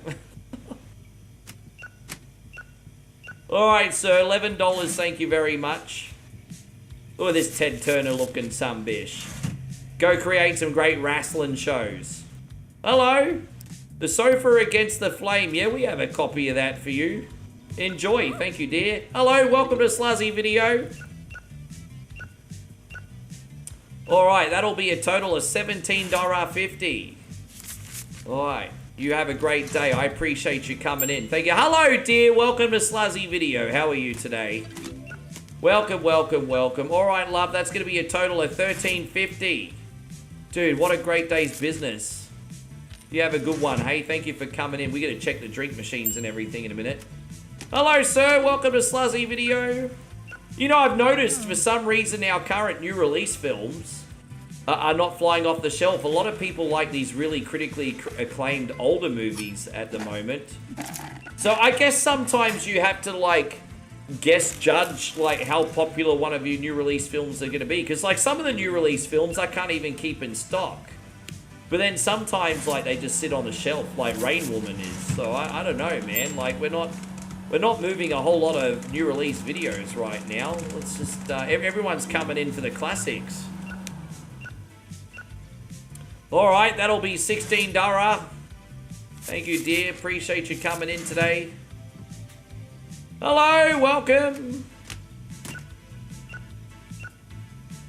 Alright, sir. $11. Thank you very much. Look at this Ted Turner looking bish. Go create some great wrestling shows. Hello? The Sofa Against the Flame. Yeah, we have a copy of that for you. Enjoy. Thank you, dear. Hello, welcome to Sluzzy Video. Alright, that'll be a total of $17.50. Alright, you have a great day. I appreciate you coming in. Thank you. Hello, dear. Welcome to Sluzzy Video. How are you today? Welcome, welcome, welcome. Alright, love, that's going to be a total of $13.50. Dude, what a great day's business. You have a good one. Hey, thank you for coming in. We got to check the drink machines and everything in a minute. Hello, sir. Welcome to Sluzzy Video. You know, I've noticed for some reason our current new release films are not flying off the shelf. A lot of people like these really critically acclaimed older movies at the moment. So I guess sometimes you have to, like, guess judge, like, how popular one of your new release films are going to be. Because, like, some of the new release films I can't even keep in stock. But then sometimes, like, they just sit on the shelf, like Rain Woman is. So I don't know, man. Like, we're not moving a whole lot of new release videos right now. Let's just, everyone's coming in for the classics. Alright, that'll be $16. Thank you, dear. Appreciate you coming in today. Hello, welcome.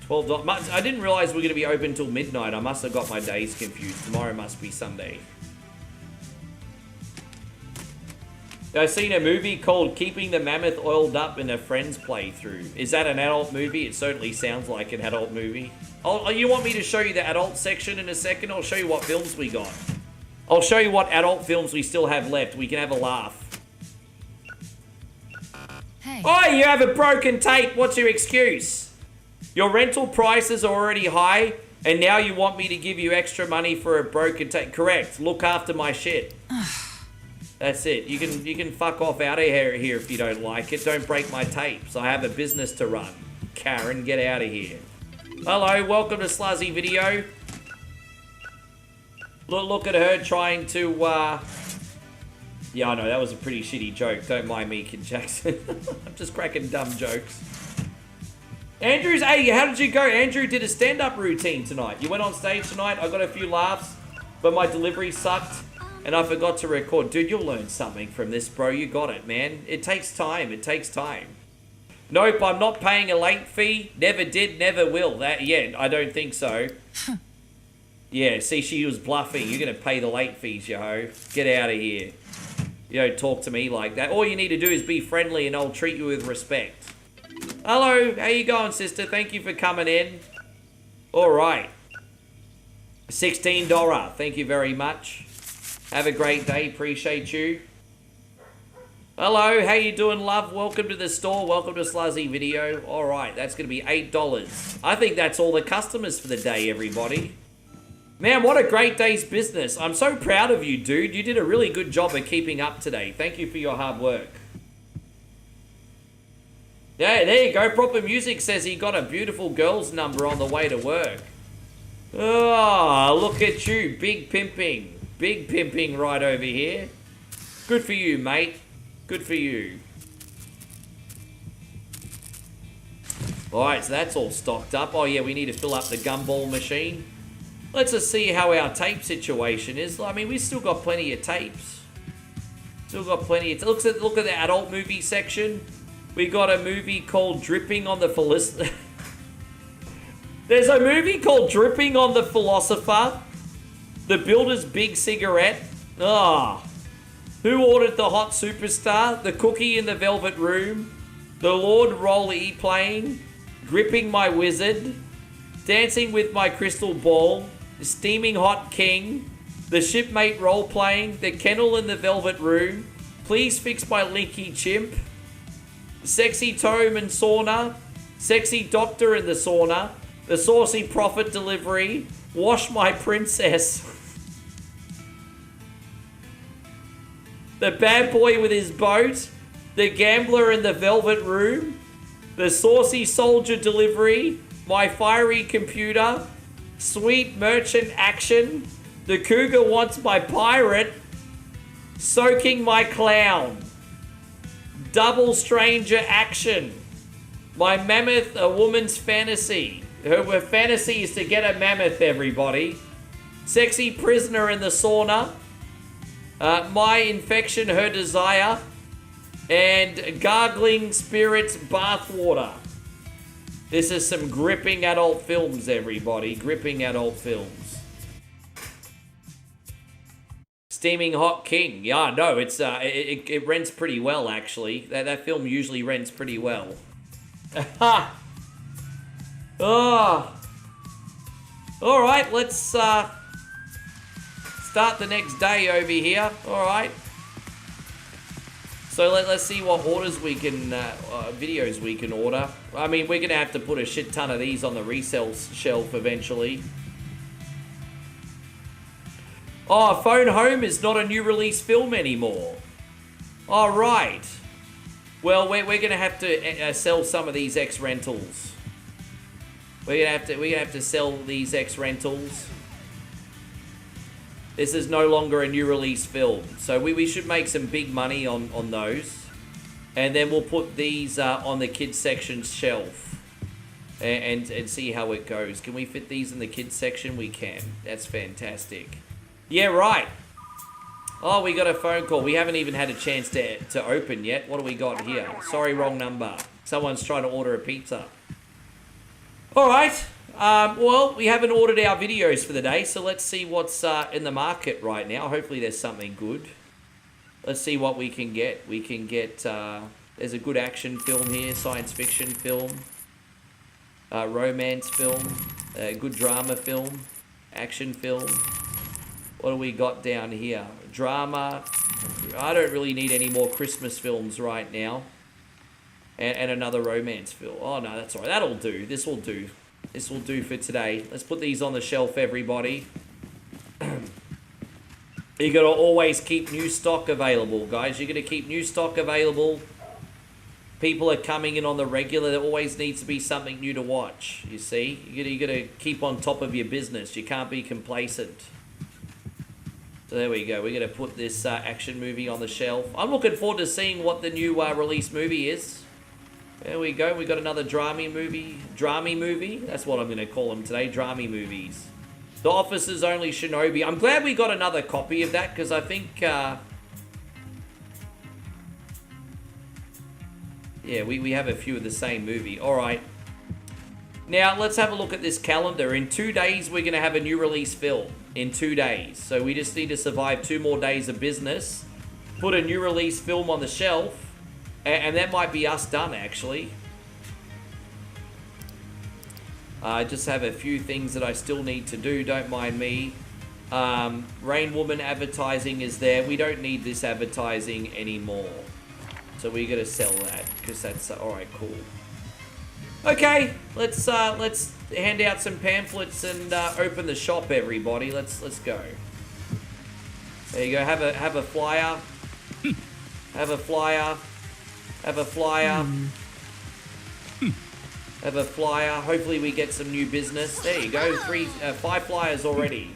$12. I didn't realize we were going to be open till midnight. I must have got my days confused. Tomorrow must be Sunday. I've seen a movie called Keeping the Mammoth Oiled Up in a Friends playthrough. Is that an adult movie? It certainly sounds like an adult movie. You want me to show you the adult section in a second? I'll show you what films we got. I'll show you what adult films we still have left. We can have a laugh. Hey. say? Oh, you have a broken tape. What's your excuse? Your rental prices are already high, and now you want me to give you extra money for a broken tape. Correct. Look after my shit. That's it. You can fuck off out of here if you don't like it. Don't break my tapes. I have a business to run. Karen, get out of here. Hello, welcome to Sluzzy Video. Look at her trying to, Yeah, I know, that was a pretty shitty joke. Don't mind me, Kid Jackson. I'm just cracking dumb jokes. Andrew's, hey, how did you go? Andrew did a stand-up routine tonight. You went on stage tonight, I got a few laughs, but my delivery sucked, and I forgot to record. Dude, you'll learn something from this, bro. You got it, man. It takes time. It takes time. Nope, I'm not paying a late fee. Never did, never will. Yeah, I don't think so. Yeah, see, she was bluffing. You're going to pay the late fees, you hoe. Get out of here. You don't talk to me like that. All you need to do is be friendly and I'll treat you with respect. Hello, how you going, sister? Thank you for coming in. All right. $16. Thank you very much. Have a great day. Appreciate you. Hello, how you doing, love? Welcome to the store. Welcome to Sluzzy Video. All right, that's going to be $8. I think that's all the customers for the day, everybody. Man, what a great day's business. I'm so proud of you, dude. You did a really good job of keeping up today. Thank you for your hard work. Yeah, there you go. Proper Music says he got a beautiful girl's number on the way to work. Oh, look at you. Big pimping. Big pimping right over here. Good for you, mate. Good for you. Alright, so that's all stocked up. Oh yeah, we need to fill up the gumball machine. Let's just see how our tape situation is. I mean, we've still got plenty of tapes. Still got plenty of... Look at the adult movie section. We got a movie called Dripping on the Philosopher. There's a movie called Dripping on the Philosopher. The Builder's Big Cigarette. Ah. Who Ordered the Hot Superstar? The Cookie in the Velvet Room. The Lord Roll E-Playing. Gripping My Wizard. Dancing with My Crystal Ball. Steaming Hot King. The Shipmate Role-Playing. The Kennel in the Velvet Room. Please Fix My Linky Chimp. Sexy Tome and Sauna. Sexy Doctor in the Sauna. The Saucy Prophet Delivery. Wash My Princess. The Bad Boy with His Boat. The Gambler in the Velvet Room. The Saucy Soldier Delivery. My Fiery Computer. Sweet Merchant Action. The Cougar Wants My Pirate. Soaking My Clown. Double Stranger Action. My Mammoth, A Woman's Fantasy. Her fantasy is to get a mammoth, everybody. Sexy Prisoner in the Sauna. My Infection, Her Desire. And Gargling Spirits Bathwater. This is some gripping adult films, everybody. Gripping adult films. Steaming Hot King. Yeah, no, it's it rents pretty well, actually. That film usually rents pretty well. Ha! Oh. All right, let's start the next day over here. All right. So let's see what orders we can, videos we can order. I mean, we're going to have to put a shit ton of these on the resale shelf eventually. Oh, Phone Home is not a new release film anymore. All right. Well, we're going to have to sell some of these X-Rentals. We're gonna have to sell these X-Rentals. This is no longer a new release film. So we should make some big money on those. And then we'll put these on the kids section shelf. And see how it goes. Can we fit these in the kids section? We can. That's fantastic. Yeah, right. Oh, we got a phone call. We haven't even had a chance to open yet. What do we got here? Sorry, wrong number. Someone's trying to order a pizza. All right. Well, we haven't ordered our videos for the day, so let's see what's in the market right now. Hopefully there's something good. Let's see what we can get. We can get... there's a good action film here, science fiction film, romance film, a good drama film, action film. What do we got down here? Drama. I don't really need any more Christmas films right now. And another romance film. Oh, no, that's all right. That'll do. This will do. This will do for today. Let's put these on the shelf, everybody. You got to always keep new stock available, guys. You got to keep new stock available. People are coming in on the regular. There always needs to be something new to watch, you see. You got to keep on top of your business. You can't be complacent. So there we go. We're going to put this action movie on the shelf. I'm looking forward to seeing what the new release movie is. There we go. We got another drama movie. Drama movie. That's what I'm going to call them today. Drama movies. The Officer's Only Shinobi. I'm glad we got another copy of that because I think... yeah, we have a few of the same movie. All right. Now, let's have a look at this calendar. In 2 days, we're going to have a new release film. In 2 days. So we just need to survive 2 more days of business. Put a new release film on the shelf. And that might be us done, actually. I just have a few things that I still need to do. Don't mind me. Rain Woman advertising is there. We don't need this advertising anymore. So we got to sell that because that's all right. Cool. Okay, let's hand out some pamphlets and open the shop, everybody. Let's go. There you go. Have a flyer. Have a flyer. Have a flyer. Have a flyer. Hopefully we get some new business. There you go. 5 flyers already.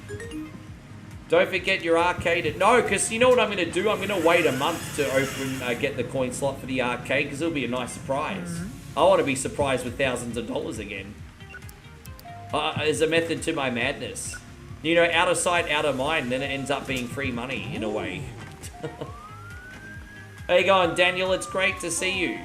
Don't forget your arcade. No, because you know what I'm going to do? I'm going to wait a month to open, get the coin slot for the arcade because it'll be a nice surprise. I want to be surprised with thousands of dollars again. There's a method to my madness. You know, out of sight, out of mind, then it ends up being free money in a way. How you going, Daniel? It's great to see you.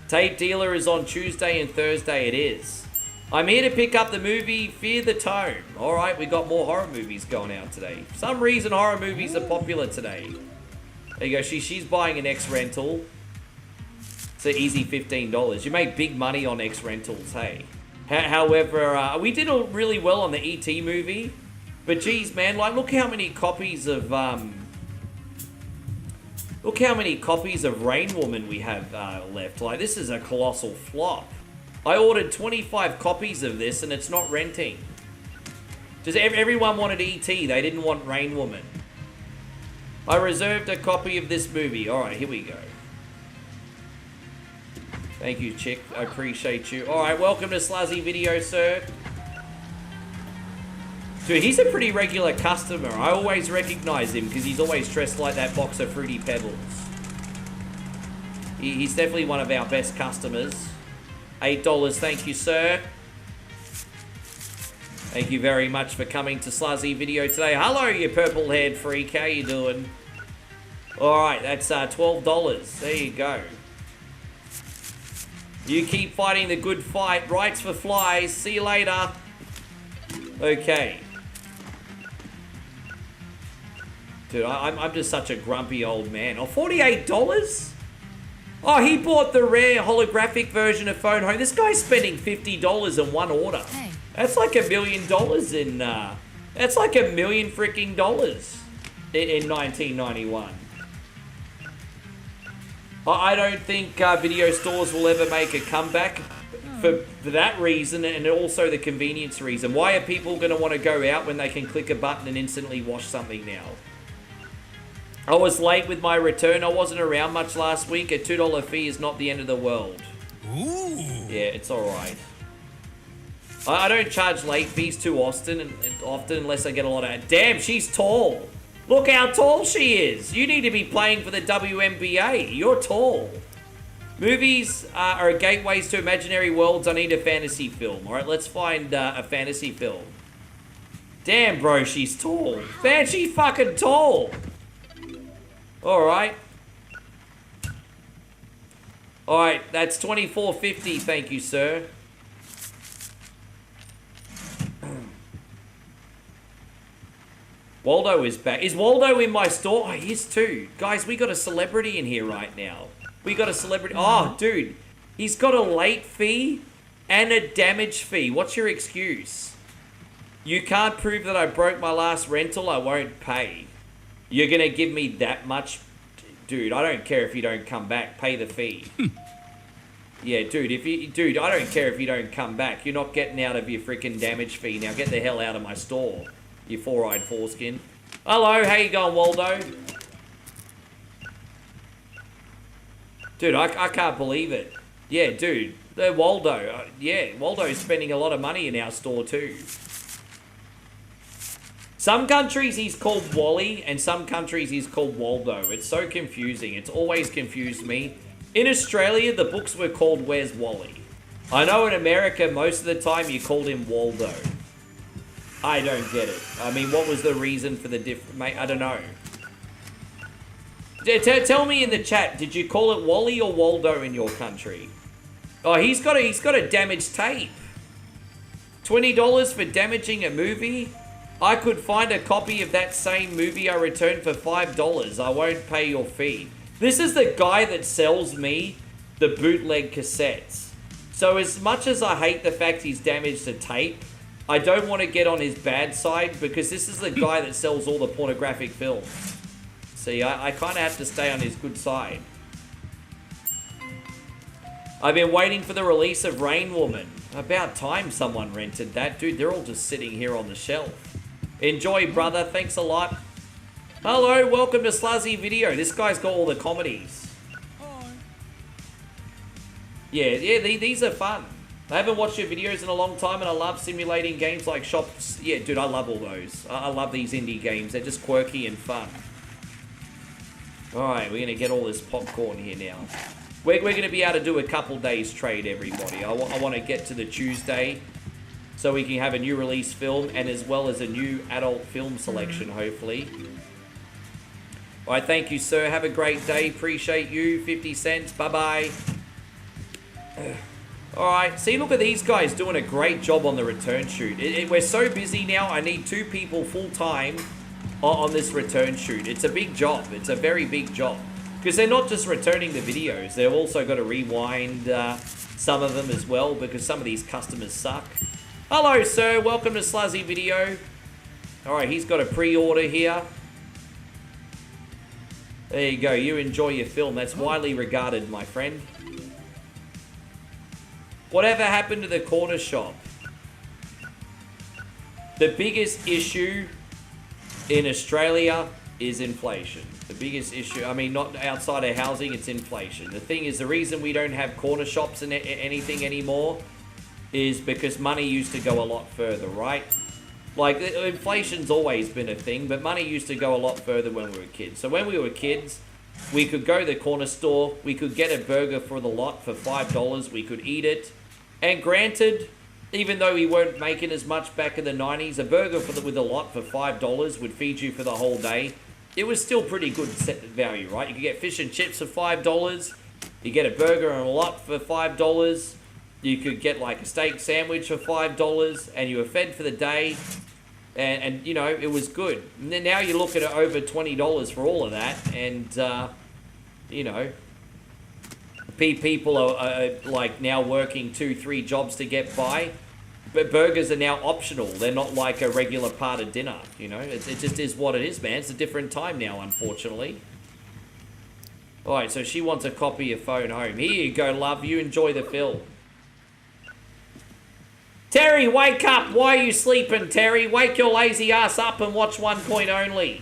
Tape Dealer is on Tuesday and Thursday. It is. I'm here to pick up the movie Fear the Tome. All right, we got more horror movies going out today. For some reason, horror movies are popular today. There you go. She's buying an X rental. It's an easy $15. You make big money on X rentals, hey. However, we did really well on the E.T. movie. But geez, man, like, look how many copies of... Look how many copies of Rain Woman we have left. Like, this is a colossal flop. I ordered 25 copies of this and it's not renting. Just everyone wanted E.T. They didn't want Rain Woman. I reserved a copy of this movie. All right, here we go. Thank you, chick. I appreciate you. All right, welcome to Sluzzy Video, sir. Dude, he's a pretty regular customer. I always recognize him because he's always dressed like that box of Fruity Pebbles. He's definitely one of our best customers. $8, thank you, sir. Thank you very much for coming to Sluzzy Video today. Hello, you purple-haired freak. How you doing? All right, that's $12. There you go. You keep fighting the good fight. Rights for flies. See you later. Okay. Dude, I'm just such a grumpy old man. Oh, $48? Oh, he bought the rare holographic version of Phone Home. This guy's spending $50 in one order. Hey. That's like $1 million in, that's like $1 million freaking dollars in 1991. I don't think video stores will ever make a comeback for that reason and also the convenience reason. Why are people going to want to go out when they can click a button and instantly watch something now? I was late with my return. I wasn't around much last week. A $2 fee is not the end of the world. Ooh. Yeah, it's all right. I don't charge late fees too often unless I get a lot of... Damn, she's tall. Look how tall she is. You need to be playing for the WNBA. You're tall. Movies are gateways to imaginary worlds. I need a fantasy film. All right, let's find a fantasy film. Damn, bro, she's tall. Man, she's fucking tall. All right. All right, that's $24.50. Thank you, sir. Waldo is back. Is Waldo in my store? Oh, he is too. Guys, we got a celebrity in here right now. We got a celebrity. Oh, dude. He's got a late fee and a damage fee. What's your excuse? You can't prove that I broke my last rental. I won't pay. You're going to give me that much? dude, I don't care if you don't come back. Pay the fee. Yeah, dude, I don't care if you don't come back. You're not getting out of your freaking damage fee. Now get the hell out of my store, you four-eyed foreskin. Hello, how you going, Waldo? Dude, I can't believe it. Yeah, dude, Waldo. Yeah, Waldo's spending a lot of money in our store too. Some countries he's called Wally, and some countries he's called Waldo. It's so confusing. It's always confused me. In Australia, the books were called Where's Wally? I know in America, most of the time you called him Waldo. I don't get it. I mean, what was the reason for the difference? Mate, I don't know. Tell me in the chat, did you call it Wally or Waldo in your country? Oh, he's got a damaged tape. $20 for damaging a movie? I could find a copy of that same movie I returned for $5. I won't pay your fee. This is the guy that sells me the bootleg cassettes. So as much as I hate the fact he's damaged the tape, I don't want to get on his bad side because this is the guy that sells all the pornographic films. See, I kind of have to stay on his good side. I've been waiting for the release of Rain Woman. About time someone rented that. Dude, they're all just sitting here on the shelf. Enjoy, brother. Thanks a lot. Hello, welcome to Sluzzy Video. This guy's got all the comedies. Yeah, these are fun. I haven't watched your videos in a long time, and I love simulating games like Shops. Yeah, dude, I love all those. I love these indie games. They're just quirky and fun. Alright, we're going to get all this popcorn here now. We're going to be able to do a couple days trade, everybody. I want to get to the Tuesday so we can have a new release film and as well as a new adult film selection, hopefully. Alright, thank you, sir. Have a great day. Appreciate you. 50 cents. Bye-bye. Alright, see, look at these guys doing a great job on the return shoot. We're so busy now, I need 2 people full-time on this return shoot. It's a big job. It's a very big job. Because they're not just returning the videos. They've also got to rewind some of them as well because some of these customers suck. Hello, sir. Welcome to Sluzzy Video. Alright, he's got a pre-order here. There you go. You enjoy your film. That's widely regarded, my friend. Whatever happened to the corner shop? The biggest issue in Australia is inflation. The biggest issue, I mean, not outside of housing, it's inflation. The thing is, the reason we don't have corner shops and anything anymore is because money used to go a lot further, right? Like, inflation's always been a thing, but money used to go a lot further when we were kids. So when we were kids, we could go to the corner store, we could get a burger for the lot for $5, we could eat it. And granted, even though we weren't making as much back in the 90s, a burger with a lot for $5 would feed you for the whole day. It was still pretty good value, right? You could get fish and chips for $5. You get a burger and a lot for $5. You could get like a steak sandwich for $5, and you were fed for the day. And you know, it was good. And then now you're looking at over $20 for all of that, and you know, people are like now working 2-3 jobs to get by. But burgers are now optional. They're not like a regular part of dinner, you know. It just is what it is, man. It's a different time now, unfortunately. Alright, so she wants a copy of Phone Home. Here you go, love. You enjoy the film. Terry, wake up! Why are you sleeping, Terry? Wake your lazy ass up and watch 1 point only.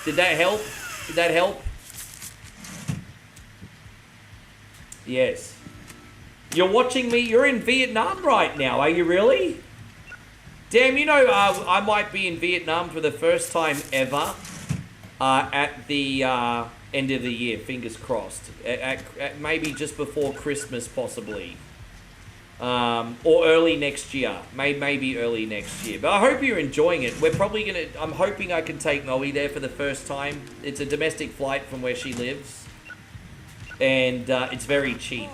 Did that help? Did that help? Yes. You're watching me? You're in Vietnam right now, are you really? Damn, you know, I might be in Vietnam for the first time ever at the end of the year, fingers crossed. At maybe just before Christmas, possibly. Or early next year. Maybe early next year. But I hope you're enjoying it. We're probably going to... I'm hoping I can take Moe there for the first time. It's a domestic flight from where she lives. And it's very cheap.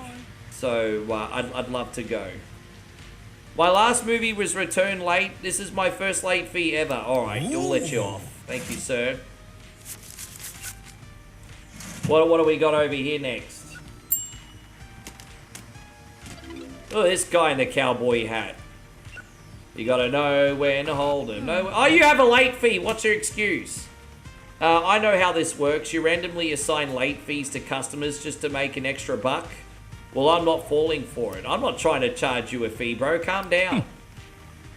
So I'd love to go. My last movie was returned late. This is my first late fee ever. Alright, we'll let you off. Thank you, sir. What do we got over here next? Oh, this guy in the cowboy hat. You gotta know when to hold him. No, oh, you have a late fee. What's your excuse? I know how this works. You randomly assign late fees to customers just to make an extra buck. Well, I'm not falling for it. I'm not trying to charge you a fee, bro. Calm down.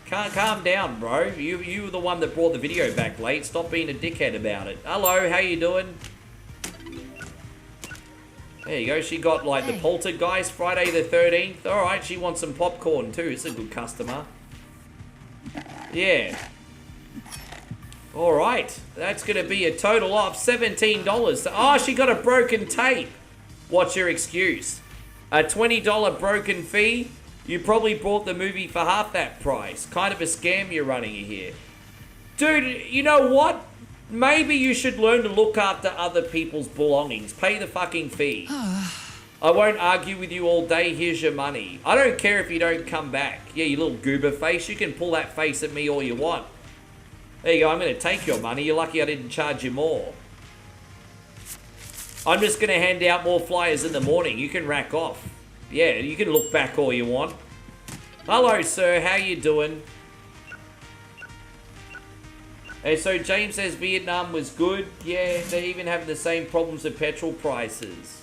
Calm down, bro. You were the one that brought the video back late. Stop being a dickhead about it. Hello, how you doing? There you go. She got like the Poltergeist Friday the 13th. All right, she wants some popcorn too. It's a good customer. Yeah. All right, that's going to be a total of $17. Oh, she got a broken tape. What's your excuse? A $20 broken fee? You probably bought the movie for half that price. Kind of a scam you're running here. Dude, you know what? Maybe you should learn to look after other people's belongings. Pay the fucking fee. I won't argue with you all day. Here's your money. I don't care if you don't come back. Yeah, you little goober face. You can pull that face at me all you want. There you go, I'm going to take your money. You're lucky I didn't charge you more. I'm just going to hand out more flyers in the morning. You can rack off. Yeah, you can look back all you want. Hello, sir. How you doing? And so James says Vietnam was good. Yeah, they even have the same problems with petrol prices.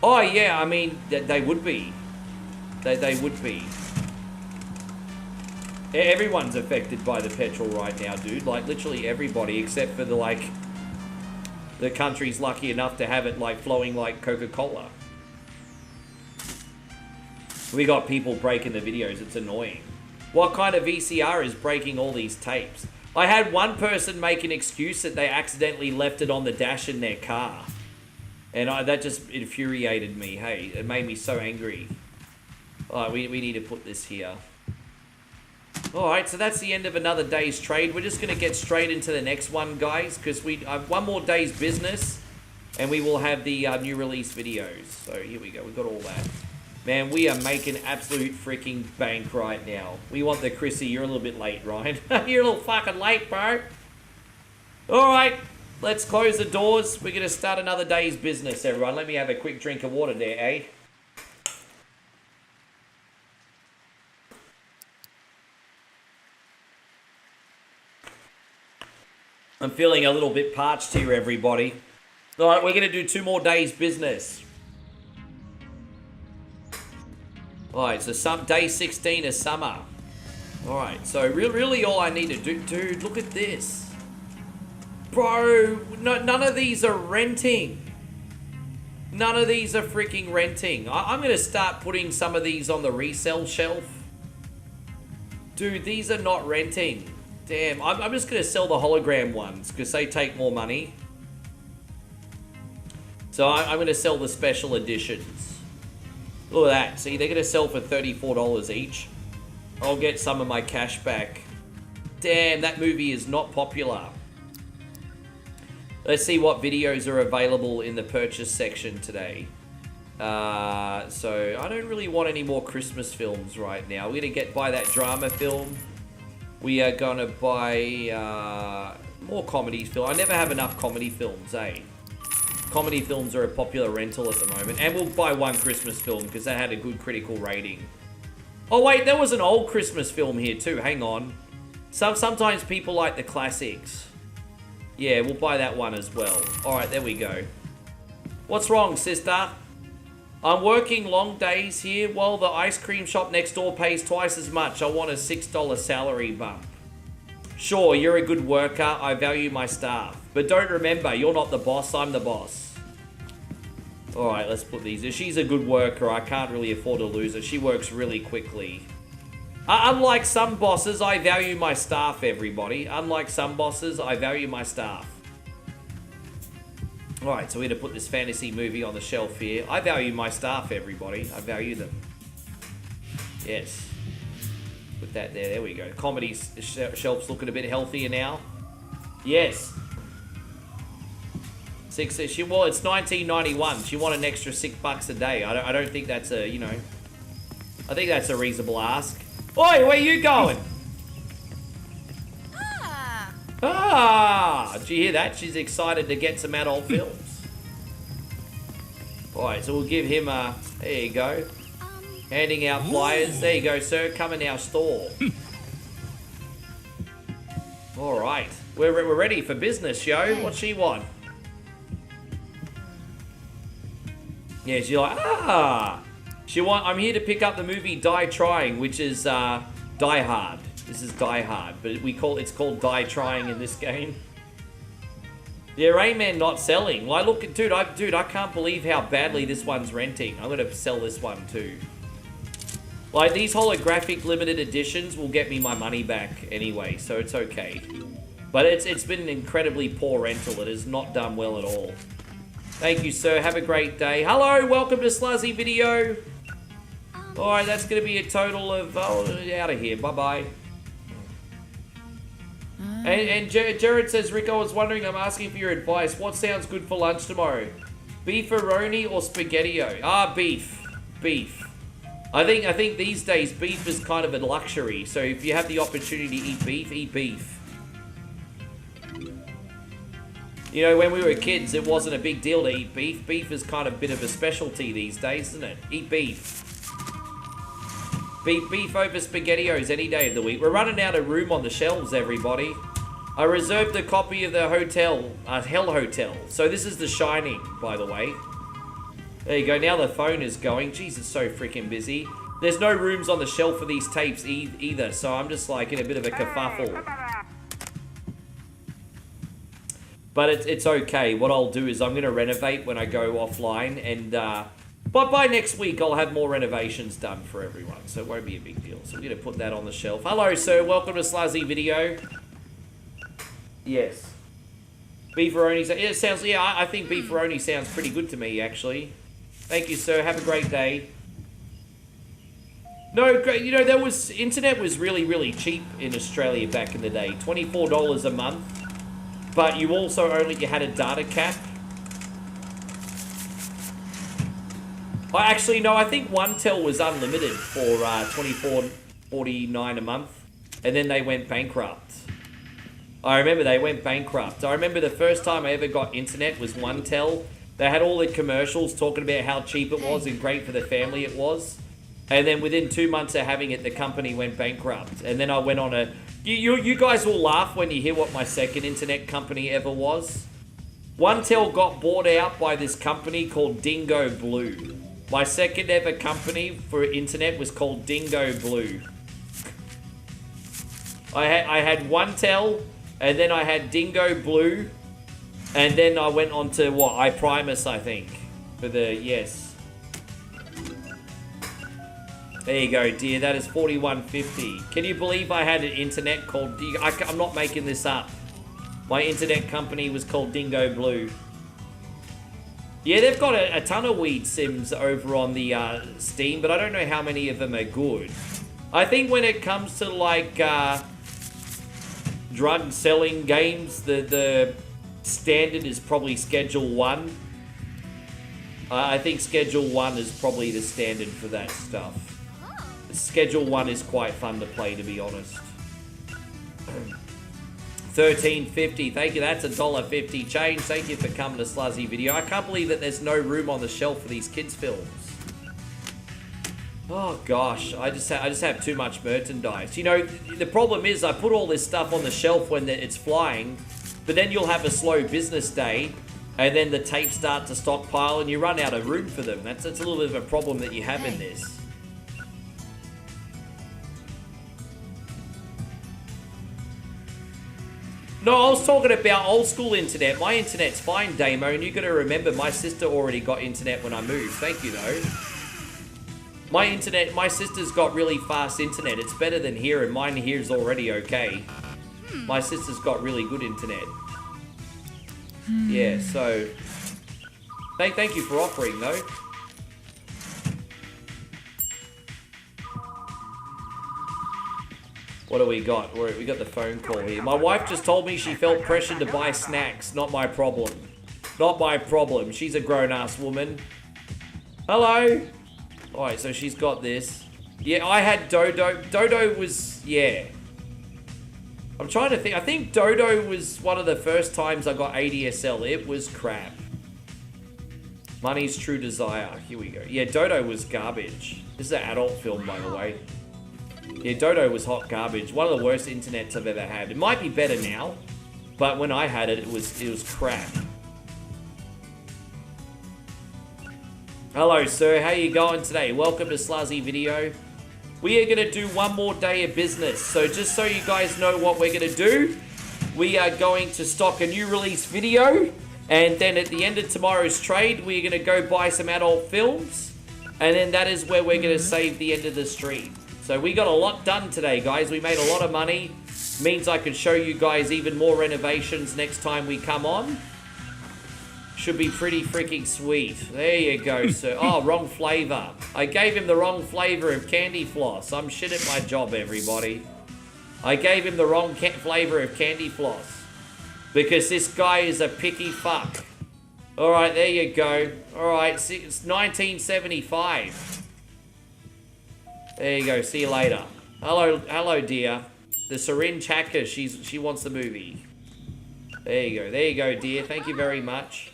Oh, yeah, I mean, they would be. They would be. Everyone's affected by the petrol right now, dude. Like, literally everybody, except for the countries lucky enough to have it, like, flowing like Coca-Cola. We got people breaking the videos. It's annoying. What kind of VCR is breaking all these tapes? I had one person make an excuse that they accidentally left it on the dash in their car. And that just infuriated me. Hey, it made me so angry. Alright, we need to put this here. Alright, so that's the end of another day's trade. We're just going to get straight into the next one, guys, because we have one more day's business, and we will have the new release videos. So here we go. We've got all that. Man, we are making absolute freaking bank right now. We want the Chrissy. You're a little bit late, Ryan. You're a little fucking late, bro. Alright, let's close the doors. We're going to start another day's business, everyone. Let me have a quick drink of water there, eh? I'm feeling a little bit parched here, everybody. Alright, we're going to do 2 more days' business. Alright, so day 16 is summer. Alright, so really all I need to do... Dude, look at this. Bro, none of these are renting. None of these are freaking renting. I'm going to start putting some of these on the resale shelf. Dude, these are not renting. Damn, I'm just going to sell the hologram ones because they take more money. So I'm going to sell the special editions. Look at that. See, they're going to sell for $34 each. I'll get some of my cash back. Damn, that movie is not popular. Let's see what videos are available in the purchase section today. So I don't really want any more Christmas films right now. We're going to buy that drama film. We are going to buy more comedy films. I never have enough comedy films, eh? Comedy films are a popular rental at the moment. And we'll buy one Christmas film because that had a good critical rating. Oh, wait, there was an old Christmas film here too. Hang on. Sometimes people like the classics. Yeah, we'll buy that one as well. Alright, there we go. What's wrong, sister? I'm working long days here while the ice cream shop next door pays twice as much. I want a $6 salary bump. Sure, you're a good worker. I value my staff. But don't remember, you're not the boss. I'm the boss. Alright, let's put these. If she's a good worker, I can't really afford to lose her. She works really quickly. Unlike some bosses, I value my staff, everybody. Unlike some bosses, I value my staff. Alright, so we're going to put this fantasy movie on the shelf here. I value my staff, everybody. I value them. Yes. Put that there. There we go. Comedy shelf's looking a bit healthier now. Yes. Well, it's $19.91. She want an extra $6 a day. I don't think that's a, you know... I think that's a reasonable ask. Oi, where you going? Ah! Did you hear that? She's excited to get some adult films. Alright, so we'll give him a... There you go. Handing out flyers. There you go, sir. Come in our store. All right. We're ready for business, yo. Hey. What's she want? Yeah, she's like, I'm here to pick up the movie Die Trying, which is Die Hard. This is Die Hard, but it's called Die Trying in this game. Yeah, Rayman not selling. Like, look, dude, I can't believe how badly this one's renting. I'm gonna sell this one too. Like, these holographic limited editions will get me my money back anyway, so it's okay. But it's been an incredibly poor rental. It has not done well at all. Thank you, sir. Have a great day. Hello, welcome to Sluzzy Video. All right, that's going to be a total of... Oh, out of here. Bye-bye. And Jared says, Rick, I was wondering, I'm asking for your advice. What sounds good for lunch tomorrow? Beefaroni or spaghetti-o? Ah, beef. Beef. I think these days, beef is kind of a luxury. So if you have the opportunity to eat beef, eat beef. You know, when we were kids, it wasn't a big deal to eat beef. Beef is kind of a bit of a specialty these days, isn't it? Eat beef. Beef over SpaghettiOs any day of the week. We're running out of room on the shelves, everybody. I reserved a copy of the hotel, Hell Hotel. So this is The Shining, by the way. There you go. Now the phone is going. Jeez, it's so freaking busy. There's no rooms on the shelf for these tapes either, so I'm just like in a bit of a kerfuffle. But it's okay. What I'll do is I'm going to renovate when I go offline. And but by next week, I'll have more renovations done for everyone. So it won't be a big deal. So we're going to put that on the shelf. Hello, sir. Welcome to Sluzzy Video. Yes. Beefaroni. It sounds... Yeah, I think beefaroni sounds pretty good to me, actually. Thank you, sir. Have a great day. No, great. You know, internet was really, really cheap in Australia back in the day. $24 a month. But you also you had a data cap. Actually, no, I think OneTel was unlimited for $24.49 a month. And then they went bankrupt. I remember they went bankrupt. I remember the first time I ever got internet was OneTel. They had all the commercials talking about how cheap it was and great for the family it was. And then within 2 months of having it, the company went bankrupt. And then I went on a... You guys will laugh when you hear what my second internet company ever was. OneTel got bought out by this company called Dingo Blue. My second ever company for internet was called Dingo Blue. I had OneTel, and then I had Dingo Blue, and then I went on to, what, iPrimus, I think, for the, yes. There you go, dear. That is $41.50. Can you believe I had an internet called... I'm not making this up. My internet company was called Dingo Blue. Yeah, they've got a ton of weed sims over on the Steam, but I don't know how many of them are good. I think when it comes to, like, drug selling games, the standard is probably Schedule 1. I think Schedule 1 is probably the standard for that stuff. Schedule 1 is quite fun to play, to be honest. $13.50. Thank you. That's $1.50 change. Thank you for coming to Sluzzy Video. I can't believe that there's no room on the shelf for these kids' films. Oh gosh, I just have too much merchandise. You know, the problem is I put all this stuff on the shelf when it's flying, but then you'll have a slow business day, and then the tapes start to stockpile, and you run out of room for them. That's a little bit of a problem that you have in this. No, I was talking about old school internet. My internet's fine, Damo, and you got to remember my sister already got internet when I moved. Thank you, though. My sister's got really fast internet. It's better than here, and mine here is already okay. My sister's got really good internet. Yeah, so... Thank you for offering, though. What do we got? We got the phone call here. My wife just told me she felt pressured to buy snacks. Not my problem. Not my problem. She's a grown-ass woman. Hello? Alright, so she's got this. Yeah, I had Dodo. Dodo was... Yeah. I'm trying to think. I think Dodo was one of the first times I got ADSL. It was crap. Money's True Desire. Here we go. Yeah, Dodo was garbage. This is an adult film, by the way. Yeah, Dodo was hot garbage. One of the worst internets I've ever had. It might be better now, but when I had it, it was crap. Hello, sir. How you going today? Welcome to Sluzzy Video. We are going to do one more day of business. So just so you guys know what we're going to do, we are going to stock a new release video. And then at the end of tomorrow's trade, we're going to go buy some adult films. And then that is where we're going to save the end of the stream. So we got a lot done today, guys. We made a lot of money. Means I can show you guys even more renovations next time we come on. Should be pretty freaking sweet. There you go, sir. Oh, wrong flavor. I gave him the wrong flavor of candy floss. I'm shit at my job, everybody. I gave him the wrong flavor of candy floss. Because this guy is a picky fuck. Alright, there you go. Alright, it's 1975. There you go, see you later. Hello, dear. The syringe hacker, she wants the movie. There you go, dear. Thank you very much.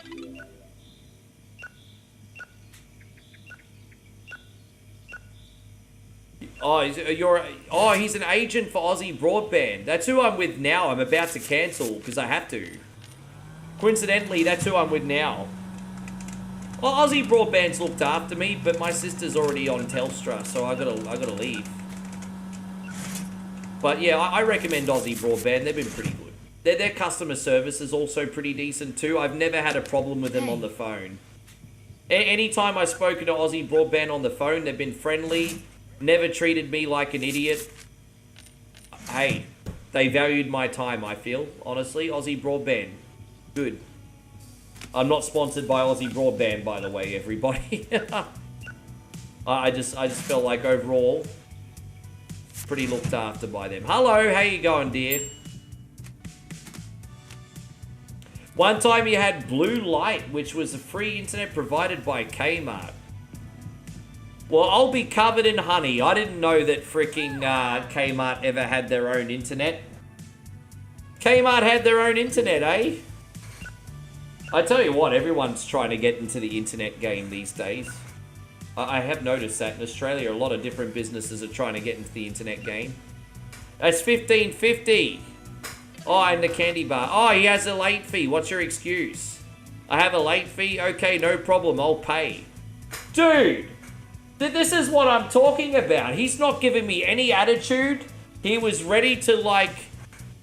Oh, he's an agent for Aussie Broadband. That's who I'm with now. I'm about to cancel because I have to. Coincidentally, that's who I'm with now. Well, Aussie Broadband's looked after me, but my sister's already on Telstra, so I gotta leave. But yeah, I recommend Aussie Broadband. They've been pretty good. Their customer service is also pretty decent too. I've never had a problem with them on the phone. Anytime I've spoken to Aussie Broadband on the phone, they've been friendly. Never treated me like an idiot. Hey, they valued my time, I feel. Honestly, Aussie Broadband. Good. I'm not sponsored by Aussie Broadband, by the way, everybody. I just felt like overall, pretty looked after by them. Hello, how you going, dear? One time you had Blue Light, which was a free internet provided by Kmart. Well, I'll be covered in honey. I didn't know that freaking Kmart ever had their own internet. Kmart had their own internet, eh? I tell you what, everyone's trying to get into the internet game these days. I have noticed that in Australia, a lot of different businesses are trying to get into the internet game. That's $15.50. Oh, and the candy bar. Oh, he has a late fee. What's your excuse? I have a late fee? Okay, no problem. I'll pay. Dude! This is what I'm talking about. He's not giving me any attitude. He was ready to, like,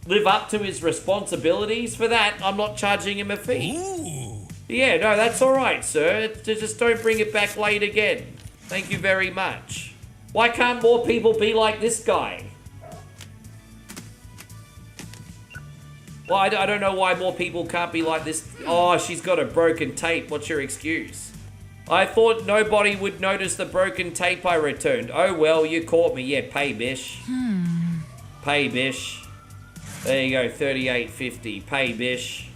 live up to his responsibilities. For that, I'm not charging him a fee. Ooh. Yeah, no, that's all right, sir. Just don't bring it back late again. Thank you very much. Why can't more people be like this guy? Well, I don't know why more people can't be like this. Oh, she's got a broken tape. What's your excuse? I thought nobody would notice the broken tape I returned. Oh, well, you caught me. Yeah, pay, bish. Pay, bish. There you go, $38.50. Pay, bish.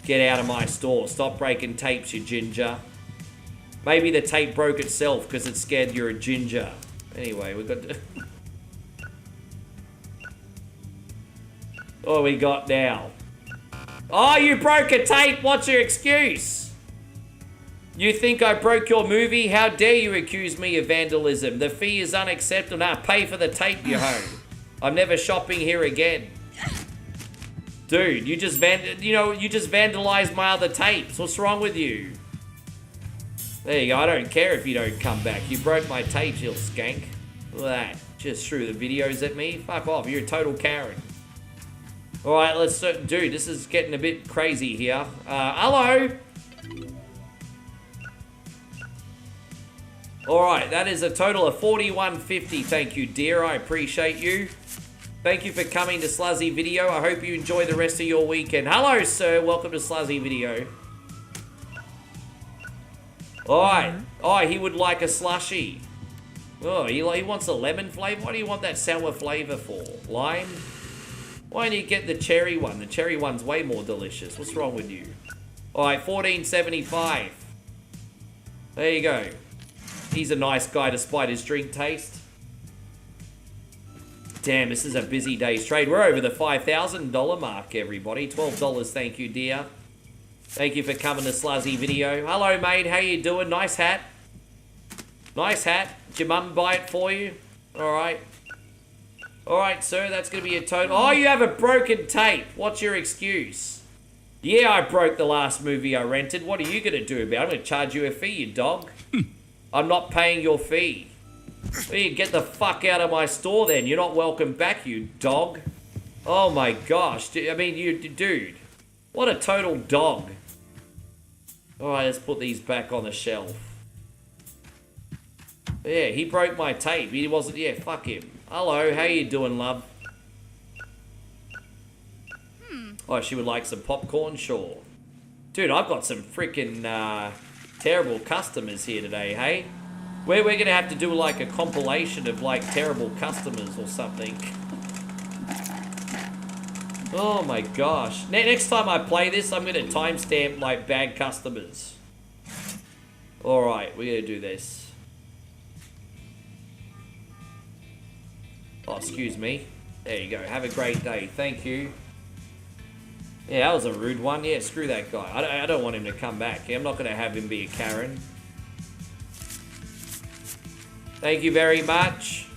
Get out of my store. Stop breaking tapes, you ginger. Maybe the tape broke itself because it scared you're a ginger. Anyway, we've got to... What we got now? Oh, you broke a tape. What's your excuse? You think I broke your movie? How dare you accuse me of vandalism? The fee is unacceptable. Now pay for the tape, you hoe. I'm never shopping here again. Dude, you just vandalized my other tapes. What's wrong with you? There you go. I don't care if you don't come back. You broke my tapes, you little skank. Look at that. Just threw the videos at me. Fuck off. You're a total Karen. Alright, let's... Dude, this is getting a bit crazy here. Hello? Alright, that is a total of $41.50. Thank you, dear. I appreciate you. Thank you for coming to Sluzzy Video. I hope you enjoy the rest of your weekend. Hello, sir. Welcome to Sluzzy Video. Alright. Oh, he would like a slushie. Oh, he wants a lemon flavor? What do you want that sour flavor for? Lime? Why don't you get the cherry one? The cherry one's way more delicious. What's wrong with you? Alright, $14.75. There you go. He's a nice guy despite his drink taste. Damn, this is a busy day's trade. We're over the $5,000 mark, everybody. $12, thank you, dear. Thank you for coming to Sluzzy Video. Hello, mate. How you doing? Nice hat. Nice hat. Did your mum buy it for you? Alright. Alright, sir, that's going to be a total... Oh, you have a broken tape. What's your excuse? Yeah, I broke the last movie I rented. What are you going to do about it? I'm going to charge you a fee, you dog. I'm not paying your fee. Well, you get the fuck out of my store then. You're not welcome back, you dog. Oh my gosh. I mean, you dude. What a total dog. Alright, let's put these back on the shelf. Yeah, he broke my tape. He wasn't... Yeah, fuck him. Hello, how you doing, love? Oh, she would like some popcorn? Sure. Dude, I've got some freaking terrible customers here today, hey? We're going to have to do like a compilation of like terrible customers or something. Oh my gosh. Next time I play this, I'm going to timestamp like bad customers. Alright, we're going to do this. Oh, excuse me. There you go. Have a great day. Thank you. Yeah, that was a rude one. Yeah, screw that guy. I don't want him to come back. I'm not going to have him be a Karen. Thank you very much.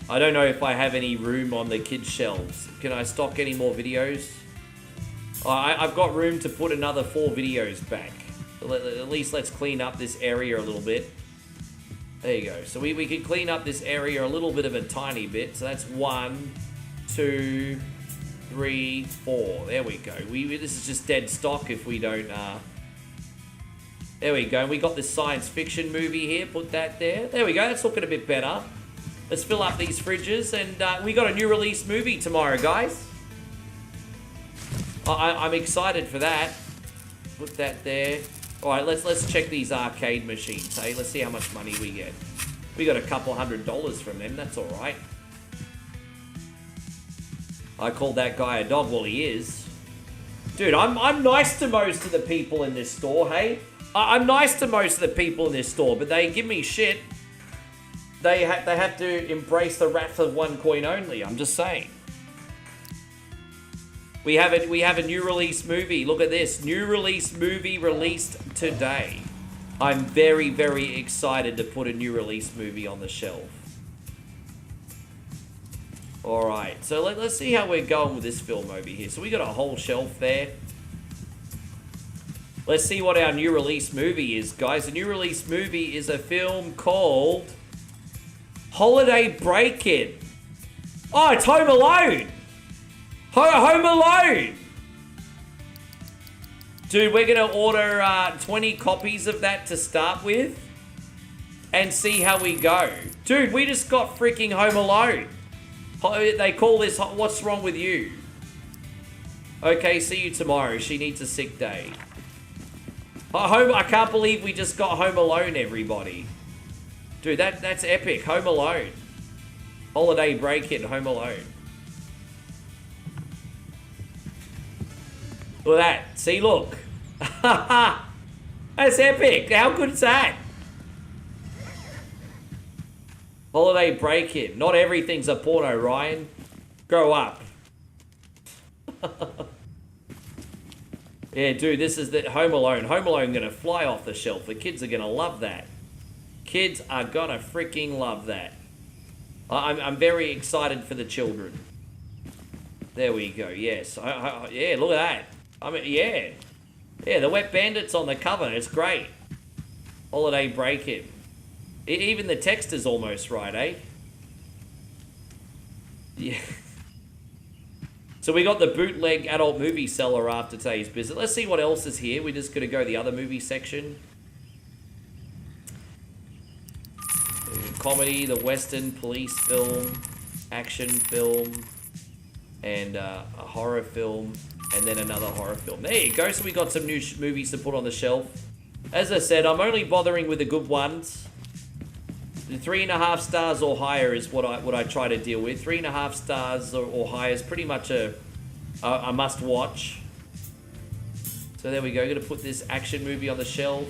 I don't know if I have any room on the kids' shelves. Can I stock any more videos? I've got room to put another 4 videos back. At least let's clean up this area a little bit. There you go. So we can clean up this area a little bit of a tiny bit. So that's 1, 2, 3, 4. There we go. This is just dead stock if we don't... There we go. We got this science fiction movie here. Put that there. There we go. That's looking a bit better. Let's fill up these fridges, and we got a new release movie tomorrow, guys. I'm excited for that. Put that there. All right, let's check these arcade machines. Hey, let's see how much money we get. We got a couple $100 from them. That's all right. I called that guy a dog. Well, he is. Dude, I'm nice to most of the people in this store. Hey, I'm nice to most of the people in this store, but they give me shit. They have to embrace the wrath of one coin only. I'm just saying. We have a new release movie. Look at this. New release movie released today. I'm very, very excited to put a new release movie on the shelf. Alright, so let's see how we're going with this film over here. So we got a whole shelf there. Let's see what our new release movie is, guys. The new release movie is a film called... Holiday Break-In. Oh, it's Home Alone. Home Alone. Dude, we're going to order 20 copies of that to start with. And see how we go. Dude, we just got freaking Home Alone. They call this, what's wrong with you? Okay, see you tomorrow. She needs a sick day. I can't believe we just got Home Alone, everybody. Dude, that's epic. Home Alone. Holiday Break-In, Home Alone. Look at that. See, look. That's epic. How good is that? Holiday Break-In. Not everything's a porno, Ryan. Grow up. Yeah, dude, this is the Home Alone. Home Alone gonna fly off the shelf. The kids are gonna love that. Kids are gonna freaking love that. I'm very excited for the children. There we go. Yes. Yeah, look at that. I mean, yeah. Yeah, the Wet Bandit's on the cover. It's great. Holiday Break-In. Even the text is almost right, eh? Yeah. So we got the bootleg adult movie seller after today's visit. Let's see what else is here. We're just gonna go the other movie section. Comedy, the Western police film, action film, and a horror film, and then another horror film. There you go. So we got some new movies to put on the shelf. As I said, I'm only bothering with the good ones. The 3.5 stars or higher is what I try to deal with. 3.5 stars or higher is pretty much a must watch. So there we go. Gonna put this action movie on the shelf.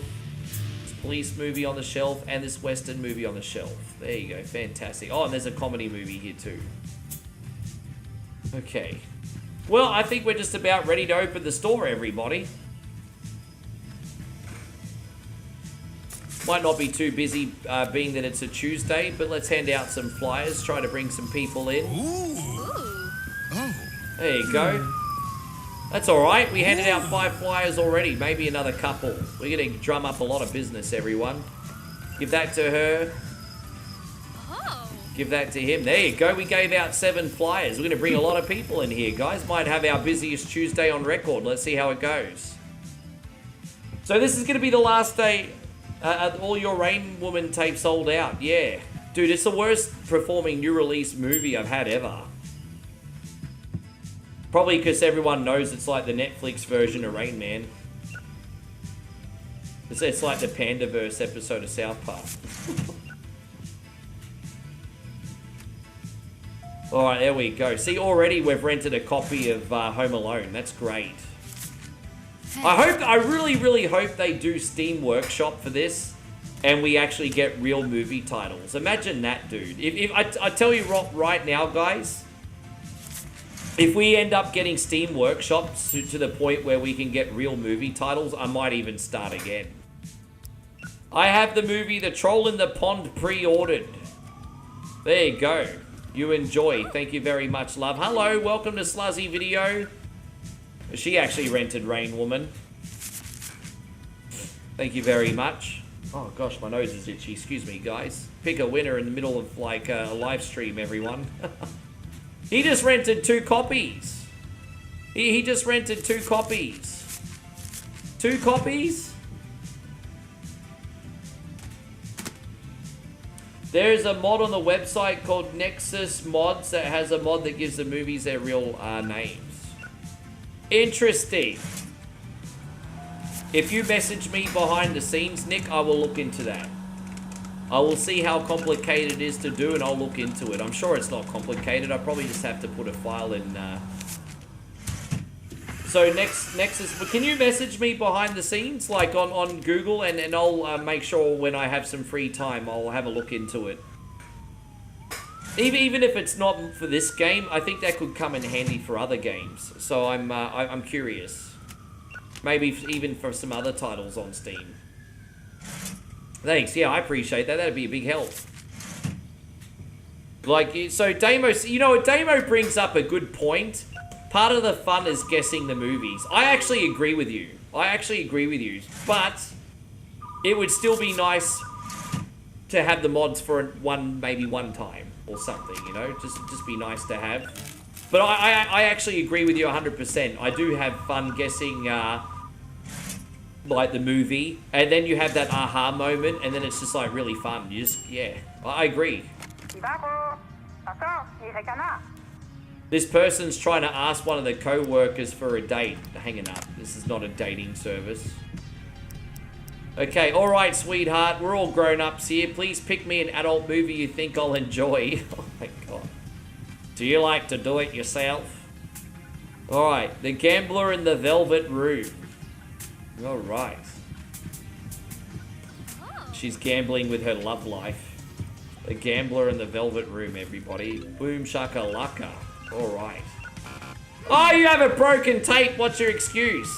Police movie on the shelf, and this Western movie on the shelf. There you go, fantastic. Oh, and there's a comedy movie here too. Okay. Well, I think we're just about ready to open the store, everybody. Might not be too busy being that it's a Tuesday, but let's hand out some flyers, try to bring some people in. There you go. That's alright, we handed out 5 flyers already, maybe another couple. We're gonna drum up a lot of business, everyone. Give that to her. Give that to him. There you go, we gave out 7 flyers. We're gonna bring a lot of people in here, guys. Might have our busiest Tuesday on record. Let's see how it goes. So this is gonna be the last day. All your Rain Woman tape sold out. Yeah. Dude, it's the worst performing new release movie I've had ever. Probably because everyone knows it's like the Netflix version of Rain Man. It's like the Pandaverse episode of South Park. Alright, there we go. See, already we've rented a copy of Home Alone. That's great. I really, really hope they do Steam Workshop for this and we actually get real movie titles. Imagine that, dude. If I tell you right now, guys, if we end up getting Steam Workshop to the point where we can get real movie titles, I might even start again. I have the movie The Troll in the Pond pre-ordered. There you go. You enjoy. Thank you very much, love. Hello, welcome to Sluzzy Video. She actually rented Rain Woman. Thank you very much. Oh gosh, my nose is itchy. Excuse me, guys. Pick a winner in the middle of like a live stream, everyone. He just rented 2 copies. He just rented 2 copies. 2 copies? There's a mod on the website called Nexus Mods that has a mod that gives the movies their real names. Interesting. If you message me behind the scenes, Nick, I will look into that. I will see how complicated it is to do and I'll look into it. I'm sure it's not complicated. I probably just have to put a file in. So Nexus, but can you message me behind the scenes, like on Google, and I'll make sure when I have some free time, I'll have a look into it. Even if it's not for this game, I think that could come in handy for other games. So I'm curious. Maybe even for some other titles on Steam. Thanks, yeah, I appreciate that. That'd be a big help. Like, so Damo, you know what, Damo brings up a good point. Part of the fun is guessing the movies. I actually agree with you. But it would still be nice to have the mods for maybe one time or something, you know? Just be nice to have. But I actually agree with you 100%. I do have fun guessing like the movie, and then you have that aha moment, and then it's just like really fun. You just, yeah, I agree. This person's trying to ask one of the co-workers for a date. Hanging up. This is not a dating service. Okay, alright, sweetheart. We're all grown-ups here. Please pick me an adult movie you think I'll enjoy. Oh my god. Do you like to do it yourself? Alright, The Gambler in the Velvet Room. Alright. She's gambling with her love life. The Gambler in the Velvet Room, everybody. Boom shakalaka. Alright. Oh, you have a broken tape. What's your excuse?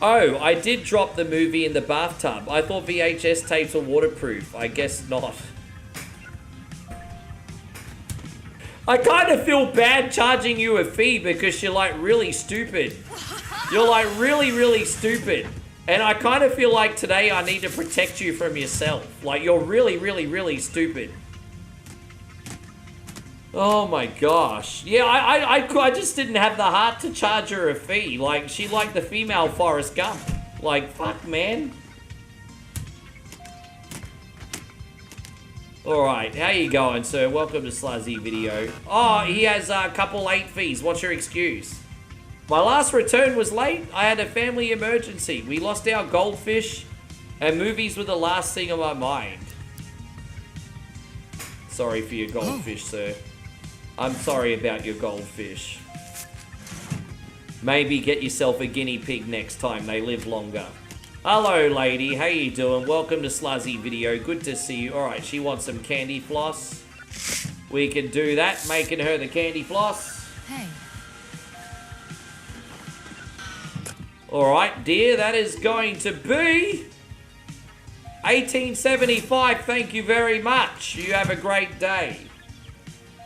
Oh, I did drop the movie in the bathtub. I thought VHS tapes were waterproof. I guess not. I kind of feel bad charging you a fee because you're like really stupid. You're like really, really stupid. And I kind of feel like today I need to protect you from yourself. Like you're really, really, really stupid. Oh my gosh. Yeah, I just didn't have the heart to charge her a fee. Like, she liked the female Forrest Gump. Like, fuck, man. Alright, how you going, sir? Welcome to Sluzzy Video. Oh, he has a couple late fees. What's your excuse? My last return was late. I had a family emergency. We lost our goldfish, and movies were the last thing on my mind. Sorry for your goldfish, sir. I'm sorry about your goldfish. Maybe get yourself a guinea pig next time. They live longer. Hello, lady. How you doing? Welcome to Sluzzy Video. Good to see you. Alright, she wants some candy floss. We can do that, making her the candy floss. Hey. Alright, dear, that is going to be 1875. Thank you very much. You have a great day.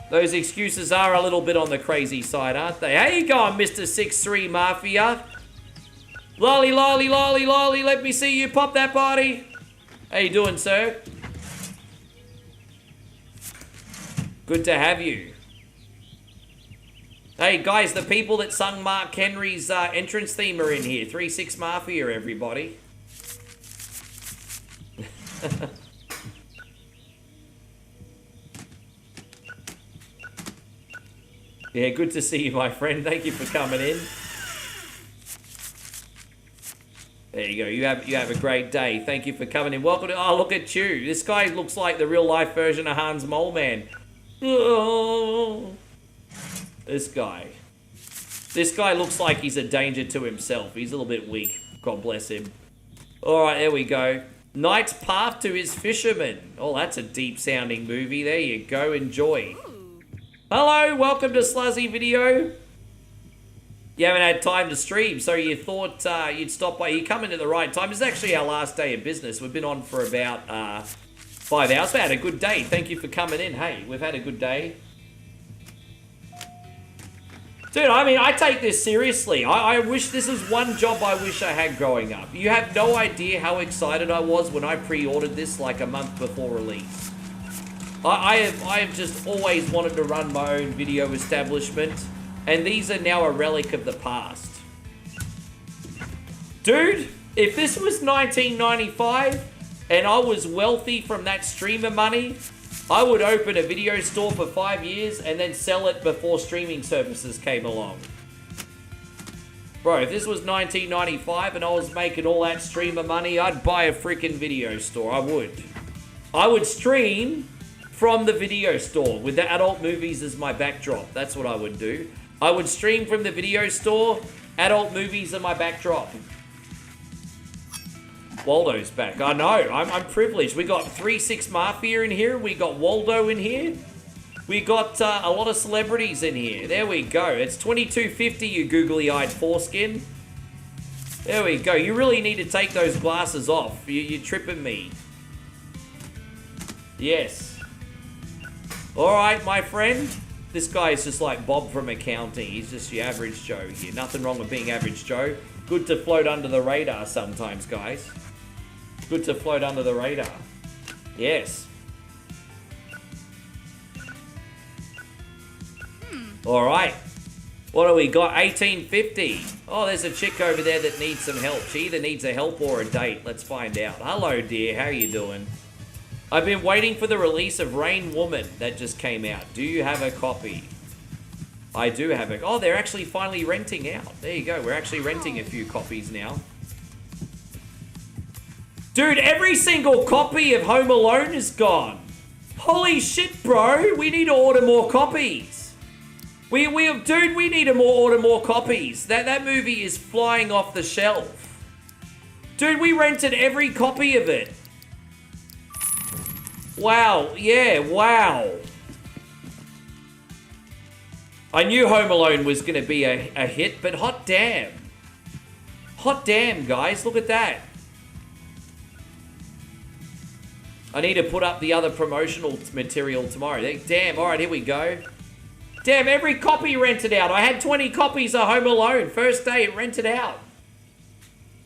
Those excuses are a little bit on the crazy side, aren't they? How you going, Mr. 6'3 Mafia? Lolly, lolly, lolly, lolly, let me see you pop that body. How you doing, sir? Good to have you. Hey, guys, the people that sung Mark Henry's entrance theme are in here. 3-6 Mafia, everybody. Yeah, good to see you, my friend. Thank you for coming in. There you go. You have a great day. Thank you for coming in. Welcome to... Oh, look at you. This guy looks like the real-life version of Hans Moleman. Oh, this guy. This guy looks like he's a danger to himself. He's a little bit weak. God bless him. All right, there we go. Knight's Path to His Fisherman. Oh, that's a deep-sounding movie. There you go. Enjoy. Hello, welcome to Sluzzy Video. You haven't had time to stream, so you thought you'd stop by. You're coming at the right time. It's actually our last day of business. We've been on for about 5 hours. We've had a good day. Thank you for coming in. Hey, we've had a good day. Dude, I mean, I take this seriously. I wish this is one job I wish I had growing up. You have no idea how excited I was when I pre-ordered this like a month before release. I have just always wanted to run my own video establishment, and these are now a relic of the past. Dude, if this was 1995 and I was wealthy from that streamer money, I would open a video store for 5 years and then sell it before streaming services came along. Bro, if this was 1995 and I was making all that streamer money, I'd buy a freaking video store. I would. I would stream from the video store with the adult movies as my backdrop. That's what I would do. I would stream from the video store, adult movies are my backdrop. Waldo's back. I know, I'm privileged. We got 3-6 Mafia in here. We got Waldo in here. We got a lot of celebrities in here. There we go. It's 22.50, you googly-eyed foreskin. There we go. You really need to take those glasses off. You're tripping me. Yes. All right, my friend. This guy is just like Bob from accounting. He's just your average Joe here. Nothing wrong with being average Joe. Good to float under the radar sometimes, guys. Good to float under the radar. Yes. All right. What do we got? 1850. Oh, there's a chick over there that needs some help. She either needs a help or a date. Let's find out. Hello, dear. How you doing? I've been waiting for the release of Rain Woman that just came out. Do you have a copy? I do have a... Oh, they're actually finally renting out. There you go. We're actually renting a few copies now. Dude, every single copy of Home Alone is gone. Holy shit, bro. We need to order more copies. Dude, we need to order more copies. That movie is flying off the shelf. Dude, we rented every copy of it. Wow, yeah, wow. I knew Home Alone was going to be a hit, but hot damn. Hot damn, guys, look at that. I need to put up the other promotional material tomorrow. Damn, all right, here we go. Damn, every copy rented out. I had 20 copies of Home Alone. First day, it rented out.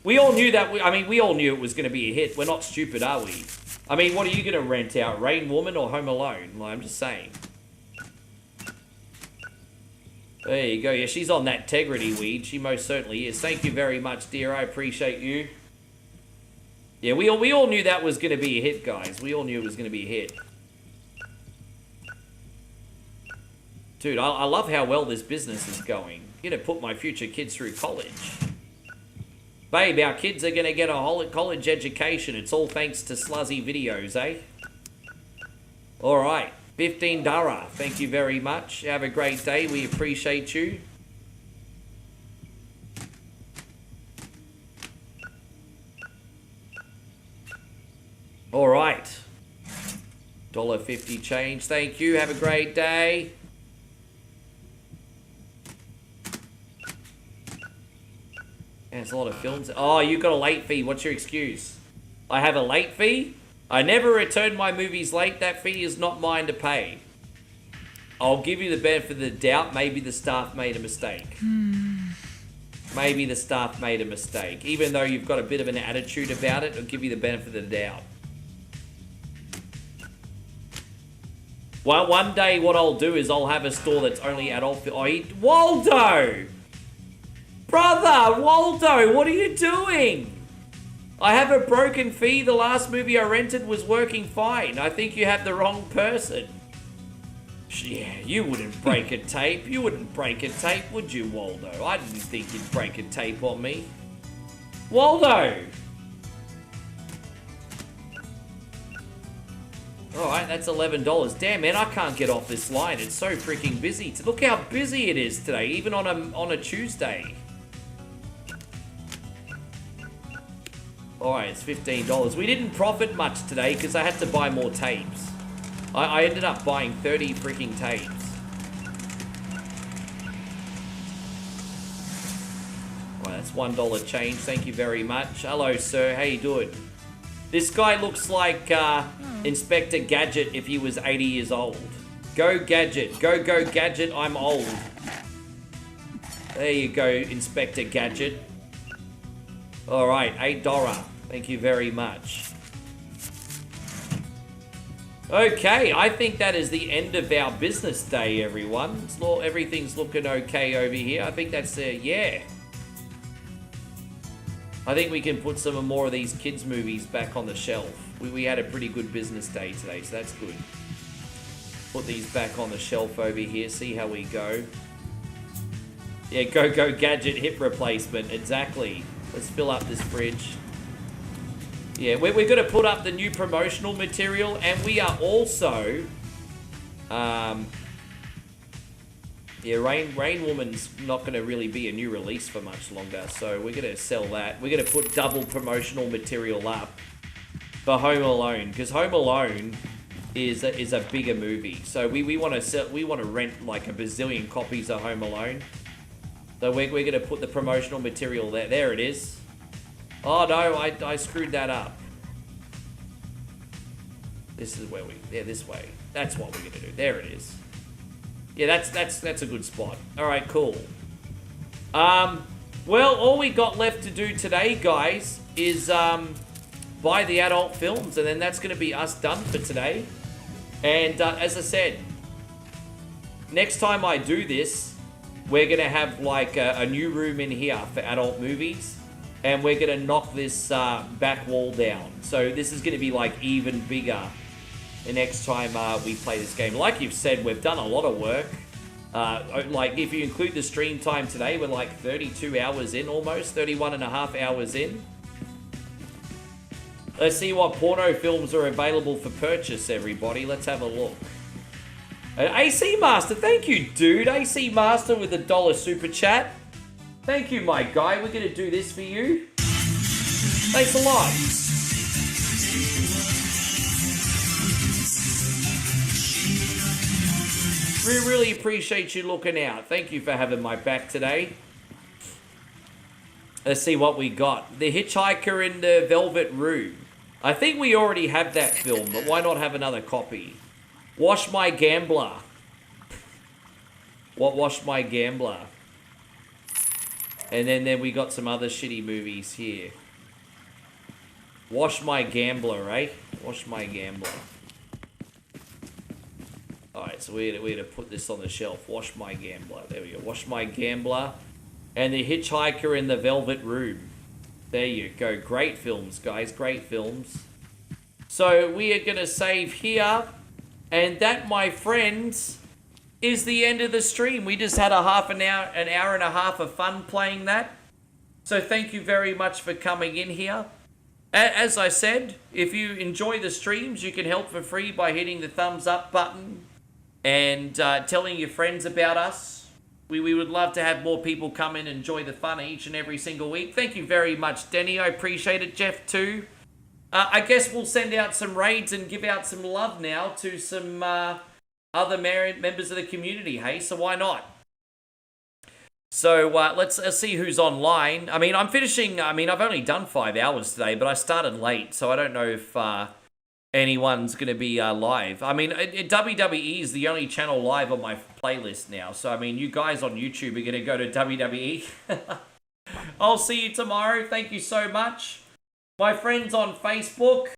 We all knew that. We all knew it was going to be a hit. We're not stupid, are we? I mean, what are you going to rent out? Rain Woman or Home Alone? Well, I'm just saying. There you go. Yeah, she's on that integrity weed. She most certainly is. Thank you very much, dear. I appreciate you. Yeah, we all knew that was going to be a hit, guys. We all knew it was going to be a hit. Dude, I love how well this business is going. I'm going to put my future kids through college. Babe, our kids are going to get a whole college education. It's all thanks to Sluzzy Videos, eh? All right. 15 Dara. Thank you very much. Have a great day. We appreciate you. All right. $1.50 change. Thank you. Have a great day. There's a lot of films. Oh, you got a late fee. What's your excuse? I have a late fee? I never return my movies late. That fee is not mine to pay. I'll give you the benefit of the doubt. Maybe the staff made a mistake. Maybe the staff made a mistake. Even though you've got a bit of an attitude about it, I'll give you the benefit of the doubt. Well, one day what I'll do is I'll have a store that's only adult. Waldo! Brother, Waldo, what are you doing? I have a broken fee. The last movie I rented was working fine. I think you have the wrong person. Yeah, you wouldn't break a tape. You wouldn't break a tape, would you, Waldo? I didn't think you'd break a tape on me. Waldo! Alright, that's $11. Damn, man, I can't get off this line. It's so freaking busy. Look how busy it is today, even on a Tuesday. Alright, it's $15. We didn't profit much today because I had to buy more tapes. I ended up buying 30 freaking tapes. Alright, that's $1 change. Thank you very much. Hello, sir. How you doing? This guy looks like Inspector Gadget if he was 80 years old. Go Gadget. Go Gadget. I'm old. There you go, Inspector Gadget. Alright, $8. Thank you very much. Okay, I think that is the end of our business day, everyone. Everything's looking okay over here. I think that's, yeah. I think we can put some more of these kids' movies back on the shelf. We had a pretty good business day today, so that's good. Put these back on the shelf over here, see how we go. Yeah, go Gadget hip replacement, exactly. Let's fill up this fridge. Yeah, we're going to put up the new promotional material, and we are also... yeah, Rain Woman's not going to really be a new release for much longer, so we're going to sell that. We're going to put double promotional material up for Home Alone, because Home Alone is a bigger movie. So we want to rent like a bazillion copies of Home Alone. So we're going to put the promotional material there. There it is. Oh no, I screwed that up. This is where this way. That's what we're going to do. There it is. Yeah, that's a good spot. All right, cool. Well, all we got left to do today, guys, is buy the adult films, and then that's going to be us done for today. And as I said, next time I do this, we're going to have like a new room in here for adult movies, and we're going to knock this back wall down. So this is going to be like even bigger the next time we play this game. Like you've said, we've done a lot of work. Like if you include the stream time today, we're like 32 hours in almost, 31 and a half hours in. Let's see what porno films are available for purchase, everybody. Let's have a look. AC Master, thank you, dude. AC Master with $1 super chat. Thank you, my guy. We're going to do this for you. Thanks a lot. We really appreciate you looking out. Thank you for having my back today. Let's see what we got. The Hitchhiker in the Velvet Room. I think we already have that film, but why not have another copy? Wash My Gambler. What Wash My Gambler? And then we got some other shitty movies here. Wash My Gambler, eh? Wash My Gambler. Alright, so we're gonna put this on the shelf. Wash My Gambler. There we go. Wash My Gambler. And The Hitchhiker in the Velvet Room. There you go. Great films, guys. Great films. So we are gonna save here. And that, my friends, is the end of the stream. We just had an hour and a half of fun playing that. So thank you very much for coming in here. As I said, if you enjoy the streams, you can help for free by hitting the thumbs up button and telling your friends about us. We would love to have more people come in and enjoy the fun each and every single week. Thank you very much, Denny. I appreciate it. Jeff, too. I guess we'll send out some raids and give out some love now to some other members of the community, hey? So why not? So let's see who's online. I mean, I've only done 5 hours today, but I started late, so I don't know if anyone's going to be live. I mean, WWE is the only channel live on my playlist now, so I mean, you guys on YouTube are going to go to WWE. I'll see you tomorrow. Thank you so much. My friends on Facebook,